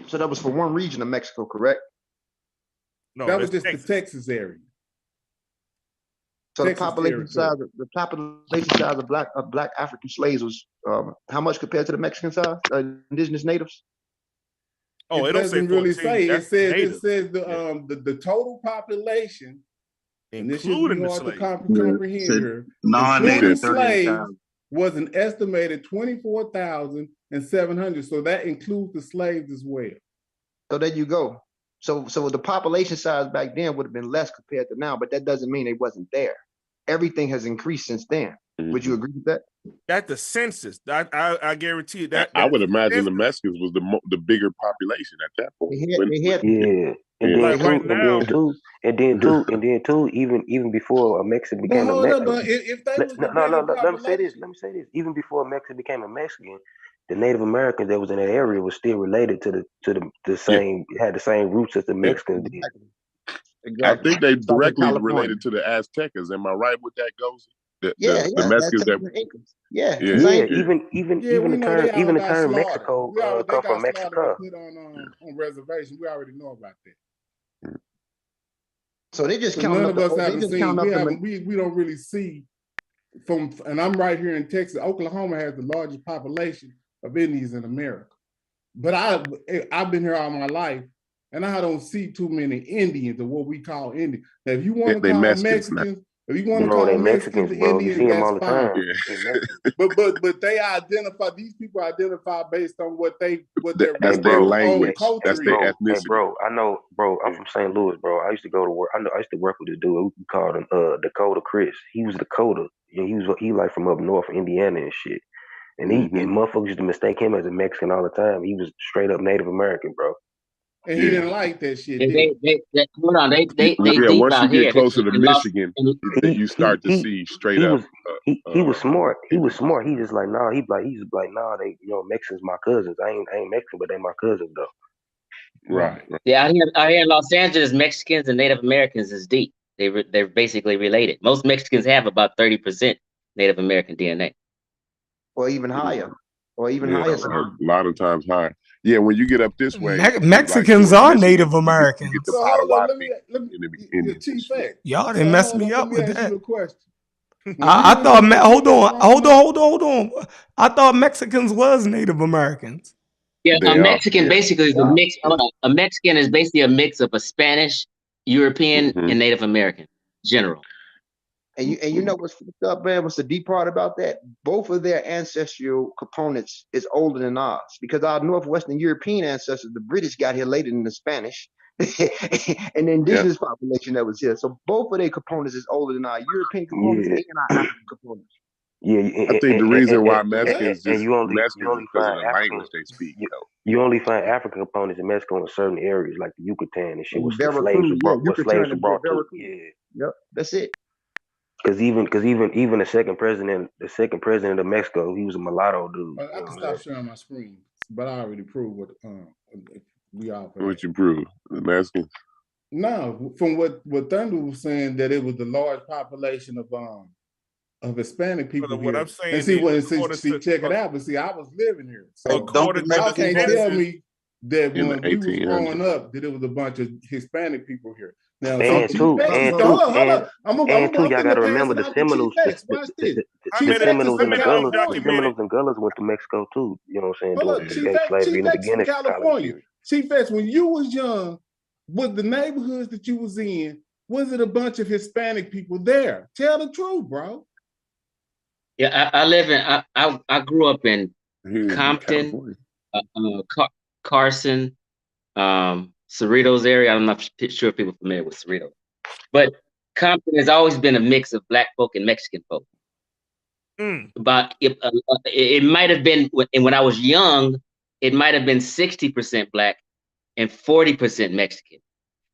So that was for one region of Mexico, correct? No, that was just Texas. The Texas area. So Texas the population size of black African slaves was how much compared to the Mexican size, indigenous natives? Oh, it doesn't really say. It says the total population, including the slaves, non-native slaves was an estimated 24,700. So that includes the slaves as well. So there you go. So the population size back then would have been less compared to now, but that doesn't mean they wasn't there. Everything has increased since then. Would you agree with that? That's the census. I guarantee you that. I would imagine the Mexicans was the bigger population at that point. And then too, even before a Mexican became a Mexican. Let me say this. Even before a Mexican became a Mexican, the Native Americans that was in that area was still related to the same, had the same roots as the Mexicans did. Exactly. I think they directly related to the Aztecas. Am I right with that, Gozy? The Mexicans that even the term Mexico come from Mexico. Put on reservation. We already know about that. So they just none of us haven't seen. We don't really see from. And I'm right here in Texas. Oklahoma has the largest population of Indians in America, but I've been here all my life, and I don't see too many Indians or what we call Indians. Now, if you want to call Mexicans. If you want to call Mexicans Indians, that's fine. But they identify, these people identify based on what their language, culture that's their ethnicity. Hey, bro, I know, bro. I'm from St. Louis, bro. I used to go to work. I used to work with a dude. We called him Dakota Chris. He was Dakota, and he like from up north, Indiana and shit. And and motherfuckers used to mistake him as a Mexican all the time. He was straight up Native American, bro. And he didn't like that shit. They hold on. They once you get closer to Michigan, you start to see straight up. He was smart. He was smart. He just like nah. He's like nah. They Mexicans my cousins. I ain't Mexican, but they my cousins though. Right. Yeah, out here in Los Angeles, Mexicans and Native Americans is deep. They're basically related. Most Mexicans have about 30% Native American DNA, or even higher, higher. A lot of times higher. Yeah, when you get up this way, Mexicans are Native Americans. You get the Potawatomi Indians. Y'all didn't mess me up with that. I thought. Hold on. I thought Mexicans was Native Americans. Yeah, a Mexican basically is a mix. A Mexican is basically a mix of a Spanish, European, and Native American general. And you know what's fucked up, man? What's the deep part about that? Both of their ancestral components is older than ours, because our Northwestern European ancestors, the British got here later than the Spanish, and the indigenous population that was here. So both of their components is older than our European components and our African components. Yeah, I think the reason why Mexicans is because of the language they speak. You only find African components in Mexico in certain areas, like the Yucatan and shit, where slaves were brought to. Yep, that's it. Because even the second president of Mexico, he was a mulatto dude. I can stop sharing my screen, but I already proved what we all. What you proved? The Mexicans? No, from what Thunder was saying, that it was the large population of Hispanic people here. What I'm saying, and check it out. But see, I was living here, so y'all can't tell me that when we was growing up that it was a bunch of Hispanic people here. Now, y'all gotta remember the Seminoles. The Seminoles and Gullas went to Mexico too. You know what I'm saying? During slavery in the beginning of California. Chief X, when you was young, was the neighborhoods that you was in, was it a bunch of Hispanic people there? Tell the truth, bro. Yeah, I grew up in Compton, Carson, Cerritos area. I'm not sure if people are familiar with Cerritos, but Compton has always been a mix of Black folk and Mexican folk. About it might have been when I was young, it might have been 60% Black and 40% Mexican.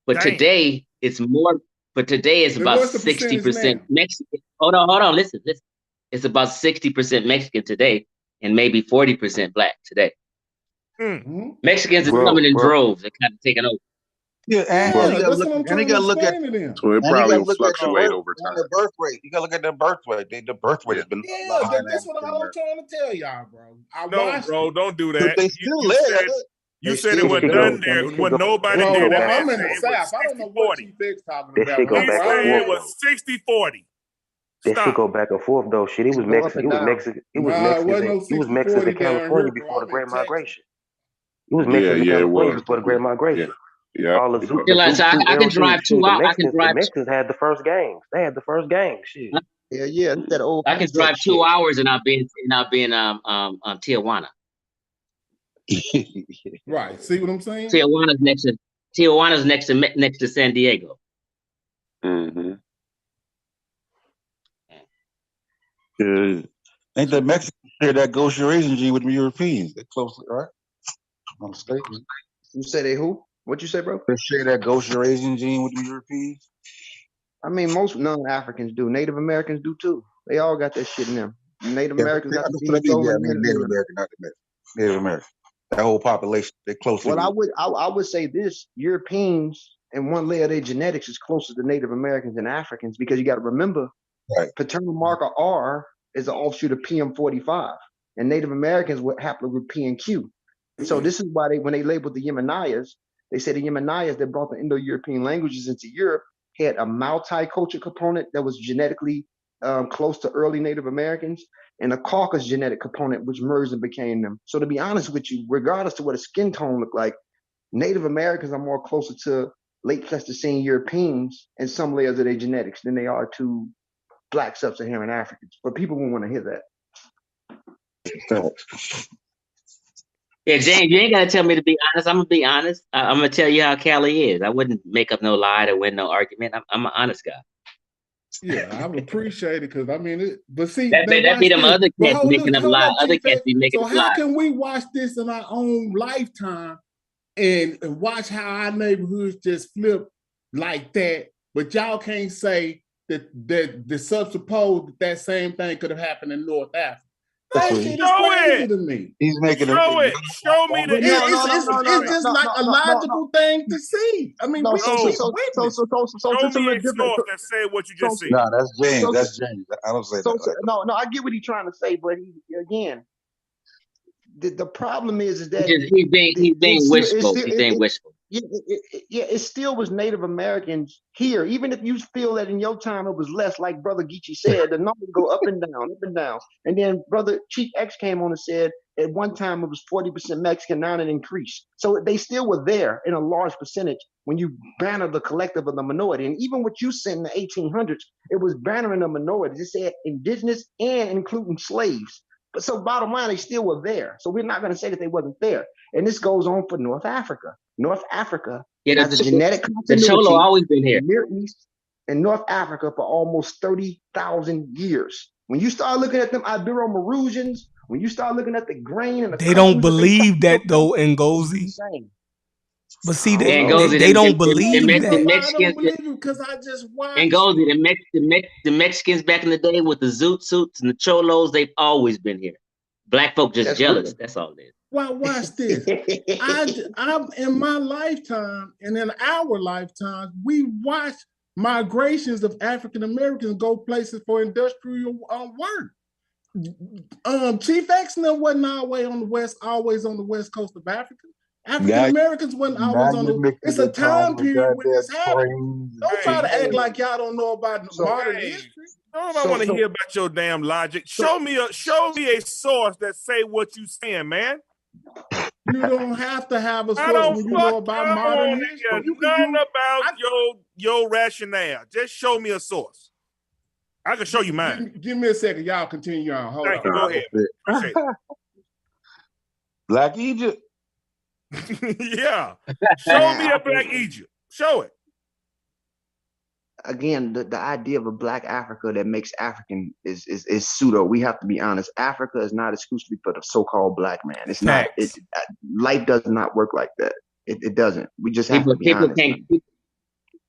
But today it's more. But today it's about 60% Mexican. Hold on, listen. It's about 60% Mexican today, and maybe 40% Black today. Mexicans are coming in droves and kind of taking over. Yeah, and you that's what I'm trying to explain to them. So it probably will fluctuate over time. The birth rate. You gotta look at the birth rate. The birth rate has been That's what I'm trying to tell y'all, bro. No, bro, don't do that. They still live. You said it was done there when nobody did it. I'm in the South. I don't know what Chief X talking about. Shit go He back said and it forth. was 60-40. That shit go back and forth though. Shit, it was Mexican. It was Mexican to California before the Great Migration. It was Mexican to California before the Great Migration. Yeah. All the Zoot, I can drive 2 hours. The Mexicans had the first gangs. They had the first gang. Shit. Yeah. That old. I can drive 2 hours and I'll be in Tijuana. Right. See what I'm saying? Tijuana's next to San Diego. Mm-hmm. Ain't the Mexicans share that ghost raisin gene with the Europeans? They closely, right? I'm mistaken. You say they who? What you say, bro? They share that ghost raisin gene with the Europeans. I mean, most non-Africans do. Native Americans do too. They all got that shit in them. Native Americans got the Native American, not the Native American. That whole population, they closely. Well, I would say this: Europeans and one layer of their genetics is closer to Native Americans than Africans, because you got to remember, paternal marker R is an offshoot of PM45, and Native Americans were haplogroup P and Q. So this is why when they labeled the Yemenayas, they said the Yemenayas that brought the Indo-European languages into Europe had a multicultural component that was genetically close to early Native Americans, and a Caucasus genetic component which merged and became them. So to be honest with you, regardless to what a skin tone looked like, Native Americans are more closer to late Pleistocene Europeans and some layers of their genetics than they are to Black Sub-Saharan Africans. But people won't want to hear that. Yeah, James, you ain't gotta tell me to be honest. I'm gonna be honest. I'm gonna tell you how Cali is. I wouldn't make up no lie to win no argument. I'm an honest guy. Yeah, I would appreciate it, because I mean, but see, that be them other cats making up lies. Other cats be making up lies. So how can we watch this in our own lifetime and watch how our neighborhoods just flip like that, but y'all can't say that the subsuppose that same thing could have happened in North Africa? That shit is crazy to me. He's making Show it. Show me the. It's just like a logical thing to see. I mean, we show me a source that said what you just said. No, that's James. That's James. I don't say that. No, I get what he's trying to say, but again, the problem is that he's being wishful. He's being wishful. Yeah, it still was Native Americans here. Even if you feel that in your time it was less, like Brother Geechee said, the numbers go up and down, up and down. And then Brother Chief X came on and said at one time it was 40% Mexican, now it increased. So they still were there in a large percentage when you banner the collective of the minority. And even what you sent in the 1800s, it was bannering the minority. It said indigenous and including slaves. But so bottom line, they still were there. So we're not going to say that they wasn't there. And this goes on for North Africa. North Africa has a genetic continuity. The Cholo always been here. Near East and North Africa for almost 30,000 years. When you start looking at them Ibero-Maurutians, when you start looking at the grain and they don't believe that though, Ngozi. But see, they don't believe that. I don't believe it because I just watched. Ngozi, the Mexicans back in the day with the zoot suits and the cholos, they've always been here. Black folk just jealous. That's all it is. Well, watch this. I'm in my lifetime and in our lifetime, we watch migrations of African Americans go places for industrial work. Chief X wasn't always on the west coast of Africa. African Americans wasn't always on the. It's a time period when this happened. Don't try to act like y'all don't know about modern history. I don't want to hear about your damn logic. Show me a source that say what you saying, man. You don't have to have a source when you know about modern history. Nothing about your rationale. Just show me a source. I can show you mine. Give me a second. Y'all continue on. Hold on. Go ahead. Black Egypt. Yeah. Show me a black Egypt. Show it. Again, the idea of a black Africa that makes African is pseudo. We have to be honest. Africa is not exclusively for the so-called black man. It's not. Life does not work like that. It doesn't. We just have to be honest.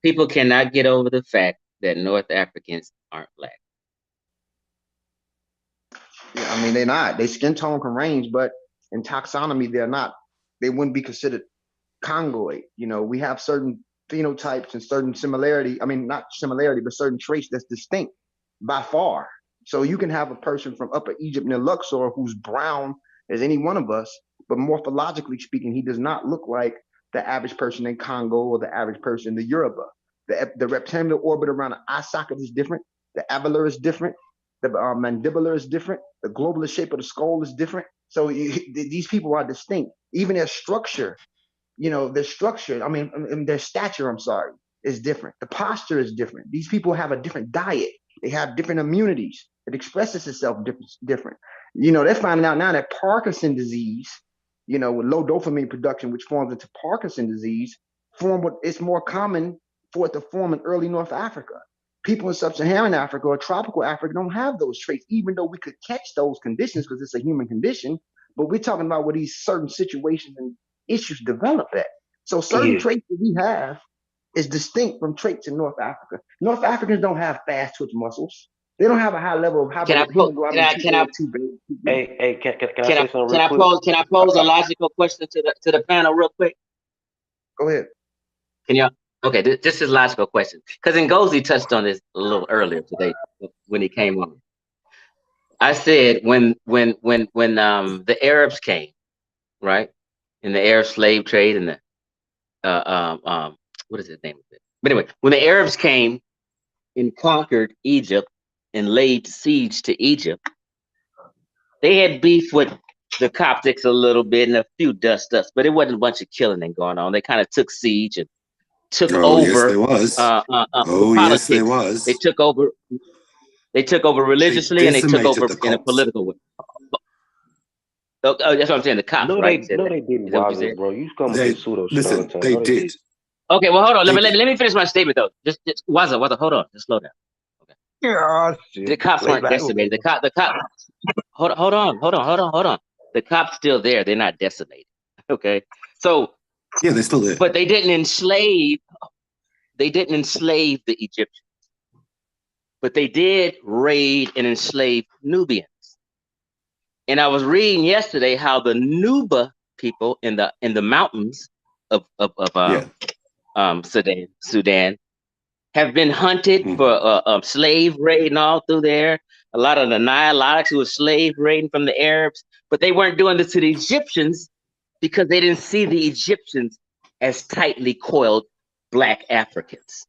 People cannot get over the fact that North Africans aren't black. Yeah, I mean, they're not. Their skin tone can range, but in taxonomy, they're not. They wouldn't be considered Congoid. You know, we have certain phenotypes and certain similarity. I mean, not similarity, but certain traits that's distinct by far. So you can have a person from Upper Egypt near Luxor who's brown as any one of us, but morphologically speaking, he does not look like the average person in Congo or the average person in the Yoruba. The rectangular orbit around the eye socket is different. The alveolar is different. The mandibular is different. The globular shape of the skull is different. So these people are distinct. Even their structure, their structure, their stature, is different. The posture is different. These people have a different diet. They have different immunities. It expresses itself different. They're finding out now that Parkinson disease, with low dopamine production, which forms into Parkinson disease, it's more common for it to form in early North Africa. People in sub-Saharan Africa or tropical Africa don't have those traits, even though we could catch those conditions because it's a human condition. But we're talking about where these certain situations and issues develop at. So certain traits that we have is distinct from traits in North Africa. North Africans don't have fast twitch muscles. They don't have a high level of hemoglobin. Can I pose a logical question to the panel real quick? Go ahead. Can y'all? Okay, this is a logical question because Ngozi touched on this a little earlier today when he came on. I said when the Arabs came, right, in the Arab slave trade and the what is the name of it? But anyway, when the Arabs came and conquered Egypt and laid siege to Egypt, they had beef with the Coptics a little bit and a few dust-ups, but it wasn't a bunch of killing and going on. They kind of took siege and took over. Yes, there was. Yes, there was. They took over. They took over religiously, and they took over in a political way. That's what I'm saying. The cops, right? No, they didn't, Wilder, bro. You come with this pseudo shit all the time. They did. Okay, well, hold on. Let me finish my statement though. Just Waza, hold on. Just slow down. Okay. Yeah, the cops weren't decimated. The cop. Hold on. The cops still there. They're not decimated. Okay. So. Yeah, they're still there. But they didn't enslave. They didn't enslave the Egyptians. But they did raid and enslave Nubians. And I was reading yesterday how the Nuba people in the mountains of Sudan have been hunted for slave raiding all through there. A lot of the Nilotics who were slave raiding from the Arabs, but they weren't doing this to the Egyptians because they didn't see the Egyptians as tightly coiled Black Africans.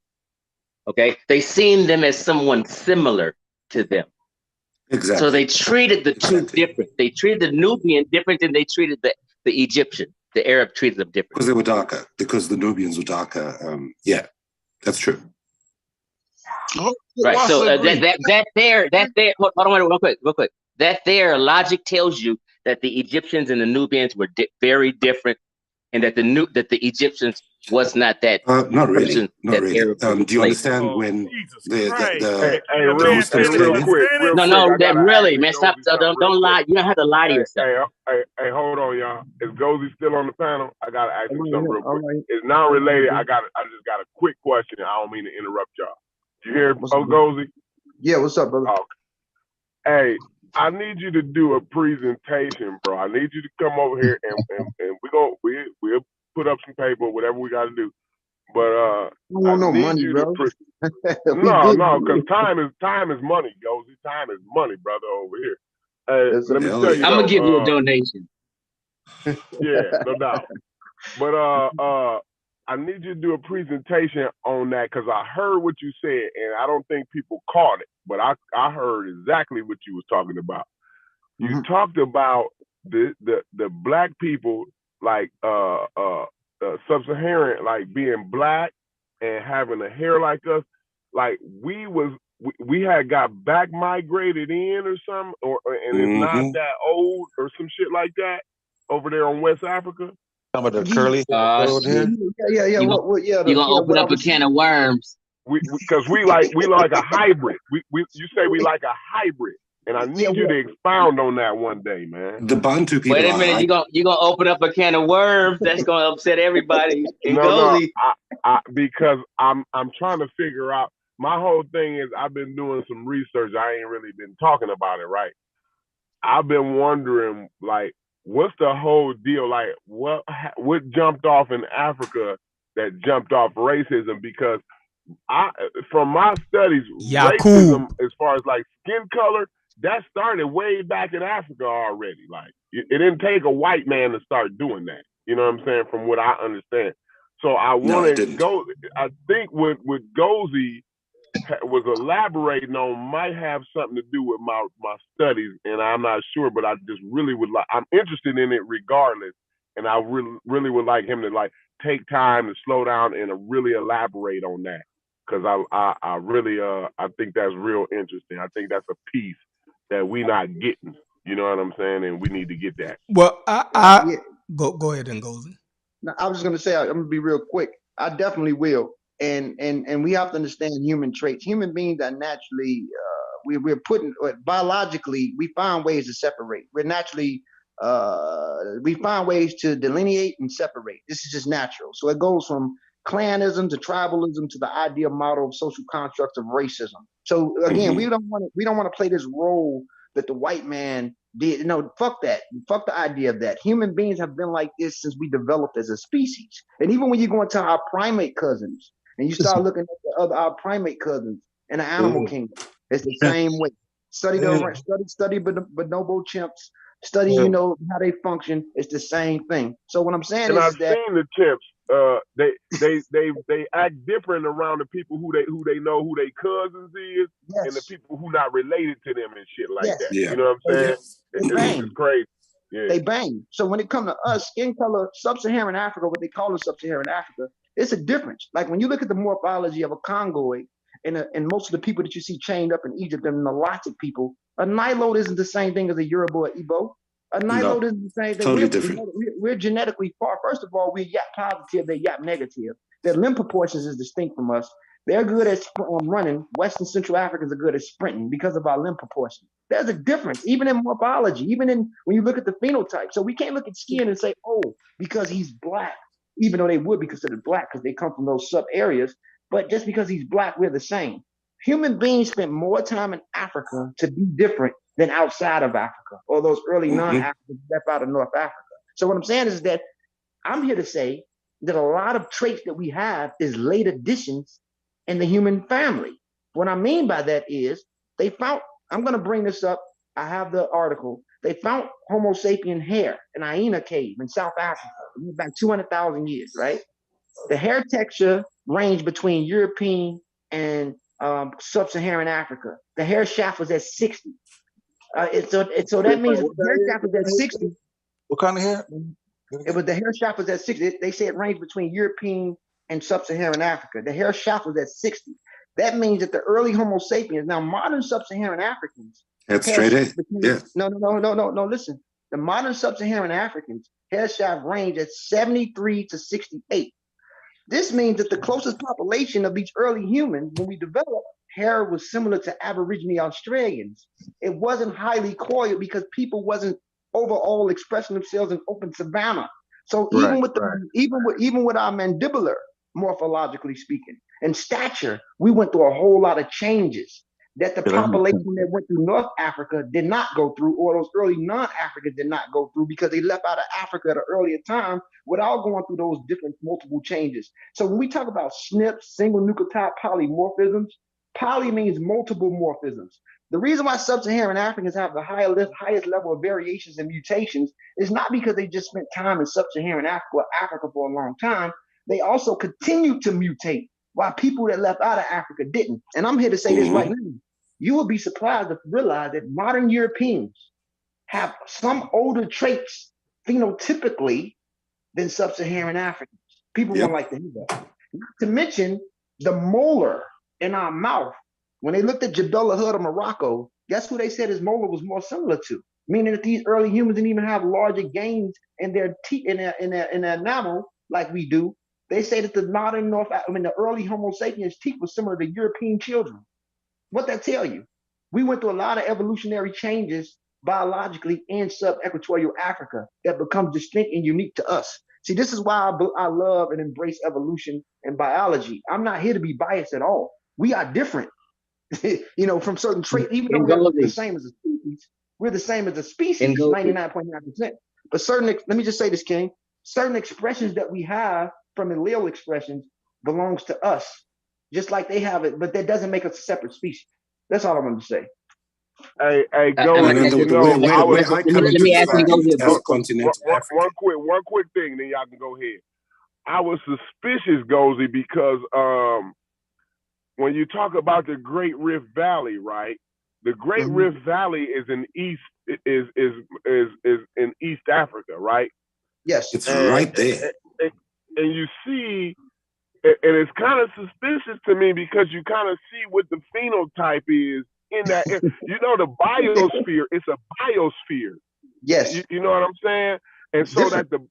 Okay, they seen them as someone similar to them. Exactly. So they treated the two different. They treated the Nubian different than they treated the Egyptian. The Arab treated them different. Because they were darker. Because the Nubians were darker. Yeah, that's true. Right. So that there. Hold on, real quick. That there logic tells you that the Egyptians and the Nubians were very different, and that the Egyptians was not that. Not really. Not really. Do you understand when the Muslims came in? No, that really, man. Stop. Don't lie. You don't have to lie to yourself. Hey, hold on, y'all. Is Gozy still on the panel? I gotta ask you something real quick. It's not related. I just got a quick question. I don't mean to interrupt y'all. You hear, Gozy? Yeah, what's up, brother? Hey, I need you to do a presentation, bro. I need you to come over here and we'll put up some paper, whatever we got to do. But I want no money, bro. No, because time is money, Gozy. Time is money, brother, over here. Let me tell you. I'm gonna give you a donation. Yeah, no doubt. But I need you to do a presentation on that because I heard what you said, and I don't think people caught it. But I heard exactly what you was talking about. You talked about the Black people, like sub-Saharan, like being Black and having a hair like us. Like we had got back migrated in or something, and it's not that old or some shit like that over there on West Africa. How about the curly hair? Yeah. You What? Yeah. you gonna open What I up a was can saying. of worms. Because we like a hybrid. You say we like a hybrid, and I need you to expound on that one day, man. The Bantu people Wait a minute, you gonna open up a can of worms? That's gonna upset everybody in Goldie. Because I'm trying to figure out. My whole thing is I've been doing some research. I ain't really been talking about it, right? I've been wondering, like, what's the whole deal? Like, what jumped off in Africa that jumped off racism? Because from my studies, racism, as far as like skin color, that started way back in Africa already. Like, it didn't take a white man to start doing that. You know what I'm saying? From what I understand. So I want to go. I think what Gozi was elaborating on might have something to do with my studies, and I'm not sure, but I just really would like. I'm interested in it regardless, and I really would like him to like take time to slow down and really elaborate on that, because I really I think that's real interesting. I think that's a piece that we not getting. You know what I'm saying? And we need to get that. Well, I go ahead and go. Now, I was just gonna say, I'm gonna be real quick. I definitely will, and we have to understand human traits. Human beings are naturally, we're putting biologically. We find ways to separate. We're naturally, we find ways to delineate and separate. This is just natural. So it goes from clanism to tribalism to the ideal model of social constructs of racism. So again, we don't want to play this role that the white man did. No, fuck that. Fuck the idea of that. Human beings have been like this since we developed as a species. And even when you go into our primate cousins and you start looking at our primate cousins in the animal kingdom, it's the same way. Study bonobo chimps. Study, how they function. It's the same thing. So what I'm saying and is I've that seen the chimps. They act different around the people who they know who their cousins is, and the people who not related to them and shit like that. Yeah. You know what I'm saying? It's crazy. Yeah. They bang. So when it comes to us, skin color, sub-Saharan Africa, what they call it sub-Saharan Africa, it's a difference. Like when you look at the morphology of a Congoid and most of the people that you see chained up in Egypt, and Nilotic people, a Nilote isn't the same thing as a Yoruba or Igbo. A Nilote isn't the same thing. Totally different. We're genetically far. First of all, we're Yap positive, they're Yap negative. Their limb proportions is distinct from us. They're good at running. Western Central Africans are good at sprinting because of our limb proportion. There's a difference, even in morphology, even in when you look at the phenotype. So we can't look at skin and say, oh, because he's black, even though they would be considered black because they come from those sub areas. But just because he's black, we're the same. Human beings spent more time in Africa to be different than outside of Africa, or those early non-Africans left out of North Africa. So what I'm saying is that I'm here to say that a lot of traits that we have is late additions in the human family. What I mean by that is they found, I'm going to bring this up. I have the article. They found Homo sapien hair in Aina cave in South Africa back 200,000 years, right? The hair texture ranged between European and sub-Saharan Africa. The hair shaft was at 60. So that means the hair shaft was at 60. What kind of hair? It was the hair shaft was at 60. They say it ranged between European and sub-Saharan Africa. The hair shaft was at 60. That means that the early Homo sapiens, now modern sub-Saharan Africans. That's straight A. Yeah. No, listen. The modern sub-Saharan Africans, hair shaft range at 73 to 68. This means that the closest population of these early humans, when we developed, hair was similar to Aborigine Australians. It wasn't highly coiled because people wasn't overall expressing themselves in open savanna. So even with our mandibular, morphologically speaking, and stature, we went through a whole lot of changes that the population that went through North Africa did not go through, or those early non-Africans did not go through, because they left out of Africa at an earlier time without going through those different multiple changes. So when we talk about SNPs, single nucleotide polymorphisms, poly means multiple morphisms. The reason why sub-Saharan Africans have the highest level of variations and mutations is not because they just spent time in sub-Saharan Africa or Africa for a long time. They also continue to mutate, while people that left out of Africa didn't. And I'm here to say this right now. You will be surprised to realize that modern Europeans have some older traits phenotypically than sub-Saharan Africans. People won't like to hear that. Not to mention the molar in our mouth. When they looked at Jebel Hood of Morocco, guess who they said his molar was more similar to? meaning that these early humans didn't even have larger gains in their teeth, in their enamel like we do. They say that the early Homo sapiens teeth was similar to European children. What that tell you? We went through a lot of evolutionary changes biologically in sub-equatorial Africa that become distinct and unique to us. See, this is why I love and embrace evolution and biology. I'm not here to be biased at all. We are different, from certain traits. Even though we're the same as a species, we're the same as a species, 99.9%. But let me just say this, King, certain expressions that we have from allele expressions belongs to us, just like they have it, but that doesn't make us a separate species. That's all I wanted to say. Hey, go. Let me ask you as a continent. One quick thing, then y'all can go ahead. I was suspicious, Gozy, because when you talk about the Great Rift Valley, right? The Great Rift Valley is in East Africa, right? Yes, it's right there. And you see, and it's kind of suspicious to me because you kind of see what the phenotype is in that. The biosphere, it's a biosphere. Yes. You know what I'm saying? And it's so different. That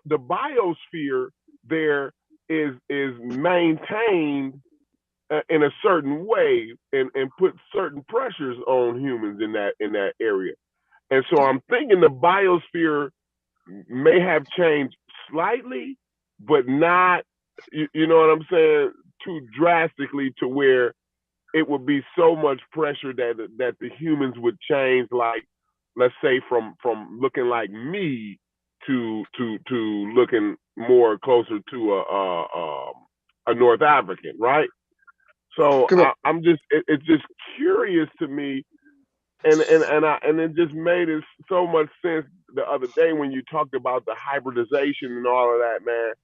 the biosphere there is maintained in a certain way and put certain pressures on humans in that area. And so I'm thinking the biosphere may have changed slightly, but not, you know what I'm saying, too drastically to where it would be so much pressure that the humans would change, like, let's say from looking like me to looking more closer to a North African, right? So I'm just, it's just curious to me, and it just made it so much sense the other day when you talked about the hybridization and all of that, man.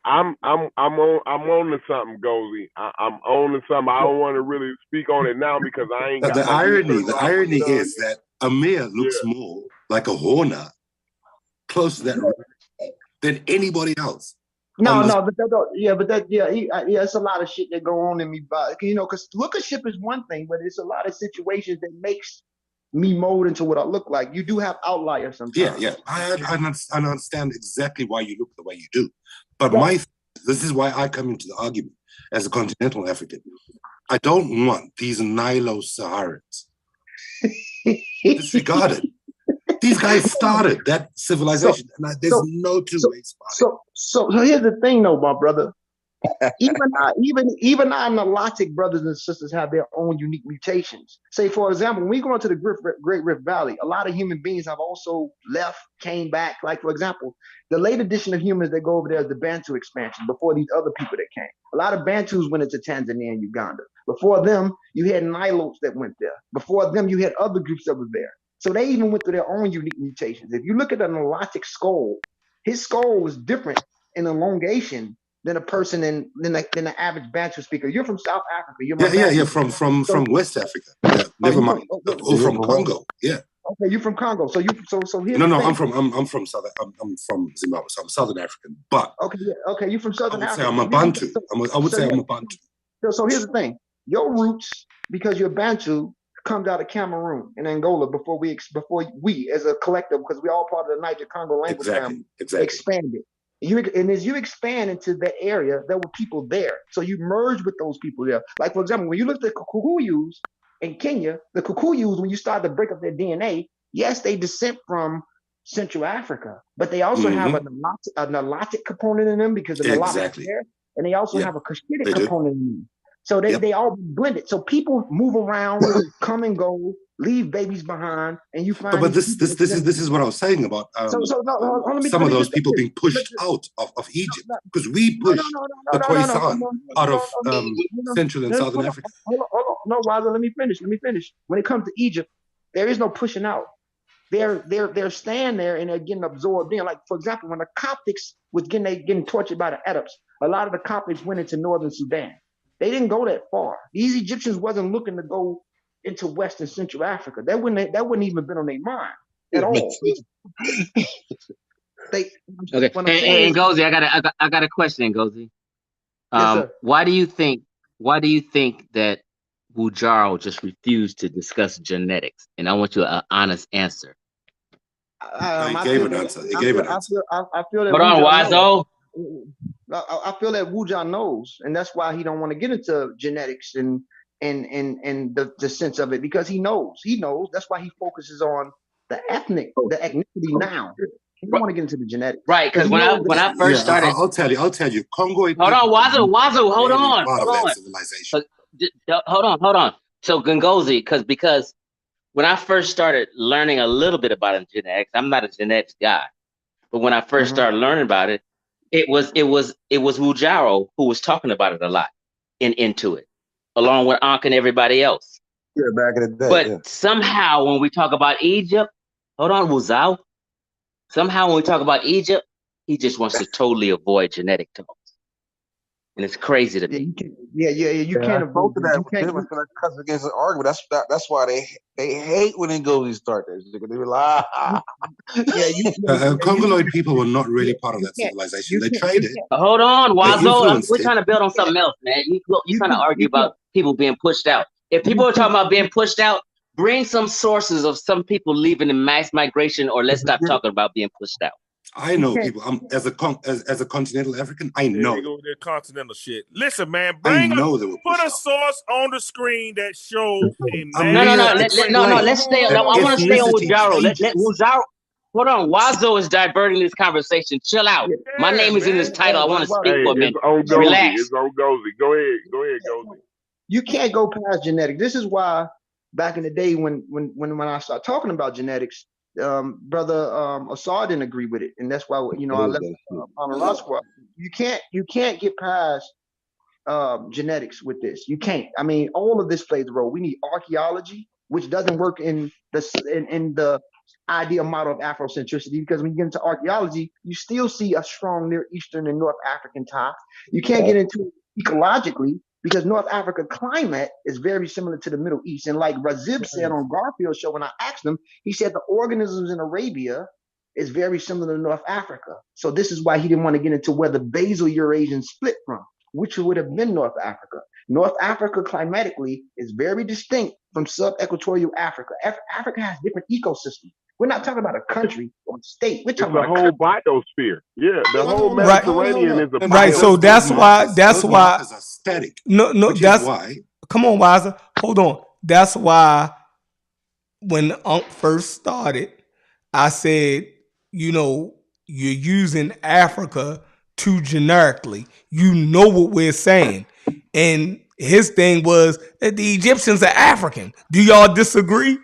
I'm on to something, Gozy. I'm on to something. I don't want to really speak on it now because I ain't got the irony is that Amir looks more like a Horner close to that than anybody else. It's a lot of shit that go on in me, but because lookership is one thing, but it's a lot of situations that makes me mold into what I look like. You do have outliers sometimes. Yeah. I understand exactly why you look the way you do, but this is why I come into the argument as a continental African. I don't want these Nilo-Saharans disregarded. These guys started that civilization, and there's no two ways about it. So here's the thing, though, my brother. Even our Nilotic brothers and sisters have their own unique mutations. Say, for example, when we go into the Great Rift Valley, a lot of human beings have also left, came back. Like, for example, the late addition of humans that go over there is the Bantu expansion before these other people that came. A lot of Bantus went into Tanzania and Uganda. Before them, you had Nilotes that went there. Before them, you had other groups that were there. So they even went through their own unique mutations. If you look at a Nilotic skull, his skull was different in elongation than a person than the average Bantu speaker. You're from South Africa. From West Africa. Yeah, never mind. From Congo. Yeah. Okay, you're from Congo. So here's no. I'm from Southern. I'm from Zimbabwe. So I'm Southern African. But okay, you're from Southern Africa. I'm a Bantu. I would say I'm a Bantu. So here's the thing. Your roots, because you're Bantu, comes out of Cameroon and Angola before we as a collective, because we're all part of the Niger-Congo language family, expanded. And as you expand into that area, there were people there. So you merge with those people there. Like, for example, when you look at the Kikuyus in Kenya, the Kikuyus, when you start to break up their DNA, yes, they descend from Central Africa, but they also have a Nilotic component in them because the Nilotic is there, and they also have a Cushitic component in them. So they all blended. So people move around, come and go, leave babies behind, and you find. But this is what I was saying about some of those people being pushed out of Egypt, because we pushed the Khoisan out of Central and Southern Africa. Hold on. No, Waza, let me finish. When it comes to Egypt, there is no pushing out. They're staying there and they're getting absorbed in. Like, for example, when the Coptics was getting tortured by the Arabs, a lot of the Coptics went into northern Sudan. They didn't go that far. These Egyptians wasn't looking to go into West and Central Africa. That wouldn't even been on their mind at all. And Ngozi, I got a question, Ngozi. Yes, sir. Why do you think that Wujaro just refused to discuss genetics, and I want you an honest answer. He gave an answer. He gave an answer. I feel that Hold on, Wazo. I feel that Wujan knows, and that's why he don't want to get into genetics and the sense of it, because he knows. He knows. That's why he focuses on the ethnicity now. He don't want to get into the genetics. Right, because when I first started, I'll tell you, Congo. Hold on, Wazo, hold on. Civilization. Hold on. So Gangozi, because when I first started learning a little bit about genetics, I'm not a genetics guy, but when I first started learning about it, it was Wujaro who was talking about it a lot into it, along with Ankh and everybody else. Yeah, back in the day. But somehow when we talk about Egypt, hold on, Wuzao. Somehow when we talk about Egypt, he just wants to totally avoid genetic talks. And it's crazy to me. You can't avoid that. Cuts against the argument. That's why they hate when Ngozi start that. They were like, Congoloid people were not really part of that civilization. They traded. Hold on, Wazo. We're trying to build on something else, man. You're trying to argue about people being pushed out. If people are talking about being pushed out, bring some sources of some people leaving in mass migration, or let's stop talking about being pushed out. I know people. As a continental African, I know. There you go, that continental shit. Listen, man, put a source on the screen that shows a man. No. Let's stay on. I want to stay on Wujaro. Let Wujaro. Hold on, Wazo is diverting this conversation. Chill out. My name is in this title. I want to speak for a minute. Relax. It's on Gozy. Go ahead, Gozy. You can't go past genetics. This is why back in the day when I started talking about genetics, brother Assad didn't agree with it, and that's why I left on the law squad. You can't get past genetics with this. You can't. I mean, all of this plays a role. We need archaeology, which doesn't work in the idea model of Afrocentricity, because when you get into archaeology, you still see a strong Near Eastern and North African tie. You can't get into it ecologically, because North Africa climate is very similar to the Middle East. And like Razib said on Garfield's show, when I asked him, he said the organisms in Arabia is very similar to North Africa. So this is why he didn't want to get into where the basal Eurasian split from, which would have been North Africa. North Africa climatically is very distinct from sub-equatorial Africa. Africa has different ecosystems. We're not talking about a country or a state. We're talking about the whole biosphere. Yeah, the whole Mediterranean is a biosphere. Right. So that's why. Aesthetic. No. That's why. Come on, Wiser. Hold on. That's why when Ankh first started, I said, you're using Africa too generically. You know what we're saying, and his thing was that the Egyptians are African. Do y'all disagree?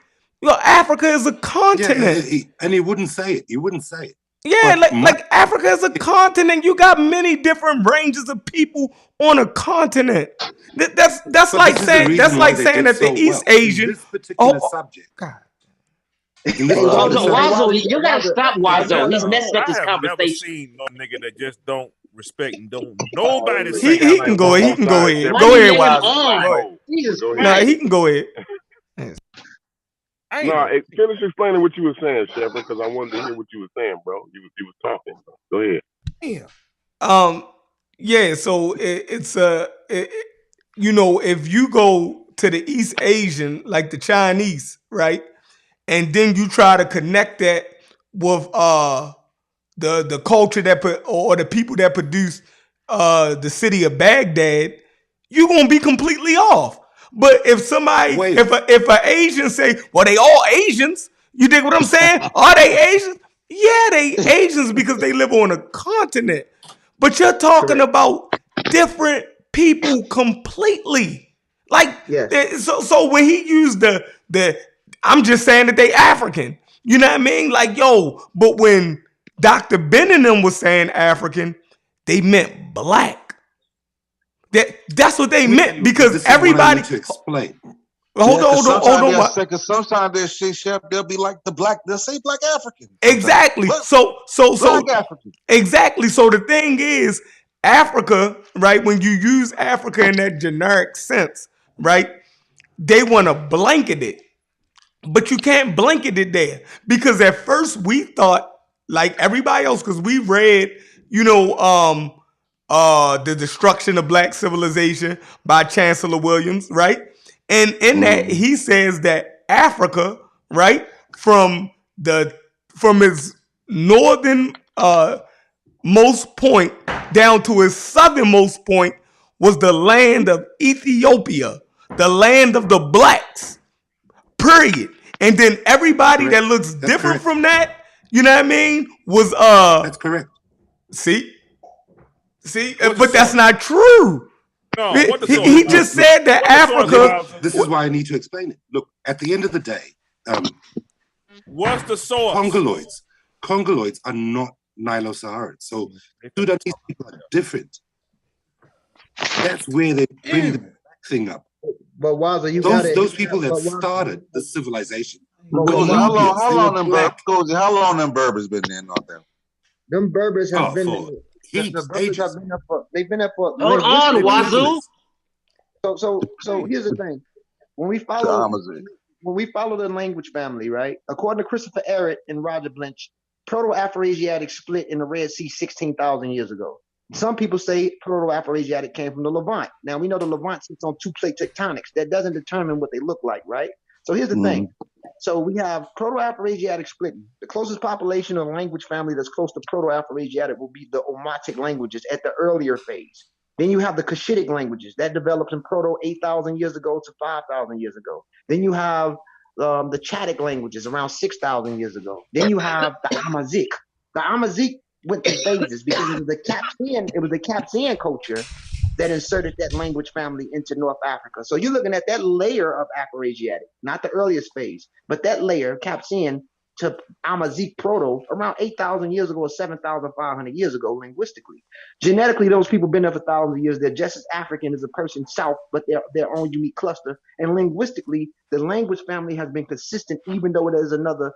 Africa is a continent. Yeah, and he wouldn't say it. He wouldn't say it. Yeah, like Africa is a continent. You got many different ranges of people on a continent. That's like saying that the East Asian. This particular subject. God. Wazo, you gotta stop Wazo. He's messing up this I have never conversation. seen no nigga that just don't respect and don't nobody He can go ahead. He can go ahead. Go ahead, Wazo. No, he can go ahead. No, finish explaining what you were saying, Shepard, because I wanted to hear what you were saying, bro. You was talking. Bro. Go ahead. Yeah. So it's if you go to the East Asian, like the Chinese, right, and then you try to connect that with the culture or the people that produce the city of Baghdad, you're gonna be completely off. But if somebody, if an Asian say, well, they all Asians, you dig what I'm saying? Are they Asians? Yeah, they Asians because they live on a continent. But you're talking about different people completely. Like, so when he used the, I'm just saying that they African. You know what I mean? Like, but when Dr. Ben and them was saying African, they meant black. That's what they meant, because everybody. To explain. Hold on. Because sometimes they'll say, Chef, they'll be like they'll say black African. Exactly. So black African. Exactly. So the thing is, Africa, right? When you use Africa in that generic sense, right? They want to blanket it, but you can't blanket it there, because at first we thought, like everybody else, because we read, The Destruction of Black Civilization by Chancellor Williams, right? And in that, he says that Africa, right, from its northern most point down to its southernmost point was the land of Ethiopia, the land of the blacks. Period. And then everybody that looks different from that, you know what I mean, was That's correct. See, but that's not true. No, what the source? He just said that Africa. This is why I need to explain it. Look, at the end of the day, what's the source? Congoloids are not Nilo-Saharan. So Sudanese people are different. That's where they bring the black thing up. But Waza, you those people that started the civilization. How long them Berbers been there in North Africa? Them Berbers have been there. The Berbers have been there for. They've been there for. Hold on, Wazoo. So here's the thing. When we follow the language family, right? According to Christopher Ehret and Roger Blinch, Proto-Afroasiatic split in the Red Sea 16,000 years ago. Some people say Proto-Afroasiatic came from the Levant. Now we know the Levant sits on two plate tectonics. That doesn't determine what they look like, right? So here's the thing. So we have Proto-Afroasiatic splitting. The closest population of language family that's close to Proto-Afroasiatic will be the Omotic languages at the earlier phase. Then you have the Cushitic languages that developed in Proto 8,000 years ago to 5,000 years ago. Then you have the Chadic languages around 6,000 years ago. Then you have the Amazigh. The Amazigh went through phases because it was the Capsian culture that inserted that language family into North Africa. So you're looking at that layer of Afroasiatic, not the earliest phase, but that layer, Capsian to Amazigh Proto, around 8,000 years ago or 7,500 years ago, linguistically. Genetically, those people been there for thousands of years. They're just as African as a person south, but they're their own unique cluster. And linguistically, the language family has been consistent, even though it is another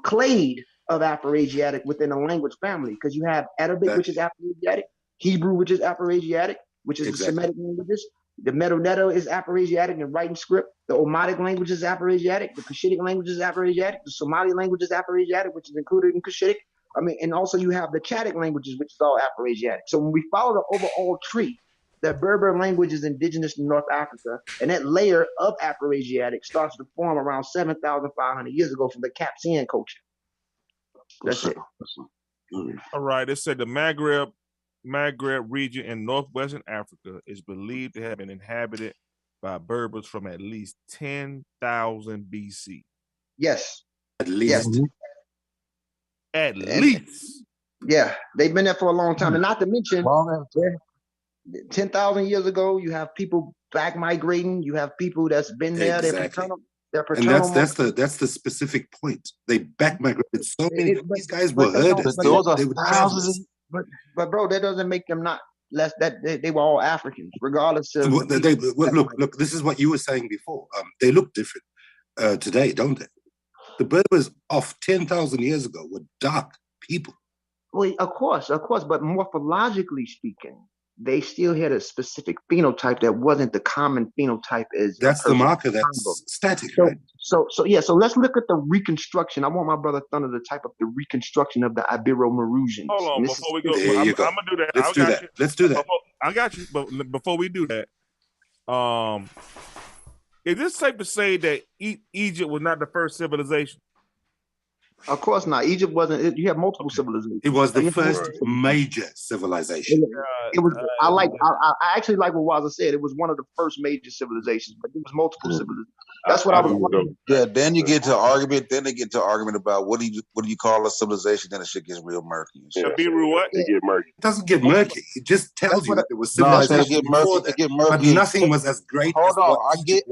clade of Afroasiatic within a language family, because you have Arabic, which is Afroasiatic, Hebrew, which is Afroasiatic, which is the Semitic languages. The Medo-Neto is Afroasiatic in writing script. The Omotic language is Afroasiatic. The Cushitic language is Afroasiatic. The Somali language is Afroasiatic, which is included in Cushitic. And also you have the Chadic languages, which is all Afroasiatic. So when we follow the overall tree, the Berber language is indigenous to North Africa, and that layer of Afroasiatic starts to form around 7,500 years ago from the Capsian culture. That's it. All right. It said the Maghreb region in northwestern Africa is believed to have been inhabited by Berbers from at least 10,000 BC. Yes. At least. Yes. At least. Yeah, they've been there for a long time. And not to mention, 10,000 years ago, you have people back migrating. You have people that's been there. Exactly. Their paternal And that's the specific point. They back migrated so many. These guys were herders. Those are thousands. But bro, that doesn't make them not less. That they were all Africans, regardless of. Look. This is what you were saying before. They look different today, don't they? The Berbers of 10,000 years ago were dark people. Well, of course, but morphologically speaking, they still had a specific phenotype that wasn't the common phenotype as. That's the marker that's static, right? So let's look at the reconstruction. I want my brother Thunder to type up the reconstruction of the Ibero-Maurutians. Hold on, before we go, I'm gonna do that. Let's do that. I got you. But before we do that, is this safe to say that Egypt was not the first civilization? Of course not. Egypt wasn't. You have multiple civilizations. It was the first major civilization. It was. I actually like what Waza said. It was one of the first major civilizations, but it was multiple civilizations. That's what I was. Yeah. Then you get to argument. Then they get to argument about what do you call a civilization? Then the shit gets real murky. What? It get murky. It doesn't get murky. It just tells you that there was civilization. It get murky. But nothing was as great. Hold as on. what I get.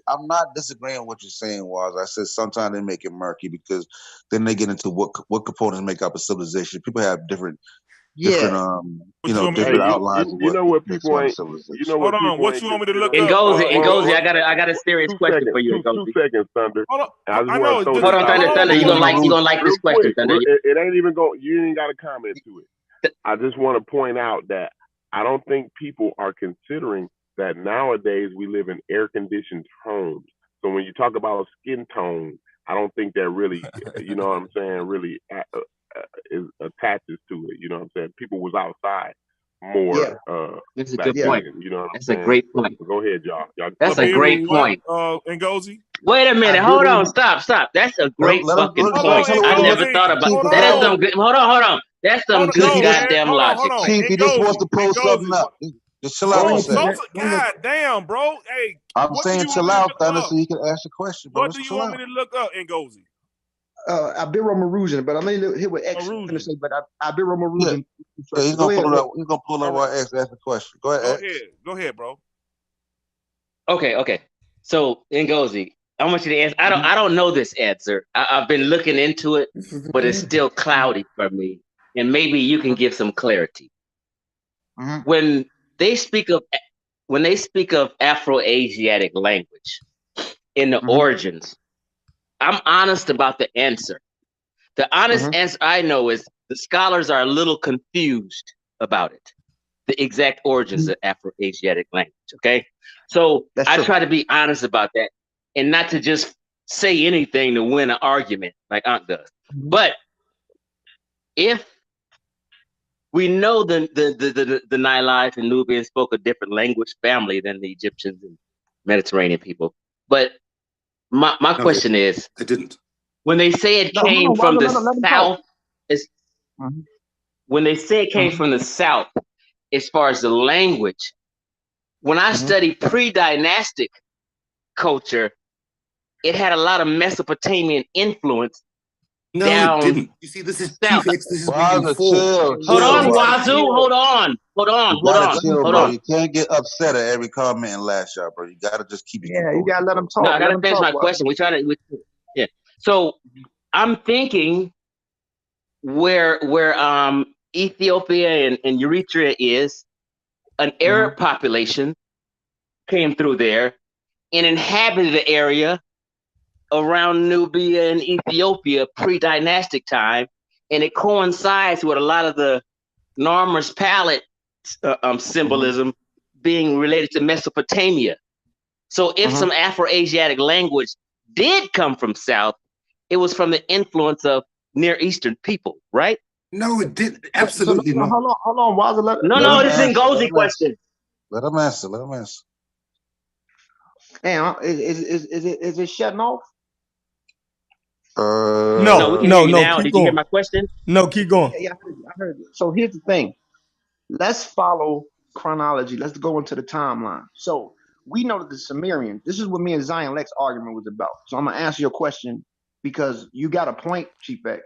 I'm not disagreeing with what you're saying, I said sometimes they make it murky because then they get into what components make up a civilization. People have different different outlines. You know what people ain't. You know what? Hold on. What you want me to look up? Ngozi, I got a serious question for you. 2 seconds, Thunder. Hold on. I know. Hold on, Thunder. You gonna like this question, Thunder. It ain't even going. You ain't got to comment to it. I just want to point out that I don't think people are considering that nowadays we live in air-conditioned homes. So when you talk about skin tone, I don't think that really, you know what I'm saying, really attaches to it. You know what I'm saying? People was outside. more That's a back good point. then. You know what I'm That's a saying? great point. But go ahead, y'all. That's a great point. Ngozi? Wait a minute. Hold on. Stop. That's a great fucking point. I never thought about that. Is some good. Hold on. That's some good goddamn logic. Chiefy just wants to pull something up. Just chill out a second. God damn, bro. Hey, I'm what saying do you chill want me to out, look Thunder, up? so you can ask the question, bro. What do you want me to look up, Ngozi? Abiram Marujan, but I'm gonna hit with X gonna say, but Abiram Marujan. Yeah, he's gonna pull it up. He's gonna pull up our X. Ask the question. Go ahead. Go ahead, bro. Okay. So Ngozi, I want you to answer. I don't know this answer. I've been looking into it, but it's still cloudy for me. And maybe you can give some clarity. When they speak of Afro-Asiatic language in the origins, I'm honest about the answer. The honest answer I know is the scholars are a little confused about it, the exact origins of Afro-Asiatic language. Okay, so I try to be honest about that and not to just say anything to win an argument like Ankh does. But if we know the Nilite and Nubians spoke a different language family than the Egyptians and Mediterranean people, but my question is, they didn't. When they say it came from the south, when they say it came from the south, as far as the language, when I study pre-dynastic culture, it had a lot of Mesopotamian influence. No, down it didn't. You see, this is south. Chief X. This is what you for. Hold on, Wazoo. Hold on. You gotta chill, bro. You can't get upset at every comment and lash out, bro. You gotta just keep it. Yeah, you gotta let them talk. No, I gotta finish my question. Yeah. So I'm thinking where Ethiopia and Eritrea is, an Arab population came through there and inhabited the area around Nubia and Ethiopia pre-dynastic time, and it coincides with a lot of the Narmer's palette symbolism being related to Mesopotamia. So if some Afro-Asiatic language did come from South, it was from the influence of Near Eastern people, right? No, it did absolutely not. Hold on, Wazoo. No, this is a Ngozi question. Let him answer. Damn, is it shutting off? No, we can hear you now. Did you hear my question? No, keep going. Yeah, I heard it. So here's the thing. Let's follow chronology. Let's go into the timeline. So we know that the Sumerians, this is what me and Zion Lex argument was about. So I'm gonna answer your question because you got a point, Chief X,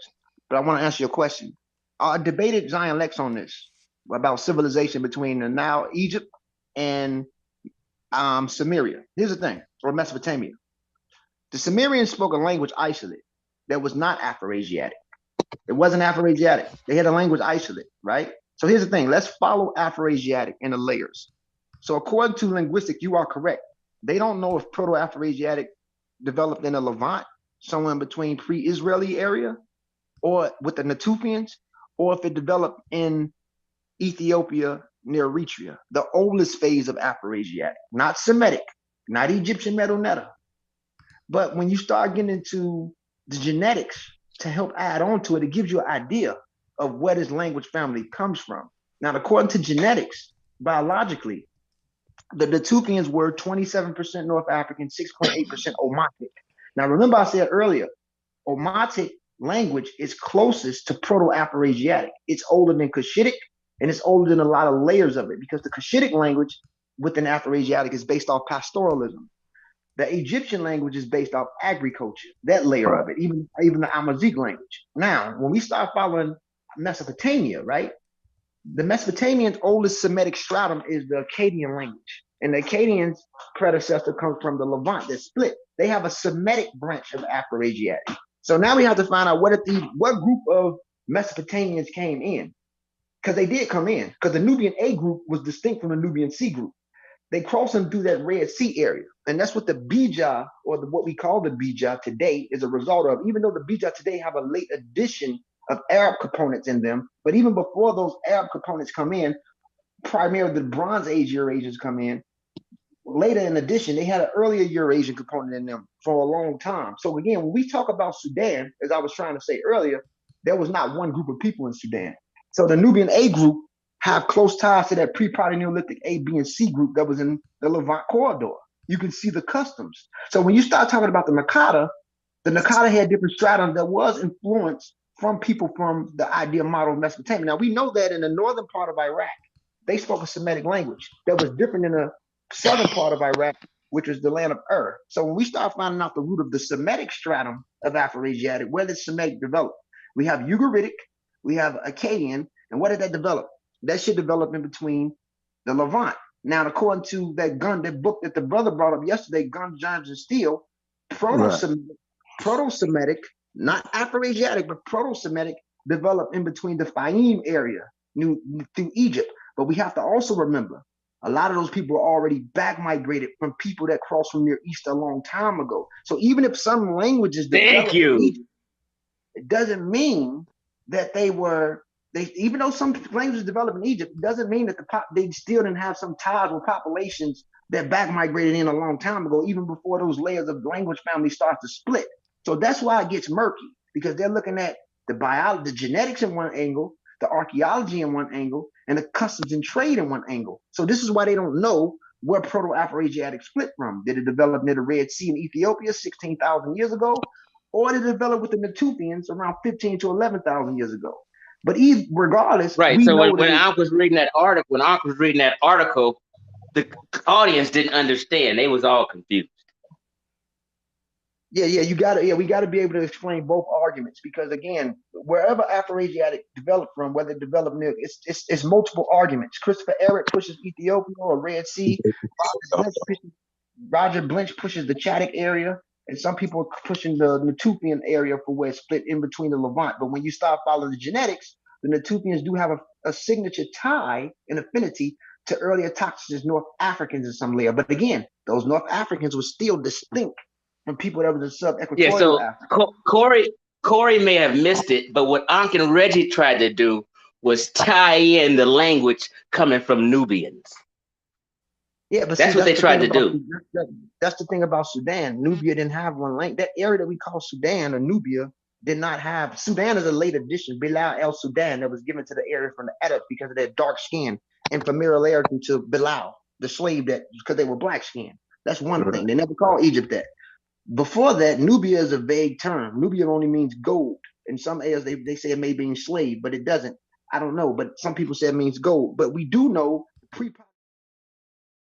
but I want to answer your question. I debated Zion Lex on this about civilization between the now Egypt and Sumeria. Here's the thing, or Mesopotamia. The Sumerians spoke a language isolate that was not Afro-Asiatic. It wasn't Afro-Asiatic. They had a language isolate, right? So here's the thing. Let's follow Afro-Asiatic in the layers. So according to linguistics, you are correct. They don't know if Proto-Afro-Asiatic developed in the Levant, somewhere in between pre-Israeli area, or with the Natufians, or if it developed in Ethiopia near Eritrea, the oldest phase of Afro-Asiatic, not Semitic, not Egyptian Medu Neter. But when you start getting into the genetics to help add on to it, it gives you an idea of where this language family comes from. Now, according to genetics, biologically, the Natufians were 27% North African, 6.8% Omatic. Now, remember I said earlier, Omatic language is closest to Proto-Afro-Asiatic. It's older than Cushitic, and it's older than a lot of layers of it because the Cushitic language within Afro-Asiatic is based off pastoralism. The Egyptian language is based off agriculture, that layer of it, even the Amazigh language. Now, when we start following Mesopotamia, right? The Mesopotamians' oldest Semitic stratum is the Akkadian language. And the Akkadians' predecessor comes from the Levant, they're split. They have a Semitic branch of Afro-Asiatic. So now we have to find out what group of Mesopotamians came in. Because they did come in, because the Nubian A group was distinct from the Nubian C group. They crossed them through that Red Sea area. And that's what the Bija, or what we call the Bija today, is a result of. Even though the Bija today have a late addition of Arab components in them, but even before those Arab components come in, primarily the Bronze Age Eurasians come in. Later, in addition, they had an earlier Eurasian component in them for a long time. So again, when we talk about Sudan, as I was trying to say earlier, there was not one group of people in Sudan. So the Nubian A group have close ties to that pre-Proto-Neolithic A, B, and C group that was in the Levant corridor. You can see the customs. So when you start talking about the Nakata had different stratum that was influenced from people from the idea model of Mesopotamia. Now we know that in the northern part of Iraq, they spoke a Semitic language that was different in the southern part of Iraq, which was the land of Ur. So when we start finding out the root of the Semitic stratum of Afroasiatic, where did Semitic develop? We have Ugaritic, we have Akkadian, and what did that develop? That shit developed in between the Levant. Now, according to that book that the brother brought up yesterday, Guns, Germs, and Steel, Proto-Semitic, not Afroasiatic, but Proto-Semitic developed in between the Fayum area through Egypt. But we have to also remember, a lot of those people are already back migrated from people that crossed from Near East a long time ago. So even if some languages developed in Egypt, it doesn't mean that even though some languages developed in Egypt, it doesn't mean that they still didn't have some ties with populations that back migrated in a long time ago, even before those layers of language families start to split. So that's why it gets murky, because they're looking at the biology, the genetics in one angle, the archaeology in one angle, and the customs and trade in one angle. So this is why they don't know where Proto-Afroasiatic split from. Did it develop near the Red Sea in Ethiopia 16,000 years ago? Or did it develop with the Natufians around 15 to 11,000 years ago? But regardless, right. So when Ankh was reading that article, the audience didn't understand. They was all confused. We got to be able to explain both arguments, because again, wherever Afroasiatic developed from, whether it developed near, it's multiple arguments. Christopher Eric pushes Ethiopia or Red Sea. Roger Blinch pushes the Chadic area, and some people are pushing the Natufian area for where it's split in between the Levant. But when you start following the genetics, the Natufians do have a signature tie and affinity to earlier Tacitus North Africans in some layer. But again, those North Africans were still distinct from people that was in sub-equatorial Africa. Corey may have missed it, but what Ankh and Reggie tried to do was tie in the language coming from Nubians. Yeah, but that's what they tried to do. That's the thing about Sudan. Nubia didn't have one language. That area that we call Sudan or Nubia did not have. Sudan is a late addition, Bilal el Sudan, that was given to the area from the Arabs because of their dark skin and familiarity to Bilal, the slave, because they were black skinned. That's one thing. They never called Egypt that. Before that, Nubia is a vague term. Nubia only means gold. In some areas, they say it may mean slave, but it doesn't. I don't know. But some people say it means gold. But we do know pre